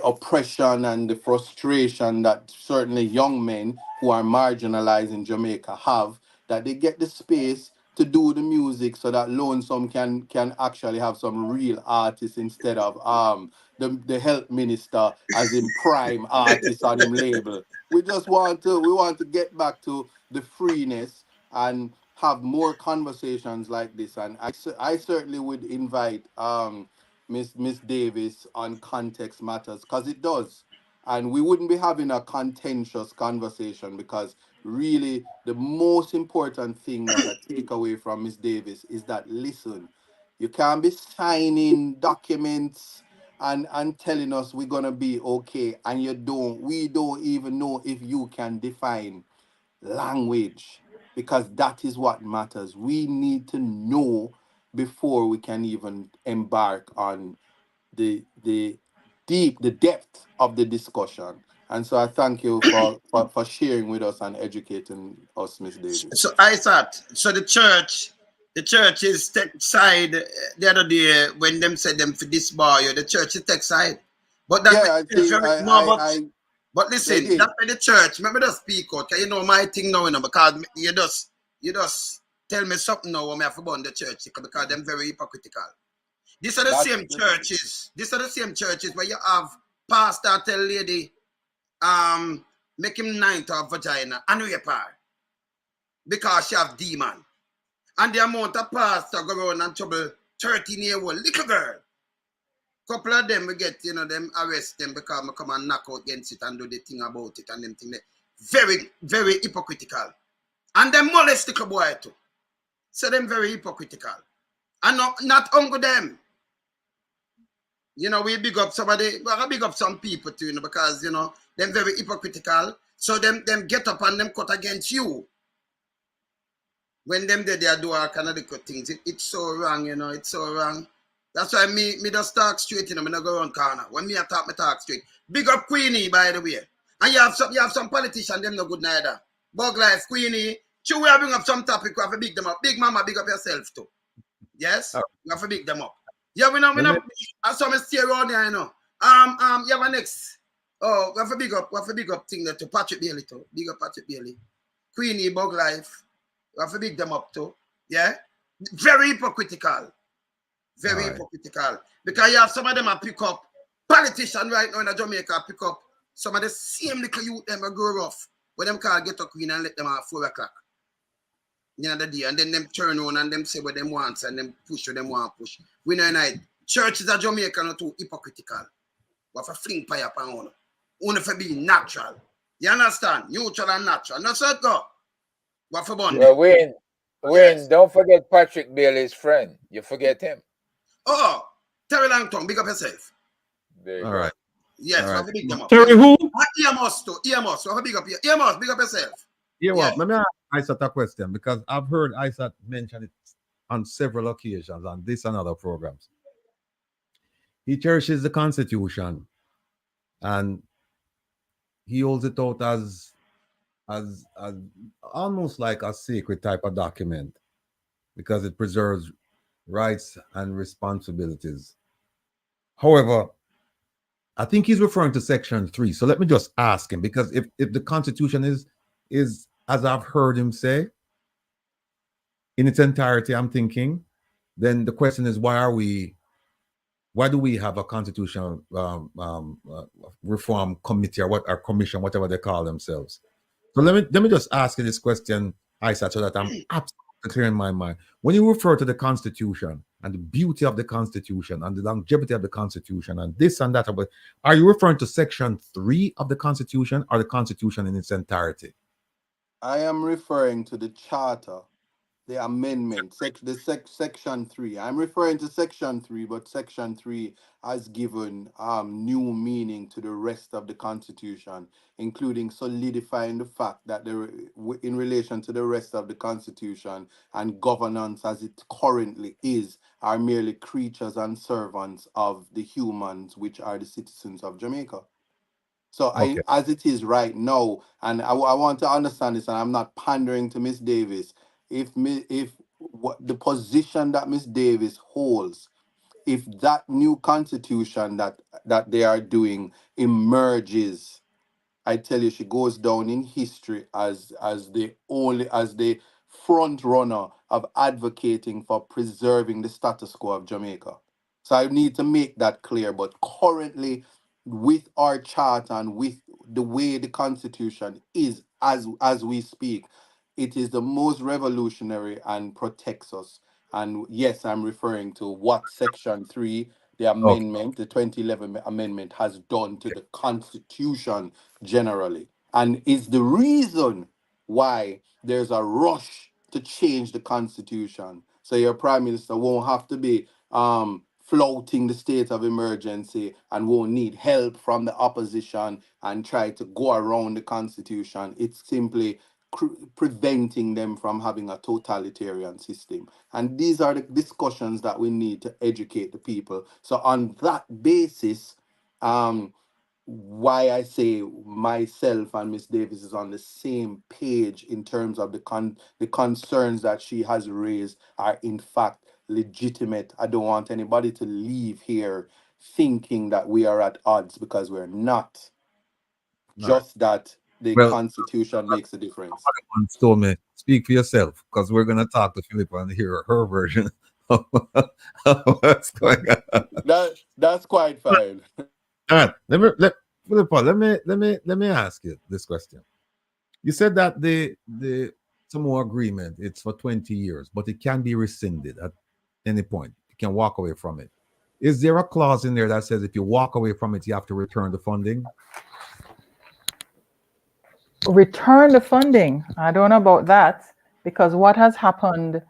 oppression and the frustration that certainly young men who are marginalized in Jamaica have, that they get the space to do the music so that Lonesome can actually have some real artists instead of the health minister as in prime artist on him label. We want to get back to the freeness and have more conversations like this, and I certainly would invite Miss Davis on context matters because it does. And we wouldn't be having a contentious conversation because really the most important thing that I take away from Miss Davis is that listen, you can't be signing documents and telling us we're gonna be okay and we don't even know if you can define language because that is what matters. We need to know before we can even embark on the depth of the discussion. And so I thank you for sharing with us and educating us, Miss Davis. So I thought, so the church is take side the other day when them said them for this bar, the church is take side. But that Yeah, I is see. very no, but They listen, did. that by the church, remember just speak out, 'cause you know my thing now, because you just tell me something now when I have to burn the church because them very hypocritical. These are the That's same churches. These are the same churches where you have pastor tell lady, make him nine to a vagina and rape her because she have demon. And the amount of pastor go around and trouble 13-year-old little girl. Couple of them we get, them arrest them because I come and knock out against it and do the thing about it and them thing there. Very, very hypocritical. And them molest the boy too. So them very hypocritical. And not only them. We big up somebody, we big up some people too, because them very hypocritical. So them get up and them cut against you. When them they do all kind of good things, it's so wrong, it's so wrong. That's why me just talk straight, me not go around corner. When me talk straight. Big up Queenie, by the way. And you have some politicians, them no good neither. Bug Life, Queenie. Sure, we have bring up some topic, we have to big them up. Big Mama, big up yourself too. Yes? We have to big them up. Yeah, we know, I saw me stay around there, you have a next. Oh, we have to big up thing there to Patrick Bailey too. Big up Patrick Bailey. Queenie, Bug Life. We have to big them up too. Yeah? Very hypocritical. Very hypocritical. Because you have some of them pick up politicians right now in Jamaica pick up some of the same little youth them go rough. When them call get a queen and let them at 4 o'clock. The other day. And then them turn on and them say what them want and them push what them want push. We know night. Churches of Jamaica not too hypocritical. We have to fling fire upon one. Only for being natural. You understand? Neutral and natural. No, sir, go. What for Bundy? Well, Wayne, don't forget Patrick Bailey's friend. You forget him. Oh, Terry Langton, big up yourself. There you All go. right. Yes, All we right. have big them up. Terry who? EMOS too. EMOS. We have big up here. EMOS, big up yourself. Yeah, well, Yes. let me ask Isaac a question because I've heard Isaac mention it on several occasions on this and other programs. He cherishes the Constitution and he holds it out as almost like a sacred type of document because it preserves rights and responsibilities. However, I think he's referring to Section 3. So let me just ask him because if the Constitution is as I've heard him say in its entirety, I'm thinking, then the question is why do we have a constitutional reform committee or commission, whatever they call themselves? So let me just ask you this question, Isaac, so that I'm absolutely clear in my mind. When you refer to the Constitution and the beauty of the Constitution and the longevity of the Constitution and this and that, are you referring to Section 3 of the Constitution or the Constitution in its entirety? I am referring to the charter, the amendment, section 3. I'm referring to section 3, but section 3 has given new meaning to the rest of the Constitution, including solidifying the fact that in relation to the rest of the Constitution and governance as it currently is, are merely creatures and servants of the humans, which are the citizens of Jamaica. So Okay. as it is right now, and I want to understand this, and I'm not pandering to Miss Davis. If what the position that Miss Davis holds, if that new constitution that they are doing emerges, I tell you, she goes down in history as the front runner of advocating for preserving the status quo of Jamaica. So I need to make that clear. But currently, with our chart and with the way the constitution is as we speak, it is the most revolutionary and protects us. And yes, I'm referring to what Section 3, the Okay. amendment, the 2011 amendment, has done to the Constitution generally, and is the reason why there's a rush to change the Constitution. So your Prime Minister won't have to be flouting the state of emergency and won't need help from the opposition and try to go around the Constitution. It's simply preventing them from having a totalitarian system. And these are the discussions that we need to educate the people. So on that basis, why I say myself and Miss Davis is on the same page in terms of the concerns that she has raised are in fact legitimate. I don't want anybody to leave here thinking that we are at odds, because we're not. All right. Just that the Well, Constitution makes a difference. once told me, speak for yourself, because we're going to talk to Philippa and hear her version of what's going on. That's quite fine. All right, Philippa, let me ask you this question. You said that the Samoa agreement, it's for 20 years, but it can be rescinded at any point. You can walk away from it. Is there a clause in there that says if you walk away from it, you have to return the funding? Return the funding. I don't know about that, because what has happened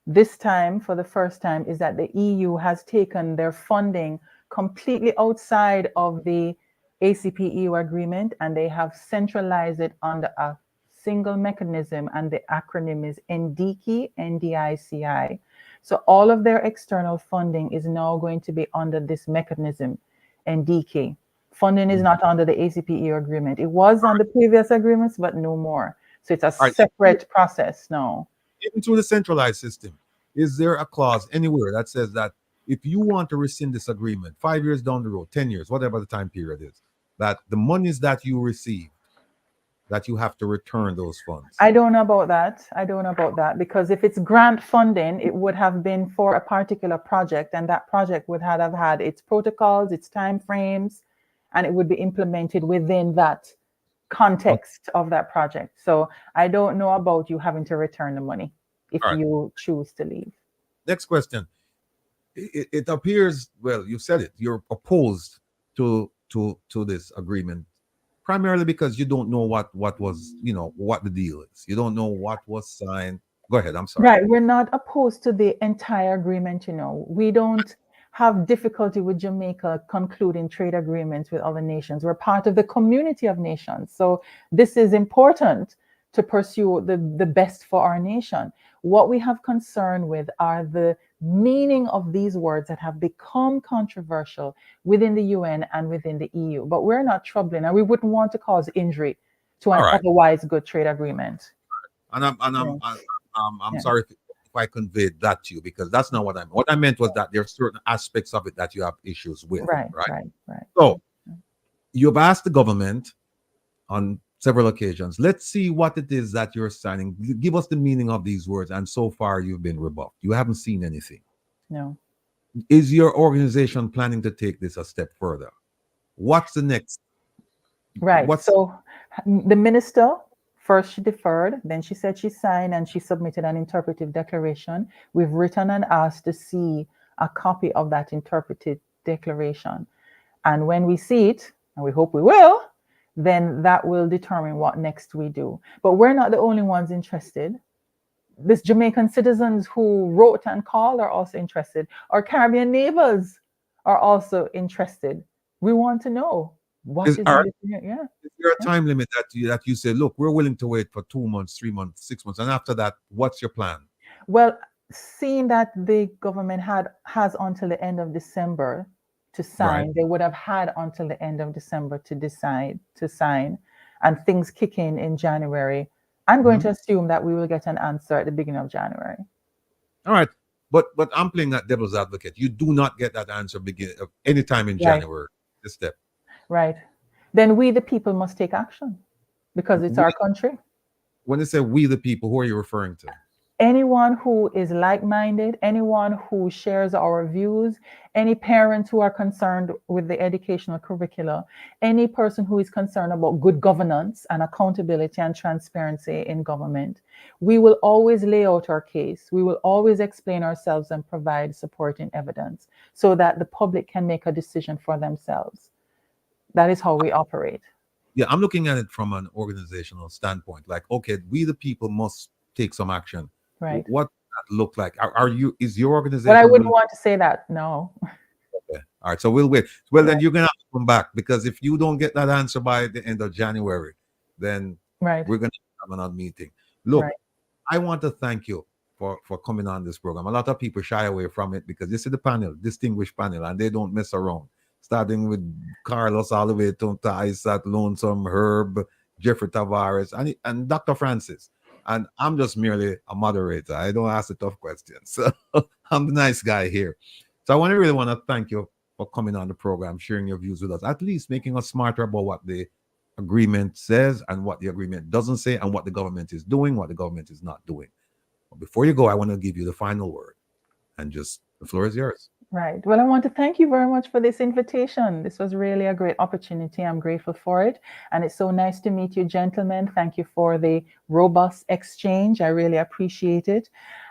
this time for the first time is that the EU has taken their funding completely outside of the ACP-EU agreement, and they have centralized it under a single mechanism, and the acronym is NDICI, NDICI. So all of their external funding is now going to be under this mechanism, NDICI. Funding is not under the ACP-EU agreement. It was on the previous agreements, but no more. So it's a separate process now. Even through the centralized system, is there a clause anywhere that says that if you want to rescind this agreement 5 years down the road, 10 years, whatever the time period is, that the monies that you receive, that you have to return those funds? I don't know about that. Because if it's grant funding, it would have been for a particular project, and that project would have had its protocols, its time frames, and it would be implemented within that context of that project. So I don't know about you having to return the money if you choose to leave. Next question. It appears, well, you said it, you're opposed to this agreement primarily because you don't know what was, what the deal is. You don't know what was signed. Go ahead. I'm sorry. Right. We're not opposed to the entire agreement, We don't have difficulty with Jamaica concluding trade agreements with other nations. We're part of the community of nations. So this is important to pursue the best for our nation. What we have concern with are the meaning of these words that have become controversial within the UN and within the EU. But we're not troubling, and we wouldn't want to cause injury to an otherwise good trade agreement. And I'm sorry if I conveyed that to you, because that's not what I meant. What I meant was that there are certain aspects of it that you have issues with. Right. So you've asked the government on several occasions, let's see what it is that you're signing. Give us the meaning of these words. And so far you've been rebuffed. You haven't seen anything. No. Is your organization planning to take this a step further? What's the next? Right. So the minister, first she deferred, then she said she signed and she submitted an interpretive declaration. We've written and asked to see a copy of that interpretive declaration. And when we see it, and we hope we will, then that will determine what next we do. But we're not the only ones interested. These Jamaican citizens who wrote and called are also interested. Our Caribbean neighbors are also interested. We want to know what is there a time limit that you say, look, we're willing to wait for 2 months, 3 months, 6 months, and after that, what's your plan? Well, seeing that the government has until the end of December to sign, they would have had until the end of December to decide to sign, and things kick in January. I'm going to assume that we will get an answer at the beginning of January. All right, but I'm playing that devil's advocate. You do not get that answer anytime in January. This step. Right. Then we, the people, must take action because it's our country. When they say we, the people, who are you referring to? Anyone who is like-minded, anyone who shares our views, any parents who are concerned with the educational curricula, any person who is concerned about good governance and accountability and transparency in government. We will always lay out our case. We will always explain ourselves and provide supporting evidence so that the public can make a decision for themselves. That is how we operate. Yeah, I'm looking at it from an organizational standpoint. Like, okay, we the people must take some action. Right. What does that look like? Is your organization? But I wouldn't want to say that. No. Okay. All right. So we'll wait. Well, then you're gonna have to come back, because if you don't get that answer by the end of January, then we're gonna have another meeting. Look, I want to thank you for coming on this program. A lot of people shy away from it because this is the panel, distinguished panel, and they don't mess around. Starting with Carlos all the way to Isaac, Lonesome, Herb, Jeffrey Tavares, and Dr. Francis. And I'm just merely a moderator. I don't ask the tough questions. So I'm the nice guy here. So I really want to thank you for coming on the program, sharing your views with us, at least making us smarter about what the agreement says and what the agreement doesn't say, and what the government is doing, what the government is not doing. But before you go, I want to give you the final word. And just the floor is yours. Right. Well, I want to thank you very much for this invitation. This was really a great opportunity. I'm grateful for it. And it's so nice to meet you, gentlemen. Thank you for the robust exchange. I really appreciate it.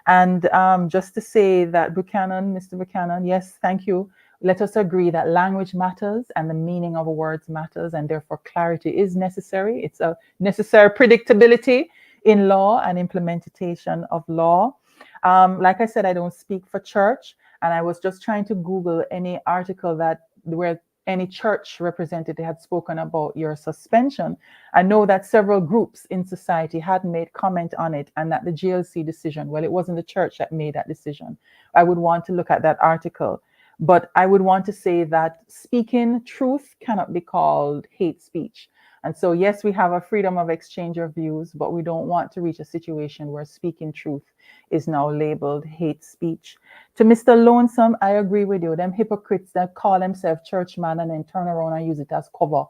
And just to say that Mr. Buchanan, yes, thank you. Let us agree that language matters and the meaning of words matters, and therefore clarity is necessary. It's a necessary predictability in law and implementation of law. Like I said, I don't speak for church. And I was just trying to Google any article where any church representative had spoken about your suspension. I know that several groups in society had made comment on it, and that the GLC decision, well, it wasn't the church that made that decision. I would want to look at that article. But I would want to say that speaking truth cannot be called hate speech. And so, yes, we have a freedom of exchange of views, but we don't want to reach a situation where speaking truth is now labeled hate speech. To Mr. Lonesome, I agree with you. Them hypocrites that call themselves churchmen and then turn around and use it as cover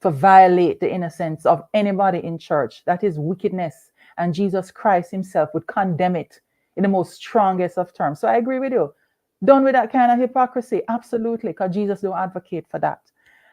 for violate the innocence of anybody in church. That is wickedness. And Jesus Christ himself would condemn it in the most strongest of terms. So I agree with you. Done with that kind of hypocrisy. Absolutely, because Jesus don't advocate for that.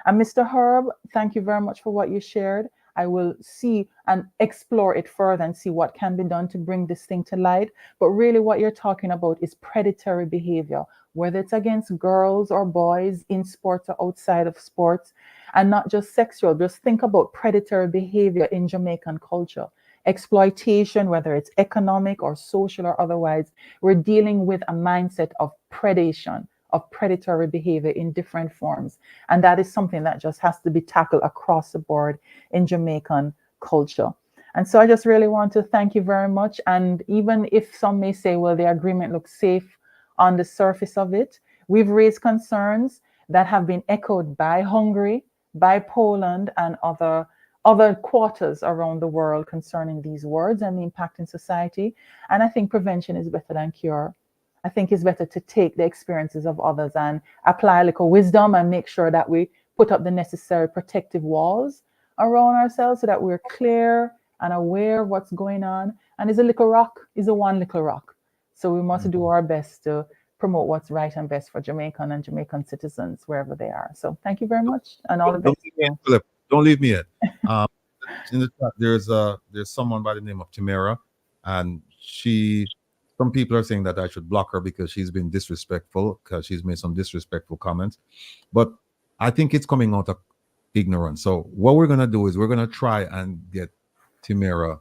And Mr. Herb, thank you very much for what you shared. I will see and explore it further and see what can be done to bring this thing to light. But really what you're talking about is predatory behavior, whether it's against girls or boys in sports or outside of sports, and not just sexual. Just think about predatory behavior in Jamaican culture. Exploitation, whether it's economic or social or otherwise, we're dealing with a mindset of predation, of predatory behavior in different forms. And that is something that just has to be tackled across the board in Jamaican culture. And so I just really want to thank you very much. And even if some may say, well, the agreement looks safe on the surface of it, we've raised concerns that have been echoed by Hungary, by Poland, and other quarters around the world concerning these words and the impact in society. And I think prevention is better than cure. I think it's better to take the experiences of others and apply a little wisdom and make sure that we put up the necessary protective walls around ourselves so that we're clear and aware of what's going on. And is a little rock, is a one little rock. So we must do our best to promote what's right and best for Jamaican and Jamaican citizens wherever they are. So thank you very much and all the best. Don't leave me yet. In the chat, there's someone by the name of Tamara, and some people are saying that I should block her because she's been disrespectful, because she's made some disrespectful comments. But I think it's coming out of ignorance. So what we're gonna do is we're gonna try and get Tamara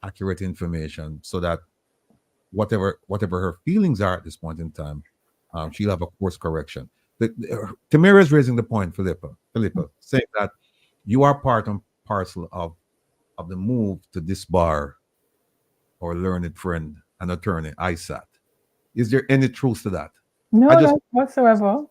accurate information so that whatever her feelings are at this point in time, she'll have a course correction. Tamara is raising the point, Philippa, saying that you are part and parcel of the move to disbar our learned friend and attorney, ISAT. Is there any truth to that? No, not whatsoever.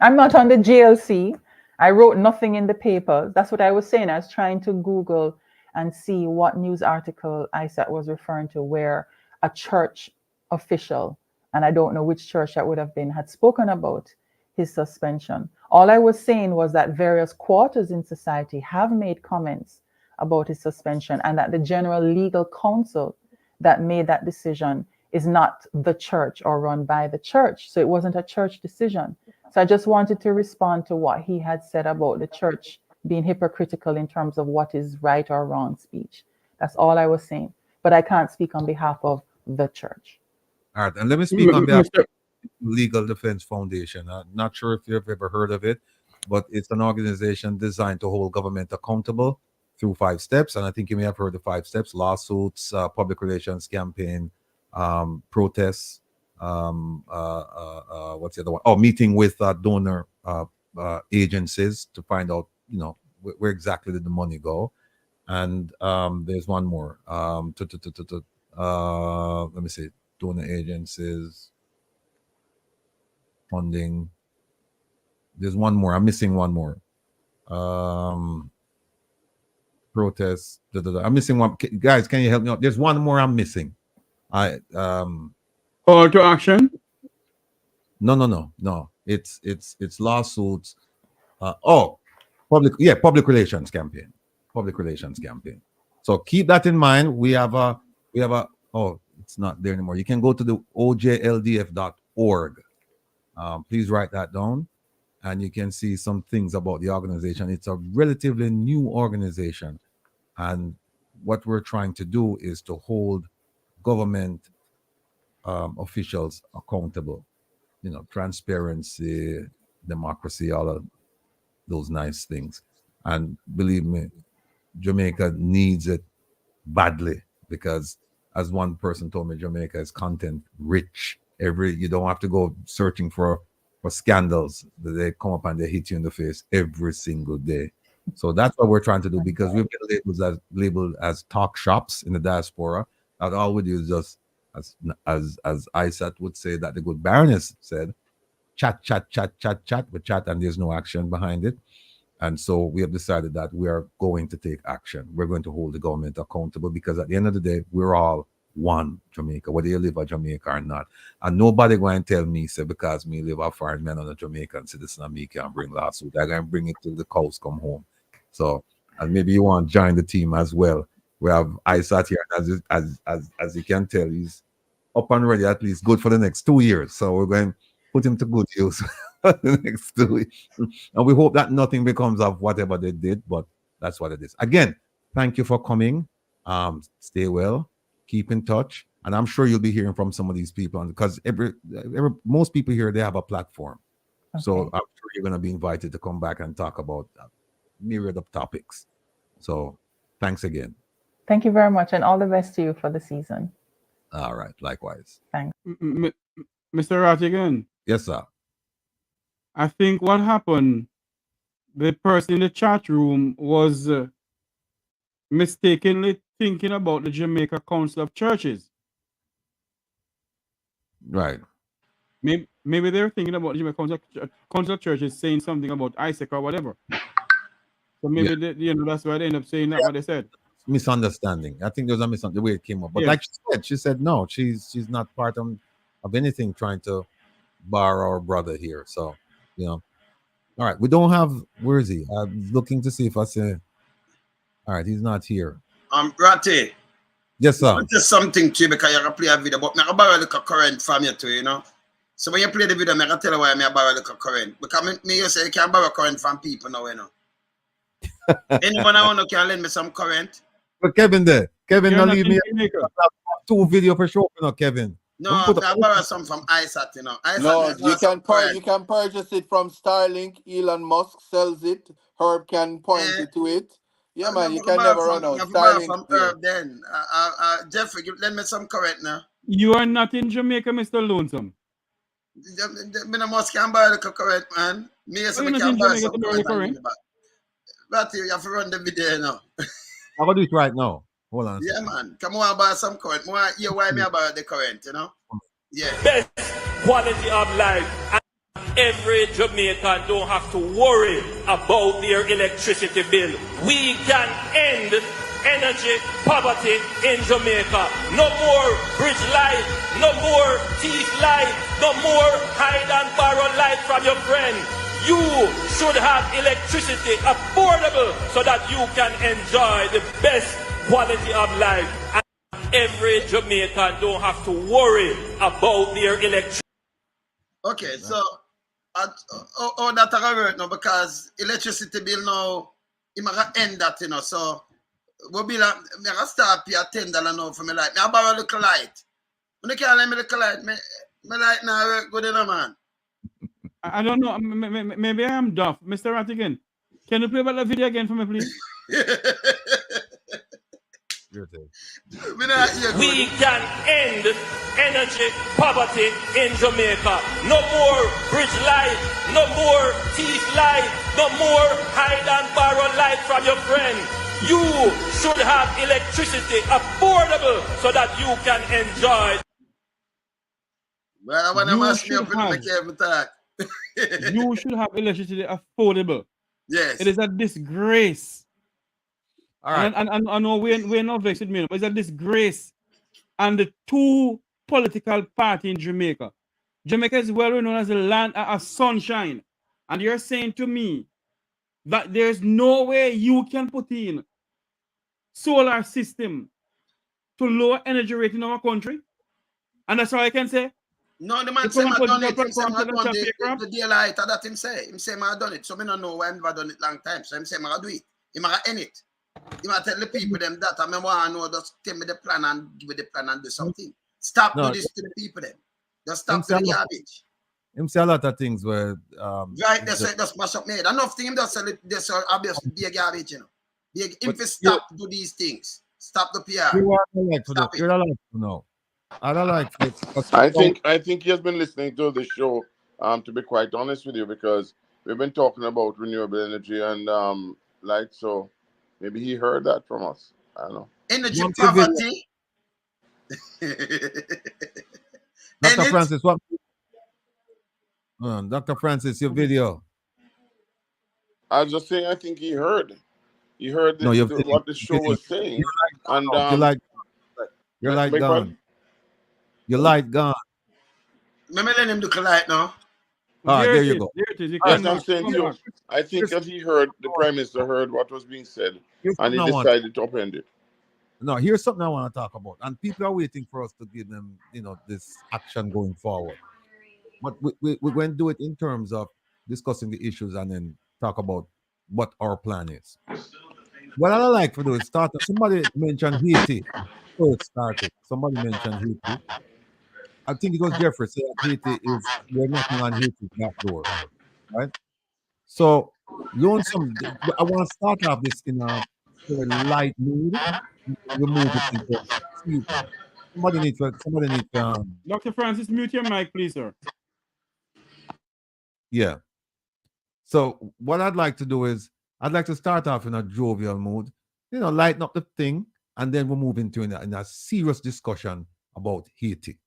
I'm not on the GLC. I wrote nothing in the paper. That's what I was saying. I was trying to Google and see what news article ISAT was referring to where a church official, and I don't know which church that would have been, had spoken about his suspension. All I was saying was that various quarters in society have made comments about his suspension, and that the general legal counsel that made that decision is not the church or run by the church. So it wasn't a church decision. So I just wanted to respond to what he had said about the church being hypocritical in terms of what is right or wrong speech. That's all I was saying. But I can't speak on behalf of the church. All right, and let me speak on behalf of Legal Defense Foundation. I'm not sure if you've ever heard of it, but it's an organization designed to hold government accountable through 5 steps. And I think you may have heard the 5 steps: lawsuits, public relations campaign, protests, what's the other one? Oh, meeting with donor agencies to find out, where exactly did the money go. And there's one more. Let me see. Donor agencies, funding. There's one more. I'm missing one more. Protests. I'm missing one. Guys, can you help me out? There's one more I'm missing. Call to action. No. It's lawsuits. Public relations campaign. Public relations campaign. So keep that in mind. We have a. Oh, it's not there anymore. You can go to the ojldf.org. Please write that down, and you can see some things about the organization. It's a relatively new organization, and what we're trying to do is to hold government officials accountable. Transparency, democracy, all of those nice things. And believe me, Jamaica needs it badly, because as one person told me, Jamaica is content rich. You don't have to go searching for scandals. They come up and they hit you in the face every single day. So that's what we're trying to do, because we've been labeled as talk shops in the diaspora. That all we do is just, as ISAT would say, that the good Baroness said, chat, but chat, and there's no action behind it. And so we have decided that we are going to take action. We're going to hold the government accountable, because at the end of the day, we're all one Jamaica, whether you live in Jamaica or not. And nobody going to tell me, say, because me live a foreign man on a Jamaican citizen and me can bring lawsuit. They're going to bring it till the cows come home. So, and maybe you want to join the team as well. We have ISAT here, and as you can tell, he's up and ready, at least good for the next 2 years. So we're going to put him to good use for the next 2 weeks. And we hope that nothing becomes of whatever they did, but That's what it is. Again, thank you for coming. Stay well, keep in touch, and I'm sure you'll be hearing from some of these people because most people here, they have a platform. Okay. So I'm sure you're going to be invited to come back and talk about myriad of topics. So thanks again. Thank you very much, and all the best to you for the season. All right, likewise. Thanks. Mr. Rattigan, Yes, sir. I think what happened, the person in the chat room was mistakenly thinking about the Jamaica Council of Churches. Right. Maybe they're thinking about the Jamaica Council of Churches saying something about Isaac or whatever. So maybe that's why they end up saying that what they said. Misunderstanding. I think there was a misunderstanding the way it came up. But Yeah. like she said no, she's not part of anything trying to bar our brother here. So, all right. We don't have, where is he? I'm looking to see if I say, all right, he's not here. Ratty. Yes, sir. I'll tell something to you because you're going to play a video, but I'm going to borrow a little current from you too, So when you play the video, I'm going to tell you why I'm going to borrow a little current. Because you say you can't borrow current from people now, Anyone I want to can lend me some current? But Kevin there. Kevin, You're not not leave in me Jamaica. 2 video for sure, Kevin. No, I borrow some from ISAT, No, you can purchase it from Starlink. Elon Musk sells it. Herb can point you to it. Yeah, man, you can never run out. Starlink from Herb then. Jeffrey, lend me some current now. You are not in Jamaica, Mr. Lonesome. I must can buy the current, man. Me yes, I can buy some current. Ratty, you have to run the video now. I'm going to do it right now. Hold on. Yeah, man. Come on, buy some current. You why me about the current, Yeah. Best quality of life. And every Jamaican don't have to worry about their electricity bill. We can end energy poverty in Jamaica. No more bridge light, no more teeth light, no more hide and borrow light from your friend. You should have electricity affordable so that you can enjoy the best quality of life. And every Jamaican don't have to worry about their electricity. Okay, so that I work now because electricity bill now, I'm gonna end that, So we'll be like, I'm gonna start pay $10 now for my light. I borrow a little light. When you can't let me little light, my light now work good enough, man. I don't know. Maybe I am deaf. Mr. Rattigan, can you play back the video again for me, please? We can end energy poverty in Jamaica. No more bridge light, no more teeth light, no more hide and borrow light from your friend. You should have electricity affordable so that you can enjoy. Well, I want to ask me up in the cable talk. You should have electricity affordable. Yes. It is a disgrace. All right. And I know we're not vexed with me, but it's a disgrace. And the 2 political parties in Jamaica. Jamaica is well known as a land of sunshine. And you're saying to me that there's no way you can put in solar system to lower energy rate in our country? And that's all I can say? No, the man say I done it. Him say I done the daylight. That him say. Him say I done it. So I don't know why I never done it long time. So him say I do it. Him I end it. Him I tell the people them that I want to know. Just tell me the plan and give me the plan and do something. Stop do this to the people them. Just stop the garbage. Him say a lot of things where right, they say just mash up made. Enough thing him just sell it. They say obviously be a garbage, If you stop do these things, stop the PR. You're allowed to know. I don't like it. I think he has been listening to the show, to be quite honest with you, because we've been talking about renewable energy and light, so maybe he heard that from us. I don't know. Energy poverty. Dr. Francis, what? Dr. Francis, your video. I was just saying, I think he heard. He heard what the show was saying. And your light gone. Your light gone. Let me let him look light now. All right, there you go. There it is. I'm saying too, I think that he heard, the Prime Minister heard what was being said, and he decided to upend it. No, here's something I want to talk about. And people are waiting for us to give them, this action going forward. But we're going to do it in terms of discussing the issues and then talk about what our plan is. what I like to do is start. Somebody mentioned Haiti. First started. Somebody mentioned Haiti. I think it was Jeffrey said that Haiti is we're knocking on Haiti's back door, right? So, lonesome. I want to start off this in a very light mood. We move it into see. Somebody needs Dr. Francis, mute your mic, please, sir. yeah. So what I'd like to do is I'd like to start off in a jovial mood, lighten up the thing, and then we'll move into in a serious discussion about Haiti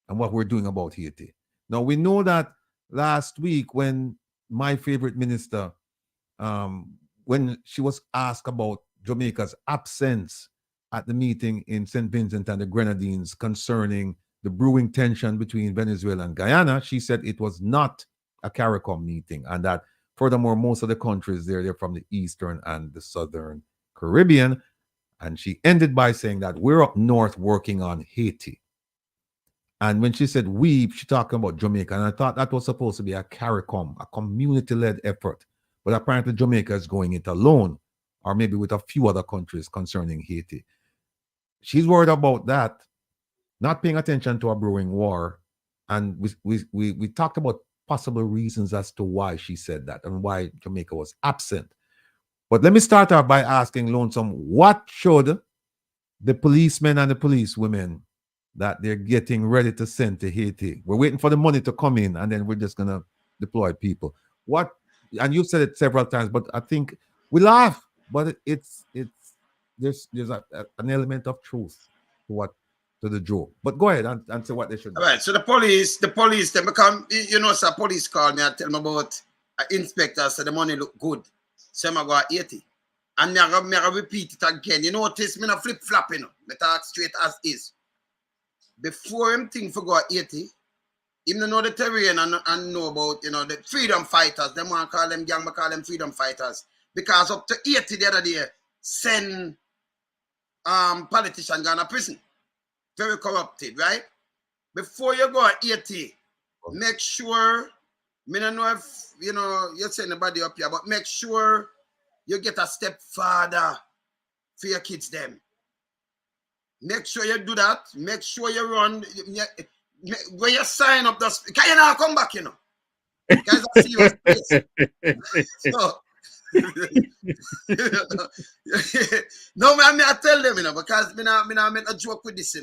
and what we're doing about Haiti. Now we know that last week when my favorite minister, when she was asked about Jamaica's absence at the meeting in St. Vincent and the Grenadines concerning the brewing tension between Venezuela and Guyana, she said it was not a CARICOM meeting, and that furthermore, most of the countries they're from the Eastern and the Southern Caribbean. And she ended by saying that we're up north working on Haiti. And when she said we, she talking about Jamaica. And I thought that was supposed to be a CARICOM, a community-led effort. But apparently Jamaica is going it alone, or maybe with a few other countries concerning Haiti. She's worried about that, not paying attention to a brewing war. And we talked about possible reasons as to why she said that and why Jamaica was absent. But let me start off by asking Lonesome, what should the policemen and the policewomen that they're getting ready to send to Haiti? We're waiting for the money to come in, and then we're just going to deploy people. What? And you've said it several times, but I think we laugh, but there's an element of truth to the joke. But go ahead and say what they should do. All right, so the police, they become, so police call me and tell me about inspector, so the money look good. So I go 80. And I repeat it again. You notice me not flip-flop, I talk straight as is. Before him think for go 80, him know the terrain and know about, the freedom fighters. Them want to call them gang, but call them freedom fighters. Because up to 80 the other day, send politician gone to prison. Very corrupted, right? Before you go at 80, make sure, I don't know if, you send anybody up here, but make sure you get a stepfather for your kids them. Make sure you do that. Make sure you run. When you sign up, can you now come back, Guys, I see you. So, no, man, I tell them, because I make a joke with this,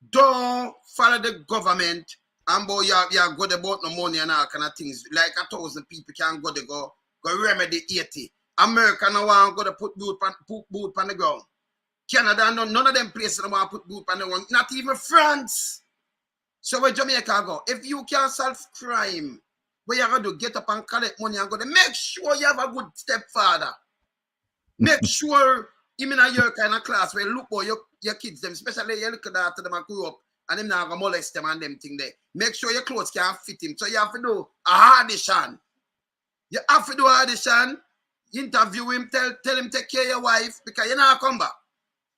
Don't follow the government and boy, you go about no money and all kind of things. Like 1,000 people can go remedy 80. America no want go to put boot on the ground. Canada, none of them places don't want to put boot on the ground. Not even France. So where Jamaica go? If you can solve crime, what you going to do? Get up and collect money and go to make sure you have a good stepfather. Make sure even in your kind of class where look for your kids, them, especially your little daughter, them grew up and them now go molest them and them thing there. Make sure your clothes can fit him. So you have to do a audition. You have to do an audition, interview him, tell him take care of your wife because you not come back.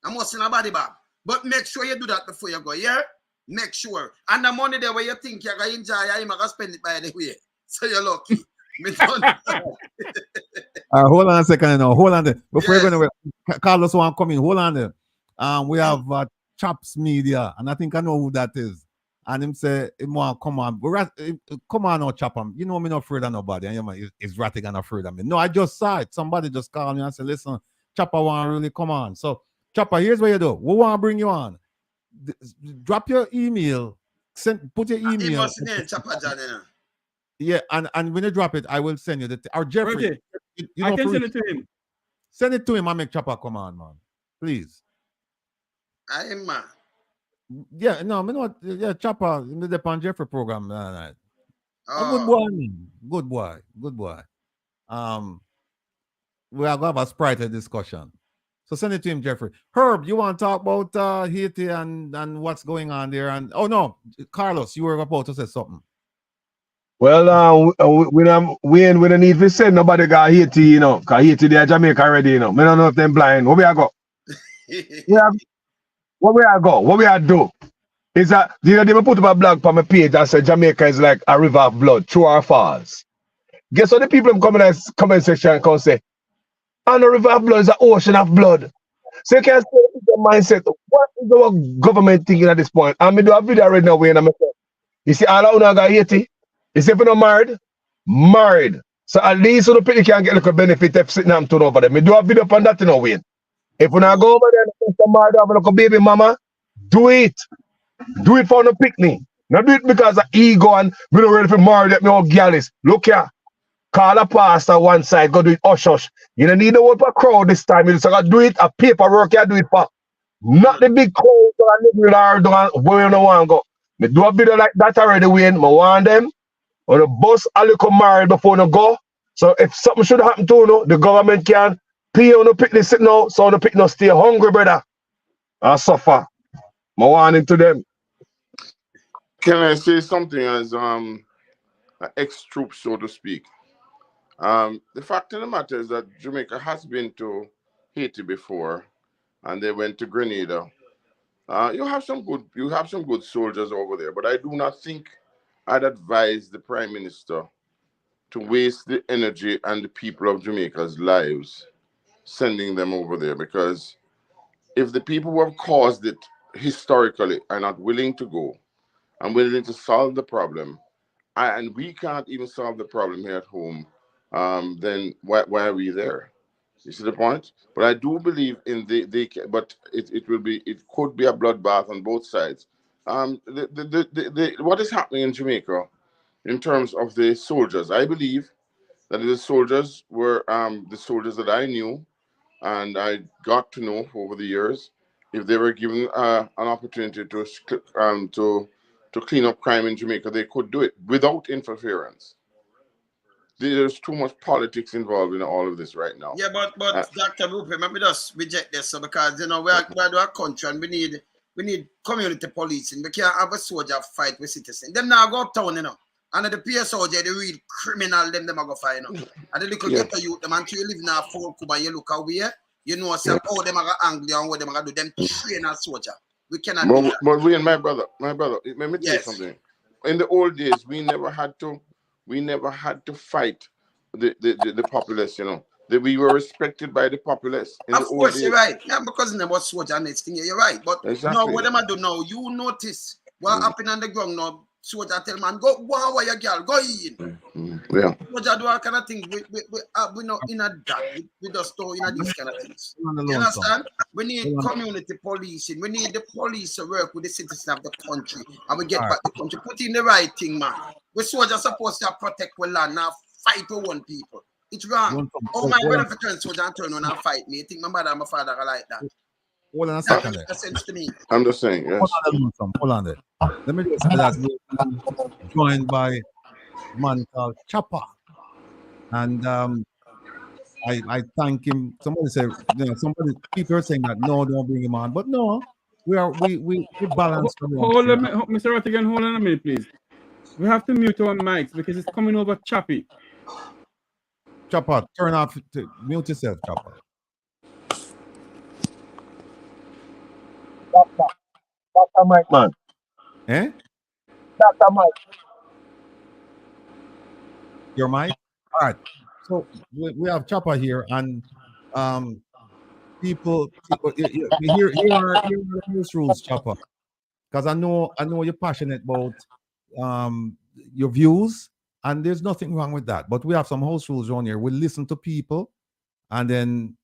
I must in a body bag. But make sure you do that before you go, yeah? Make sure. And the money there where you think you're going to enjoy, you're going to spend it by the way. So you're lucky. Hold on a second now. Hold on there. Before you're going to Carlos want to come in, hold on there. We have Chops Media, and I think I know who that is. And him say, come on. Come on now, Chop. You know me not afraid of nobody. And is Rattigan afraid of me? No, I just saw it. Somebody just called me and said, listen, Chopper want to really come on. So, Chopper, here's what you do. We want to bring you on. Drop your email. Put your email. Yeah, and when you drop it, I will send you our Jeffrey. Okay. I can send it to him. Send it to him and make Chopper come on, man. Please. I am man. Yeah, no, me know. Yeah, Chopper in the Depon Jeffrey program. Good boy, man. Good boy. Good boy. We are going to have a sprightly discussion. So send it to him, Jeffrey. Herb, you want to talk about Haiti and what's going on there? And oh no, Carlos, you were about to say something. Well, we don't need to send nobody got Haiti, because Haiti they are Jamaica already, I don't know if them blind. Where we are go? What we are do? Is that they put up a blog on my page that said Jamaica is like a river of blood, true or false. Guess what the people come in the comment section and come say, And a river of blood is an ocean of blood. So you can say the mindset. What is our government thinking at this point? I mean, do a video right now where I'm saying, you see, all I got 80. You see, if you're not married, married. So at least you can get like a benefit of sitting and turn over there. Me do a video on that, you know, Wayne. If you not go over there and some married have like a baby mama, do it. Do it for the picnic. Not do it because of ego and we don't ready for married let me all gallus. Look here. Call a pastor one side, go do it hush hush. You don't need to work for a crowd this time. You just gotta do it, a paperwork you do it for. Not the big crowd or where you don't want to go. Me do a video like that already, Wayne. I want them on the bus a little married before you go. So if something should happen to you, the government can pay on the picnic sit now, so the picnic stay hungry, brother. I suffer. I want it to them. Can I say something as an ex-troop, so to speak? The fact of the matter is that Jamaica has been to Haiti before, and they went to Grenada. You have some good soldiers over there, but I do not think I'd advise the Prime Minister to waste the energy and the people of Jamaica's lives sending them over there, because if the people who have caused it historically are not willing to go and willing to solve the problem, and we can't even solve the problem here at home, then why are we there? You see the point? But I do believe in but it could be a bloodbath on both sides. What is happening in Jamaica in terms of the soldiers? I believe that the soldiers were the soldiers that I knew and I got to know over the years. If they were given an opportunity to clean up crime in Jamaica, they could do it without interference. There's too much politics involved in all of this right now. Yeah, but Dr. Rupert, maybe just reject this, so because we are a country and we need community policing. We can't have a soldier fight with citizens. Them now go uptown, And the PSOJ, the real criminal, them go fight, And the little ghetto youth, them until you live in a folk and you look away, some them are angry and what them are do. Them train as soldier. We cannot do that. But we and my brother, let me tell you something. In the old days, we never had to fight the populace, That we were respected by the populace. Of course, you're right. Yeah, because they was soldier and thing, you're right. But now what them I do now, you notice what happened on the ground now. Soldier tell man, go where your girl, go in. Yeah. Soldier do all kind of things. We not in a that. We just do in a these kind of things. You understand? We need community policing. We need the police to work with the citizens of the country. And we get back the country. Put in the right thing, man. We soldiers supposed to protect our land, now fight for one people. It's wrong. Oh, my brother for turn soldier and turn on and fight me. You think my mother and my father are like that? Hold on a second. That makes sense to me. I'm just saying, yes. Hold on there. Let me just say that we're joined by a man called Chopper. And I thank him. Somebody said, people are saying that no, don't bring him on. But no, we balance. Hold on, Mr. Rattigan, hold on a minute, please. We have to mute our mics because it's coming over choppy. Chopper, turn off, mute yourself, Chopper. Dr. Mike, man. Eh? Dr. Mike. Your mic? All right. So we have Chopper here, and people here are the rules, Chopper. Because I know you're passionate about your views, and there's nothing wrong with that. But we have some house rules on here. We listen to people, and then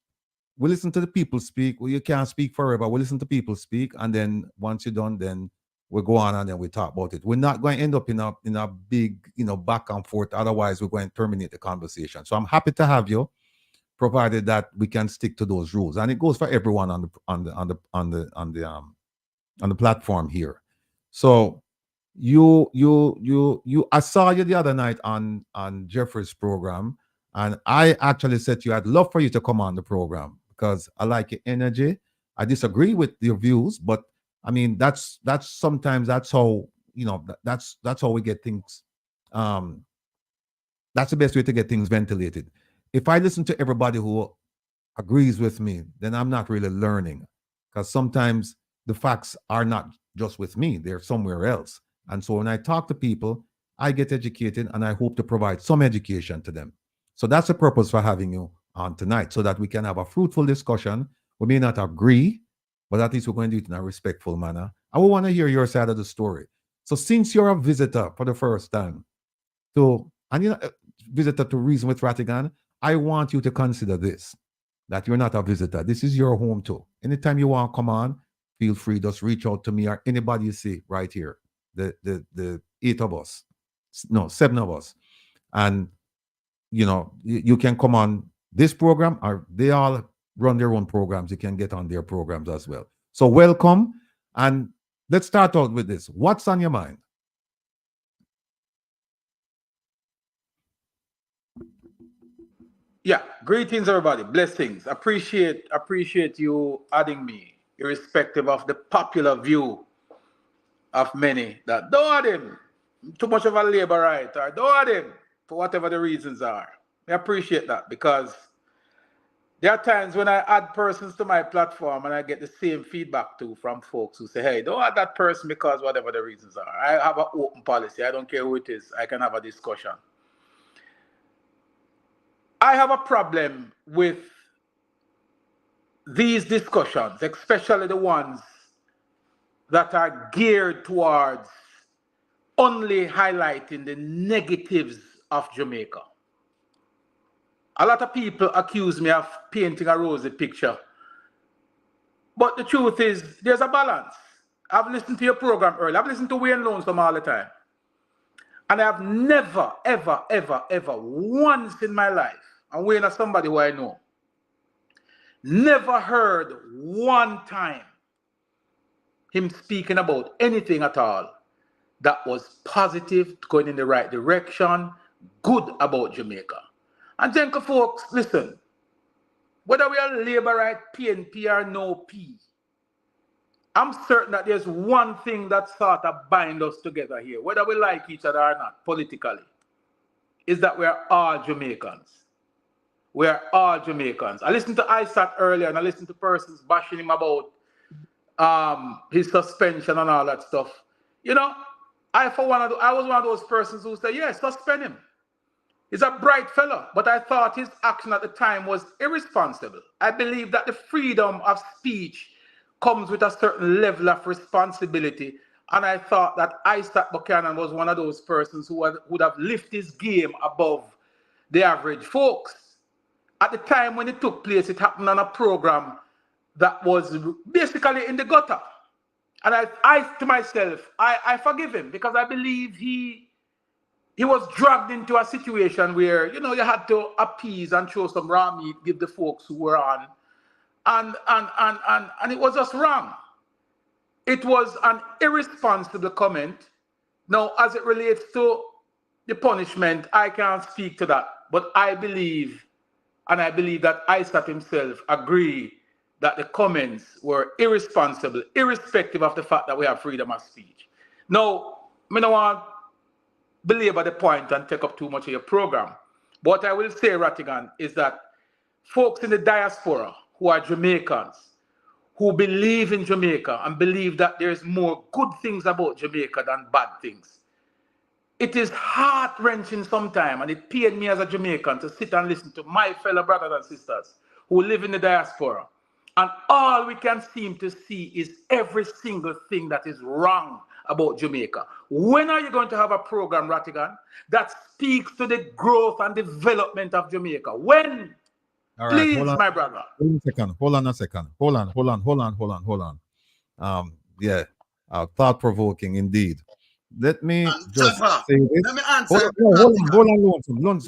we listen to the people speak. Well, you can't speak forever. We listen to people speak, and then once you're done, then we go on and then we talk about it. We're not going to end up in a big, back and forth. Otherwise, we're going to terminate the conversation. So I'm happy to have you, provided that we can stick to those rules, and it goes for everyone on the platform here. So I saw you the other night on Jeffrey's program, and I actually said to you, I'd love for you to come on the program because I like your energy. I disagree with your views, but I mean that's sometimes that's how that's how we get things. That's the best way to get things ventilated. If I listen to everybody who agrees with me, then I'm not really learning, because sometimes the facts are not just with me, they're somewhere else. And so when I talk to people, I get educated, and I hope to provide some education to them. So that's the purpose for having you on tonight so that we can have a fruitful discussion. We may not agree, but at least we're going to do it in a respectful manner. And we want to hear your side of the story. So since you're a visitor for the first time, and you're a visitor to Reason with Rattigan, I want you to consider this, that you're not a visitor. This is your home too. Anytime you want to come on, feel free. Just reach out to me or anybody you see right here. The 8 of us. No, 7 of us. And, you can come on this program, or they all run their own programs. You can get on their programs as well. So welcome. And let's start out with this. What's on your mind? Yeah, greetings everybody, blessings. Appreciate you adding me, irrespective of the popular view of many that don't add him, too much of a labor right, or don't add him for whatever the reasons are. I appreciate that, because there are times when I add persons to my platform and I get the same feedback too from folks who say, hey, don't add that person because whatever the reasons are. I have an open policy. I don't care who it is. I can have a discussion. I have a problem with these discussions, especially the ones that are geared towards only highlighting the negatives of Jamaica. A lot of people accuse me of painting a rosy picture. But the truth is, there's a balance. I've listened to your program earlier. I've listened to Wayne Lonesome all the time. And I've never, ever, ever, ever, once in my life, and Wayne is somebody who I know, never heard one time him speaking about anything at all that was positive, going in the right direction, good about Jamaica. And gentle folks, listen, whether we are labor right, PNP or no P, I'm certain that there's one thing that sort of binds us together here, whether we like each other or not, politically, is that we're all Jamaicans. We're all Jamaicans. I listened to ISAT earlier, and I listened to persons bashing him about his suspension and all that stuff. I was one of those persons who said, yes, suspend him. He's a bright fellow, but I thought his action at the time was irresponsible. I believe that the freedom of speech comes with a certain level of responsibility, and I thought that Isaac Buchanan was one of those persons who would have lifted his game above the average folks. At the time when it took place, it happened on a program that was basically in the gutter. And I to myself, I forgive him, because I believe he was dragged into a situation where, you had to appease and show some raw meat, give the folks who were on. And it was just wrong. It was an irresponsible comment. Now, as it relates to the punishment, I can't speak to that. But I believe that Isaac himself agreed that the comments were irresponsible, irrespective of the fact that we have freedom of speech. Now, I don't want to belabor the point and take up too much of your program. But what I will say, Rattigan, is that folks in the diaspora who are Jamaicans, who believe in Jamaica and believe that there's more good things about Jamaica than bad things, it is heart-wrenching sometimes, and it pained me as a Jamaican to sit and listen to my fellow brothers and sisters who live in the diaspora. And all we can seem to see is every single thing that is wrong about Jamaica. When are you going to have a program, Rattigan, that speaks to the growth and development of Jamaica? When? All right, please, my brother. Hold on a second. Hold on. Yeah, thought-provoking indeed. Let me just Chopper, say this. let me answer. Hold on, Lonesome. Hold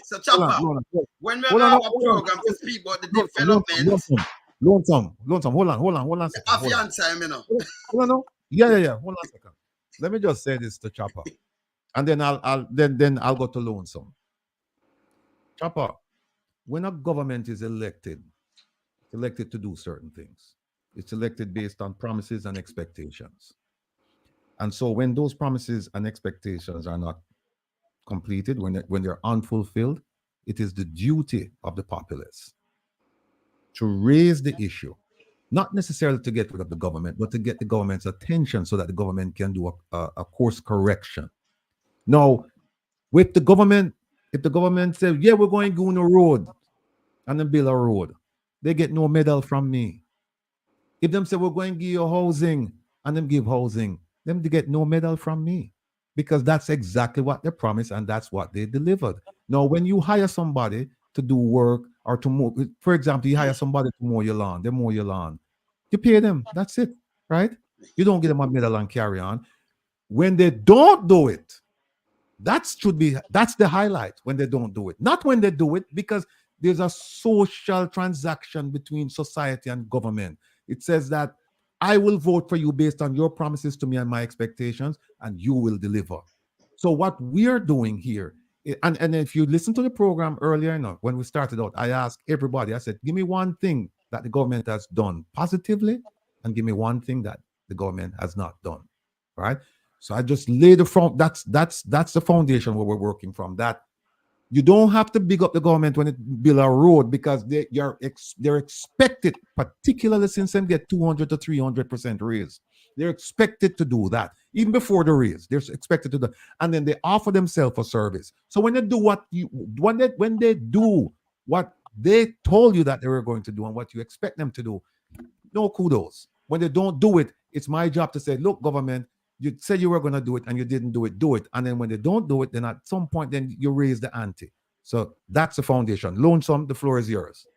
So, Chopper, when we have a program to speak about the development, Lonesome, hold on a second. Have you answer him, Hold on. Yeah. Hold on a second. Let me just say this to Chopper, and then I'll go to Lonesome. Chopper, when a government is elected, it's elected to do certain things. It's elected based on promises and expectations. And so when those promises and expectations are not completed, when they're unfulfilled, it is the duty of the populace to raise the issue, not necessarily to get rid of the government, but to get the government's attention so that the government can do a course correction. Now, with the government, if the government says, yeah, we're going to go on the road, and them build a road. They get no medal from me. If them say we're going to give you housing and them give housing, them they get no medal from me. Because that's exactly what they promised and that's what they delivered. Now, when you hire somebody to do work or to mow, for example, you hire somebody to mow your lawn, they mow your lawn. You pay them. That's it. Right? You don't get them a medal and carry on. When they don't do it, that's the highlight when they don't do it. Not when they do it, because there's a social transaction between society and government. It says that I will vote for you based on your promises to me and my expectations, and you will deliver. So what we're doing here, and if you listen to the program earlier, when we started out, I asked everybody, I said, give me one thing that the government has done positively, and give me one thing that the government has not done. Right? So I just lay the front. That's the foundation where we're working from. That you don't have to big up the government when it build a road, because they're expected, particularly since they get 200 to 300% raise. They're expected to do that even before the raise. They're expected to do, and then they offer themselves a service. So when they do when they do what they told you that they were going to do and what you expect them to do, no kudos. When they don't do it, it's my job to say, look, government, you said you were going to do it and you didn't do it. And then when they don't do it, then at some point, then you raise the ante. So that's the foundation. Lonesome, the floor is yours.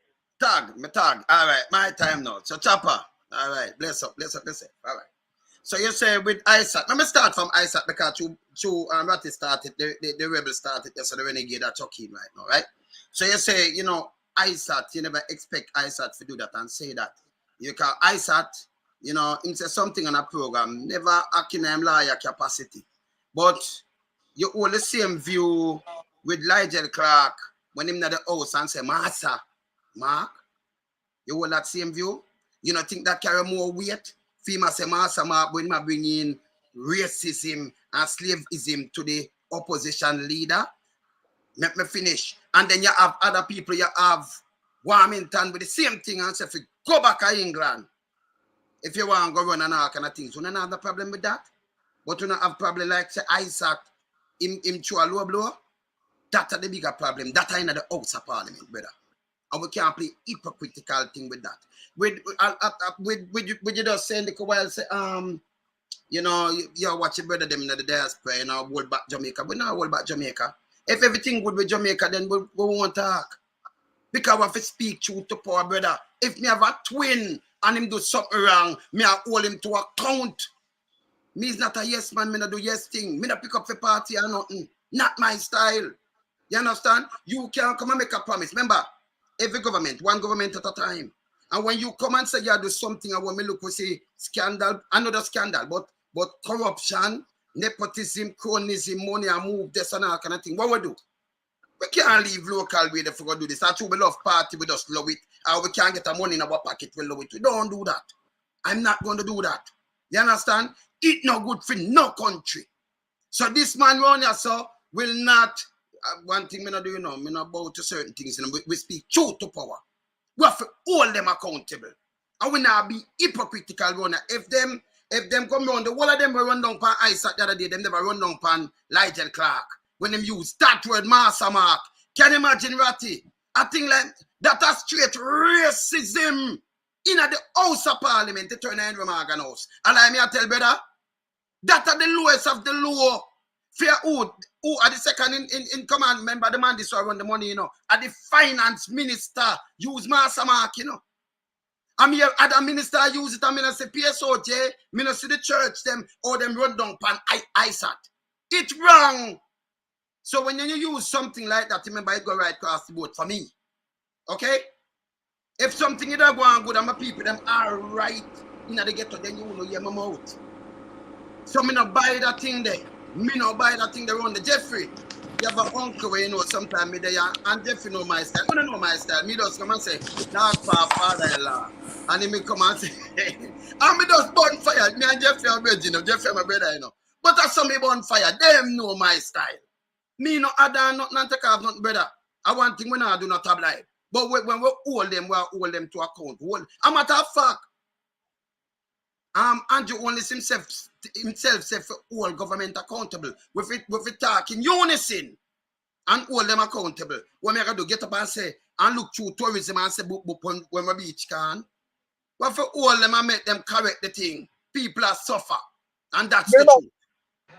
Tag. All right, my time now. So Chopper. All right, bless up. All right. So you say with ISAT. Let me start from ISAT because Ratty started, the rebel started, so the renegade are talking right now, right? So you say, ISAT, you never expect ISAT to do that and say that. You call ISAT, into something on a program, never acting in lawyer capacity. But you hold the same view with Nigel Clark when him in the house and say, Master, Mark, you hold that same view? You don't think that carry more weight? FEMA say, Master, Mark, when I bring in racism and slaveism to the opposition leader? Let me finish. And then you have other people, you have Warmington with the same thing and say, if you go back to England, if you want to go run and all kind of things, you don't have the problem with that. But you don't have problem like say Isaac, him to a low blow. That's the bigger problem. That's in the House of Parliament, brother. And we can't play hypocritical thing with that. With you just saying the while say you watch your brother them in the diaspora, hold back Jamaica. We not hold back Jamaica. If everything good with Jamaica, then we won't talk. Because we have to speak truth to power, brother. If me have a twin and him do something wrong, me I hold him to account. Me is not a yes man, me not do yes thing. Me not pick up the party or nothing. Not my style. You understand? You can't come and make a promise. Remember, every government, one government at a time. And when you come and say you do something, and when me look, we say scandal, another scandal, but corruption, nepotism, cronyism, money, and move, this and that kind of thing. What we do? We can't leave local way to do this. That's why we love party, we just love it. And we can't get the money in our pocket, we love it. We don't do that. I'm not going to do that. You understand? It no good for no country. So this man around here, so will not, one thing me not do, me not bow to certain things. We speak truth to power. We have to hold them accountable. And we not be hypocritical around here. If them come around, the whole of them will run down pan Isaac the other day, them never run down pan Nigel Clark. When them use that word, Master Mark. Can you imagine, Ratty? I think like that is straight racism in the House of Parliament to turn Henry Morgan House. And I tell brother, that are the lowest of the low. Fear who are the second in command, remember the man this run the money, Are the finance minister use Master Mark, I'm here, other minister use it, I'm going to say PSOJ, I'm going to see the church, them, or them run down pan ISAT. It's wrong. So when you use something like that, remember it go right across the board for me. Okay? If something is not going good and my people, them are right in the ghetto, then you will hear my mouth. So me not buy that thing there. Me not buy that thing there on the Jeffrey. You have an uncle where sometimes me there, and Jeffrey know my style. I don't know my style. Me just come and say, dog father-in-law. And he may come and say, and me just burn fire. Me and Jeffrey are brother, Jeffrey my brother, But as some me burn fire, them know my style. Me no other nothing take off nothing, brother. I want thing when I do not have life. But when we hold them to account. A matter of fact, Andrew only himself for all government accountable. With it talk in unison. and hold them accountable. What me I do? Get up and say, and look through tourism and say, book when my beach can. What for hold them and make them correct the thing? People are suffer. And that's the truth.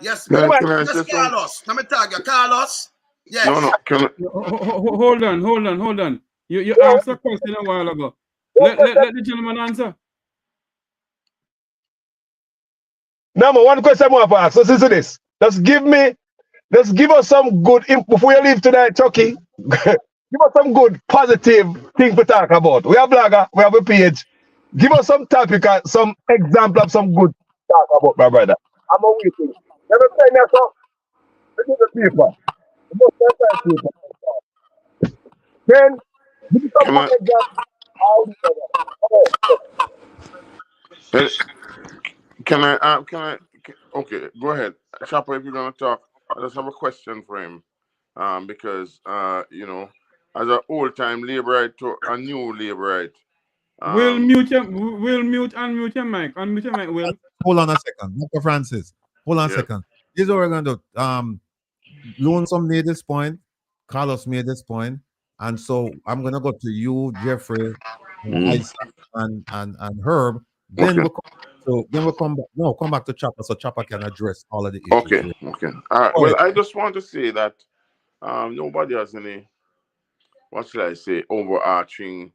Yes, man. Can I Yes, say something? Carlos. Let me tell you, Carlos. Yes. No, can I? Hold on. You asked a question a while ago. Let the gentleman answer. Now, one question more for us. Listen to this. Just give us some good before you leave tonight, Chucky. Give us some good positive thing to talk about. We are blogger, we have a page. Give us some topic, some example of some good talk about, my brother. I'm a waiting. Let me say that so. Look at the people. The most important people. Then give me some Can good I? example. How do you know? Can I? Okay, go ahead, Chopper. If you're gonna talk, I just have a question for him. Because you know, as an old-time laborite to a new laborite. We'll mute and unmute your mic. Unmute your mic, Will. Hold on a second, Dr. Francis. Hold on a second. This is what we're gonna do. Lonesome made this point, Carlos made this point, and so I'm gonna go to you, Jeffrey, Isaac, and Herb. Then we'll come back. No, come back to Chopper so Chopper can address all of the issues. Okay. All right. Well, I just want to say that nobody has any, what should I say, overarching.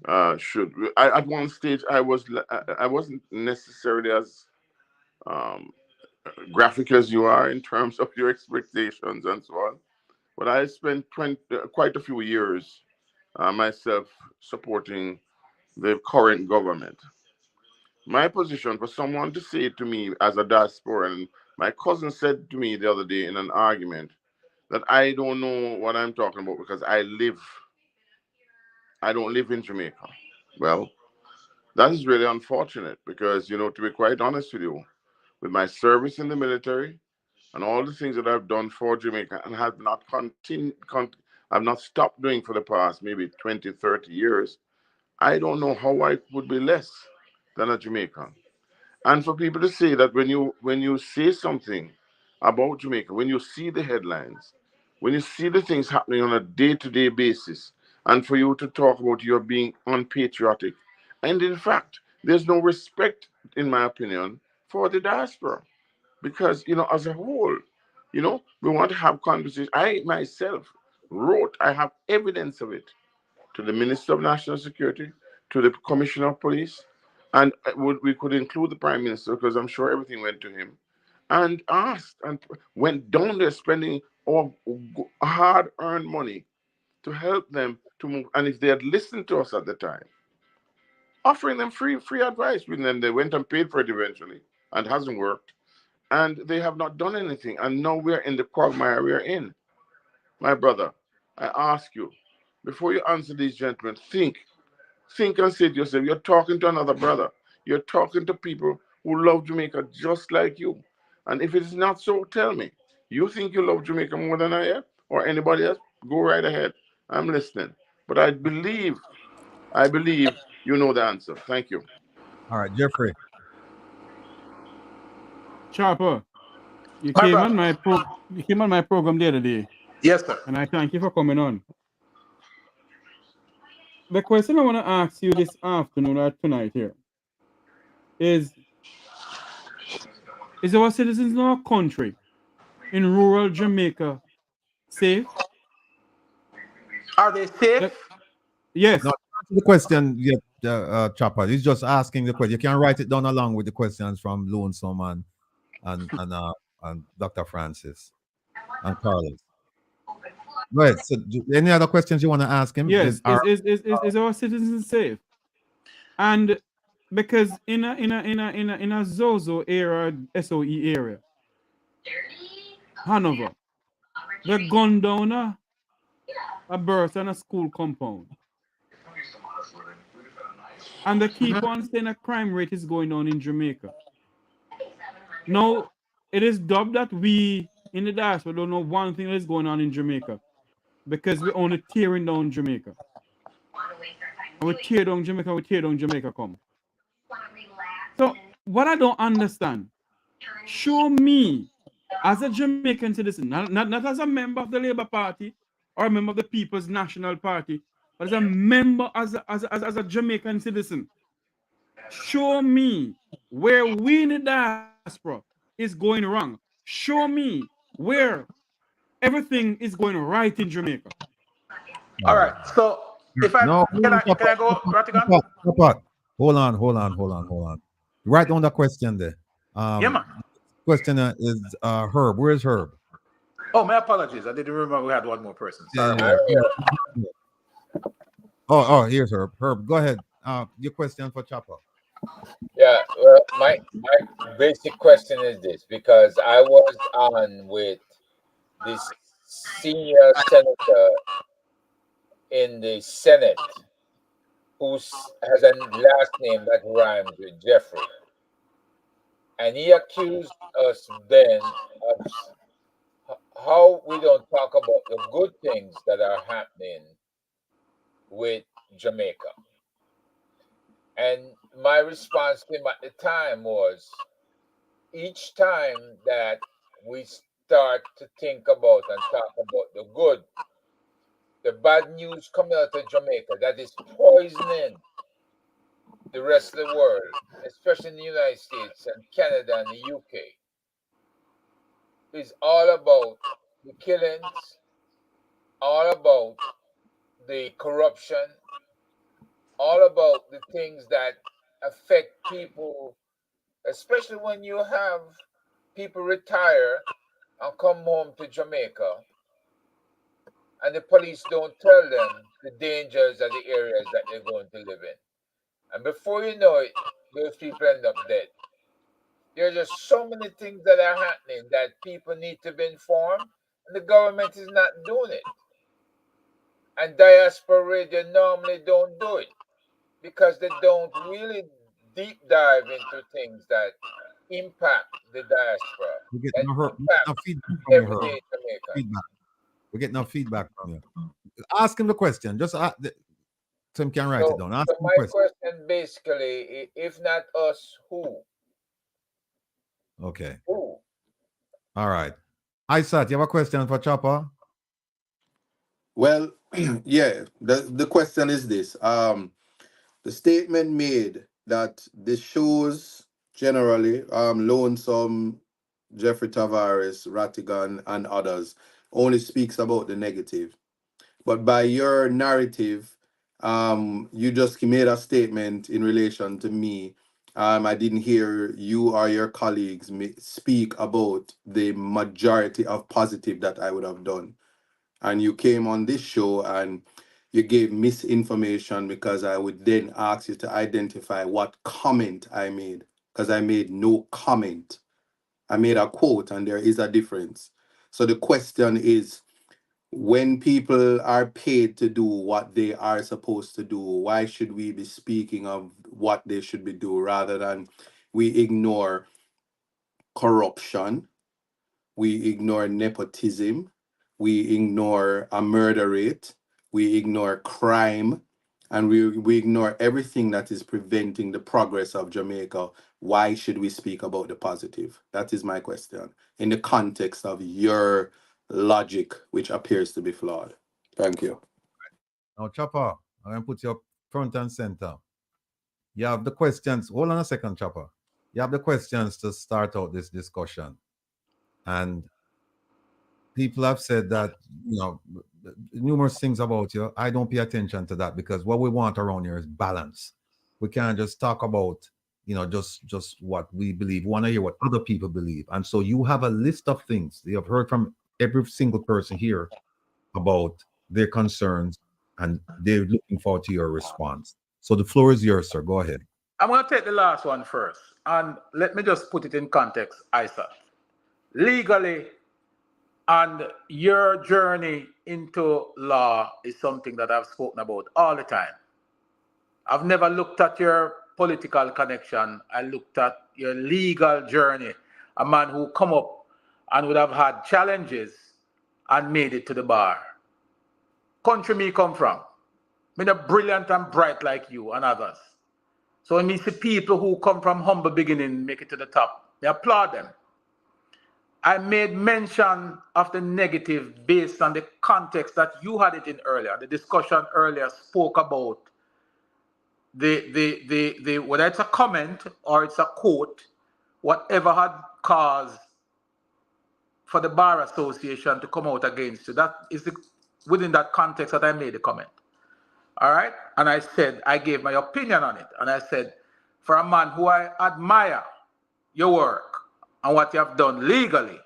At one stage I wasn't necessarily as graphic as you are in terms of your expectations and so on, but I spent quite a few years myself supporting the current government. My position, for someone to say to me as a diaspora, and my cousin said to me the other day in an argument that I don't know what I'm talking about because I don't live in Jamaica. Well, that is really unfortunate because, you know, to be quite honest with you, with my service in the military and all the things that I've done for Jamaica and have not I've not stopped doing for the past maybe 20, 30 years, I don't know how I would be less than a Jamaican. And for people to say that when you say something about Jamaica, when you see the headlines, when you see the things happening on a day-to-day basis, and for you to talk about you're being unpatriotic, and in fact, there's no respect, in my opinion, for the diaspora, because you know, as a whole, you know, we want to have conversations. I myself wrote, I have evidence of it, to the Minister of National Security, to the Commissioner of Police, and we could include the Prime Minister because I'm sure everything went to him, and asked and went down there spending our hard-earned money to help them to move. And if they had listened to us at the time, offering them free advice, and then they went and paid for it eventually, and it hasn't worked. And they have not done anything, and now we're in the quagmire we're in. My brother, I ask you, before you answer these gentlemen, think and say to yourself, you're talking to another brother. You're talking to people who love Jamaica just like you. And if it is not so, tell me. You think you love Jamaica more than I am or anybody else? Go right ahead. I'm listening. But I believe you know the answer. Thank you. All right, Jeffrey. Chopper, you came on my program the other day. Yes, sir. And I thank you for coming on. The question I want to ask you this afternoon or tonight here is our citizens in our country, in rural Jamaica, safe? Are they safe? Yes. No, the question, Chopper. He's just asking the question. You can write it down along with the questions from Lonesome and Dr. Francis and Carlos. Right. So, any other questions you want to ask him? Yes. Is our citizens safe? And because in a Zozo era, SOE area, Hanover, they gunned down a birth and a school compound. And they keep on saying a crime rate is going on in Jamaica. Now, it is dubbed that we in the diaspora don't know one thing that is going on in Jamaica because we're only tearing down Jamaica. And we tear down Jamaica come. So, what I don't understand, show me as a Jamaican citizen, not as a member of the Labour Party or a member of the People's National Party, but as a member, as a Jamaican citizen, show me where we in the diaspora is going wrong. Show me where everything is going right in Jamaica. All right. So if I No, can I go, Rattigan? Hold on. Write down the question there. Yeah, man. Questioner is Herb. Where's Herb? Oh, my apologies. I didn't remember we had one more person. Sorry. Oh, here's Herb. Herb, go ahead. Your question for Chopper. Yeah, well, my basic question is this, because I was on with this senior senator in the Senate who has a last name that rhymes with Jeffrey. And he accused us then of how we don't talk about the good things that are happening with Jamaica. And my response to him at the time was, each time that we start to think about and talk about the good, the bad news coming out of Jamaica that is poisoning the rest of the world, especially in the United States and Canada and the UK, is all about the killings, all about the corruption, all about the things that affect people, especially when you have people retire and come home to Jamaica and the police don't tell them the dangers of the areas that they're going to live in. And before you know it, those people end up dead. There are just so many things that are happening that people need to be informed, and the government is not doing it. And diaspora radio normally don't do it because they don't really deep dive into things that impact the diaspora. We get And no feedback from you, Herb. everyday Jamaica. Feedback. We get no feedback from you. Ask him the question. Just Tim can write it down. Ask So him the my question. question basically, if not us, who? Okay. Who? All right. Isat, you have a question for Chopper? Well, yeah. The question is this. The statement made that the shows generally, Lonesome, Jeffrey Tavares, Rattigan, and others, only speaks about the negative. But by your narrative, you just made a statement in relation to me. I didn't hear you or your colleagues speak about the majority of positive that I would have done. And you came on this show and you gave misinformation because I would then ask you to identify what comment I made, because I made no comment. I made a quote, and there is a difference. So the question is, when people are paid to do what they are supposed to do, why should we be speaking of what they should be doing rather than we ignore corruption, we ignore nepotism, we ignore a murder rate, we ignore crime, and we ignore everything that is preventing the progress of Jamaica. Why should we speak about the positive? That is my question in the context of your logic, which appears to be flawed. Thank you. Now, Chopper, I'm going to put you up front and center. You have the questions. Hold on a second, Chopper. You have the questions to start out this discussion. And people have said that, numerous things about you. I don't pay attention to that because what we want around here is balance. We can't just talk about, just what we believe. We want to hear what other people believe. And so you have a list of things you have heard from every single person here about their concerns, and they're looking forward to your response. So the floor is yours, sir. Go ahead. I'm going to take the last one first. And let me just put it in context, Isa. Legally, and your journey into law is something that I've spoken about all the time. I've never looked at your political connection. I looked at your legal journey. A man who come up and would have had challenges and made it to the bar. Country me come from. Me not brilliant and bright like you and others. So when me see people who come from humble beginning make it to the top, I applaud them. I made mention of the negative based on the context that you had it in earlier. The discussion earlier spoke about the whether it's a comment or it's a quote, whatever had caused for the Bar Association to come out against you. That is within that context that I made the comment. All right? And I said, I gave my opinion on it. And I said, for a man who I admire your work and what you have done legally,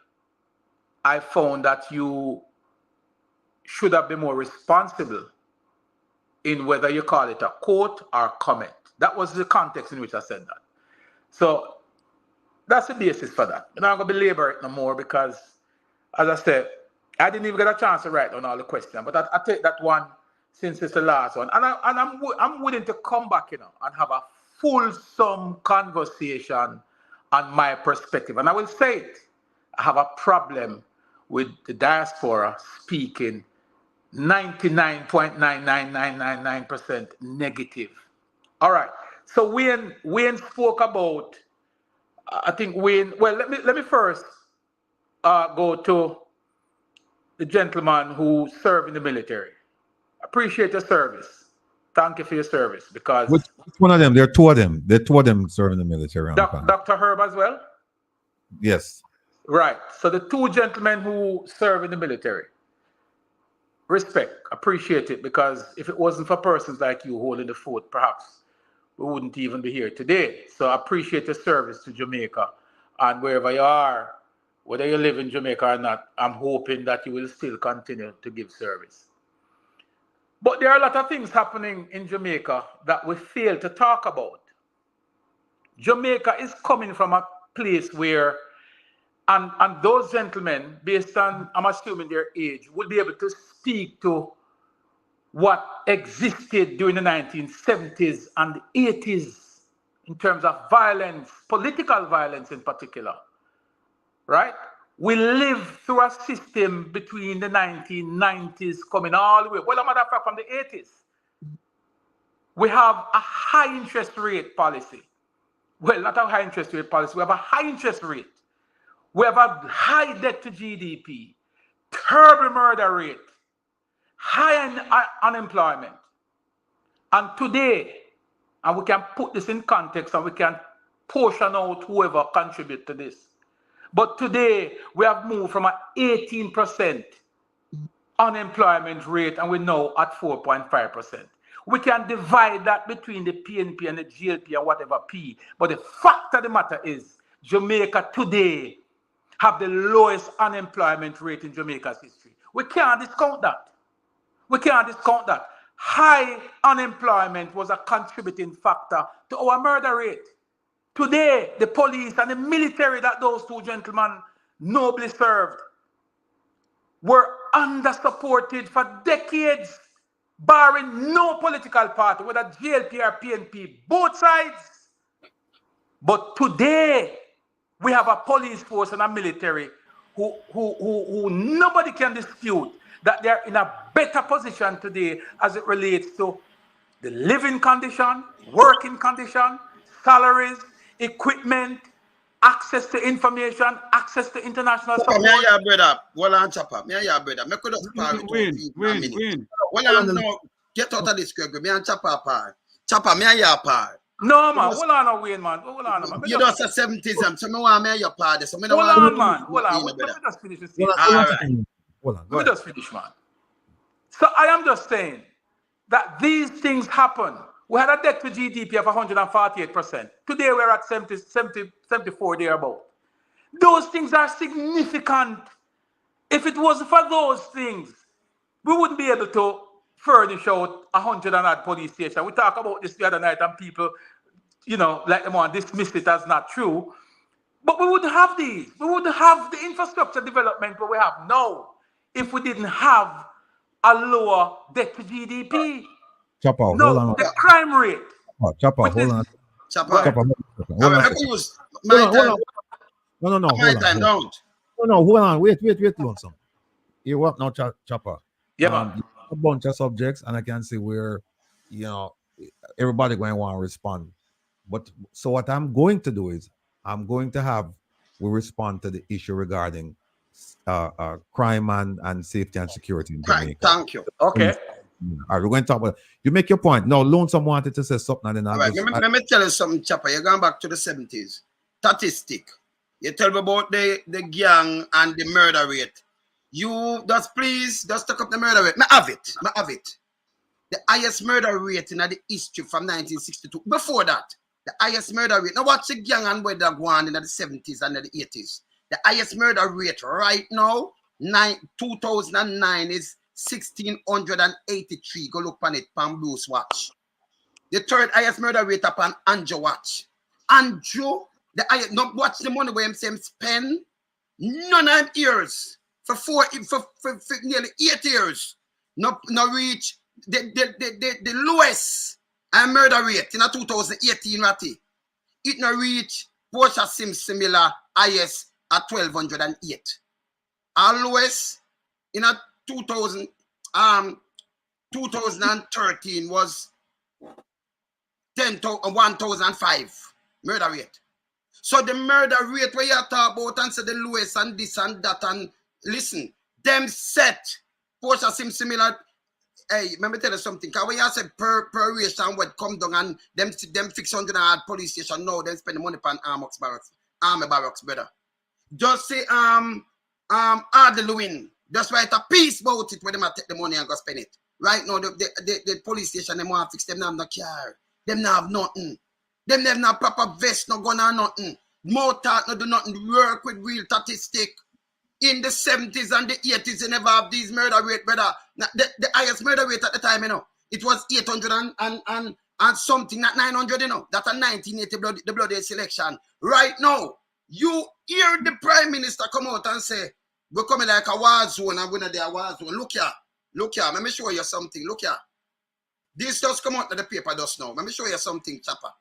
I found that you should have been more responsible in whether you call it a quote or comment. That was the context in which I said that. So that's the basis for that. I'm not going to belabor it no more because, as I said, I didn't even get a chance to write down all the questions. But I take that one since it's the last one. And I'm willing to come back, and have a fulsome conversation on my perspective. And I will say it. I have a problem with the diaspora speaking 99.99999% negative. All right. So Wayne spoke about, I think Wayne, well, let me first go to the gentleman who served in the military. Appreciate your service. Thank you for your service, because Which one of them? There are two of them. There are two of them serving the military. Dr. Herb as well? Yes. Right. So the two gentlemen who serve in the military. Respect. Appreciate it, because if it wasn't for persons like you holding the fort, perhaps we wouldn't even be here today. So I appreciate your service to Jamaica. And wherever you are, whether you live in Jamaica or not, I'm hoping that you will still continue to give service. But there are a lot of things happening in Jamaica that we fail to talk about. Jamaica is coming from a place where, and those gentlemen, based on, I'm assuming their age, will be able to speak to what existed during the 1970s and the 80s in terms of violence, political violence in particular, right? We live through a system between the 1990s coming all the way, well, a matter of fact, from the 80s. We have a high interest rate policy. Well, not a high interest rate policy, we have a high interest rate. We have a high debt to GDP, terrible murder rate, high unemployment. And today, and we can put this in context and we can portion out whoever contribute to this. But today, we have moved from an 18% unemployment rate and we're now at 4.5%. We can divide that between the PNP and the GLP and whatever P. But the fact of the matter is, Jamaica today have the lowest unemployment rate in Jamaica's history. We can't discount that. We can't discount that. High unemployment was a contributing factor to our murder rate. Today, the police and the military that those two gentlemen nobly served were under-supported for decades, barring no political party, whether GLP or PNP, both sides. But today, we have a police force and a military who nobody can dispute that they're in a better position today as it relates to the living condition, working condition, salaries, equipment, access to information, access to international support. Me and your brother, well on Chopper. Me and your brother. Me could just par it Win. Well on no, get out of this, Gregory. Me and Chopper par. Chopper, me and your par. No man, hold on a Wayne man. Hold on man. You don't say 70s, so me want me and your par. So me hold on man. Hold on. Let me just finish this. Hold on. Let me just finish, man. So I am just saying that these things happen. We had a debt to GDP of 148%. Today we're at 74 thereabout. Those things are significant. If it wasn't for those things, we wouldn't be able to furnish out 100 and odd police stations. We talked about this the other night and people, like them want to dismiss it as not true. But we wouldn't have these. We wouldn't have the infrastructure development that we have now if we didn't have a lower debt to GDP. Chopper, hold on. The crime rate. Chopper, hold on. Chopper. Hold on. No. My time, don't. No, hold on. Wait, Lonesome. You what now, Chopper? Yeah, man. A bunch of subjects, and I can see where, everybody going to want to respond. But so what I'm going to do is I'm going to have will respond to the issue regarding crime and safety and security in Right. Jamaica. Thank you. Okay. All right, we're going to talk about. You make your point. No, Lonesome wanted to say something, and then All right. Let me tell you something, Chopper. You're going back to the 70s. Statistic. You tell me about the gang and the murder rate. You just talk up the murder rate. I have it. The highest murder rate in the history from 1962. Before that, the highest murder rate. Now watch the gang and where they're going in the 70s and the 80s. The highest murder rate right now, 2009 is 1,683. Go look on it, Pan Blues watch. The third highest murder rate upon Andrew watch. Andrew, the highest, not watch the money where him spend none of years for nearly 8 years. No reach the lowest murder rate in 2018, Ratty. It no reach Portia Sims similar highest at 1,208. Our lowest in 2013 was 1,005 murder rate. So the murder rate where you talk about and say the lowest and this and that, and listen, them set Portia Sims similar. Hey, let me tell you something. Because when you say per race and what come down and them fix 100 and police station, no, them spend the money on army barracks, brother. Just say Adeluin. Just write a piece about it where them take the money and go spend it. Right now, the police station, them want to fix them, not have no car. Them not have nothing. Them never have proper vest, no gun or nothing. More talk, no do nothing. Work with real statistic. In the 70s and the 80s, they never have these murder rate, brother. The highest murder rate at the time, it was 800 and something, not 900, That's a 1980 the bloody selection. Right now, you hear the prime minister come out and say, we're coming like a war zone and we're not there war zone. Look here. Let me show you something. Look here. This just come out of the paper just now. Let me show you something, Chopper.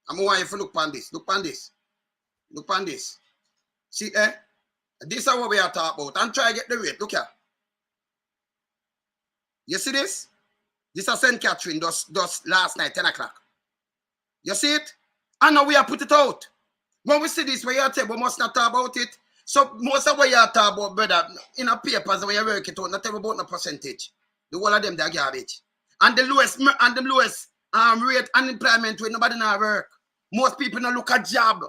I'm going to look on this. Look on this. See, this is what we are talking about. And try to get the rate. Look here. You see this? This is St. Catherine just last night, 10 o'clock. You see it? And now we have put it out. When we see this, we are we must not talk about it. So most of what you are talking about, brother, in a papers when you work it out, not about no percentage. The whole of them, they're garbage. And the lowest rate unemployment where nobody now work. Most people don't look at job.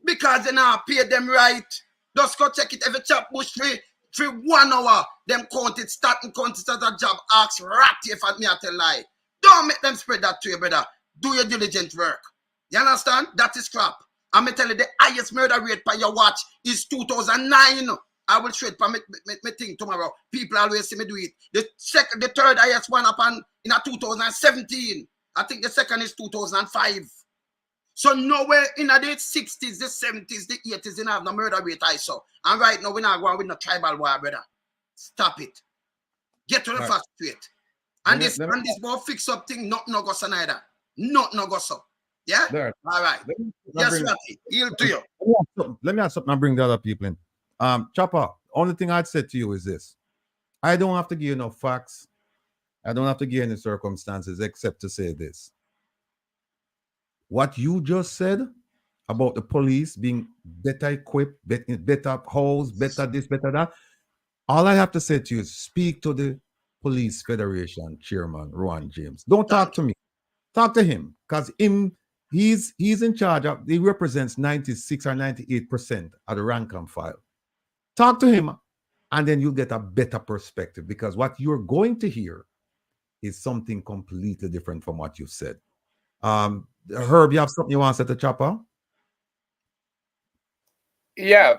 Because they not pay them right. Just go check it. Every chap bush for 1 hour, them count it, start a job, ask Ratty if I tell lie. Don't make them spread that to you, brother. Do your diligent work. You understand? That is crap. I'm going to tell you the highest murder rate by your watch is 2009. I will show it for me thing tomorrow. People always see me do it. The third highest one upon in 2017. I think the second is 2005. So nowhere in the 60s, the 70s, the 80s, they have no murder rate I saw. And right now, we're not going with no tribal war, brother. Stop it. Get to the fact straight. And this more fix up thing, not no go so neither. Not no go so. Yeah? There. All right. Yes, Ratty. Yield to you. Let me ask something and bring the other people in. Chopper, only thing I'd say to you is this. I don't have to give you no facts. I don't have to give you any circumstances except to say this. What you just said about the police being better equipped, better housed, better this, better that, all I have to say to you is speak to the Police Federation Chairman, Rowan James. Don't talk to me. Talk to him, because he's in charge of, he represents 96 or 98% of the rank and file. Talk to him, and then you'll get a better perspective, because what you're going to hear is something completely different from what you said. Herb, you have something you want to say to Chopper? Yeah,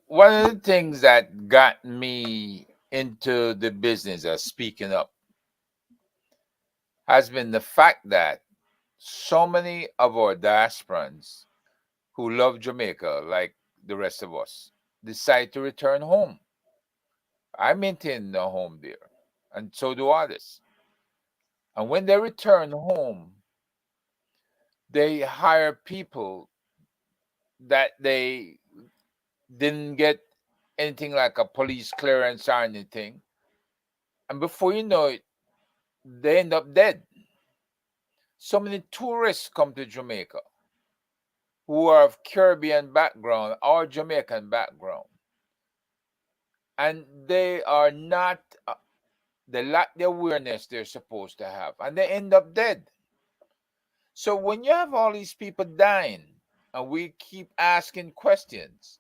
one of the things that got me into the business of speaking up has been the fact that so many of our diasporans who love Jamaica, like the rest of us, decide to return home. I maintain a home there, and so do others. And when they return home, they hire people that they didn't get anything like a police clearance or anything. And before you know it, they end up dead. So many tourists come to Jamaica. who are of Caribbean background or Jamaican background, and they are not, they lack the awareness they're supposed to have, and they end up dead. So when you have all these people dying, and we keep asking questions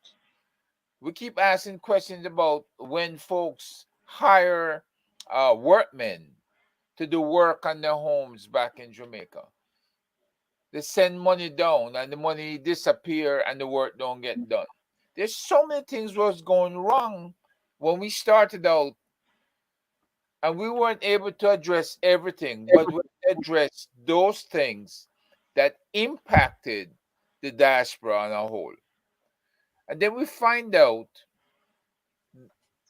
about when folks hire workmen to do work on their homes back in Jamaica. They send money down and the money disappear and the work don't get done. There's so many things was going wrong when we started out, and we weren't able to address everything, but we addressed those things that impacted the diaspora on a whole. And then we find out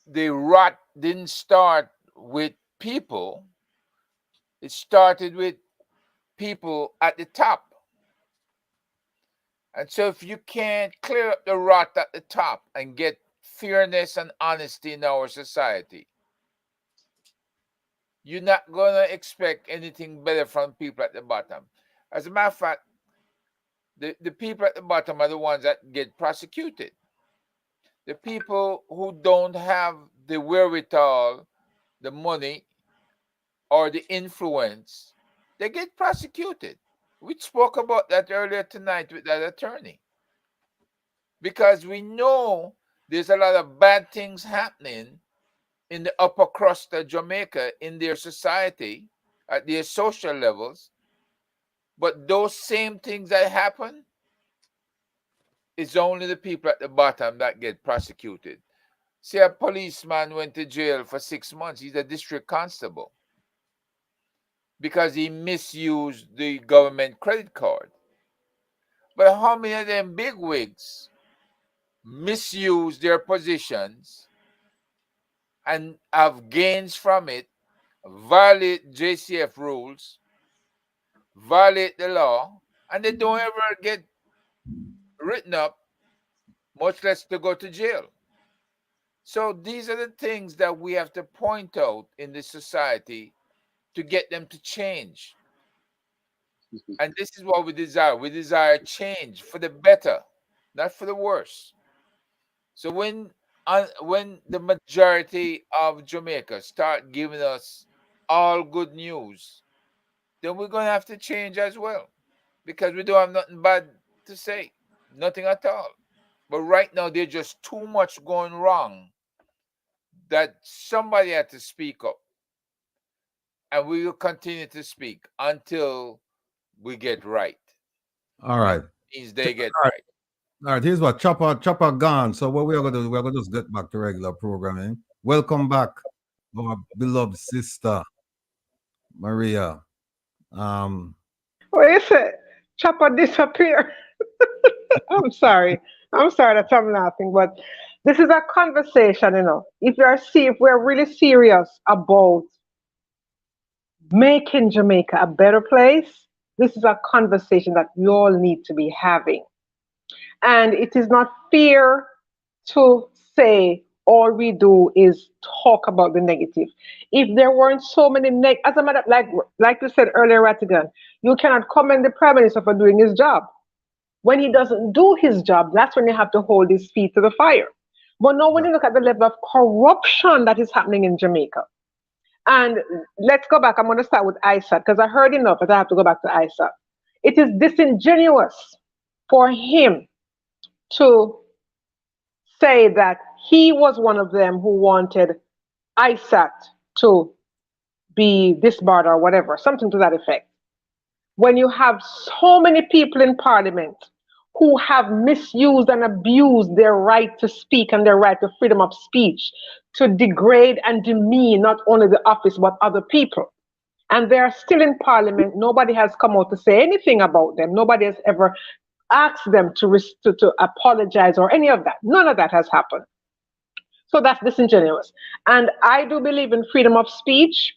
the rot didn't start with people, it started with people at the top. And so if you can't clear up the rot at the top and get fairness and honesty in our society, you're not going to expect anything better from people at the bottom. As a matter of fact, the people at the bottom are the ones that get prosecuted. The people who don't have the wherewithal, the money, or the influence, they get prosecuted. We spoke about that earlier tonight with that attorney. Because we know there's a lot of bad things happening in the upper crust of Jamaica, in their society, at their social levels. But those same things that happen, it's only the people at the bottom that get prosecuted. See, a policeman went to jail for 6 months. He's a district constable because he misused the government credit card. But how many of them bigwigs misuse their positions and have gains from it, violate JCF rules, violate the law, and they don't ever get written up, much less to go to jail? So these are the things that we have to point out in this society to get them to change. And this is what we desire. We desire change for the better, not for the worse. So when the majority of Jamaica start giving us all good news, then we're going to have to change as well, because we don't have nothing bad to say, nothing at all. But right now, there's just too much going wrong that somebody had to speak up. And we will continue to speak until we get right. All right. Means they get All right. right. All right, here's what Chopper gone. So what we are gonna do, we're gonna just get back to regular programming. Welcome back, our beloved sister, Maria. Wait a sec. Chopper disappear. I'm sorry. I'm sorry that I'm laughing, but this is a conversation, you know. If we're really serious about making Jamaica a better place, this is a conversation that we all need to be having. And it is not fair to say all we do is talk about the negative. If there weren't so many as a matter, like you said earlier, Rattigan, you cannot commend the Prime Minister for doing his job. When he doesn't do his job, that's when you have to hold his feet to the fire. But now, when you look at the level of corruption that is happening in Jamaica, and let's go back. I'm going to start with ISAT because I heard enough, but I have to go back to ISAT. It is disingenuous for him to say that he was one of them who wanted ISAT to be disbarred or whatever, something to that effect. When you have so many people in Parliament who have misused and abused their right to speak and their right to freedom of speech to degrade and demean not only the office but other people. And they are still in Parliament. Nobody has come out to say anything about them. Nobody has ever asked them to apologize or any of that. None of that has happened. So that's disingenuous. And I do believe in freedom of speech.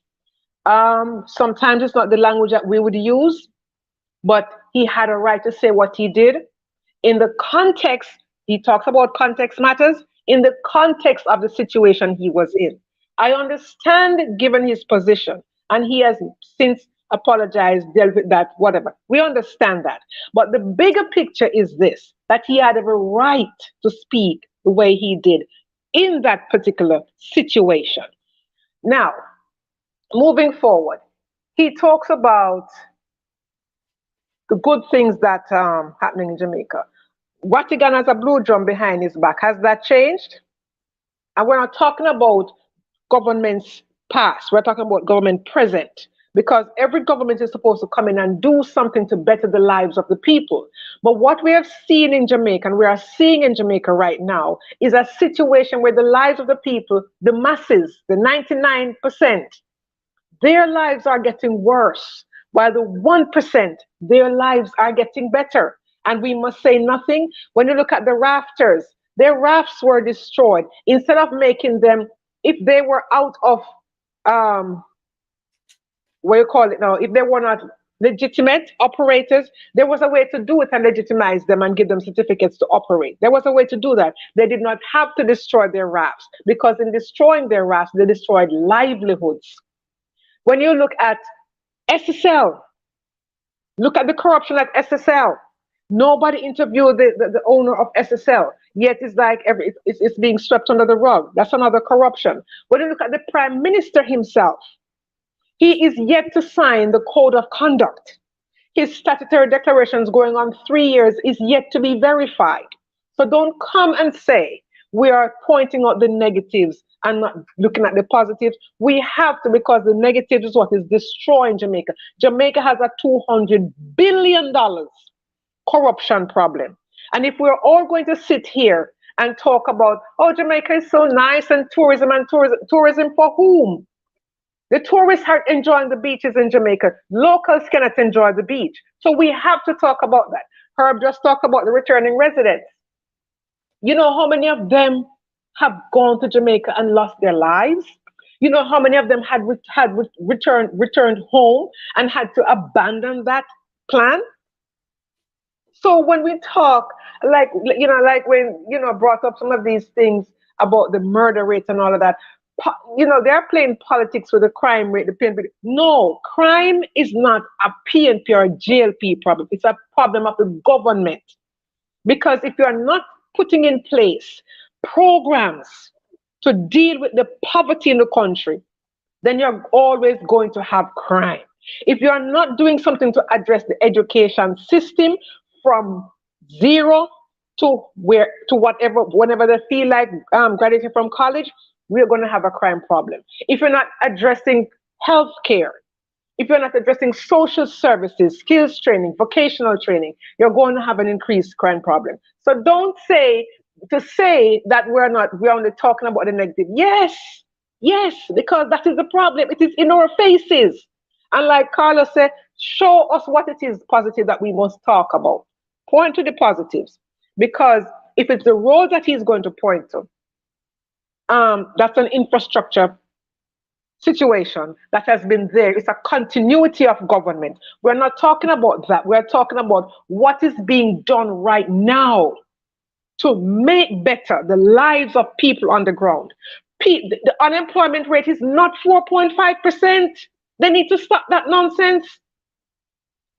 Sometimes it's not the language that we would use, but he had a right to say what he did. In the context, he talks about context matters, in the context of the situation he was in. I understand, given his position, and he has since apologized, dealt with that, whatever. We understand that. But the bigger picture is this, that he had every right to speak the way he did in that particular situation. Now, moving forward, he talks about the good things that happening in Jamaica. Rattigan has a blue drum behind his back. Has that changed? And we're not talking about government's past. We're talking about government present. Because every government is supposed to come in and do something to better the lives of the people. But what we have seen in Jamaica, and we are seeing in Jamaica right now, is a situation where the lives of the people, the masses, the 99%, their lives are getting worse, while the 1%, their lives are getting better. And we must say nothing. When you look at the rafters, their rafts were destroyed. Instead of making them, if they were out of, what you call it now, if they were not legitimate operators, there was a way to do it and legitimize them and give them certificates to operate. There was a way to do that. They did not have to destroy their rafts, because in destroying their rafts, they destroyed livelihoods. When you look at SSL, look at the corruption at SSL. Nobody interviewed the owner of SSL, yet it's like it's being swept under the rug. That's another corruption. When you look at the Prime Minister himself, he is yet to sign the code of conduct. His statutory declarations going on 3 years is yet to be verified. So don't come and say we are pointing out the negatives and not looking at the positives. We have to, because the negative is what is destroying Jamaica. Jamaica has a $200 billion corruption problem. And if we're all going to sit here and talk about, oh, Jamaica is so nice and tourism tourism for whom? The tourists are enjoying the beaches in Jamaica. Locals cannot enjoy the beach. So we have to talk about that. Herb just talked about the returning residents. You know how many of them have gone to Jamaica and lost their lives? You know how many of them had returned home and had to abandon that plan? So when we talk, like when brought up some of these things about the murder rate and all of that, they're playing politics with the crime rate, the PNP. No, crime is not a PNP or a GLP problem. It's a problem of the government. Because if you are not putting in place programs to deal with the poverty in the country, then you're always going to have crime. If you are not doing something to address the education system from zero to whenever they feel like graduating from college, we're going to have a crime problem. If you're not addressing healthcare, if you're not addressing social services, skills training, vocational training, you're going to have an increased crime problem. So don't say that we're only talking about the negative. Yes, because that is the problem. It is in our faces. And like Carlos said, show us what it is positive that we must talk about. Point to the positives. Because if it's the road that he's going to point to, that's an infrastructure situation that has been there. It's a continuity of government. We're not talking about that. We're talking about what is being done right now to make better the lives of people on the ground. The unemployment rate is not 4.5%. They need to stop that nonsense.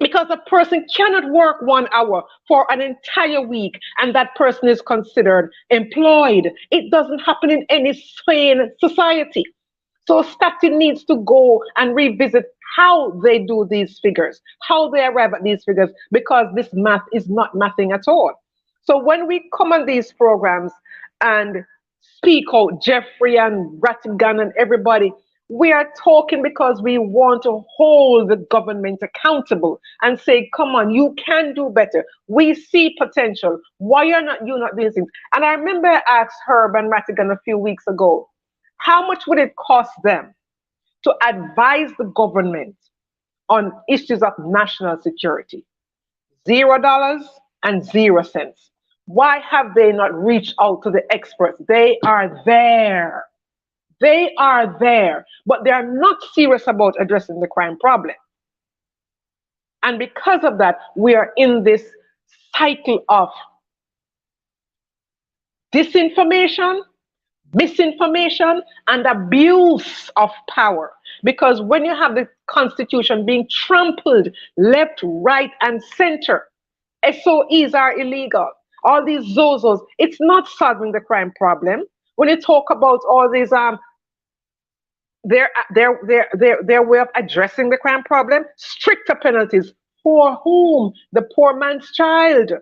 Because a person cannot work 1 hour for an entire week and that person is considered employed. It doesn't happen in any sane society. So Statin needs to go and revisit how they do these figures, how they arrive at these figures, because this math is not mathing at all. So when we come on these programs and speak out, Jeffrey and Rattigan and everybody, we are talking because we want to hold the government accountable and say, come on, you can do better. We see potential. Why are you not doing things? And I remember I asked Herb and Rattigan a few weeks ago, how much would it cost them to advise the government on issues of national security? $0 and 0 cents. Why have they not reached out to the experts? They are there. They are there, but they are not serious about addressing the crime problem. And because of that, we are in this cycle of disinformation, misinformation, and abuse of power. Because when you have the Constitution being trampled left, right, and center, SOEs are illegal. All these ZOZOs, it's not solving the crime problem. When you talk about all these their way of addressing the crime problem, stricter penalties for whom? The poor man's child.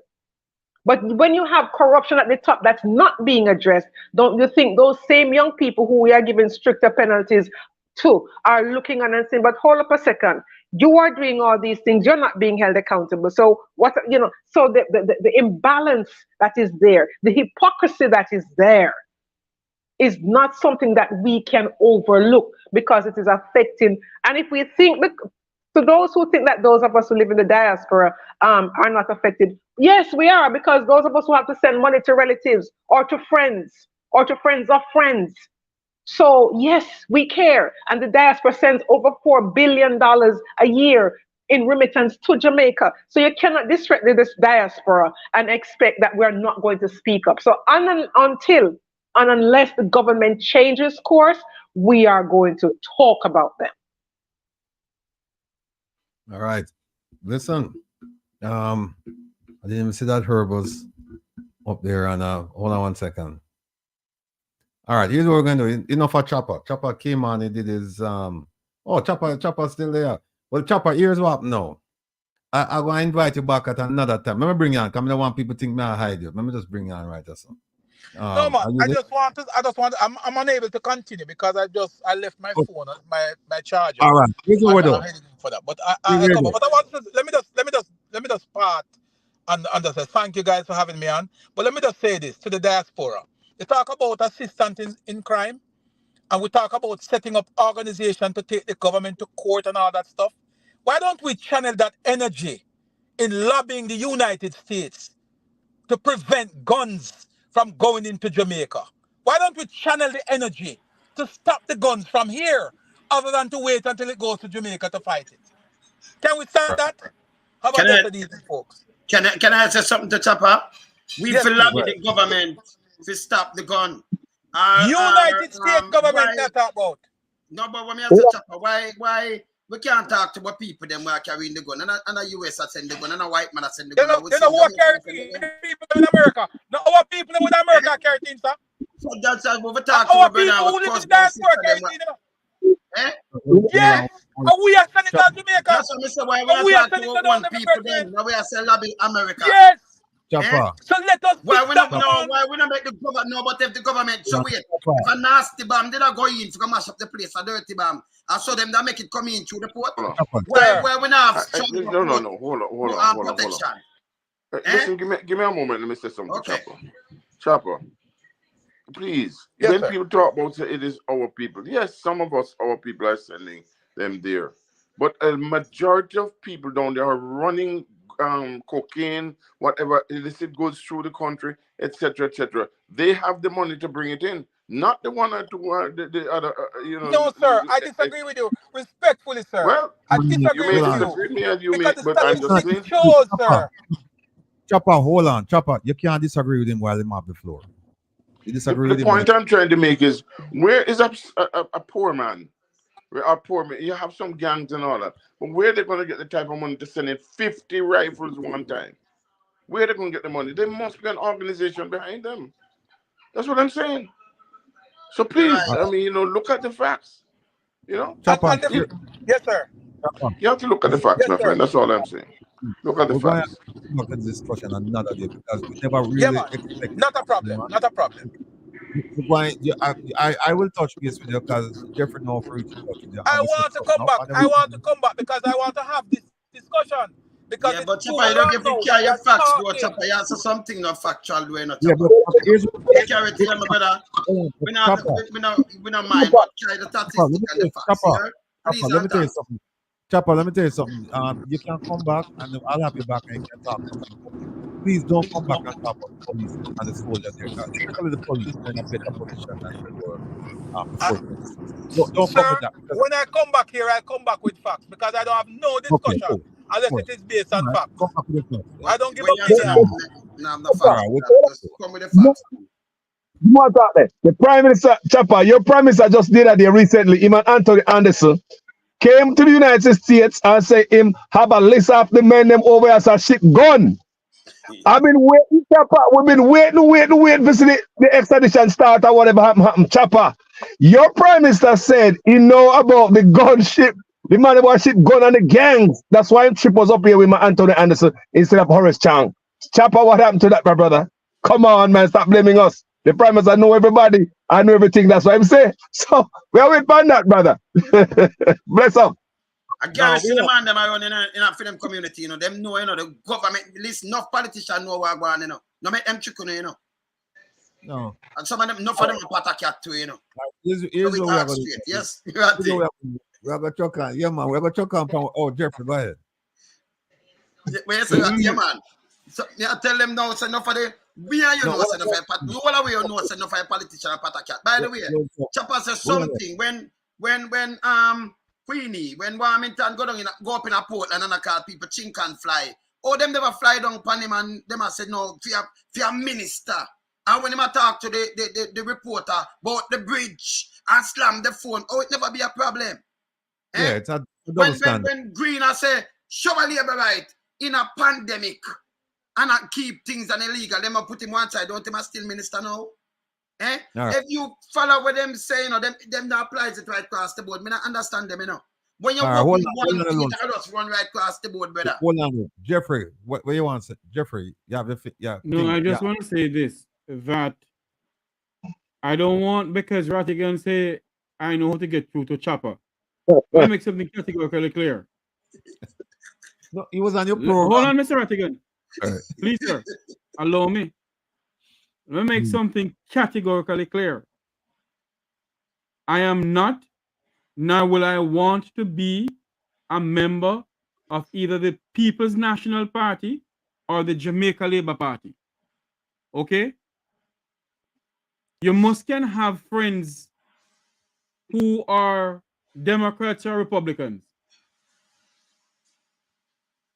But when you have corruption at the top that's not being addressed, don't you think those same young people who we are giving stricter penalties to are looking on and saying, but hold up a second, you are doing all these things, you're not being held accountable. So what, so the imbalance that is there, the hypocrisy that is there is not something that we can overlook because it is affecting. And if we think, to those who think that those of us who live in the diaspora are not affected, yes, we are, because those of us who have to send money to relatives or to friends of friends. So yes, we care. And the diaspora sends over $4 billion a year in remittance to Jamaica. So you cannot disrespect this diaspora and expect that we're not going to speak up. So unless the government changes course, we are going to talk about them. All right. Listen, I didn't even see that Herb was up there. And hold on 1 second. All right, here's what we're going to do. Enough for Chopper. Chopper came on, he did his Chopper's still there. Well, Chopper, here's what no. I'm going to invite you back at another time. Let me bring you on. Because I don't want people to think me I hide you. Let me just bring you on right there. So. No man, I'm unable to continue because I left my phone, my charger. All right, here's what we're doing. For that. But I want to let me just part and say thank you guys for having me on. But let me just say this to the diaspora. They talk about assistance in crime, and we talk about setting up organization to take the government to court and all that stuff. Why don't we channel that energy in lobbying the United States to prevent guns from going into Jamaica? Why don't we channel the energy to stop the guns from here, other than to wait until it goes to Jamaica to fight it? Can we start that? How about that for these folks? Can I say something to Chopper? We feel lobby the government to stop the gun. United States government not talk about. No, but when me say Chopper, why we can't talk to what people them who are carrying the gun, and a US that send the gun, and a white man that send the gun. You know who are carrying people in America? No, our people in America carry things, sir. So that's what we talk to. Our people who live in the diaspora carry things. Yes, and we are sending down Jamaica. That's what I say. Why we are talking to one people then? Now we are saying lobby America. Yes. Chopper. So let us. Why we not make the government know? But if the government, so wait, if a nasty bomb did not go in to mash up the place, a dirty bomb, and so them that make it come in through the port. Why we not have? No. Hold on. Listen, give me a moment. Let me say something, okay. Chopper. Please, when people talk about it is our people. Yes, some of us, our people, are sending them there, but a majority of people down there are running cocaine, whatever illicit goods through the country, etc., etc. They have the money to bring it in, not the one or two, the other. No, sir, I disagree with you respectfully, sir. Well, I disagree with you because the statistics shows, sir. Chopper, hold on, Chopper. You can't disagree with him while he's off the floor. You disagree with him. The point I'm trying to make is, where is a poor man? Where are poor men? You have some gangs and all that, but where are they going to get the type of money to send in 50 rifles one time? Where are they going to get the money? There must be an organization behind them. That's what I'm saying. So please, I mean, look at the facts. Chopper, yes, sir. You have to look at the facts, my friend. That's all I'm saying. Look at the facts. Look at this discussion another day because we never really expect. Not a problem. Not a problem. I will touch base with you because Jeffrey knows for each other. I want to come back. I want to come back because I want to have this discussion. Because yeah, but Chopper, you don't give me care your facts, bro. Chopper, you answer something not factual, doing not. Yeah, but here's carry it, my brother. We not mind, but carry the statistics and the facts. Please, let me tell you something. Chopper, let me tell you something. You can come back and I'll have you back and you can talk. Please don't come back and talk about the police and the soldiers there. Especially the police are in a better position than they were before. Don't come with that. When I come back here, I come back with facts because I don't have no discussion unless it is based on facts. Come back with the facts. I don't give up media. No, I'm not facts. Come with the facts. What happened? The Prime Minister, Chopper, your Prime Minister just did that there recently. Him and Anthony Anderson came to the United States and say him have a list of the men them over as a ship gun. I've been waiting, Chopper. We've been waiting to see the extradition start or whatever happen, Chopper. Your Prime Minister said he know about the gun ship, the man about ship gun and the gangs. That's why Trip was up here with my Anthony Anderson instead of Horace Chang. Chopper, what happened to that, my brother? Come on, man, stop blaming us. The Prime Minister know everybody. I know everything. That's what I'm saying. So we are waiting on that, brother. Bless up. I guarantee the man them around in a film community, you know, them know, you know, the government list, enough politicians know what going on, you know. No make them chicken, you know. No. And some of them, enough of them are part of cat too, you know. Here's So what we we are ask going straight. to do. Yes, you are We are going to chuck on. Yeah, man. We are going to chuck on. Oh, Jeffrey, go ahead. Where you say that, yeah, man. So I tell them now, say enough of the we are you know, say enough of you all away you know, say enough of politician and part of cat. By the way, Chopper says something when Queenie, when Warmington go up in a port and I call people chink and fly. Oh, them never fly down upon him and them I said no, for a minister. And when him I talk to the reporter about the bridge and slam the phone, oh, it never be a problem. Yeah, it's a double standard. When Green I say show a labor right in a pandemic and I keep things an illegal, them I put him one side, don't him I still minister now? Eh? Right. If you follow what them say, you know, them that applies it right across the board. Me not understand them, you know. When you work with one thing, it just run right across the board, brother. Hold on, Jeffrey. What you want to say? Jeffrey, you have yeah. No, I just want to say this, that I don't want, because Rattigan say I know how to get through to Chopper. I make something categorically clear. No, he was on your program. Hold on, Mr. Rattigan. Please, sir. Allow me. Let me make something categorically clear. I am not, nor will I want to be, a member of either the People's National Party or the Jamaica Labour Party. Okay? You must can have friends who are Democrats or Republicans.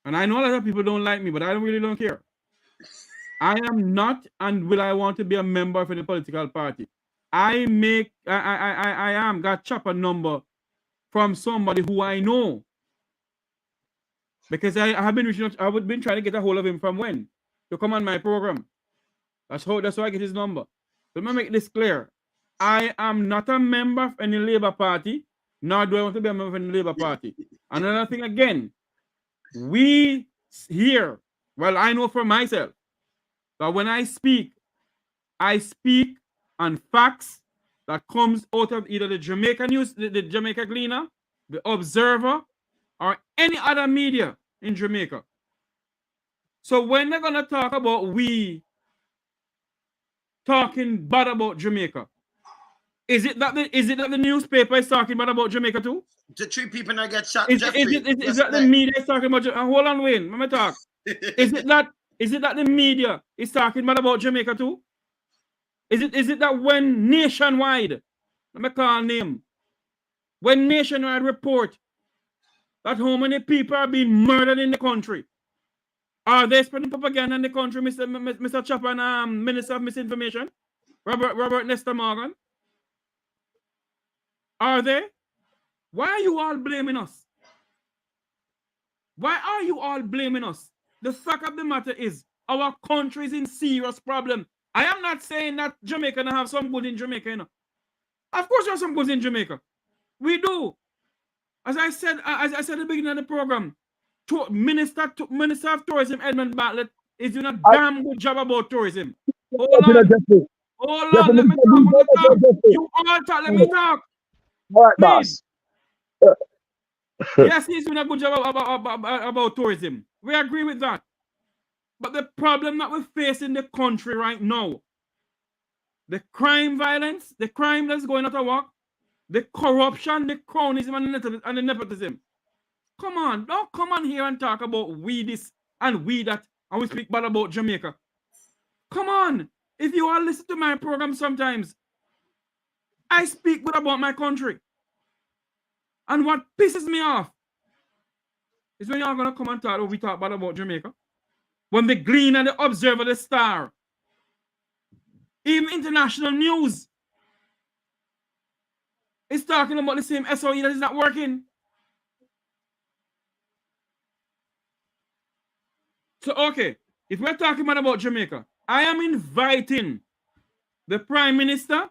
And I know a lot of people don't like me, but I really don't care. I am not, and will I want to be a member of any political party. I am got Chopper number from somebody who I know. Because I have been reaching out, I would been trying to get a hold of him from when? To come on my program. That's how I get his number. So let me make this clear. I am not a member of any Labour Party, nor do I want to be a member of any Labour Party. Another thing again, we here, well, I know for myself, that when I speak on facts that comes out of either the Jamaica News, the Jamaica Gleaner, the Observer, or any other media in Jamaica. So when they're gonna talk about we talking bad about Jamaica, is it that the newspaper is talking bad about Jamaica too? The 3 people that get shot. Is that the media is talking about? Hold on, Wayne. Let me talk. Is it that the media is talking bad about Jamaica too? Is it that when Nationwide, let me call name, when Nationwide report that how many people are being murdered in the country, are they spreading propaganda in the country, Mr. Chopper and Minister of Misinformation, Robert Nestor Morgan? Are they? Why are you all blaming us? Why are you all blaming us? The fact of the matter is, our country is in serious problem. I am not saying that Jamaica don't have some good in Jamaica, you know. Of course there are some goods in Jamaica. We do. As I said at the beginning of the program, Minister of Tourism Edmund Bartlett is doing a damn good job about tourism. Hold on, let me talk. You all talk, let me talk. All right, boss. Yes, he's doing a good job about tourism. We agree with that. But the problem that we're facing in the country right now, the crime violence, the crime that's going out of work, the corruption, the cronyism, and the nepotism. Come on, don't come on here and talk about we this and we that, and we speak bad about Jamaica. Come on. If you all listen to my program sometimes, I speak good about my country. And what pisses me off is when y'all gonna come and talk, we talk bad about Jamaica. When the Glean and the Observer, the Star, Even international news is talking about the same SOE that is not working. So, okay, if we're talking about Jamaica, I am inviting the Prime Minister,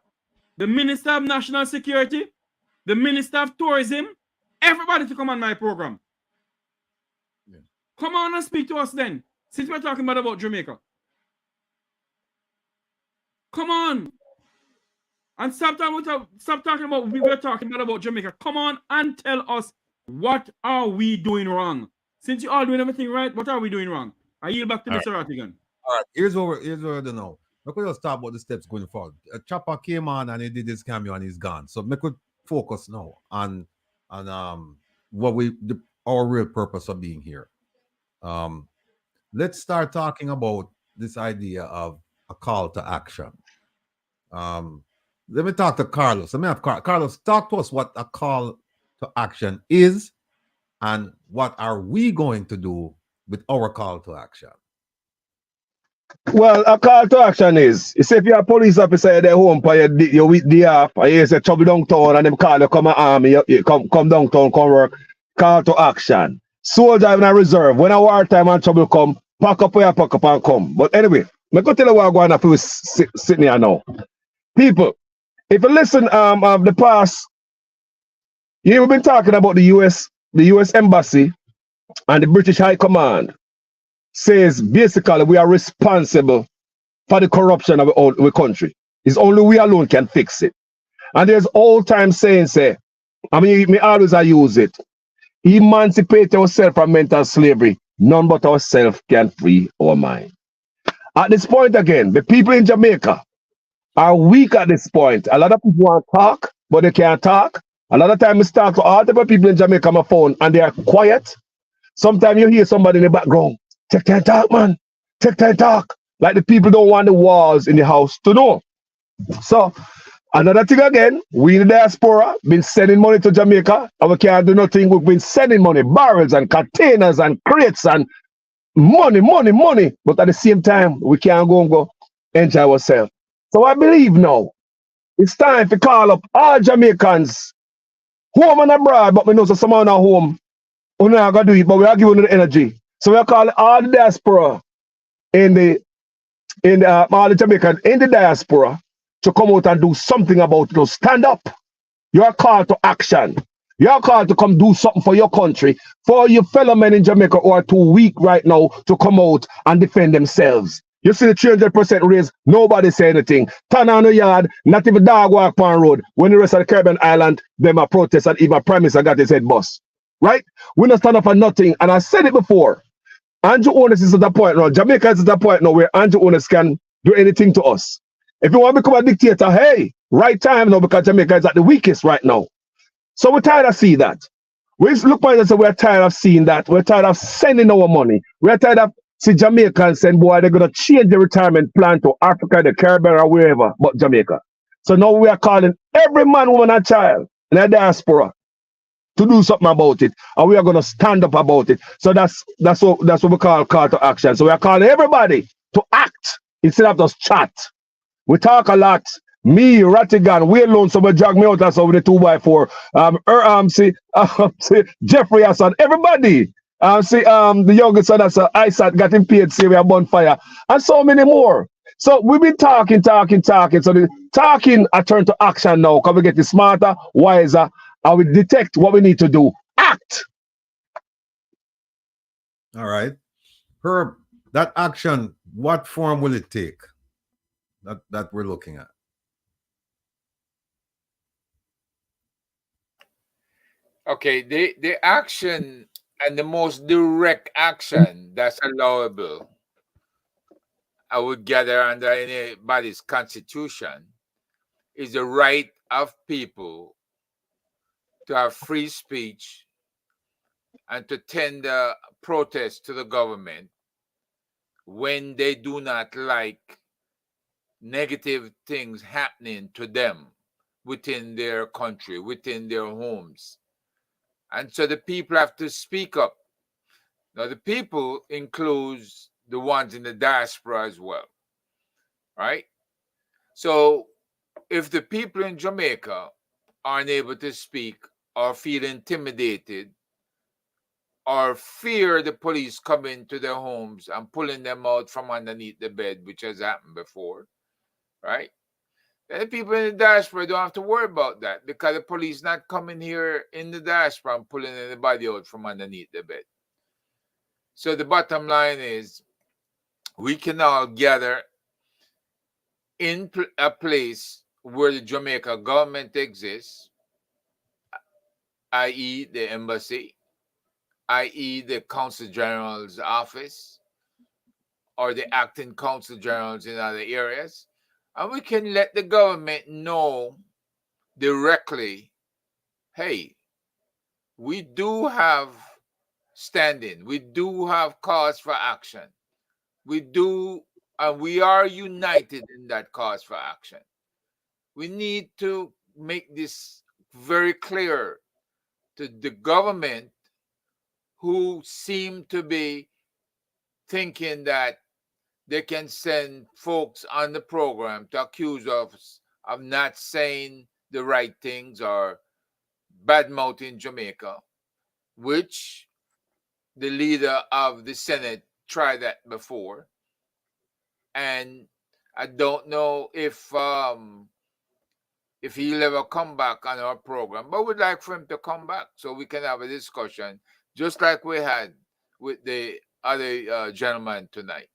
the Minister of National Security, the Minister of Tourism, everybody to come on my program. Yeah. Come on and speak to us then, since we're talking about Jamaica. Come on. And stop talking about we're talking about Jamaica. Come on and tell us, what are we doing wrong? Since you all doing everything right, what are we doing wrong? I yield back to Mr. Rattigan. All right, here's what I don't know. We could just talk about the steps going forward. Chopper came on and he did his cameo and he's gone. So we could focus now on what our real purpose of being here. Let's start talking about this idea of a call to action. Let me talk to Carlos. Let me have Carlos talk to us what a call to action is and what are we going to do with our call to action. Well, a call to action is, you say if you're a police officer, you're home for your week day off, and you say trouble downtown and them call you come army, you come downtown, come work. Call to action. Soldier in a reserve. When a wartime and trouble come, pack up where you pack up and come. But anyway, I'm going to tell you what I'm going to do sitting here now. People, if you listen of the past, we've been talking about the US Embassy and the British High Command says basically we are responsible for the corruption of our country. It's only we alone can fix it. And there's old time saying, me always I use it. Emancipate ourselves from mental slavery. None but ourselves can free our mind. At this point again, the people in Jamaica are weak at this point. A lot of people want to talk, but they can't talk. A lot of times I talk to all the people in Jamaica on my phone and they are quiet. Sometimes you hear somebody in the background, take time talk, man. Take time talk. Like the people don't want the walls in the house to know. So, another thing again, we in the diaspora been sending money to Jamaica and we can't do nothing. We've been sending money, barrels and containers and crates and money. But at the same time, we can't go enjoy ourselves. So I believe now, it's time to call up all Jamaicans, home and abroad, but we know so someone at home, we're not going to do it, but we are giving them the energy. So we are calling all the diaspora all the Jamaicans in the diaspora to come out and do something about it. To stand up. You are called to action. You are called to come do something for your country, for your fellow men in Jamaica who are too weak right now to come out and defend themselves. You see the 300% raise, nobody say anything. Turn on the yard, not even dog walk on road. When the rest of the Caribbean island, them are protest and even Prime Minister got his head bust. Right? We don't stand up for nothing. And I said it before. Andrew Onis is at the point now. Jamaica is at the point now where Andrew Onis can do anything to us. If you want to become a dictator, hey, right time now because Jamaica is at the weakest right now. So we're tired of seeing that. We look at it and say we're tired of seeing that. We're tired of sending our money. We're tired of see Jamaicans saying, boy, they're going to change the retirement plan to Africa, the Caribbean, or wherever but Jamaica. So now we are calling every man, woman, and child in the diaspora to do something about it, and we are going to stand up about it. So that's what we call to action. So we are calling everybody to act instead of just chat. We talk a lot. Me, Rattigan, we alone, somebody drag me out of the 2x4. See Jeffrey Hassan, everybody. The youngest son that's ISAT got him paid, say we are bonfire, and so many more. So we've been talking. So the talking I turn to action now. Can we get smarter, wiser, and we detect what we need to do? Act. All right. Herb, that action, what form will it take? That we're looking at. Okay, the action and the most direct action that's allowable, I would gather under anybody's constitution, is the right of people to have free speech and to tender protest to the government when they do not like negative things happening to them within their country, within their homes. And so the people have to speak up. Now, the people includes the ones in the diaspora as well, right? So if the people in Jamaica aren't able to speak or feel intimidated or fear the police coming to their homes and pulling them out from underneath the bed, which has happened before, right? Then the people in the diaspora don't have to worry about that because the police not coming here in the diaspora and pulling anybody out from underneath the bed. So the bottom line is we can all gather in a place where the Jamaica government exists, i.e. the embassy, i.e. the Consul General's office, or the acting Consul Generals in other areas, and we can let the government know directly, hey, we do have standing, we do have cause for action, we do, and we are united in that cause for action. We need to make this very clear to the government, who seem to be thinking that they can send folks on the program to accuse us of not saying the right things or badmouthing Jamaica, which the leader of the Senate tried that before. And I don't know if he'll ever come back on our program, but we'd like for him to come back so we can have a discussion, just like we had with the other gentleman tonight,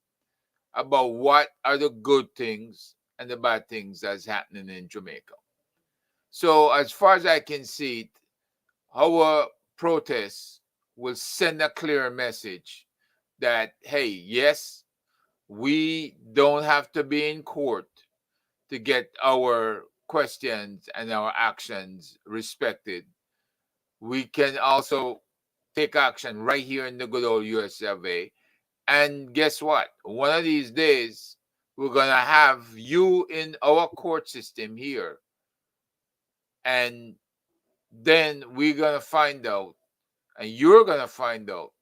about what are the good things and the bad things that's happening in Jamaica. So as far as I can see it, our protests will send a clear message that, hey, yes, we don't have to be in court to get our questions and our actions respected. We can also take action right here in the good old US of A. And guess what? One of these days, we're going to have you in our court system here. And then we're going to find out, and you're going to find out,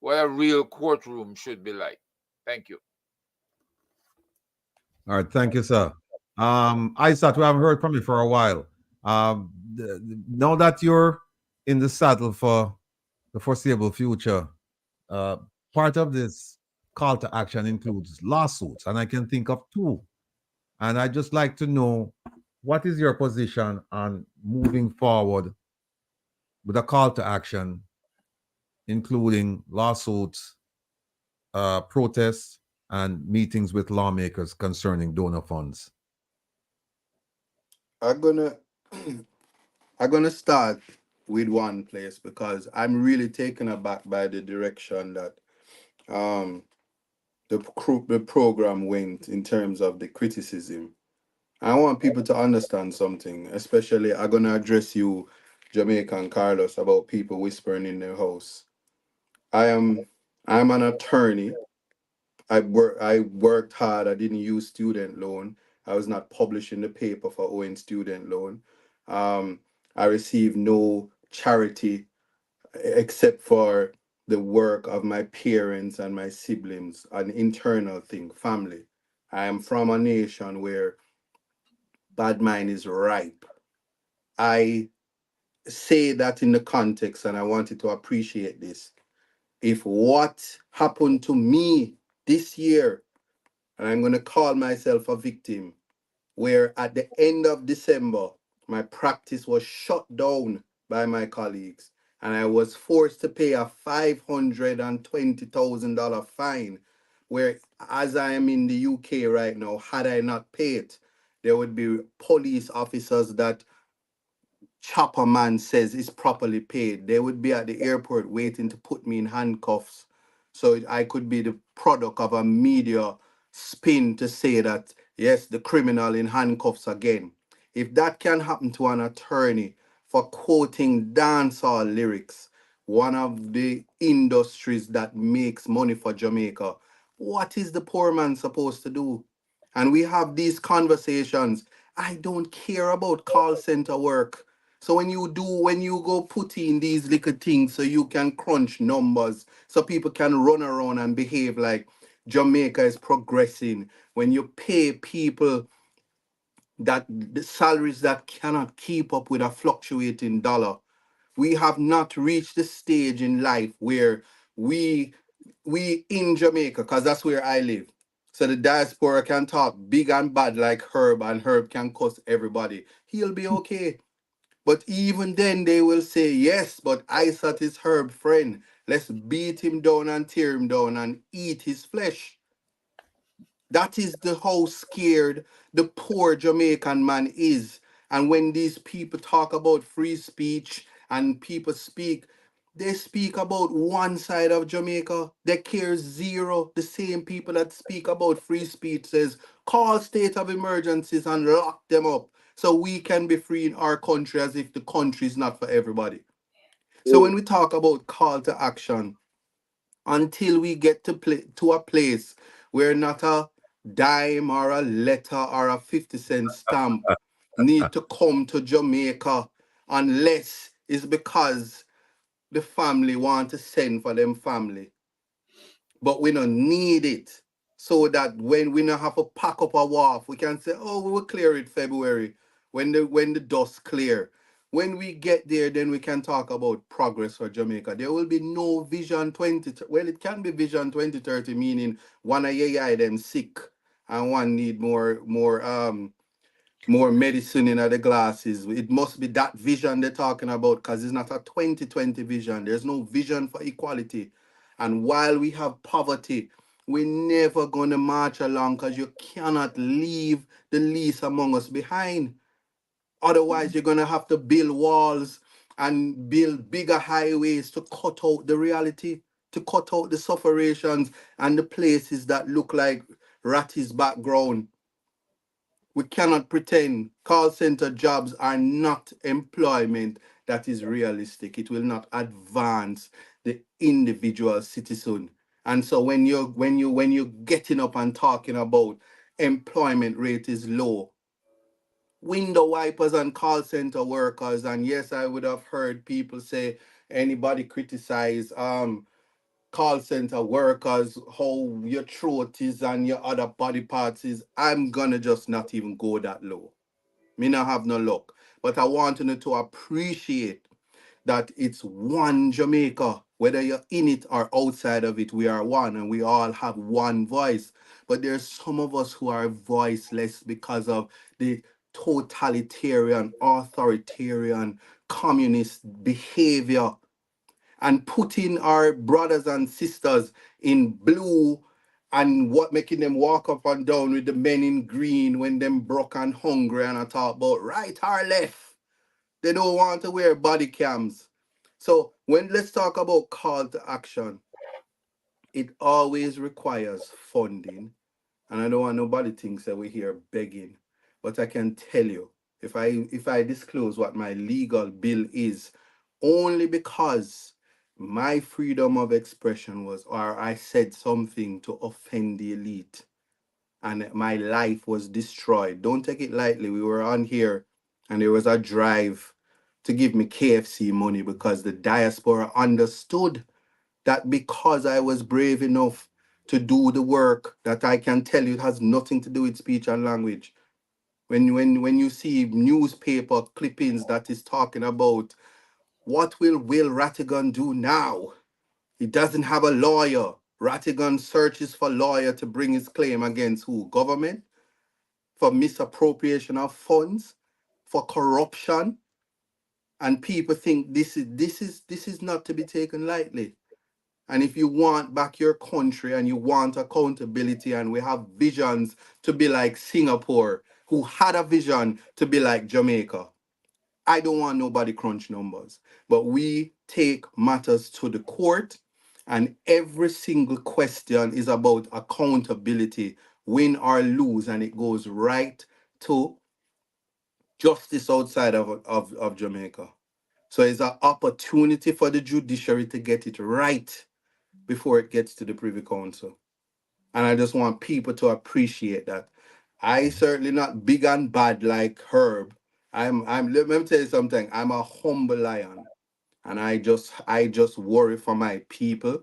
what a real courtroom should be like. Thank you. All right, thank you, sir. Isaac, we haven't heard from you for a while. Now that you're in the saddle for the foreseeable future, part of this call to action includes lawsuits, and I can think of two. And I'd just like to know, what is your position on moving forward with a call to action, including lawsuits, protests, and meetings with lawmakers concerning donor funds? I'm gonna start with one place because I'm really taken aback by the direction that the program went in terms of the criticism. I want people to understand something, especially I'm gonna address you, Jamaican Carlos, about people whispering in their house. I'm an attorney. I worked hard. I didn't use student loan. I was not published in the paper for owing student loan. Um, I received no charity except for the work of my parents and my siblings, an internal thing, family. I am from a nation where bad mind is ripe. I say that in the context, and I wanted to appreciate this. If what happened to me this year, and I'm going to call myself a victim, where at the end of December, my practice was shut down by my colleagues, and I was forced to pay a $520,000 fine, where, as I am in the UK right now, had I not paid, there would be police officers that Chopper Man says is properly paid. They would be at the airport waiting to put me in handcuffs so I could be the product of a media spin to say that, yes, the criminal in handcuffs again. If that can happen to an attorney for quoting dancehall lyrics, one of the industries that makes money for Jamaica, what is the poor man supposed to do? And we have these conversations. I don't care about call center work. So when you go put in these little things so you can crunch numbers, so people can run around and behave like Jamaica is progressing, when you pay people that the salaries that cannot keep up with a fluctuating dollar. We have not reached the stage in life where we we in Jamaica, because that's where I live. So the diaspora can talk big and bad like Herb, and Herb can cuss everybody. He'll be okay. But even then, they will say, yes, but Isaac is Herb's friend. Let's beat him down and tear him down and eat his flesh. That is the how scared the poor Jamaican man is. And when these people talk about free speech and people speak, they speak about one side of Jamaica. They care zero. The same people that speak about free speech says, call state of emergencies and lock them up so we can be free in our country as if the country is not for everybody. So when we talk about call to action, until we get to a place where not a dime or a letter or a 50-cent stamp need to come to Jamaica unless it's because the family want to send for them family. But we don't need it, so that when we don't have to pack up a wharf, we can say, oh, we will clear it February when the dust clear. When we get there, then we can talk about progress for Jamaica. There will be no vision 20. Well, it can be vision 2030, meaning one of your eye them sick and one need more medicine in the glasses. It must be that vision they're talking about, because it's not a 2020 vision. There's no vision for equality. And while we have poverty, we're never going to march along, because you cannot leave the least among us behind. Otherwise, you're going to have to build walls and build bigger highways to cut out the reality, to cut out the sufferations and the places that look like Ratty's background. We cannot pretend call center jobs are not employment that is realistic. It will not advance the individual citizen. And so when you're getting up and talking about employment rate is low, window wipers and call center workers, and yes, I would have heard people say anybody criticize call center workers, how your throat is and your other body parts is. I'm gonna just not even go that low. Me not have no luck. But I want you to appreciate that it's one Jamaica. Whether you're in it or outside of it, we are one and we all have one voice. But there's some of us who are voiceless because of the totalitarian, authoritarian, communist behavior, and putting our brothers and sisters in blue and what making them walk up and down with the men in green when them broke and hungry, and I talk about right or left. They don't want to wear body cams. So when let's talk about call to action, it always requires funding. And I don't want nobody thinks that we're here begging. But I can tell you, if I disclose what my legal bill is, only because my freedom of expression was, or I said something to offend the elite, and my life was destroyed. Don't take it lightly. We were on here and there was a drive to give me KFC money because the diaspora understood that because I was brave enough to do the work that I can tell you it has nothing to do with speech and language. When you see newspaper clippings that is talking about what will Rattigan do now? He doesn't have a lawyer. Rattigan searches for lawyer to bring his claim against who? Government? For misappropriation of funds, for corruption, and people think this is not to be taken lightly. And if you want back your country and you want accountability, and we have visions to be like Singapore, who had a vision to be like Jamaica, I don't want nobody crunch numbers, but we take matters to the court, and every single question is about accountability, win or lose, and it goes right to justice outside of Jamaica. So it's an opportunity for the judiciary to get it right before it gets to the Privy Council. And I just want people to appreciate that. I certainly not big and bad like Herb. Let me tell you something. I'm a humble lion. And I just worry for my people,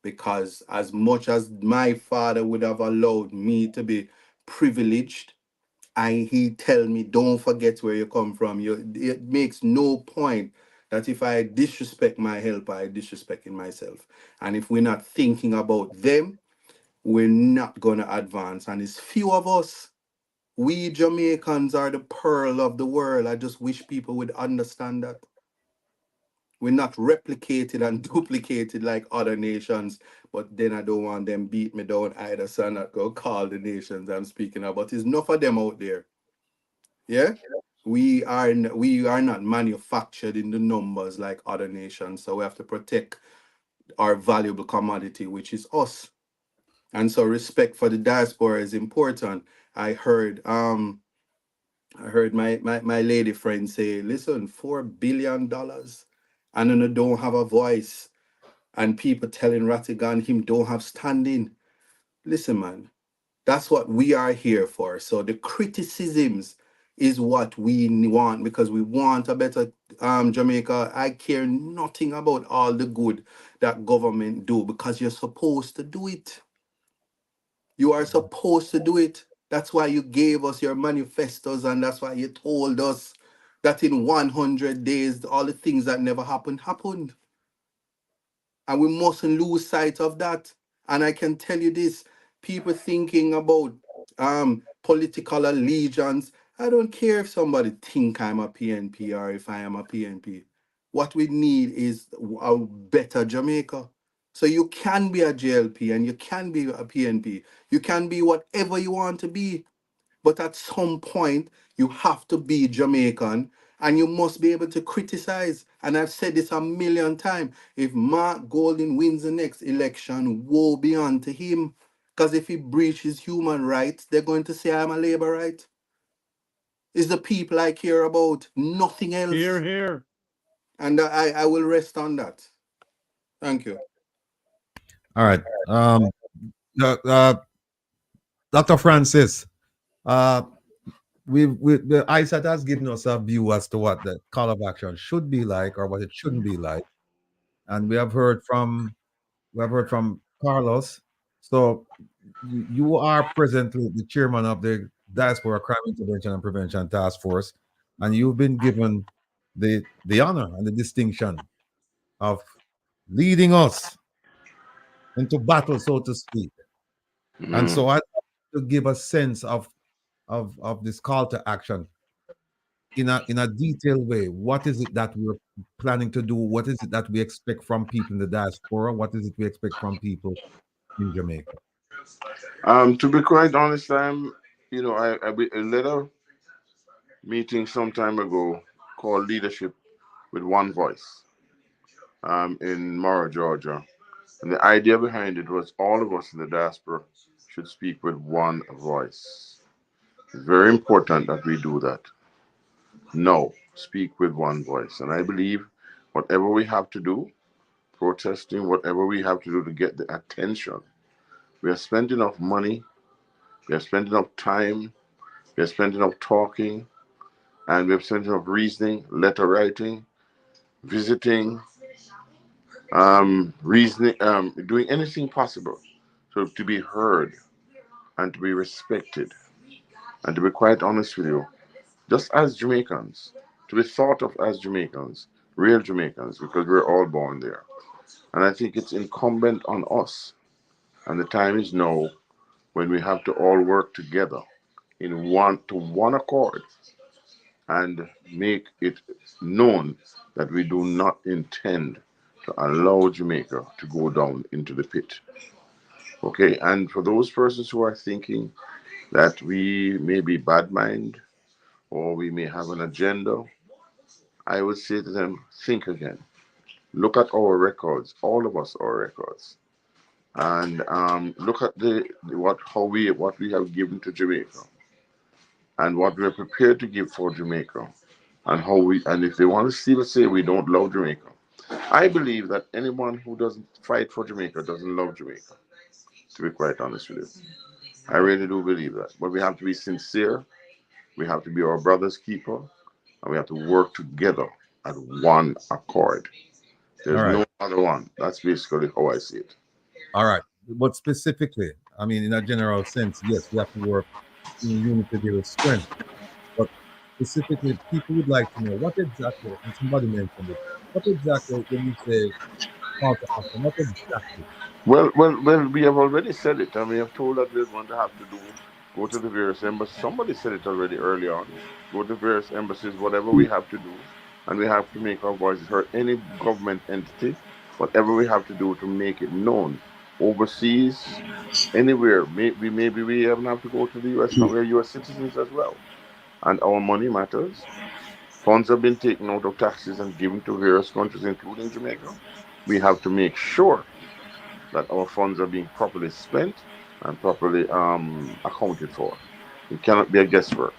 because as much as my father would have allowed me to be privileged, And he tell me, don't forget where you come from. It makes no point that if I disrespect my helper, I disrespecting myself. And if we're not thinking about them, we're not gonna advance. And it's few of us. We Jamaicans are the pearl of the world. I just wish people would understand that. We're not replicated and duplicated like other nations, but then I don't want them beat me down either, so I'm not go call the nations I'm speaking about. There's enough of them out there. Yeah? We are not manufactured in the numbers like other nations, so we have to protect our valuable commodity, which is us. And so respect for the diaspora is important. I heard my lady friend say, listen, $4 billion and then don't have a voice. And people telling Rattigan him don't have standing. Listen, man, that's what we are here for. So the criticisms is what we want because we want a better Jamaica. I care nothing about all the good that government do because you're supposed to do it. You are supposed to do it. That's why you gave us your manifestos and that's why you told us that in 100 days, all the things that never happened. And we mustn't lose sight of that. And I can tell you this, people thinking about political allegiance. I don't care if somebody think I'm a PNP or if I am a PNP. What we need is a better Jamaica. So you can be a JLP and you can be a PNP. You can be whatever you want to be. But at some point, you have to be Jamaican and you must be able to criticize. And I've said this a million times. If Mark Golding wins the next election, woe be unto him. Because if he breaches human rights, they're going to say I'm a labor right. It's the people I care about, nothing else. Here, here. And I will rest on that. Thank you. All right. Dr. Francis, the ISAT has given us a view as to what the call of action should be like or what it shouldn't be like, and we have heard from Carlos. So you are presently the chairman of the Diaspora Crime Intervention and Prevention Task Force, and you've been given the honor and the distinction of leading us into battle, so to speak. And so I to give a sense of this call to action in a detailed way. What is it that we're planning to do? What is it that we expect from people in the diaspora? What is it we expect from people in Jamaica? To be quite honest, I led a meeting some time ago called Leadership with One Voice in Mora, Georgia. And the idea behind it was all of us in the diaspora should speak with one voice. It's very important that we do that. No, speak with one voice. And I believe whatever we have to do, protesting, whatever we have to do to get the attention, we have spent enough money, we have spent enough time, we have spent enough talking, and we have spent enough reasoning, letter writing, visiting, reasoning, doing anything possible to be heard and to be respected. And to be quite honest with you, just as Jamaicans, to be thought of as Jamaicans, real Jamaicans, because we're all born there. And I think it's incumbent on us, and the time is now when we have to all work together in one accord and make it known that we do not intend to allow Jamaica to go down into the pit. Okay, and for those persons who are thinking that we may be bad mind or we may have an agenda, I would say to them, think again. Look at our records, all of us, our records, and look at what we have given to Jamaica, and what we're prepared to give for Jamaica, and how we and if they want to still say we don't love Jamaica, I believe that anyone who doesn't fight for Jamaica doesn't love Jamaica. To be quite honest with you, I really do believe that. But we have to be sincere. We have to be our brother's keeper, and we have to work together at one accord. There's no other one. That's basically how I see it. All right. But specifically, I mean, in a general sense, yes, we have to work in unity there is strength. But specifically, people would like to know what exactly, and somebody mentioned it, what exactly when you say call to action, what exactly? Well, we have already said it, and we have told that we're going to have to go to the various embassies. Somebody said it already early on. Go to various embassies, whatever we have to do, and we have to make our voices heard. Any government entity, whatever we have to do to make it known, overseas, anywhere. Maybe we even have to go to the U.S. now. We're U.S. citizens as well, and our money matters. Funds have been taken out of taxes and given to various countries, including Jamaica. We have to make sure that our funds are being properly spent and properly accounted for. It cannot be a guesswork.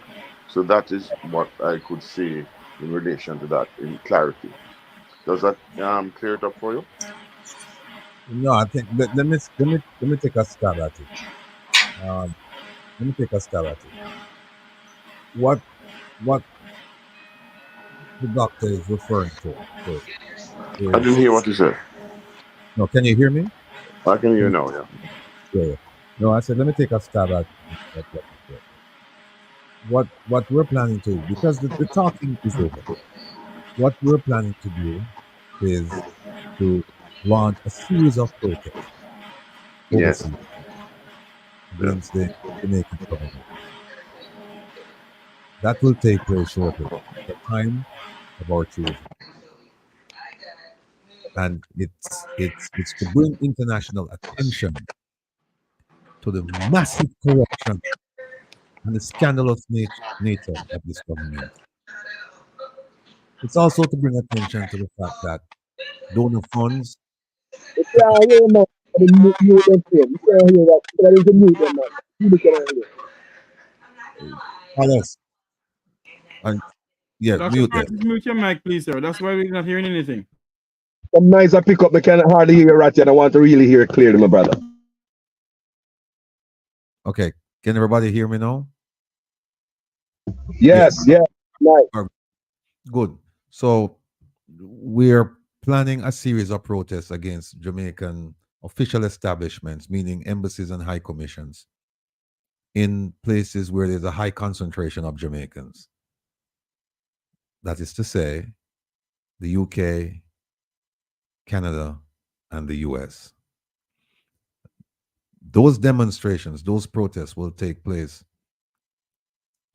So that is what I could say in relation to that in clarity. Does that clear it up for you? No, I think let me take a stab at it. Um, let me take a stab at it. What the doctor is referring to first I didn't is hear what you said. no. Can you hear me? I can hear Can you you, now, yeah. yeah. No, I said let me take a stab at what you said. What we're planning to, because the talking is over. What we're planning to do is to launch a series of protests Yes. overseas Yeah. against the Jamaican government. That will take place shortly, the time of our choosing, and it's to bring international attention to the massive corruption and the scandalous nature of this government. It's also to bring attention to the fact that donor funds. You can't hear, man. The mute them thing. You can't hear that. That is the mute them, man. You cannot hear. Alice, and yeah, Dr. mute them. Martin, mute your mic, please, sir. That's why we're not hearing anything. Some nice I pick up, I can hardly hear you right yet. I want to really hear it clearly, my brother. Okay, can everybody hear me now? Yes, yeah, nice. Good. So we're planning a series of protests against Jamaican official establishments, meaning embassies and high commissions, in places where there's a high concentration of Jamaicans. That is to say, the UK, Canada, and the US. Those demonstrations, those protests will take place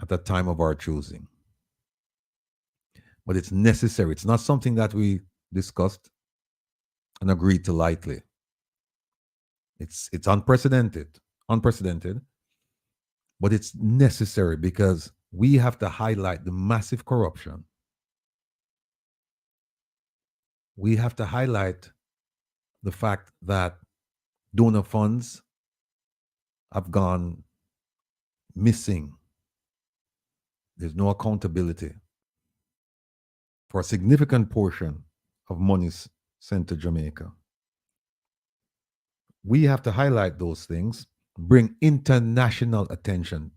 at the time of our choosing. But it's necessary. It's not something that we discussed and agreed to lightly. It's unprecedented, but it's necessary because we have to highlight the massive corruption. We have to highlight the fact that donor funds have gone missing. There's no accountability for a significant portion of monies sent to Jamaica. We have to highlight those things, bring international attention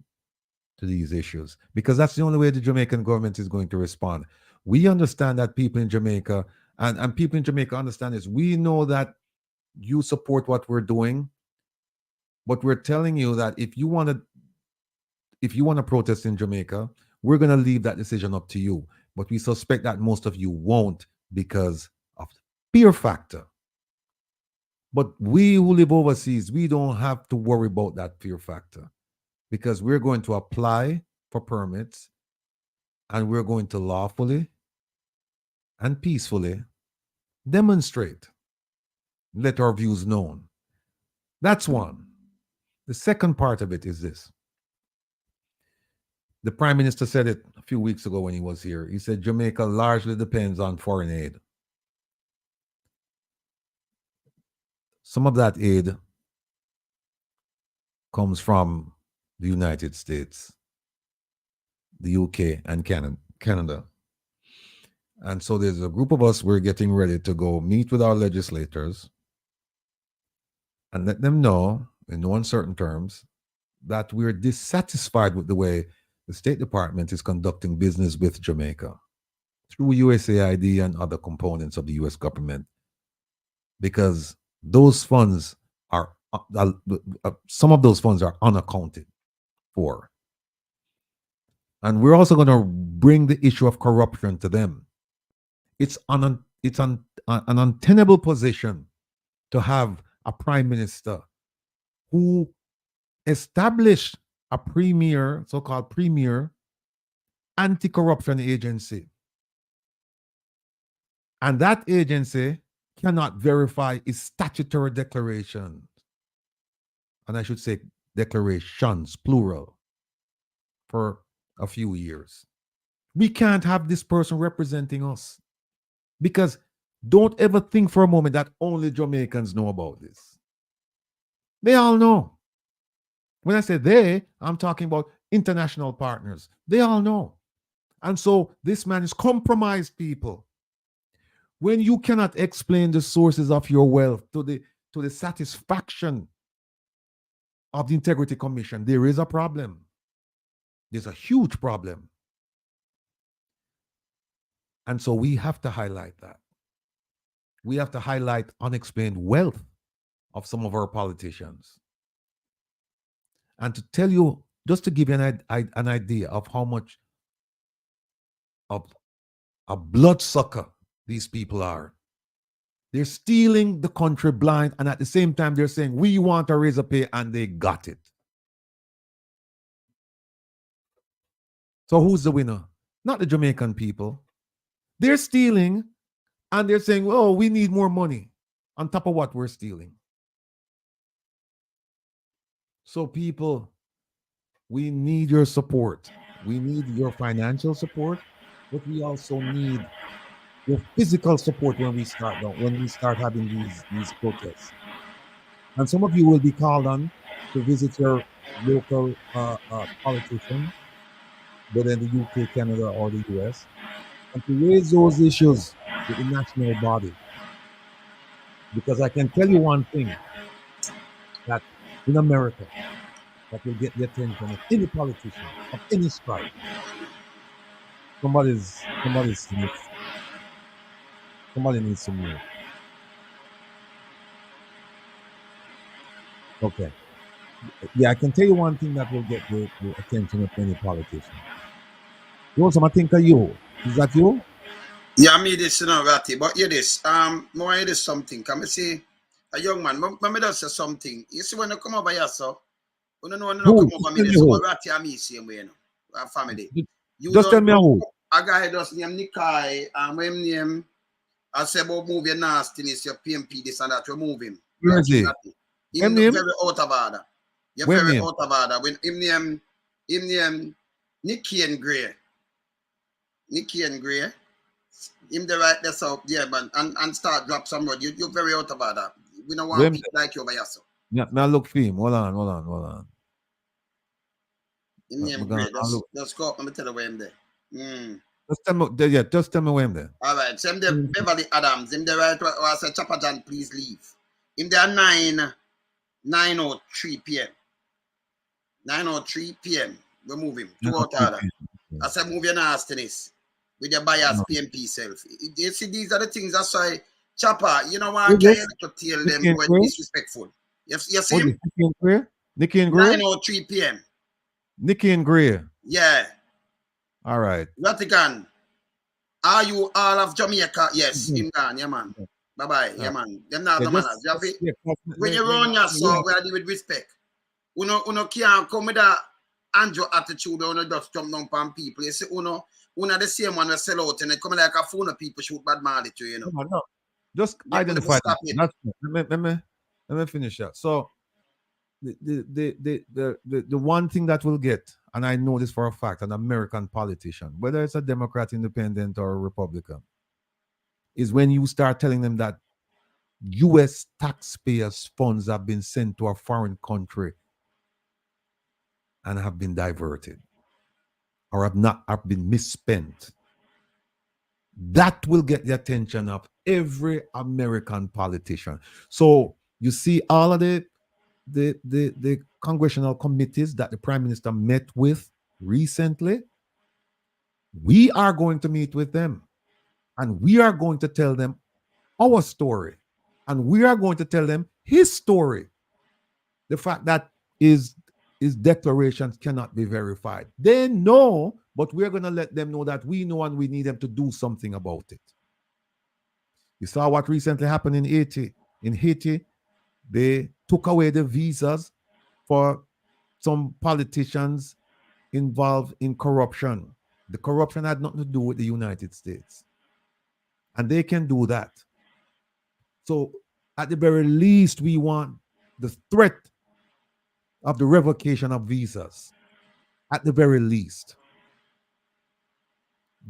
to these issues, because that's the only way the Jamaican government is going to respond. We understand that people in Jamaica, and people in Jamaica understand this. We know that you support what we're doing, but we're telling you that if you want to protest in Jamaica, we're going to leave that decision up to you. But we suspect that most of you won't because of the fear factor. But we who live overseas, we don't have to worry about that fear factor because we're going to apply for permits and we're going to lawfully and peacefully demonstrate, let our views known. That's one. The second part of it is this. The Prime Minister said it a few weeks ago when he was here. He said Jamaica largely depends on foreign aid. Some of that aid comes from the United States, the UK, and Canada. And so there's a group of us, we're getting ready to go meet with our legislators and let them know, in no uncertain terms, that we're dissatisfied with the way the State Department is conducting business with Jamaica through USAID and other components of the US government, because those funds are, some of those funds are unaccounted for. And we're also going to bring the issue of corruption to them. It's an untenable position to have a prime minister who established a premier, so-called premier, anti-corruption agency. And that agency cannot verify its statutory declaration. And I should say declarations, plural, for a few years. We can't have this person representing us. Because don't ever think for a moment that only Jamaicans know about this. They all know. When I say they, I'm talking about international partners. They all know. And so this man is compromised people. When you cannot explain the sources of your wealth to the satisfaction of the Integrity Commission, there is a problem. There's a huge problem. And so we have to highlight that. We have to highlight unexplained wealth of some of our politicians. And to tell you, just to give you an idea of how much of a bloodsucker these people are. They're stealing the country blind, and at the same time, they're saying, we want a raise of pay, and they got it. So who's the winner? Not the Jamaican people. They're stealing, and they're saying, oh, we need more money on top of what we're stealing. So people, we need your support. We need your financial support, but we also need your physical support when we start having these protests. And some of you will be called on to visit your local politician, whether in the UK, Canada, or the US, and to raise those issues with the national body. Because I can tell you one thing, that in America, that will get the attention of any politician, of any stripe. Somebody needs to move. Okay. Yeah, I can tell you one thing that will get the attention of any politician. You want something think of you? Is that you? Yeah, me this, Ratty, but hear this. More hear this something. Can I see a young man? Me just say something. You see when you come over here, so you know when you come over me, this so Ratty and me same way, you know, our family. You just tell me who. A guy just named Nikai, and when name, I say about move your nastiness, your PMP, this and that, remove him. Where is he? Him very out of order. You're when very name? out of order. When him name Nicky and Gray. Nicky and Gray. Him the right this up there, but and start drop some word. You're very out about that. We don't want people like you over here, so. Yeah, now look for him. Hold on. Him name Gray. Just go up and tell you where him there. Just tell me where him there. All right. So him there Beverly Adams. Him there right where I say Chopper John, please leave. Him there 9:03 p.m. 9:03 p.m. Remove him. 2 out order. I said move your nastiness. With your bias PMP self. You see, these are the things that's why Chopper, you know what, I can't to tell them when disrespectful. You see him? Nicky and Gray? 9:03 p.m. Nicky and Gray. Yeah. All right. Rattigan, are you all of Jamaica? Yes, him gone, yeah man. Bye-bye, yeah man. Them not the manners. When you run your song, we are deal with respect. Uno can't come with that Andrew attitude, uno just jump down on people. You see, uno the same one will sell out and they come like a phone of people shoot bad money to you know. No. Just identify that. Let me finish that. So the one thing that will get, and I know this for a fact, an American politician, whether it's a Democrat, Independent, or a Republican, is when you start telling them that US taxpayers' funds have been sent to a foreign country and have been diverted or have been misspent. That will get the attention of every American politician. So you see all of the congressional committees that the Prime Minister met with recently. We are going to meet with them, and we are going to tell them our story, and we are going to tell them his story. The fact that his declarations cannot be verified. They know But we're going to let them know that we know and we need them to do something about it. You saw what recently happened in Haiti. In Haiti, they took away the visas for some politicians involved in corruption. The corruption had nothing to do with the United States. And they can do that. So at the very least, we want the threat of the revocation of visas. At the very least,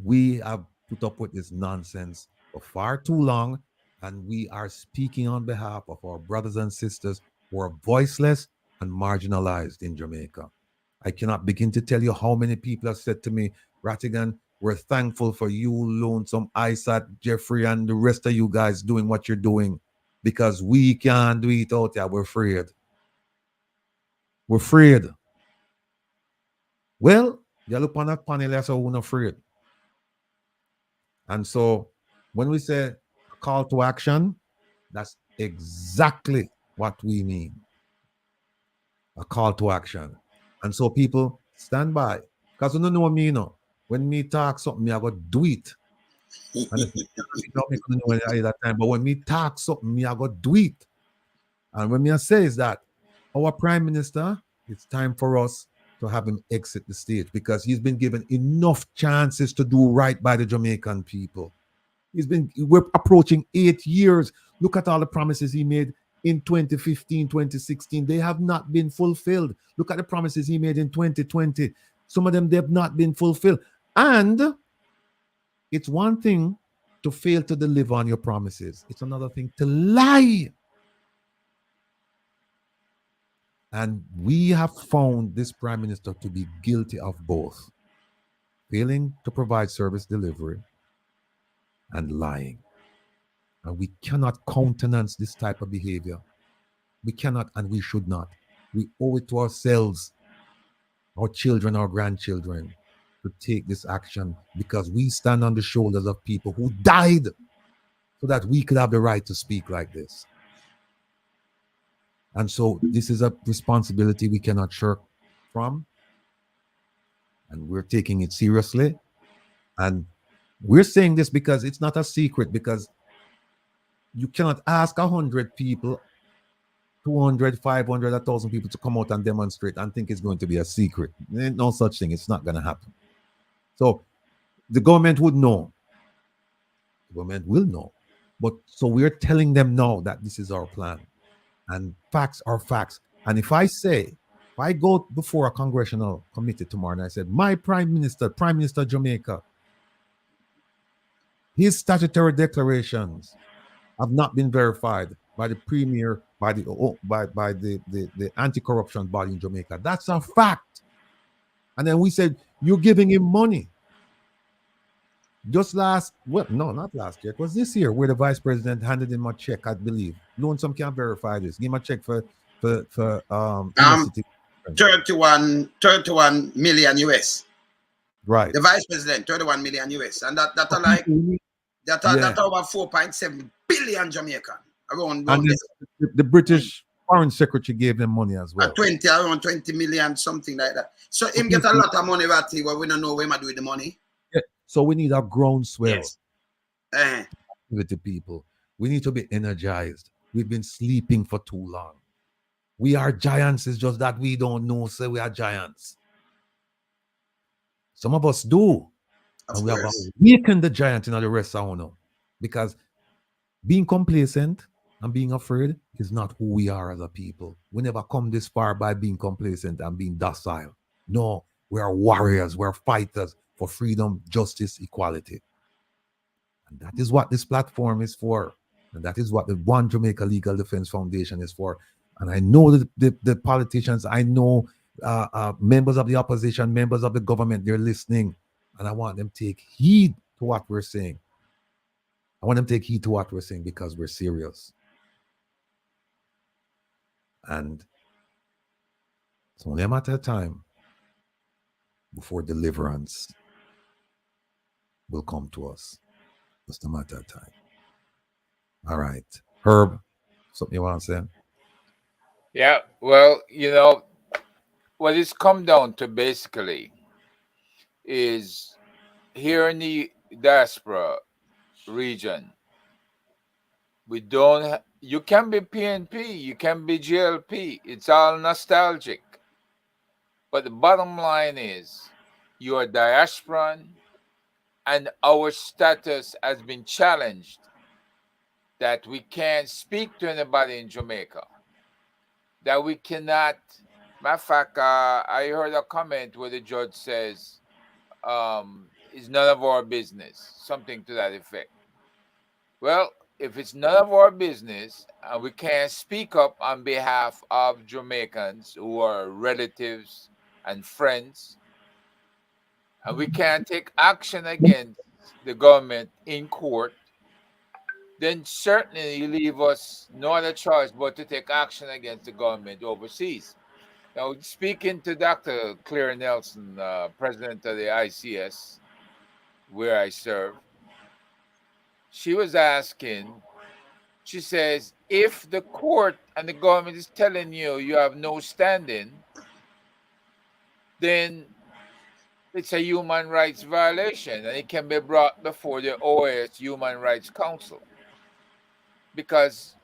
we have put up with this nonsense for far too long, and we are speaking on behalf of our brothers and sisters who are voiceless and marginalized in Jamaica. I cannot begin to tell you how many people have said to me, Rattigan, we're thankful for you, Lonesome, Isaac, Jeffrey, and the rest of you guys doing what you're doing, because we can't do it out there. We're afraid. We're afraid. Well, you look on that panel, that's how we're not afraid. And so when we say call to action, that's exactly what we mean. A call to action. And so people stand by. Because you don't know me, you know. When me talk something, me I go do it. And if me don't make no know at that time, but when me talk something, me I go do it. And when me I say is that our Prime Minister, it's time for us to have him exit the stage, because he's been given enough chances to do right by the Jamaican people. We're approaching 8 years. Look at all the promises he made in 2015, 2016. They have not been fulfilled. Look at the promises he made in 2020. Some of them, they have not been fulfilled. And it's one thing to fail to deliver on your promises. It's another thing to lie. And we have found this Prime Minister to be guilty of both. Failing to provide service delivery and lying. And we cannot countenance this type of behavior. We cannot, and we should not. We owe it to ourselves, our children, our grandchildren, to take this action, because we stand on the shoulders of people who died so that we could have the right to speak like this. And so this is a responsibility we cannot shirk from. And we're taking it seriously. And we're saying this because it's not a secret, because you cannot ask 100 people, 200, 500, 1,000 people to come out and demonstrate and think it's going to be a secret. There ain't no such thing. It's not going to happen. So the government would know. The government will know. But so we're telling them now that this is our plan. And facts are facts. And if I go before a congressional committee tomorrow and I said, my Prime Minister of Jamaica, his statutory declarations have not been verified by the premier, by the anti-corruption body in Jamaica. That's a fact. And then we said, you're giving him money. Just not last year. It was this year where the vice president handed him a check, I believe. Lonesome can't verify this. Give him a check for 31 million US. Right. The vice president, 31 million US. And that over 4.7 billion Jamaican around this. The British foreign secretary gave them money as well. Around 20 million, something like that. So him get a lot of money, Ratty, but we don't know where he do with the money. Yeah. So we need a groundswell. Yes. With the people. We need to be energized. We've been sleeping for too long. We are giants. It's just that we don't know, so we are giants. Some of us do. And we have awakened the giant in the rest I don't know. Because being complacent and being afraid is not who we are as a people. We never come this far by being complacent and being docile. No, we are warriors. We're fighters for freedom, justice, equality. And that is what this platform is for. And that is what the One Jamaica Legal Defense Foundation is for. And I know the politicians, I know members of the opposition, members of the government, they're listening. And I want them to take heed to what we're saying. I want them to take heed to what we're saying because we're serious. And it's only a matter of time before deliverance will come to us. Just a matter of time. All right. Herb, something you want to say? Yeah, well, what it's come down to basically is here in the diaspora region, we don't. You can be PNP, you can be GLP. It's all nostalgic. But the bottom line is, you are diasporan, and our status has been challenged. That we can't speak to anybody in Jamaica. That we cannot. Matter of fact, I heard a comment where the judge says, "It's none of our business," something to that effect. Well, if it's none of our business and we can't speak up on behalf of Jamaicans who are relatives and friends, and we can't take action against the government in court, then certainly you leave us no other choice but to take action against the government overseas. Now, speaking to Dr. Claire Nelson, president of the ICS, where I serve, she was asking, she says, if the court and the government is telling you you have no standing, then it's a human rights violation and it can be brought before the OAS Human Rights Council. Because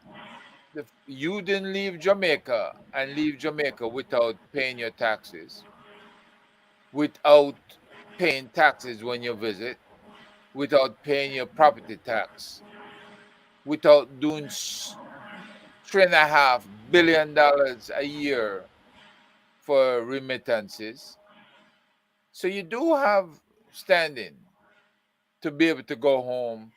you didn't leave Jamaica and leave Jamaica without paying your taxes, without paying taxes when you visit, without paying your property tax, without doing $3.5 billion a year for remittances. So you do have standing to be able to go home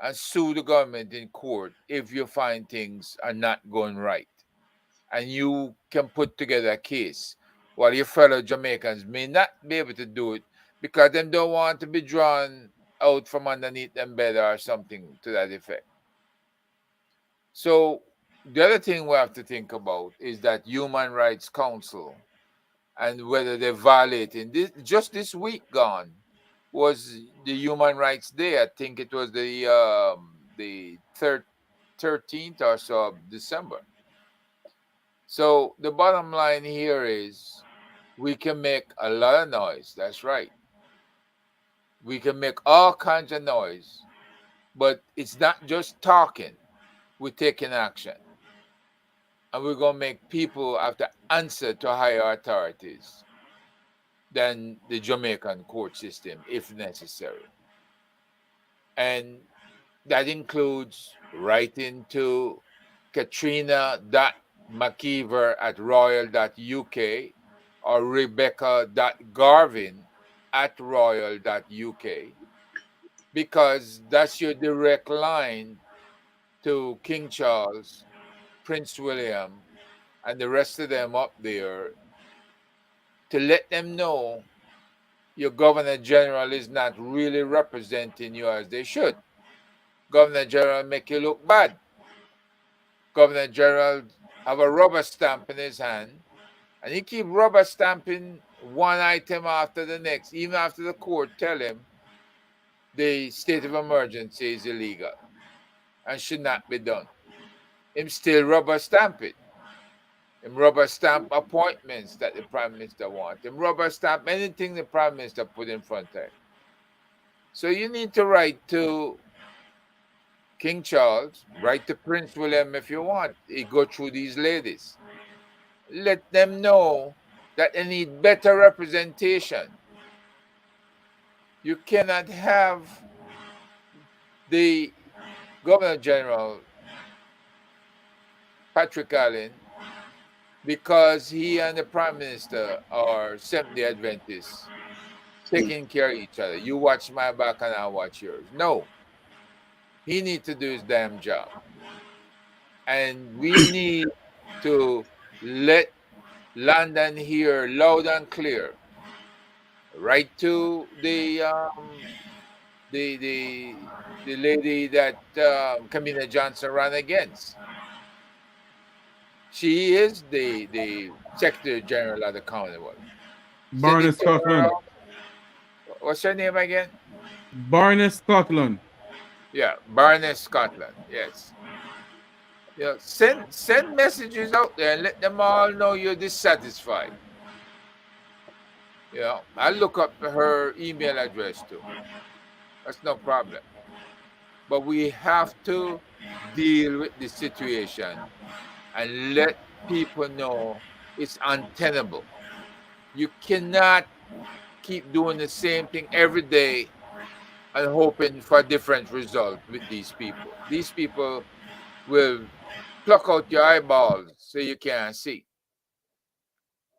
and sue the government in court if you find things are not going right. And you can put together a case while your fellow Jamaicans may not be able to do it because they don't want to be drawn out from underneath them bed or something to that effect. So the other thing we have to think about is that Human Rights Council and whether they're violating this. Just this week gone was the Human Rights Day. I think it was the 13th or so of December. So the bottom line here is we can make a lot of noise. That's right. We can make all kinds of noise, but it's not just talking. We're taking action. And we're going to make people have to answer to higher authorities than the Jamaican court system, if necessary. And that includes writing to katrina.mckeever@royal.uk or rebecca.garvin@royal.uk, because that's your direct line to King Charles, Prince William, and the rest of them up there, to let them know your Governor General is not really representing you as they should. Governor General make you look bad. Governor General have a rubber stamp in his hand, and he keep rubber stamping one item after the next, even after the court tell him the state of emergency is illegal and should not be done. Him still rubber stamp it. Him rubber stamp appointments that the Prime Minister wants. Him rubber stamp anything the Prime Minister put in front of him. So you need to write to King Charles, write to Prince William if you want. You go through these ladies. Let them know that they need better representation. You cannot have the Governor General, Patrick Allen, because he and the Prime Minister are Seventh-day Adventists, taking care of each other. You watch my back and I watch yours. No. He needs to do his damn job. And we need to let London hear loud and clear. Right to the lady that Kamina Johnson ran against. She is the Secretary General of the Commonwealth. Barney Scotland. What's her name again? Barney Scotland. Yeah, Barney Scotland. Yes. Yeah, send messages out there and let them all know you're dissatisfied. You know, I look up her email address too. That's no problem. But we have to deal with the situation and let people know it's untenable. You cannot keep doing the same thing every day and hoping for a different result with these people. These people will pluck out your eyeballs so you can't see,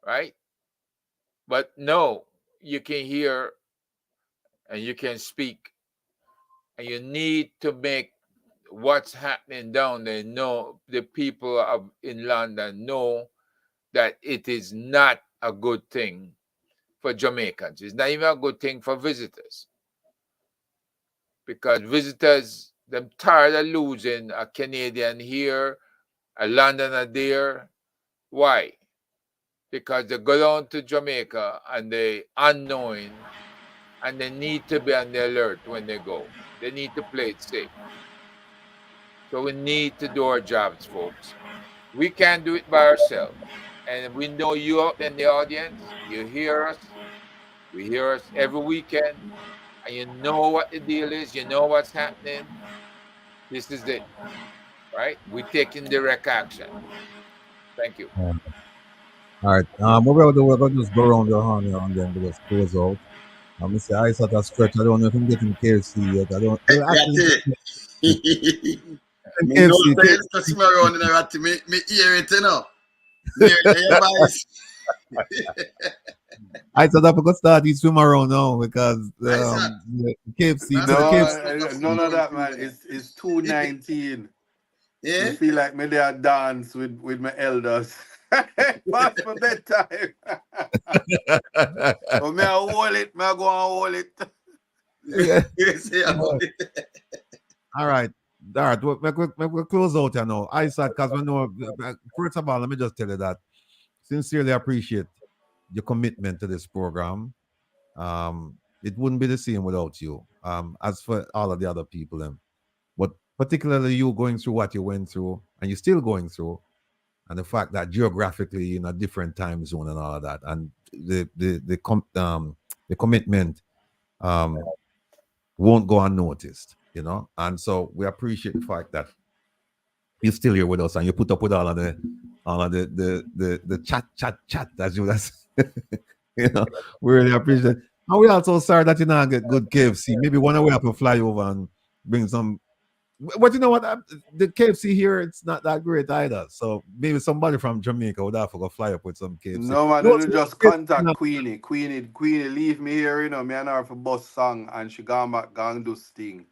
right? But no, you can hear and you can speak, and you need to make what's happening down there know the people of in London know that it is not a good thing for Jamaicans. It's not even a good thing for visitors because visitors them tired of losing a Canadian here, a Londoner there. Why? Because they go down to Jamaica and they unknowing and they need to be on the alert when they go. They need to play it safe. So we need to do our jobs, folks. We can't do it by ourselves. And we know you out in the audience. You hear us. We hear us every weekend. And you know what the deal is. You know what's happening. This is it, right? We're taking direct action. Thank you. All right. What we're gonna do, we're gonna just go around the horn here and then we just close out. Mr. Ice at a stretch. I don't know if I'm getting KFC yet. I don't. Well, actually, Me know KFC. say it's just me around in the rat. Me hear it, you know. Near the boys. I thought I could start each swim around now because I said, the KFC. that's So the how No, you KFC. start to none food of run that, through man. there. It's 2:19. Me Yeah? feel like me there dance with my elders. Past my bedtime. Oh, me I hold it. Me I go and hold it. Yes, yeah. All right. All right. We'll close out, you know. Isaac, because we know, first of all, let me just tell you that sincerely appreciate your commitment to this program. It wouldn't be the same without you. As for all of the other people, but particularly you going through what you went through and you're still going through, and the fact that geographically in a different time zone and all of that, and the commitment won't go unnoticed, you know. And so we appreciate the fact that you're still here with us and you put up with all of the chat as you that's you know, we really appreciate it. And we also sorry that you not get good KFC. Maybe one day we have to fly over and bring some. But you know what? The KFC here, it's not that great either. So maybe somebody from Jamaica would have to go fly up with some KFC. No, man, No, you just contact Queenie. Queenie, leave me here, you know. Me and her for bus song and she gone back, gone do sting.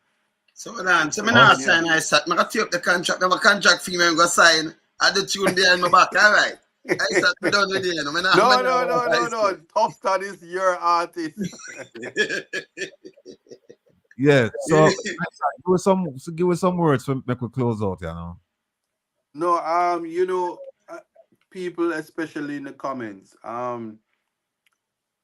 So on, so me So not Queenie, sign I sat. Me got take up the contract. Now my contract fee me go sign. I the tune behind my back. All right. I sat me done with you. Me not no. Tufton is your artist. yeah. So give us some words to make we close out, you know. No, you know, people, especially in the comments,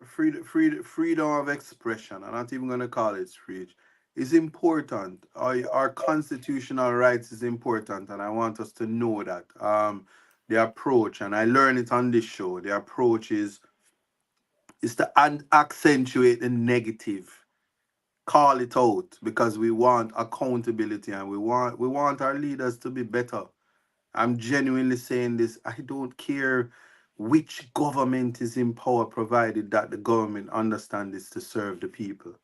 freedom of expression. I'm not even gonna call it speech. Is important. Our constitutional rights is important, and I want us to know that. The approach, and I learned it on this show. The approach is to accentuate the negative, call it out, because we want accountability and we want our leaders to be better. I'm genuinely saying this. I don't care which government is in power, provided that the government understands this to serve the people.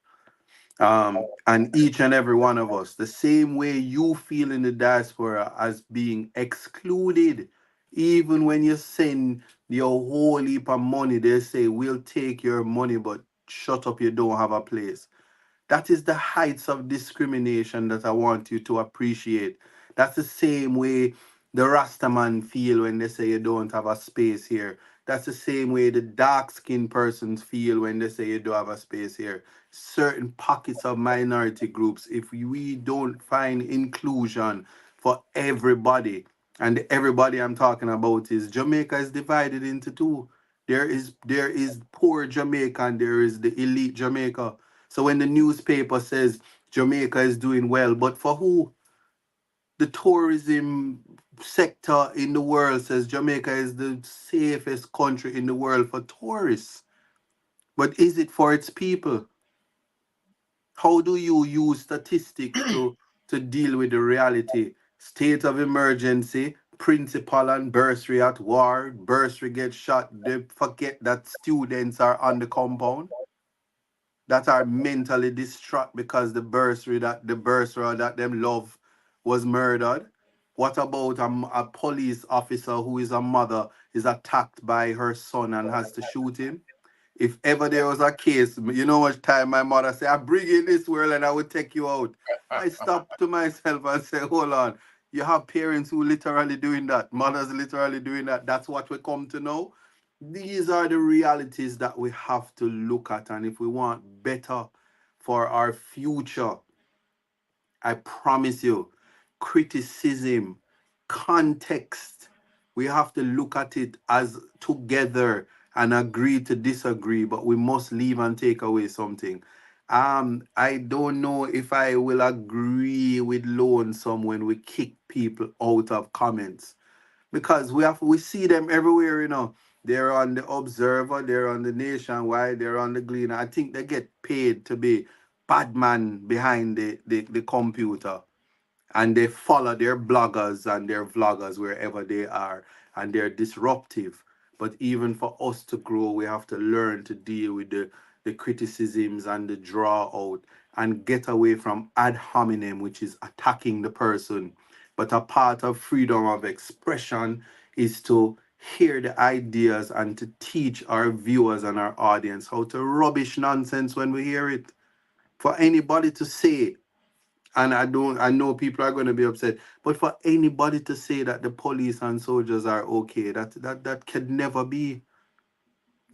And each and every one of us, the same way you feel in the diaspora as being excluded, even when you send your whole heap of money, they say, we'll take your money, but shut up, you don't have a place. That is the heights of discrimination that I want you to appreciate. That's the same way the Rastaman feel when they say you don't have a space here. That's the same way the dark skinned persons feel when they say you don't have a space here. Certain pockets of minority groups, if we don't find inclusion for everybody, and everybody I'm talking about is Jamaica is divided into two. There is poor Jamaica and there is the elite Jamaica. So when the newspaper says Jamaica is doing well, but for who? The tourism sector in the world says Jamaica is the safest country in the world for tourists. But is it for its people? How do you use statistics to deal with the reality? State of emergency, principal and bursary at war, bursary gets shot, they forget that students are on the compound, that are mentally distraught because the bursary that them love was murdered. What about a police officer who is a mother is attacked by her son and has to shoot him? If ever there was a case, you know what time my mother said, I bring you in this world and I will take you out. I stop to myself and say, hold on. You have parents who literally doing that, mothers literally doing that. That's what we come to know. These are the realities that we have to look at. And if we want better for our future, I promise you, criticism, context, we have to look at it as together and agree to disagree, but we must leave and take away something. I don't know if I will agree with Lonesome when we kick people out of comments because we see them everywhere, you know. They're on the Observer, they're on the Nationwide, they're on the Gleaner. I think they get paid to be bad man behind the computer, and they follow their bloggers and their vloggers wherever they are, and they're disruptive. But even for us to grow, we have to learn to deal with the criticisms and the draw out and get away from ad hominem, which is attacking the person. But a part of freedom of expression is to hear the ideas and to teach our viewers and our audience how to rubbish nonsense when we hear it. For anybody to say, and I know people are going to be upset, but for anybody to say that the police and soldiers are okay, that can never be.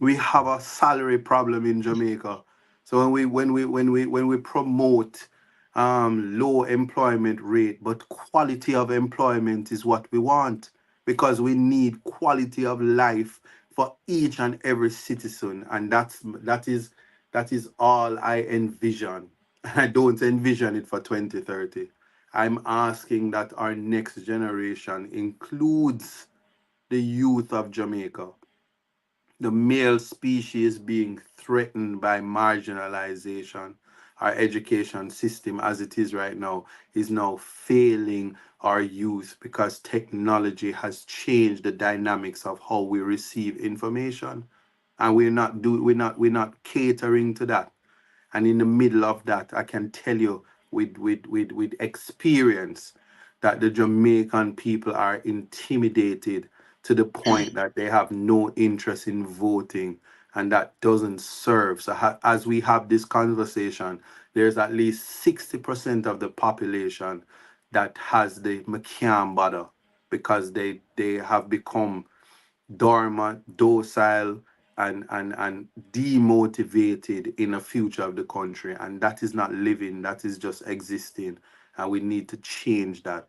We have a salary problem in Jamaica. So when we promote low employment rate, but quality of employment is what we want, because we need quality of life for each and every citizen, and that is all I envision. I don't envision it for 2030. I'm asking that our next generation includes the youth of Jamaica. The male species being threatened by marginalization. Our education system, as it is right now, is now failing our youth because technology has changed the dynamics of how we receive information, and we're not catering to that. And in the middle of that, I can tell you with experience that the Jamaican people are intimidated to the point that they have no interest in voting, and that doesn't serve. So as we have this conversation, there's at least 60% of the population that has the McCann bother because they have become dormant, docile, and demotivated in the future of the country. And that is not living, that is just existing. And we need to change that.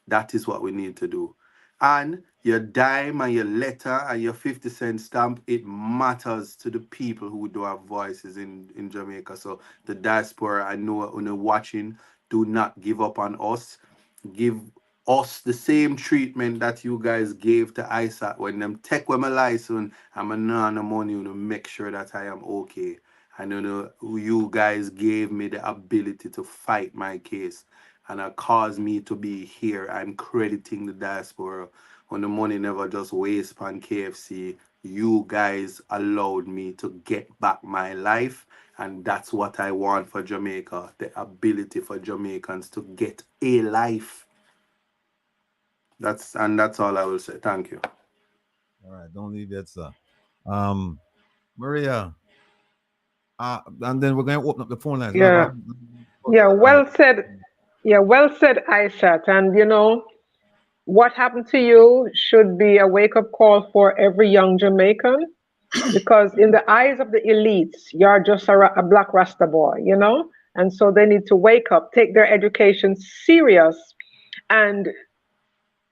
That is what we need to do. And your dime and your letter and your 50-cent stamp, it matters to the people who do have voices in Jamaica. So the diaspora, I know when you're watching, do not give up on us. Give us the same treatment that you guys gave to ISAT when them take with my license. I'm a non money to make sure that I am okay. I know you guys gave me the ability to fight my case and caused me to be here. I'm crediting the diaspora. When the money never just waste on KFC, you guys allowed me to get back my life, and that's what I want for Jamaica, the ability for Jamaicans to get a life. That's all I will say. Thank you. All right, don't leave yet, sir. Maria, and then we're going to open up the phone lines. Yeah, yeah, well said. Yeah, well said, Aishat. And what happened to you should be a wake up call for every young Jamaican, because in the eyes of the elites, you're just a black Rasta boy. And so they need to wake up, take their education serious, and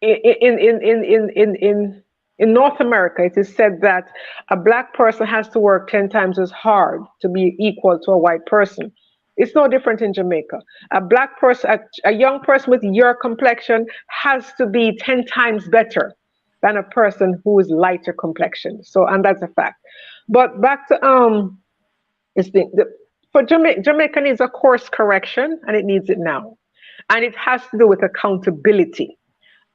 in North America, it is said that a black person has to work 10 times as hard to be equal to a white person. It's no different in Jamaica. A black person, a young person with your complexion has to be 10 times better than a person who is lighter complexion. So, and that's a fact. But back to For Jamaica needs a course correction, and it needs it now, and it has to do with accountability.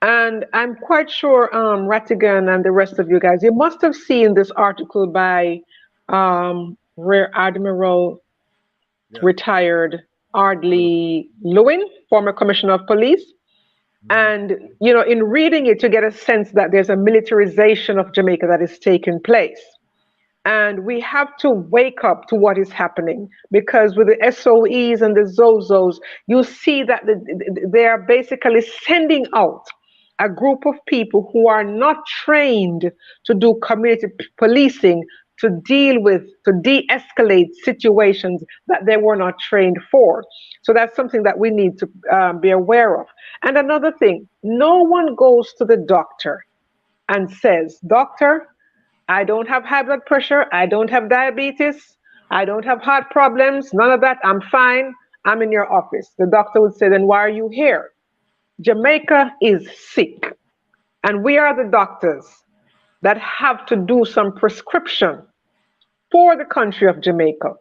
And I'm quite sure Rattigan and the rest of you guys, you must have seen this article by Rear Admiral retired Ardley Lewin, former Commissioner of Police. And, you know, in reading it, you get a sense that there's a militarization of Jamaica that is taking place. And we have to wake up to what is happening, because with the SOEs and the ZOZOs, you see that they are basically sending out a group of people who are not trained to do community policing, to deal with, to de-escalate situations that they were not trained for. So that's something that we need to be aware of. And another thing, no one goes to the doctor and says, "Doctor, I don't have high blood pressure. I don't have diabetes. I don't have heart problems. None of that. I'm fine. I'm in your office." The doctor would say, "Then why are you here?" Jamaica is sick. And we are the doctors that have to do some prescription for the country of Jamaica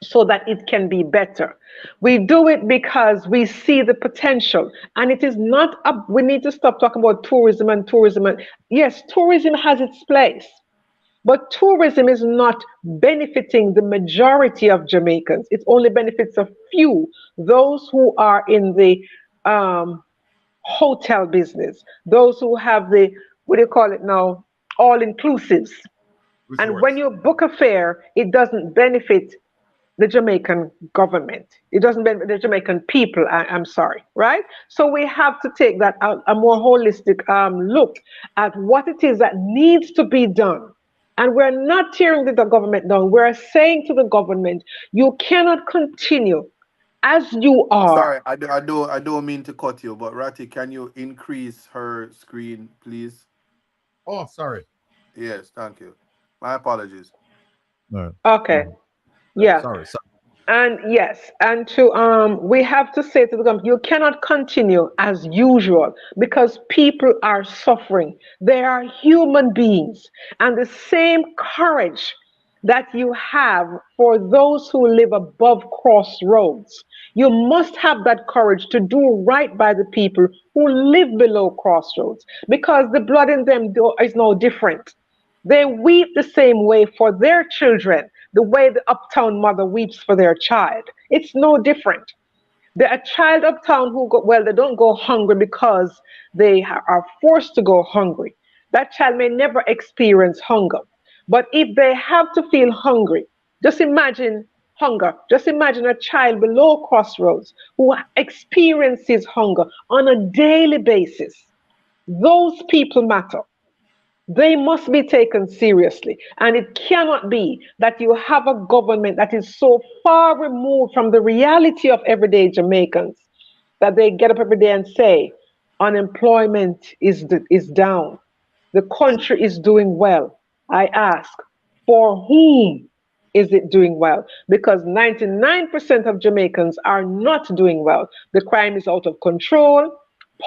so that it can be better. We do it because we see the potential. And it is not, we need to stop talking about tourism and tourism. And yes, tourism has its place. But tourism is not benefiting the majority of Jamaicans. It only benefits a few, those who are in the hotel business, those who have the, what do you call it now, all inclusives. And when you book a fare, it doesn't benefit the Jamaican government. It doesn't benefit the Jamaican people, I'm sorry, right? So we have to take that a more holistic look at what it is that needs to be done. And we're not tearing the government down. We're saying to the government, you cannot continue as you Sorry, are. I don't mean to cut you, but Ratty, can you increase her screen, please? Oh, sorry. Yes, thank you. My apologies. No. Okay. Yeah. Sorry. And yes, and to we have to say to the government, you cannot continue as usual, because people are suffering. They are human beings, and the same courage that you have for those who live above crossroads, you must have that courage to do right by the people who live below crossroads, because the blood in them is no different. They weep the same way for their children, the way the uptown mother weeps for their child. It's no different. A child uptown who go, well, they don't go hungry because they are forced to go hungry. That child may never experience hunger. But if they have to feel hungry, just imagine hunger. Just imagine a child below crossroads who experiences hunger on a daily basis. Those people matter. They must be taken seriously. And it cannot be that you have a government that is so far removed from the reality of everyday Jamaicans that they get up every day and say, unemployment is down. The country is doing well. I ask, for whom is it doing well? Because 99% of Jamaicans are not doing well. The crime is out of control.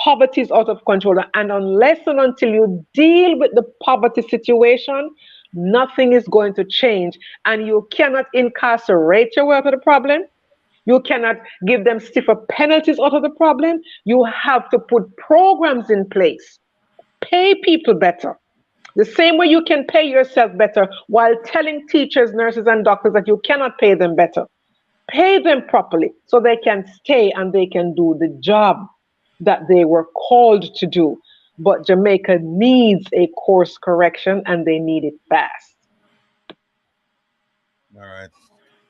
Poverty is out of control. And unless and until you deal with the poverty situation, nothing is going to change. And you cannot incarcerate your way out of the problem. You cannot give them stiffer penalties out of the problem. You have to put programs in place. Pay people better. The same way you can pay yourself better while telling teachers, nurses, and doctors that you cannot pay them better. Pay them properly so they can stay and they can do the job that they were called to do. But Jamaica needs a course correction, and they need it fast. All right.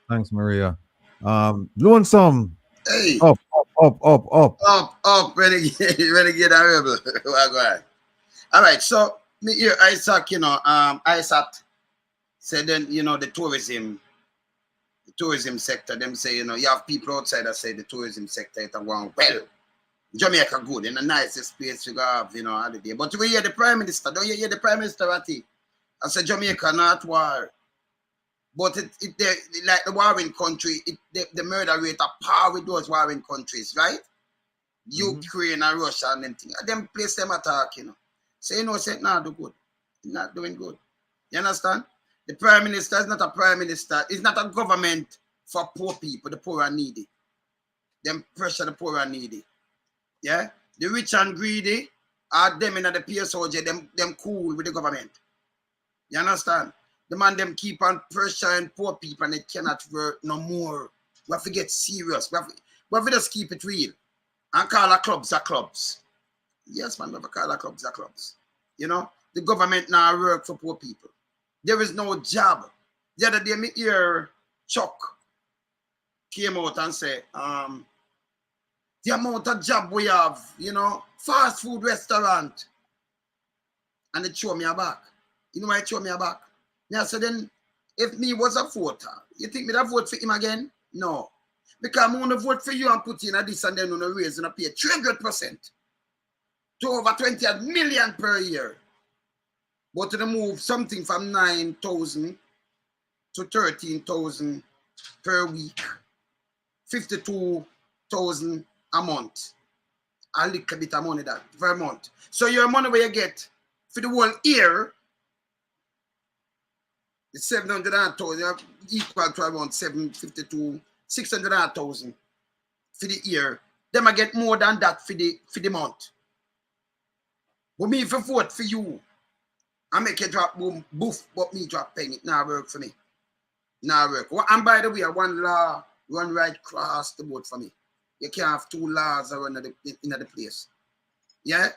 Thanks, Maria. Lonesome. Hey, Up. renegade, renegade and rebel. Well, go ahead. All right, so me here, Isaac, Isaac said then, the tourism sector, them say, you have people outside that say the tourism sector is going well. Jamaica good, in the nicest place you have, holiday. But we hear the Prime Minister, don't you hear the Prime Minister, Ratty? I said Jamaica not war. But it like the warring country, the murder rate are par with those warring countries, right? Ukraine and Russia and them things. Them place them attack, So say no, do good. Not doing good. You understand? The prime minister is not a prime minister. It's not a government for poor people, the poor and needy. Them pressure the poor and needy. Yeah? The rich and greedy are them in the PSOJ, them cool with the government. You understand? The man them keep on pressuring poor people and they cannot work no more. We have to get serious. We have to just keep it real. And call our clubs are clubs. Yes, man, we have to call our clubs are clubs. You know? The government now work for poor people. There is no job. The other day, me hear Chuck came out and said, the amount of job we have, you know, fast food restaurant. And it show me a back. You know why it show me a back? Now, so then, if me was a voter, you think me that vote for him again? No. Because I'm going to vote for you and put in a this and then I'm going to raise and pay 300% to over 20 million per year. But to move something from 9,000 to 13,000 per week, 52,000 a month. A little bit of money that per month. So your money where you get for the whole year, the 700,000 equal to around 752, 600,000 for the year. Then I get more than that for the month. But me if I vote for you, I make you drop boom, boof, but me drop penny. It now work for me. Now work. And by the way, one law run right across the board for me. You can't have two laws around in the place. Yeah?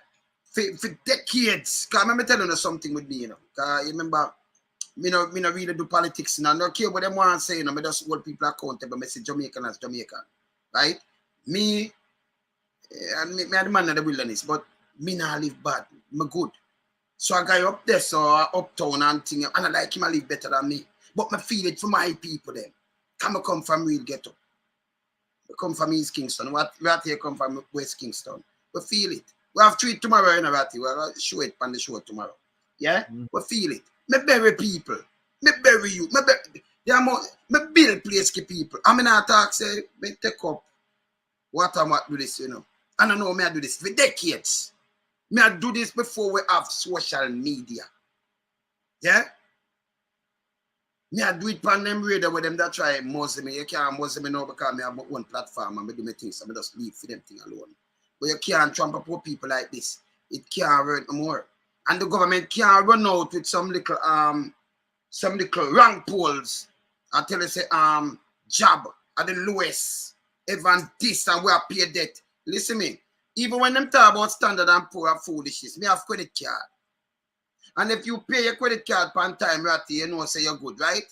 For decades. Because I remember telling you something with me, you know. Because you remember, me no really do politics now. I don't care what them want to say, you know. I just hold people accountable. I say Jamaican as Jamaican. Right? Me are the man of the wilderness, but me not live bad. Me good. So I guy up there, so uptown and thing, and I like him I live better than me. But I feel it for my people then. Come from real ghetto. We come from East Kingston. Ratty come from West Kingston. We feel it. We have treat tomorrow in a Ratty. We'll show it on the show tomorrow. Yeah? We feel it. Me bury people. Me bury you. Me build place for people. I mean I talk say, me take up what do this, you know. And I know me I do this for decades. Me I do this before we have social media. Yeah? Me I do it on them radio with them that try muzzle me. You can't muzzle me now because me have my own platform and I do my things. So I just leave for them thing alone. But you can't trample poor people like this. It can't work no more. And the government can't run out with some little rank polls and tell us say job at the lowest. Even this and we are paid debt. Listen me. Even when them talk about standard and poor and foolishness, me have credit card. And if you pay your credit card per time, Ratty, you know say you're good, right?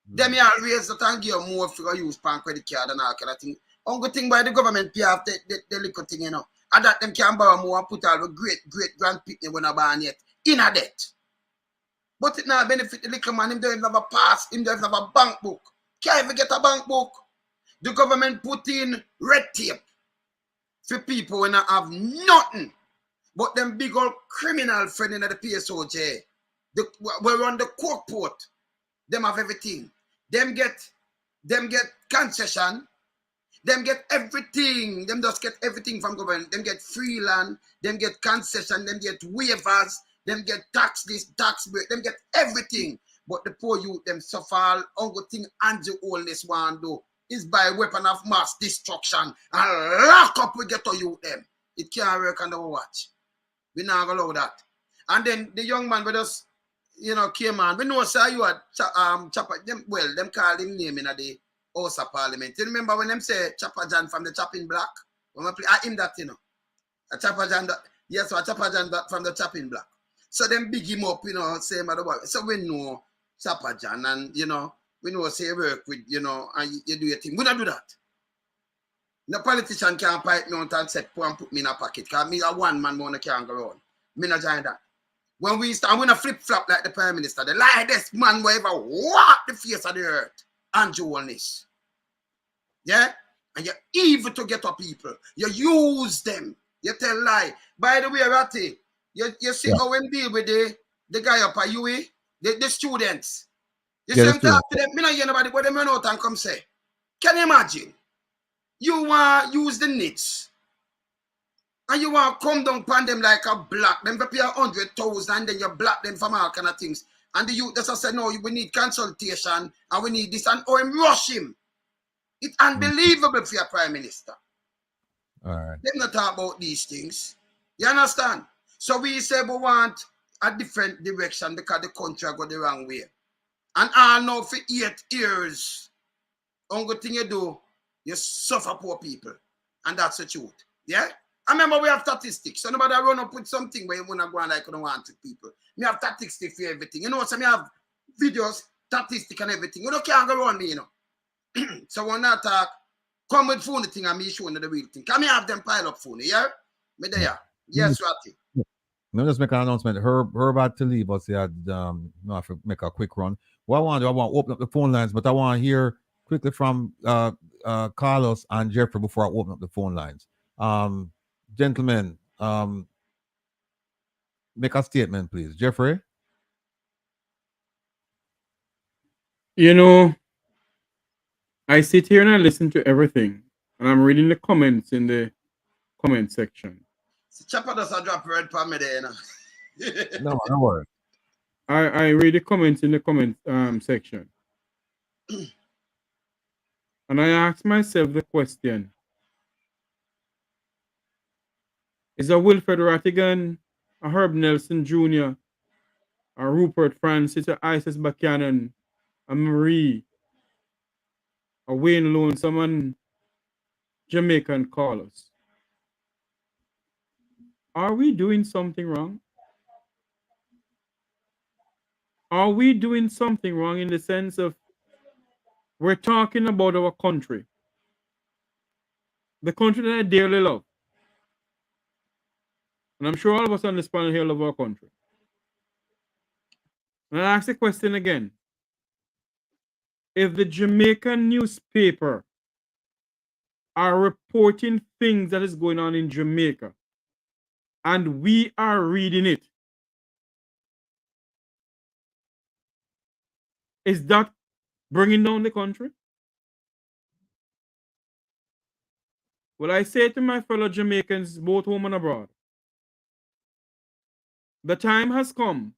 Then me always that and give you more if you use per credit card and all kind of thing. Only thing by the government pay off the little thing, you know. And that them can borrow more and put all the great grandpicnic when I born yet in a debt. But it now benefit the little man, him don't even have a pass, him don't even have a bank book. Can't even get a bank book. The government put in red tape for people when I have nothing. But them big old criminal friend in the PSOJ, we're on the coke port. Them have everything. Them get concession. Them get everything. Them just get everything from government. Them get free land. Them get concession. Them get waivers. Them get tax this, tax break. Them get everything. But the poor youth, them suffer. Only thing Andrew Oldness want to do is by weapon of mass destruction and lock up we get to youth them. It can't work on the watch. We not allow that. And then the young man with us, you know, came on. We know sir you had Chopper. Them call him name in the House of Parliament. You remember when them say Chopper John from the Chopping Block? When we play him that, you know. A Chopper John that, yes, a Chopper John from the Chopping Block. So them big him up, you know, same other way. So we know Chopper John and you know, we know say work with, you know, and you do your thing. We don't do that. No politician can't pipe me out and say, put me in a pocket. Because me a one man money can't go around. Me not join that. When we start, we not flip-flop like the Prime Minister. The lightest man will ever walk the face of the earth. Andrew Holness. Yeah? And you're evil to get up people. You use them. You tell lie. By the way, Ratty, you see how we deal with the guy up at UE? The students. You see them talk to them. Me not hear nobody, but them run out and come say. Can you imagine? You want to use the nits. And you want to come down upon them like a block. Them prepare 100,000 and then you block them from all kind of things. And the youth just said, no, we need consultation and we need this, and him rush him. It's unbelievable for your prime minister. All right. Them not talk about these things. You understand? So we say we want a different direction because the country go the wrong way. And I know for 8 years, only thing you do, you suffer poor people. And that's the truth. Yeah? I remember we have statistics. So nobody run up with something where you want to go on like you don't want to people. Me have statistics for everything. You know, so me have videos, statistics and everything. You don't can't go around me, you know. So when I talk, come with phone thing and me showing the real thing. Can me have them pile up phone, yeah? Me there. Yes, Ratty. Let me just make an announcement. Herb about to leave us. He had I have to make a quick run. What I want to do, I want to open up the phone lines, but I want to hear quickly from Carlos and Jeffrey before I open up the phone lines. Gentlemen, make a statement, please. Jeffrey? You know, I sit here and I listen to everything, and I'm reading the comments in the comment section. Chopper does a drop red for me there, you know. No, don't worry. I read the comments in the comment section. And I ask myself the question, is a Wilfred Rattigan, a Herb Nelson Jr., a Rupert Francis, a Isis Buchanan, a Marie, a Wayne Lone, someone Jamaican Carlos? Are we doing something wrong? Are we doing something wrong in the sense of we're talking about our country, the country that I dearly love? And I'm sure all of us on this panel here love our country. And I ask the question again. If the Jamaican newspaper are reporting things that is going on in Jamaica, and we are reading it, is that bringing down the country? Well, I say to my fellow Jamaicans, both home and abroad, the time has come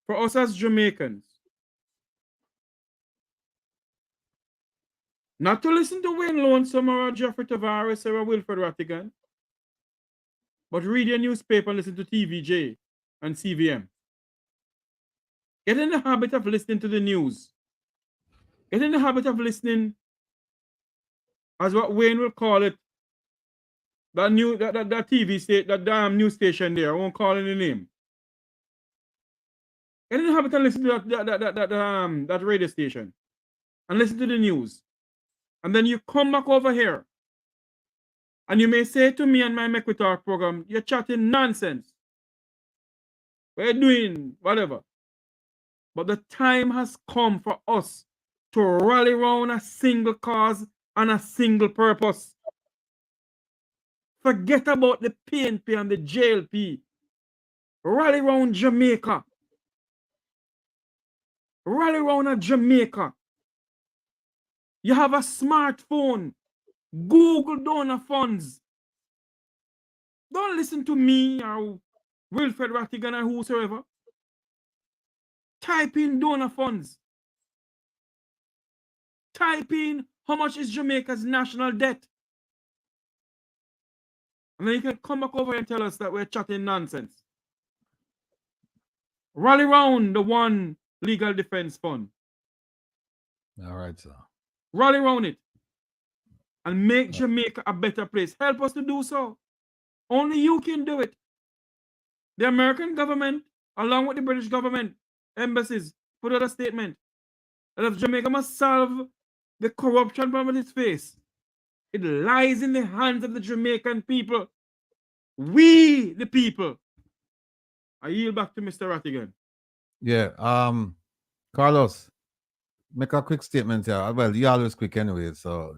for us as Jamaicans not to listen to Wayne Lonesome or Jeffrey Tavares or Wilfred Rattigan, but read your newspaper and listen to TVJ and CVM. Get in the habit of listening to the news. Get in the habit of listening, as what Wayne will call it, that TV station, that damn news station there. I won't call it the name. Get in the habit of listening to that radio station and listen to the news. And then you come back over here and you may say to me and my Make We Talk program, you're chatting nonsense. We're doing whatever. But the time has come for us to rally around a single cause and a single purpose. Forget about the PNP and the JLP. Rally around Jamaica. Rally around Jamaica. You have a smartphone. Google donor funds. Don't listen to me or Wilfred Rattigan or whosoever. Type in donor funds. Type in how much is Jamaica's national debt. And then you can come back over and tell us that we're chatting nonsense. Rally round the one legal defense fund. All right, sir. Rally around it. And make Jamaica a better place. Help us to do so. Only you can do it. The American government, along with the British government, embassies, put out a statement that if Jamaica must solve the corruption problem its face, it lies in the hands of the Jamaican people. We, the people. I yield back to Mr. Rattigan. Yeah, Carlos, make a quick statement here. Well, you're always quick anyway, so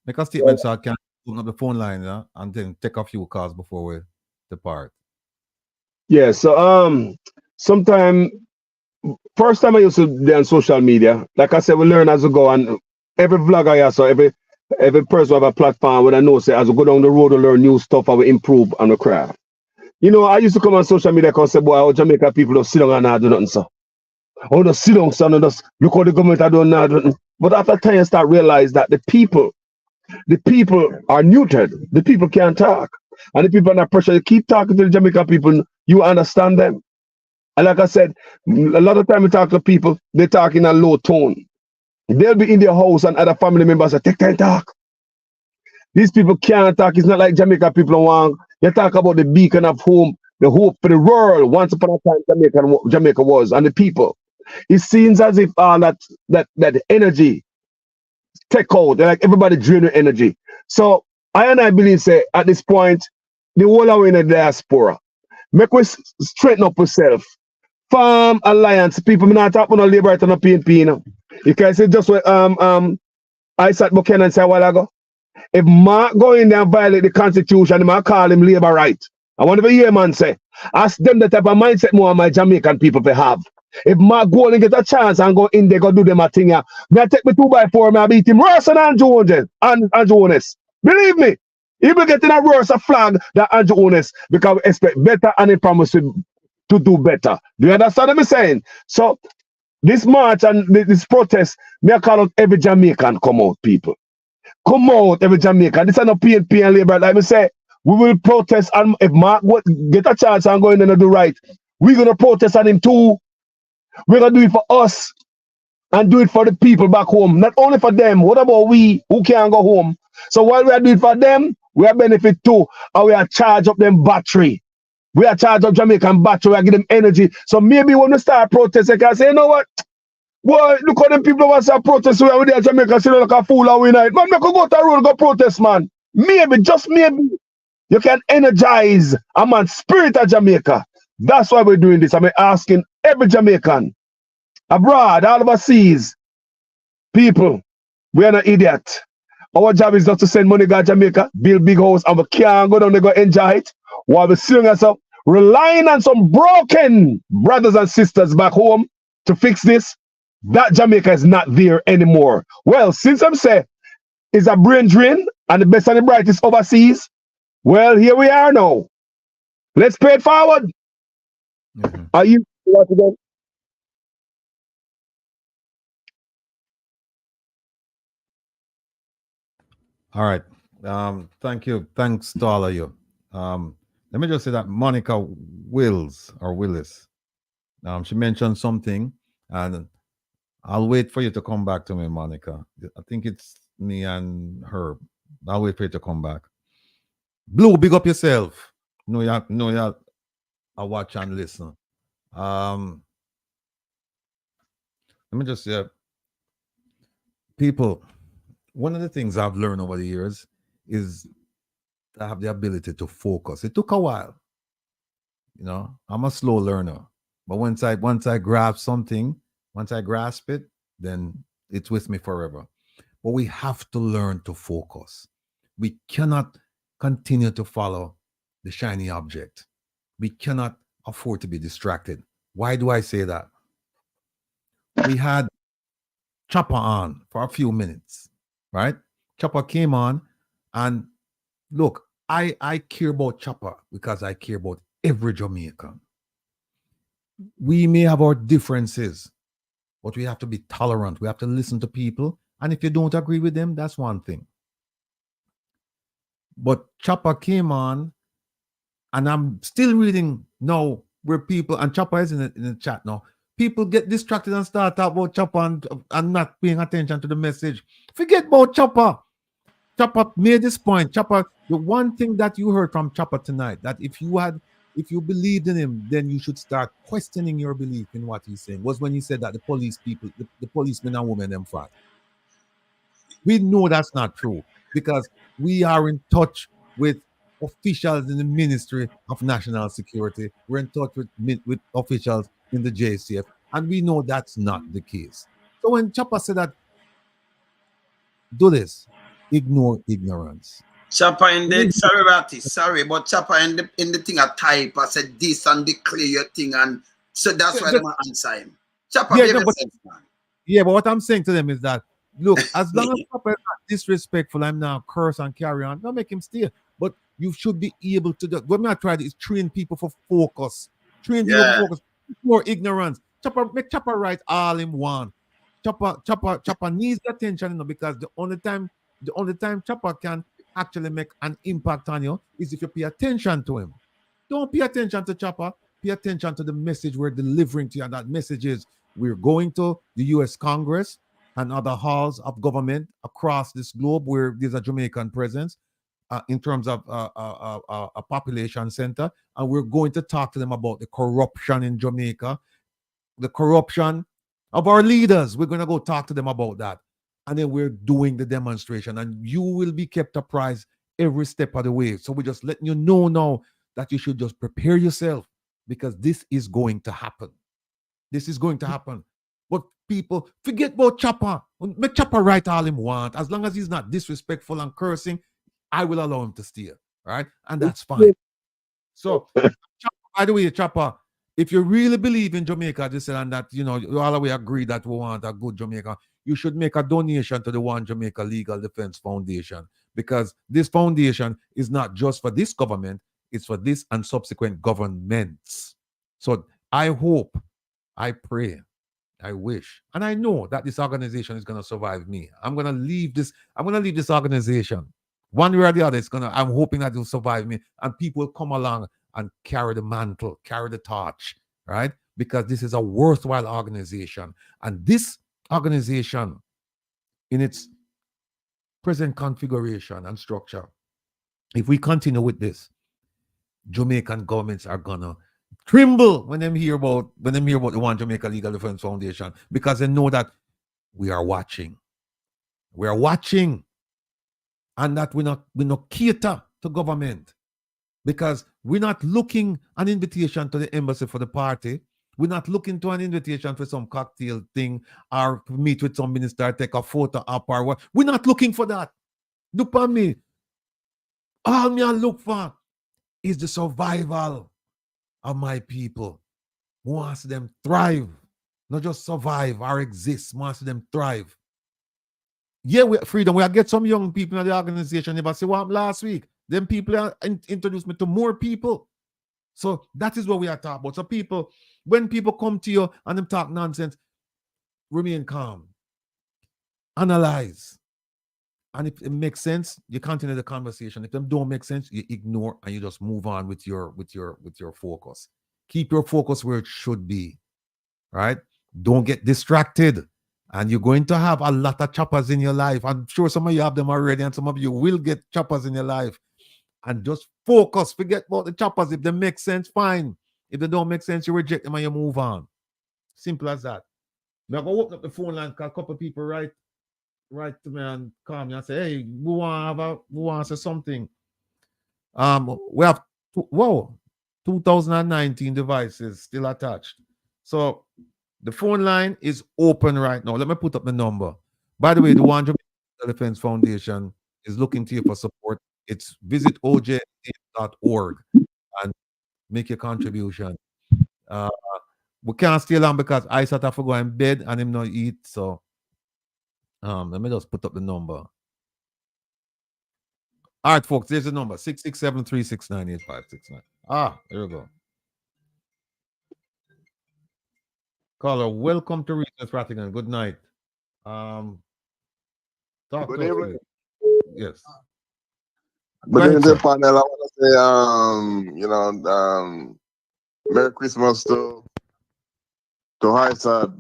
make a statement so I can open up the phone line, and then take a few calls before we depart. Yeah, so sometime first time I used to be on social media, like I said, we learn as we go, and every vlogger here, so every person have a platform where I know say as we go down the road to learn new stuff, I will improve on the craft. You know, I used to come on social media and say, boy, how Jamaica people don't sit down and not do nothing, so. Oh, just sit down, son, and just look how the government are doing now. But after time, you start realize that the people are neutered. The people can't talk. And the people under pressure, you keep talking to the Jamaican people, you understand them. And like I said, a lot of time we talk to people, they talk in a low tone. They'll be in their house and other family members say, take time talk. These people can't talk. It's not like Jamaica people want. You talk about the beacon of home, the hope for the world. Once upon a time, Jamaica was, and the people. It seems as if that energy take out. They're like everybody drain your energy. So I believe say at this point, the whole of in the diaspora, make we straighten up ourselves. Farm alliance people, me not talk about no labor right and no PNP, you know. You can say just what Isaac Buchanan said a while ago. If Mark go in there and violate the constitution, Mark call him labor right. I want to hear man say, ask them the type of mindset more my Jamaican people to have. If Mark go and get a chance and go in there, go do them a thing, me take me 2x4, me I beat him worse than Andrew Jones. Believe me, he will get in a worse flag than Andrew Jones because we expect better and he promised to do better. Do you understand what I'm saying? So this march and this protest, me I call out every Jamaican come out, people. Come out, every Jamaican. This is not PNP and Labour. Like I say, we will protest, and if Mark get a chance and go in and do right, we're going to protest on him too. We're going to do it for us and do it for the people back home. Not only for them. What about we who can't go home? So while we are doing it for them, we are benefit too. And we are charge up them battery. We are charge up Jamaican battery. We are give them energy. So maybe when we start protesting, they can say, you know what? Boy, look how them people want to protest where we there in Jamaica, see like a fool every night. Man, make go to the road, go protest, man. Maybe, just maybe, you can energize a man's spirit of Jamaica. That's why we're doing this. I'm asking every Jamaican, abroad, all overseas, people, we are not idiot. Our job is not to send money to Jamaica, build big house, and we can't go down there go enjoy it. While we're seeing us up, relying on some broken brothers and sisters back home to fix this. That Jamaica is not there anymore. Well, since I'm saying it's a brain drain and the best and the brightest overseas, well, here we are now. Let's pay it forward. Mhm. Are you what again? All right. Thank you. Thanks to all of you. Let me just say that Monica Willis, she mentioned something, and I'll wait for you to come back to me, Monica. I think it's me and her. I'll wait for you to come back. Blue, big up yourself. No, you I watch and listen. Let me just say, people, one of the things I've learned over the years is to have the ability to focus. It took a while. You know, I'm a slow learner. But once I grasp something, once I grasp it, then it's with me forever. But we have to learn to focus. We cannot continue to follow the shiny object. We cannot afford to be distracted. Why do I say that? We had Chopper on for a few minutes, right? Chopper came on, and look, I care about Chopper because I care about every Jamaican. We may have our differences, but we have to be tolerant. We have to listen to people. And if you don't agree with them, that's one thing. But Chopper came on, and I'm still reading now where people, and Chopper is in the chat now. People get distracted and start talking about Chopper and not paying attention to the message. Forget about Chopper. Chopper made this point. Chopper, the one thing that you heard from Chopper tonight, that if you believed in him, then you should start questioning your belief in what he's saying, was when he said that the policemen and women them fight. We know that's not true because we are in touch with officials in the Ministry of National Security. We're in touch with officials in the JCF, and we know that's not the case. So when Chopper said that, do this, ignore ignorance. Chopper in the sorry, Ratty, sorry, but Chopper in the thing a type. I said this and declare your thing, and so that's why I'm answer him. Chopper, but what I'm saying to them is that look, as long as Chopper is not disrespectful, I'm now curse and carry on. Don't make him stay. But You should be able to do. What I try to is train people for focus. Train people Yeah. for focus. More ignorance. Chopper make Chopper right all in one. Chopper needs attention, because the only time Chopper can actually make an impact on you is if you pay attention to him. Don't pay attention to Chopper. Pay attention to the message we're delivering to you. And that message is we're going to the U.S. Congress and other halls of government across this globe where there's a Jamaican presence in terms of a population center. And we're going to talk to them about the corruption in Jamaica, the corruption of our leaders. We're going to go talk to them about that. And then we're doing the demonstration. And you will be kept apprised every step of the way. So we're just letting you know now that you should just prepare yourself, because this is going to happen. This is going to happen. But people, forget about Chopper. Make Chopper right all him want. As long as he's not disrespectful and cursing, I will allow him to steal. Right? And that's fine. So, by the way, Chopper, if you really believe in Jamaica, this and that, you all the way agree that we want a good Jamaica, you should make a donation to the One Jamaica Legal Defense Foundation, because this foundation is not just for this government, it's for this and subsequent governments. So I hope, I pray, I wish, and I know that this organization is going to survive me. I'm going to leave this organization. One way or the other, I'm hoping that it will survive me, and people will come along and carry the mantle, carry the torch, right? Because this is a worthwhile organization. And this organization, in its present configuration and structure, if we continue with this, Jamaican governments are gonna tremble when they hear about the One Jamaica Legal Defense Foundation, because they know that we are watching. We are watching, and that we not cater to government, because we're not looking an invitation to the embassy for the party. We're not looking to an invitation for some cocktail thing or meet with some minister, take a photo up or what. We're not looking for that. Look at me. All me I look for is the survival of my people. Wants them thrive, not just survive or exist. Wants them thrive. Yeah, freedom. We get some young people in the organization. Never see what happened last week. Then people introduced me to more people. So that is what we are talking about. So people, when people come to you and them talk nonsense, remain calm. Analyze. And if it makes sense, you continue the conversation. If them don't make sense, you ignore and you just move on with your focus. Keep your focus where it should be. Right? Don't get distracted. And you're going to have a lot of choppers in your life. I'm sure some of you have them already, and some of you will get choppers in your life. And just focus. Forget about the choppers. If they make sense, fine. If they don't make sense, you reject them and you move on. Simple as that. Now I'm going to open up the phone line because a couple of people write to me and call me and say, hey, we want to say something. We have 2019 devices still attached. So the phone line is open right now. Let me put up the number. By the way, the One Jamaica Defense Foundation is looking to you for support. It's visit oj.org and make your contribution. We can't stay long because I sort of go in bed and him not eat. So let me just put up the number. All right, folks, there's the number: 667-369-8569. There we go. Caller, welcome to Reasons Rattigan. Good night. Talk Good to evening. us. Yes. Good evening, to the panel. I want to say, Merry Christmas to Haisa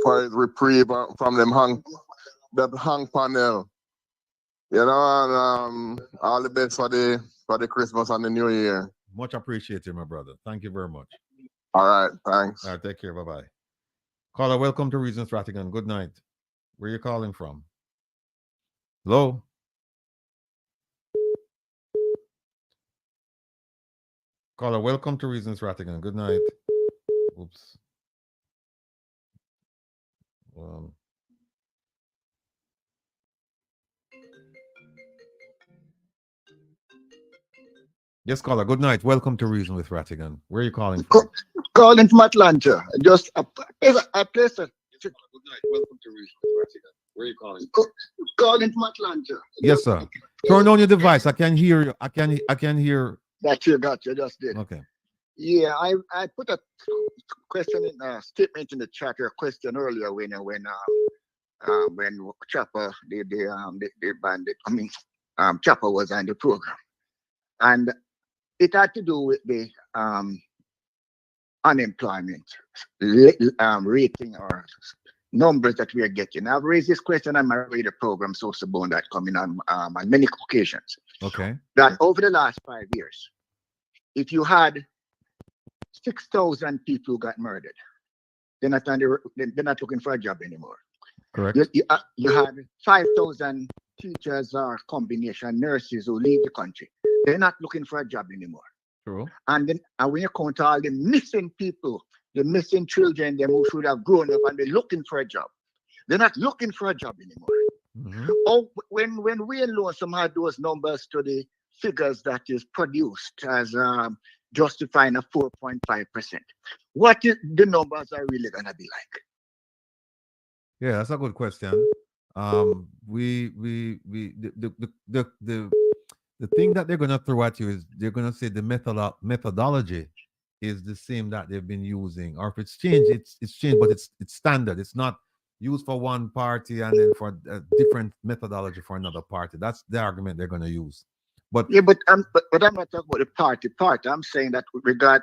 for his reprieve from them hang panel. And all the best for the Christmas and the New Year. Much appreciated, my brother. Thank you very much. All right, thanks. All right, take care. Bye-bye. Caller, welcome to Reasons Rattigan. Good night. Where are you calling from? Hello? Caller, welcome to Reasons Rattigan. Good night. Oops. Yes, caller. Good night. Welcome to Reason with Rattigan. Where are you calling from? Calling from Atlanta. Just a place. Good night. Welcome to Reason with Rattigan. Where are you calling? Calling from Atlanta. Yes, sir. Turn on your device. I can hear you. I can hear. Got you, just did. Okay. Yeah, I put a question in a statement in the chat, a question earlier when Chopper the bandit, Chopper was on the program, and it had to do with the unemployment rating or numbers that we are getting. I've raised this question on my radio program, Social Bone, that coming on many occasions. Okay. That over the last 5 years, if you had 6,000 people who got murdered, they're not looking for a job anymore. Correct. You had 5,000 teachers or combination nurses who leave the country. They're not looking for a job anymore. True. And when you count all the missing people, the missing children, them who should have grown up and they're looking for a job, they're not looking for a job anymore. Mm-hmm. Oh, when we alone somehow those numbers to the figures that is produced as justifying a 4.5%, what is the numbers are really gonna be like? Yeah, that's a good question. The thing that they're gonna throw at you is they're gonna say the methodology is the same that they've been using, or if it's changed, it's changed, but it's standard. It's not used for one party and then for a different methodology for another party. That's the argument they're gonna use. But yeah, but I'm not talking about the party part. I'm saying that with regard.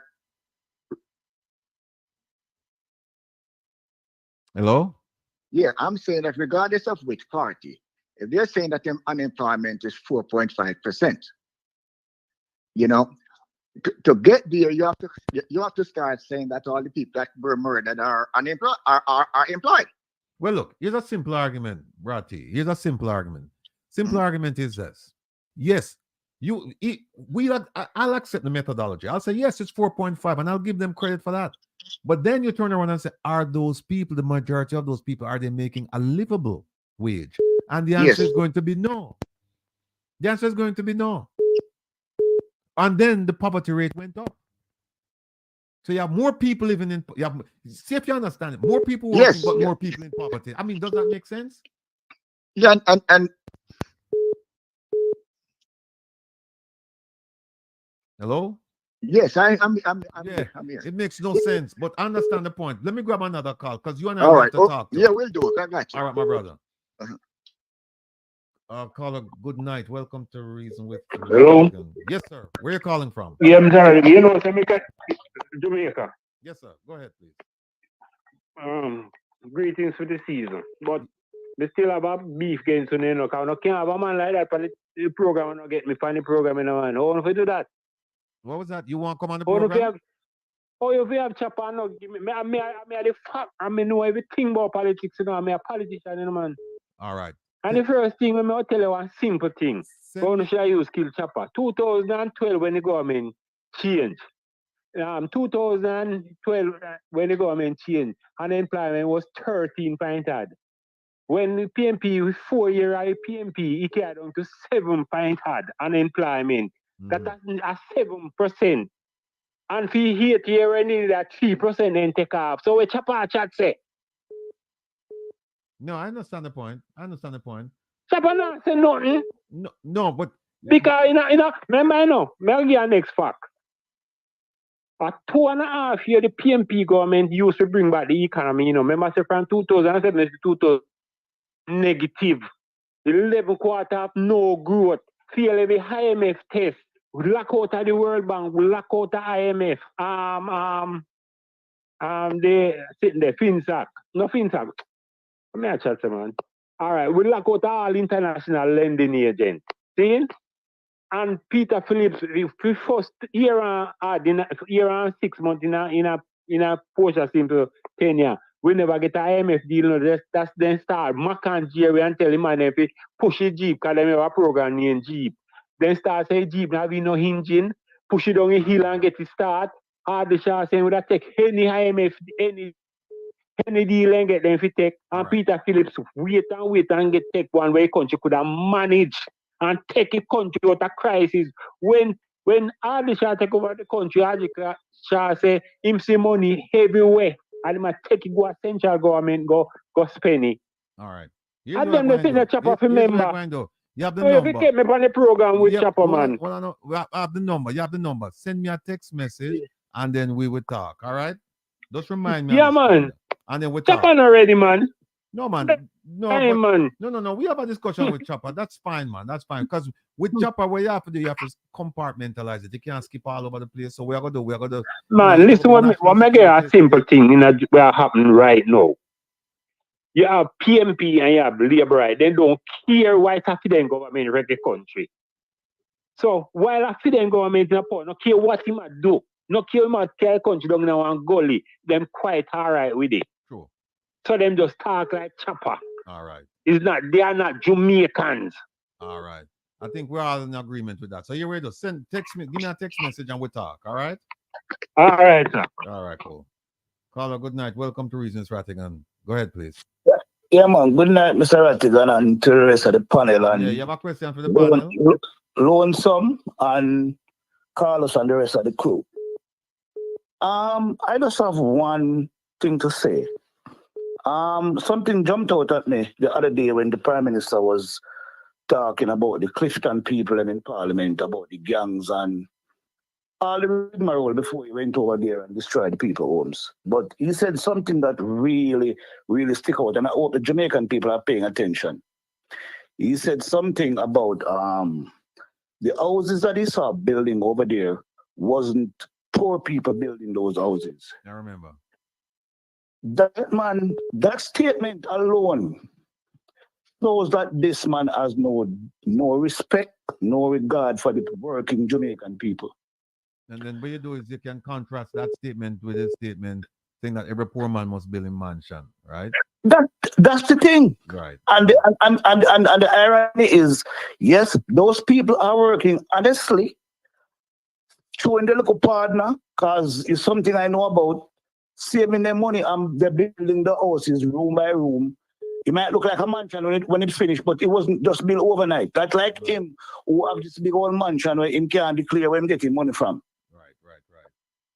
Hello? Yeah, I'm saying that regardless of which party, if they're saying that unemployment is 4.5%, to get there, you have to start saying that all the people that were murdered are unemployed are employed. Well, look, here's a simple argument, Ratty. Here's a simple argument. Simple argument is this. Yes, I'll accept the methodology. I'll say, yes, it's 4.5, and I'll give them credit for that. But then you turn around and say, are those people, the majority of those people, are they making a livable wage? And the answer is going to be no. The answer is going to be no. And then the poverty rate went up. So you have more people living in, see if you understand it, more people working, but more people in poverty. I mean, does that make sense? Yeah, and hello? Yes, I'm here. here. It makes no sense, but understand the point. Let me grab another call because you and I All have right. to talk. Yeah, we'll do it. I got you. All right, my brother. Caller, good night. Welcome to Reason with Hello. Rattigan. Yes, sir. Where are you calling from? Yeah, I'm sorry. Jamaica. Yes, sir. Go ahead, please. Greetings for the season, but we still have a beef against you, because I can't have a man like that for the program and not get me find the program in a man. How if we do that? What was that? You want to come on the program? If you have chopper, no, give me. I the fact. I know everything about politics. I'm a politician, man. All right. And the first thing, I'll tell you one simple thing. How should I use kill chopper? 2012 when the government changed. 2012 when the government changed, unemployment was 13.8. When the PMP was 4 year PMP, it came down to 7.8 unemployment. That's a 7%. And for 8 years, we need that 3% then take off. So what Chopper chat say? No, I understand the point. Chopper not say nothing. No, but because remember, I'll give you next fact. For 2.5 years, the PMP government used to bring back the economy. Remember, say from 2007 to 2000, negative. 11 quarter of no growth. Fail every IMF test. We lock out of the World Bank. We lock out of IMF. They sitting there, FinSac. No FinSac. Let me chat, man. All right, we lock out all international lending agents. See? And Peter Phillips, the first year and 6 months in a Porsche simple 10 years. We never get an IMF deal. No, that's then start Mac and Jerry and tell him and if he push the Jeep, because they have a program named Jeep. Then start say Jeep not having no engine, push it down the hill and get it start. Hard the shot saying would take any IMF, any deal and get them if take. And Peter Phillips wait and get take one way country could have managed and take a country out of crisis. When Ardisha take over the country, Ardisha say him see money everywhere. And he might take it go to central government, go spend it. All right. And then they think the chopper remember. You have the Oh, you number. keep me on the program with Yep, Chopper, hold on, man. hold on, no. I have the number. You have the number. Send me a text message and then we will talk. All right? Just remind me. Yeah, man. And then we talk. Chopper already, man. No, man. No, Hey, but man. no. We have a discussion with Chopper. That's fine, man. That's fine. Because with Chopper, what you have to do, you have to compartmentalize it. You can't skip all over the place. So we are gonna do. Man, listen, what make it a simple thing in a what happening right now. You have PMP and you have Labour, right? They don't care why it's a Fidel government wreck the country. So while a Fidel government in a power, no care what he might do, no care what care country down in one gully, them quite alright with it. True. So them just talk like Chopper. All right. They are not Jamaicans. All right. I think we're all in agreement with that. So you're ready to text me, give me a text message and we'll talk. All right? All right, sir. All right, cool. Caller, good night. Welcome to Reasons Rattigan. Go ahead, please. Yeah, man. Good night, Mr. Rattigan, and to the rest of the panel. And yeah, you have a question for the panel? Lonesome and Carlos and the rest of the crew. I just have one thing to say. Something jumped out at me the other day when the Prime Minister was talking about the Clifton people and in Parliament about the gangs and all the rigmarole before he went over there and destroyed the people's homes. But he said something that really, really stick out, and I hope the Jamaican people are paying attention. He said something about the houses that he saw building over there wasn't poor people building those houses. I remember. That statement alone shows that this man has no respect, no regard for the working Jamaican people. And then what you do is you can contrast that statement with his statement saying that every poor man must build a mansion, right? That's the thing. Right. And the irony is, yes, those people are working honestly, showing the little partner, because it's something I know about, saving their money and they're building the houses room by room. It might look like a mansion when it finished, but it wasn't just built overnight. That's like him who have this big old mansion where him can't declare where him getting money from. Right.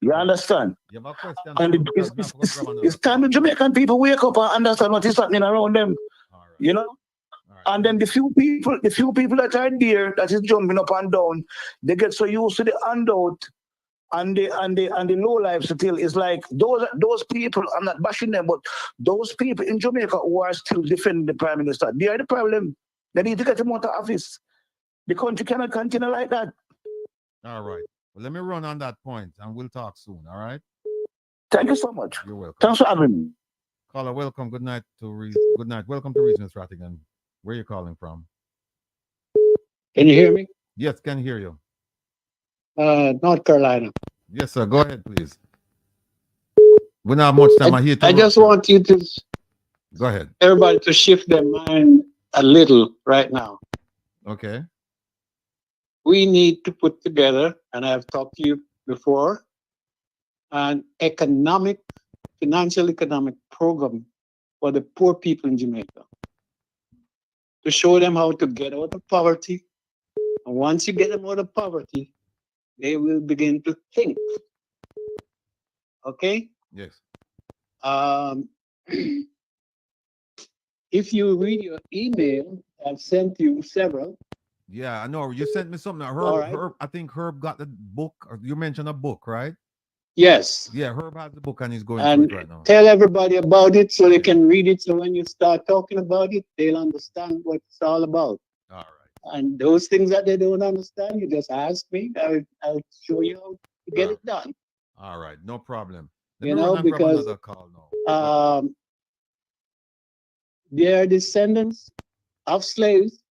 You understand? You have a question. And it's time the Jamaican people wake up and understand what is happening around them. You know? And then the few people that are there that is jumping up and down, they get so used to the handout and the low life still. It's like those people, I'm not bashing them, but those people in Jamaica who are still defending the Prime Minister, they are the problem. They need to get him out of office. The country cannot continue like that. All right. Well, let me run on that point and we'll talk soon. All right. Thank you so much. You're welcome. Thanks for having me. Caller, welcome. Good night. Welcome to Reasons Rattigan. Where are you calling from? Can you hear me? Yes, can hear you. North Carolina. Yes, sir. Go ahead, please. We don't have much time. I just want you to go ahead. Everybody to shift their mind a little right now. Okay. We need to put together, and I've talked to you before, an financial economic program for the poor people in Jamaica to show them how to get out of poverty. And once you get them out of poverty, they will begin to think. Okay? Yes. If you read your email, I've sent you several. Yeah, I know. You sent me something. Herb, I think Herb got the book. Or you mentioned a book, right? Yes. Yeah, Herb has the book and he's going And through it right now. tell everybody about it so they can read it. So when you start talking about it, they'll understand what it's all about. All right. And those things that they don't understand, you just ask me. I'll show you how to get it done. All right, no problem. Because they are descendants of slaves,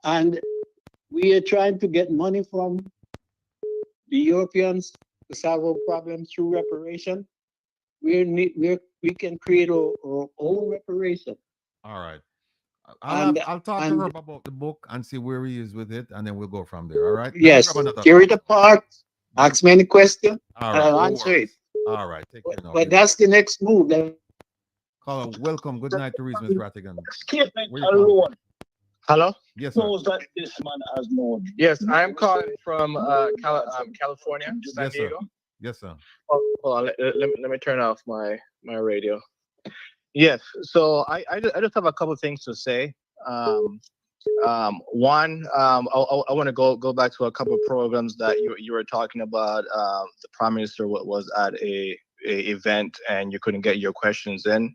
and we are trying to get money from the Europeans to solve our problems through reparation. We can create our own reparation. All right. I'll talk to Herb about the book and see where he is with it, and then we'll go from there. All right? Yes. Tear it apart. Ask me any question. All right. I'll answer it. All right. Take care now. But that's the next move. Caller, welcome. Good night to Reasons Rattigan. Hello? Yes, sir. That this man has no. Yes, I'm calling from California, San Diego. Yes, sir. Oh, hold on, let me turn off my radio. Yes, so I just have a couple things to say. One, I want to go back to a couple of programs that you were talking about. The Prime Minister was at a event and you couldn't get your questions in.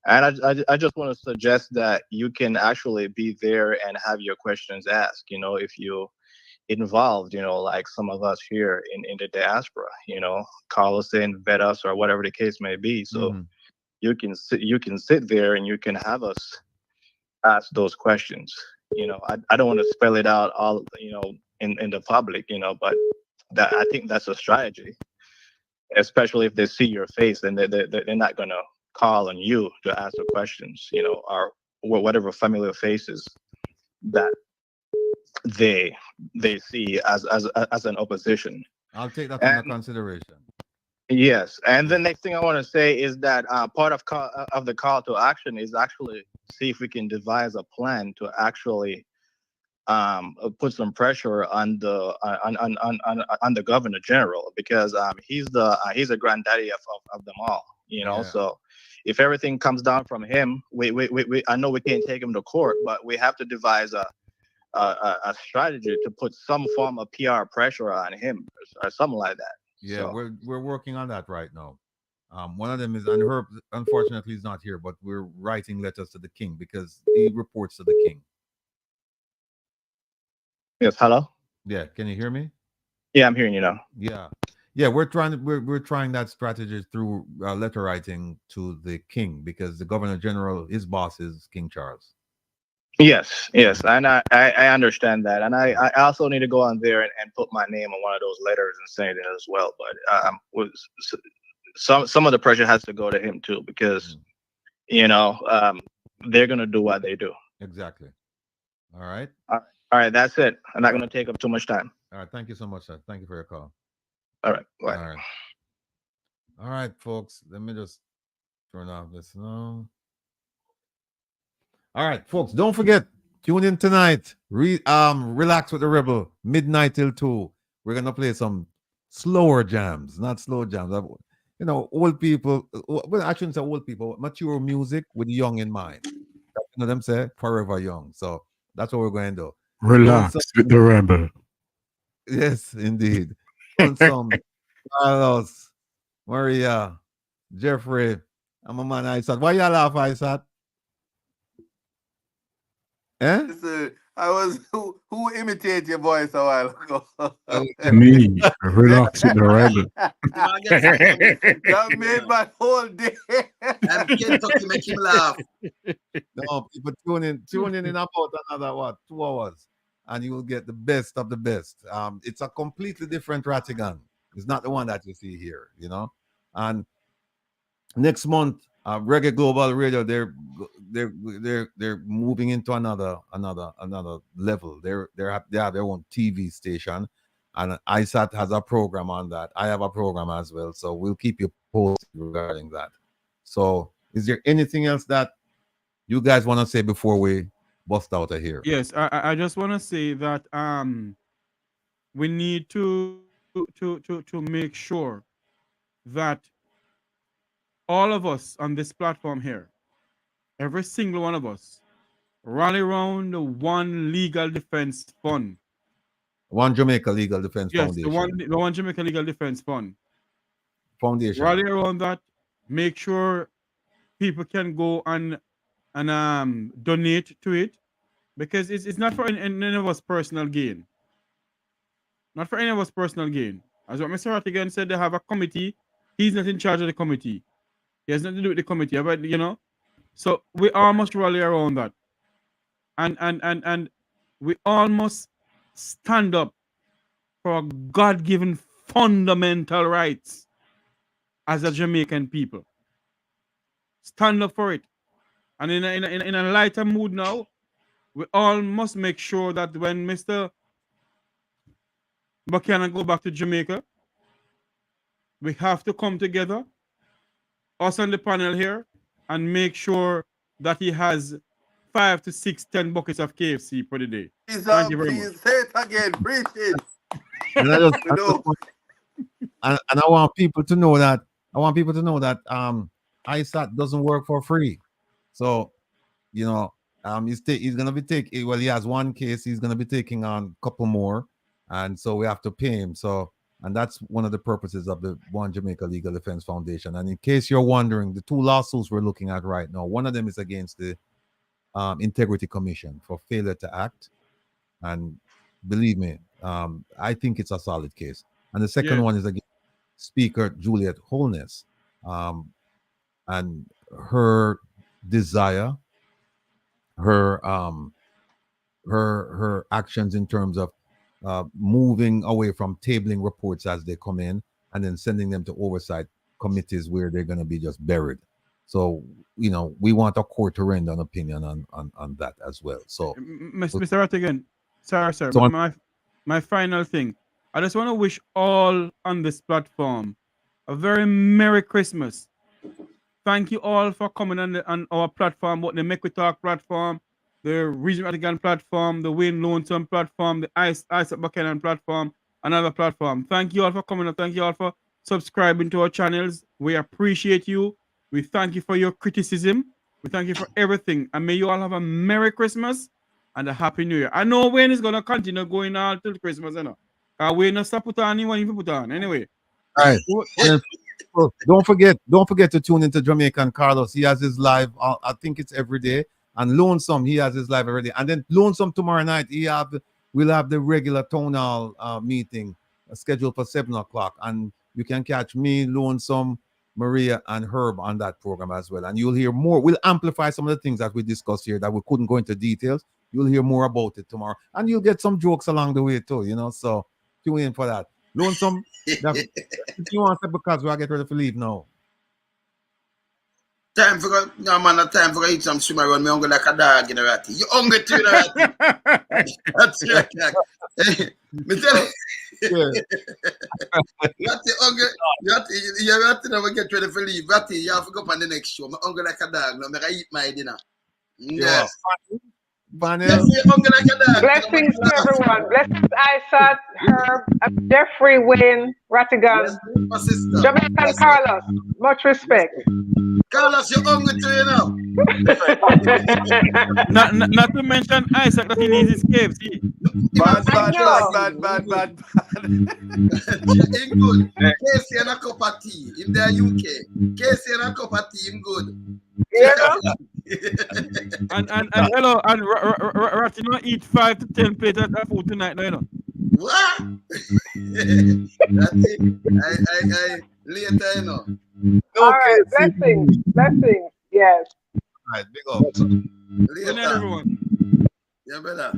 And I just want to suggest that you can actually be there and have your questions asked, if you involved, like some of us here in the diaspora, call us in, vet us, or whatever the case may be. So you can sit there and you can have us ask those questions. I don't want to spell it out all, in the public, but that I think that's a strategy, especially if they see your face and they're not going to call on you to ask the questions, or whatever familiar faces that they see as an opposition. I'll take that under consideration. Yes, and the next thing I want to say is that part of the call to action is actually see if we can devise a plan to actually put some pressure on the governor general, because he's a granddaddy of them all, So if everything comes down from him, we I know we can't take him to court, but we have to devise a strategy to put some form of PR pressure on him or something like that. Yeah, So, we're working on that right now. One of them is, and Herb, unfortunately, he's not here, but we're writing letters to the king because he reports to the king. yes, hello? Yeah, can you hear me? Yeah, I'm hearing you now. Yeah, we're trying that strategy through letter writing to the king, because the governor general, his boss is King Charles. Yes, and I understand that, and I also need to go on there and put my name on one of those letters and send it as well. But some of the pressure has to go to him too, because they're gonna do what they do. Exactly. All right. All right, that's it. I'm not gonna take up too much time. All right. Thank you so much, sir. Thank you for your call. All right. Bye. All right, folks. Let me just turn off this now. All right, folks. Don't forget, tune in tonight. Relax with the Rebel, midnight till 2. We're gonna play some slower jams, not slow jams. Old people. Well, I shouldn't say old people. Mature music with young in mind. Them say forever young. So that's what we're going to do. Relax with the Rebel. Yes, indeed. Some Carlos, Maria, Jeffrey, and my man Isaac. Why y'all laugh, Isaac? Listen, I was who imitate your voice a while ago. Me, relax with the Rebel. That made my whole day. Kentucky make him laugh. No, people tune in about another 2 hours, and you will get the best of the best. It's a completely different Rattigan. It's not the one that you see here, And next month, Reggae Global Radio, they're moving into another level. They have their own TV station, and ISAT has a program on that. I have a program as well, so we'll keep you posted regarding that. So, is there anything else that you guys want to say before we bust out of here? Yes, I just want to say that we need to make sure that all of us on this platform here, every single one of us, rally around the one legal defense fund. One Jamaica Legal Defense Foundation. Yes, the one Jamaica Legal Defense Fund. Foundation. Rally around that. Make sure people can go and donate to it, because it's not for any of us personal gain. Not for any of us personal gain. As what Mr. Rattigan said, they have a committee. He's not in charge of the committee. He has nothing to do with the committee, but so we all must rally around that. And we all must stand up for God-given fundamental rights as a Jamaican people. Stand up for it. And in a lighter mood now, we all must make sure that when Mr. Buchanan go back to Jamaica, we have to come together, us on the panel here, and make sure that he has 5 to 6, 10 buckets of KFC for the day. Thank you very much. Say it again. Preach it. And I want people to know that ISAT doesn't work for free. So, He's gonna be taking. Well, he has one case. He's gonna be taking on a couple more, and so we have to pay him. So, and that's one of the purposes of the One Jamaica Legal Defense Foundation. And in case you're wondering, the two lawsuits we're looking at right now, one of them is against the Integrity Commission for failure to act, and believe me, I think it's a solid case. And the second one is against Speaker Juliet Holness, and her desire, her actions in terms of moving away from tabling reports as they come in and then sending them to oversight committees where they're going to be just buried. So, you know, we want a court to render an opinion on that as well. So, Mr. Rattigan, sorry, sir. So my final thing. I just want to wish all on this platform a very Merry Christmas. Thank you all for coming on our platform, both the Make We Talk platform, the Region Rattigan platform, the Wayne Lonesome platform, the Ice at Buchanan platform, another platform. Thank you all for coming and thank you all for subscribing to our channels. We appreciate you. We thank you for your criticism. We thank you for everything. And may you all have a Merry Christmas and a Happy New Year. I know Wayne is going to continue going on till Christmas, you know. Wayne not stop put on anyone you put on. Anyway. All right. Don't forget to tune into Jamaican Carlos. He has his live, I think it's every day. And Lonesome, he has his live every day. And then Lonesome tomorrow night, we'll have the regular tonal meeting scheduled for 7 o'clock. And you can catch me, Lonesome, Maria, and Herb on that program as well. And you'll hear more. We'll amplify some of the things that we discussed here that we couldn't go into details. You'll hear more about it tomorrow. And you'll get some jokes along the way too, you know. So tune in for that. Lonesome, if you want to, because we'll get ready to leave now. Time for time for eat some swim around. Me hungry like a dog in a ratty. You hungry too, in a ratty? That's right. Me tell you. Ratty hungry. You're ratty now. We get ready for leave. Ratty, you have to go up on the next show. Me hungry like a dog. Now me I eat my dinner. Yes. Blessings to everyone. Blessings, Isaac, Herb, Jeffrey, Wayne, Rattigan, Jamaican Carlos. Much respect. Carlos, you're hungry too, you know. not to mention Isaac that he needs his KFC. Bad. Him good. Casey and a cup of tea in the UK. Casey and a cup of tea, him good. Yeah. and hello, and Rat, you know, eat 5 to 10 plates of food tonight, you know. What? That's it. I later, you know. All right, blessings. Yes. All right, big up. Later. Good night, everyone. Yeah, brother.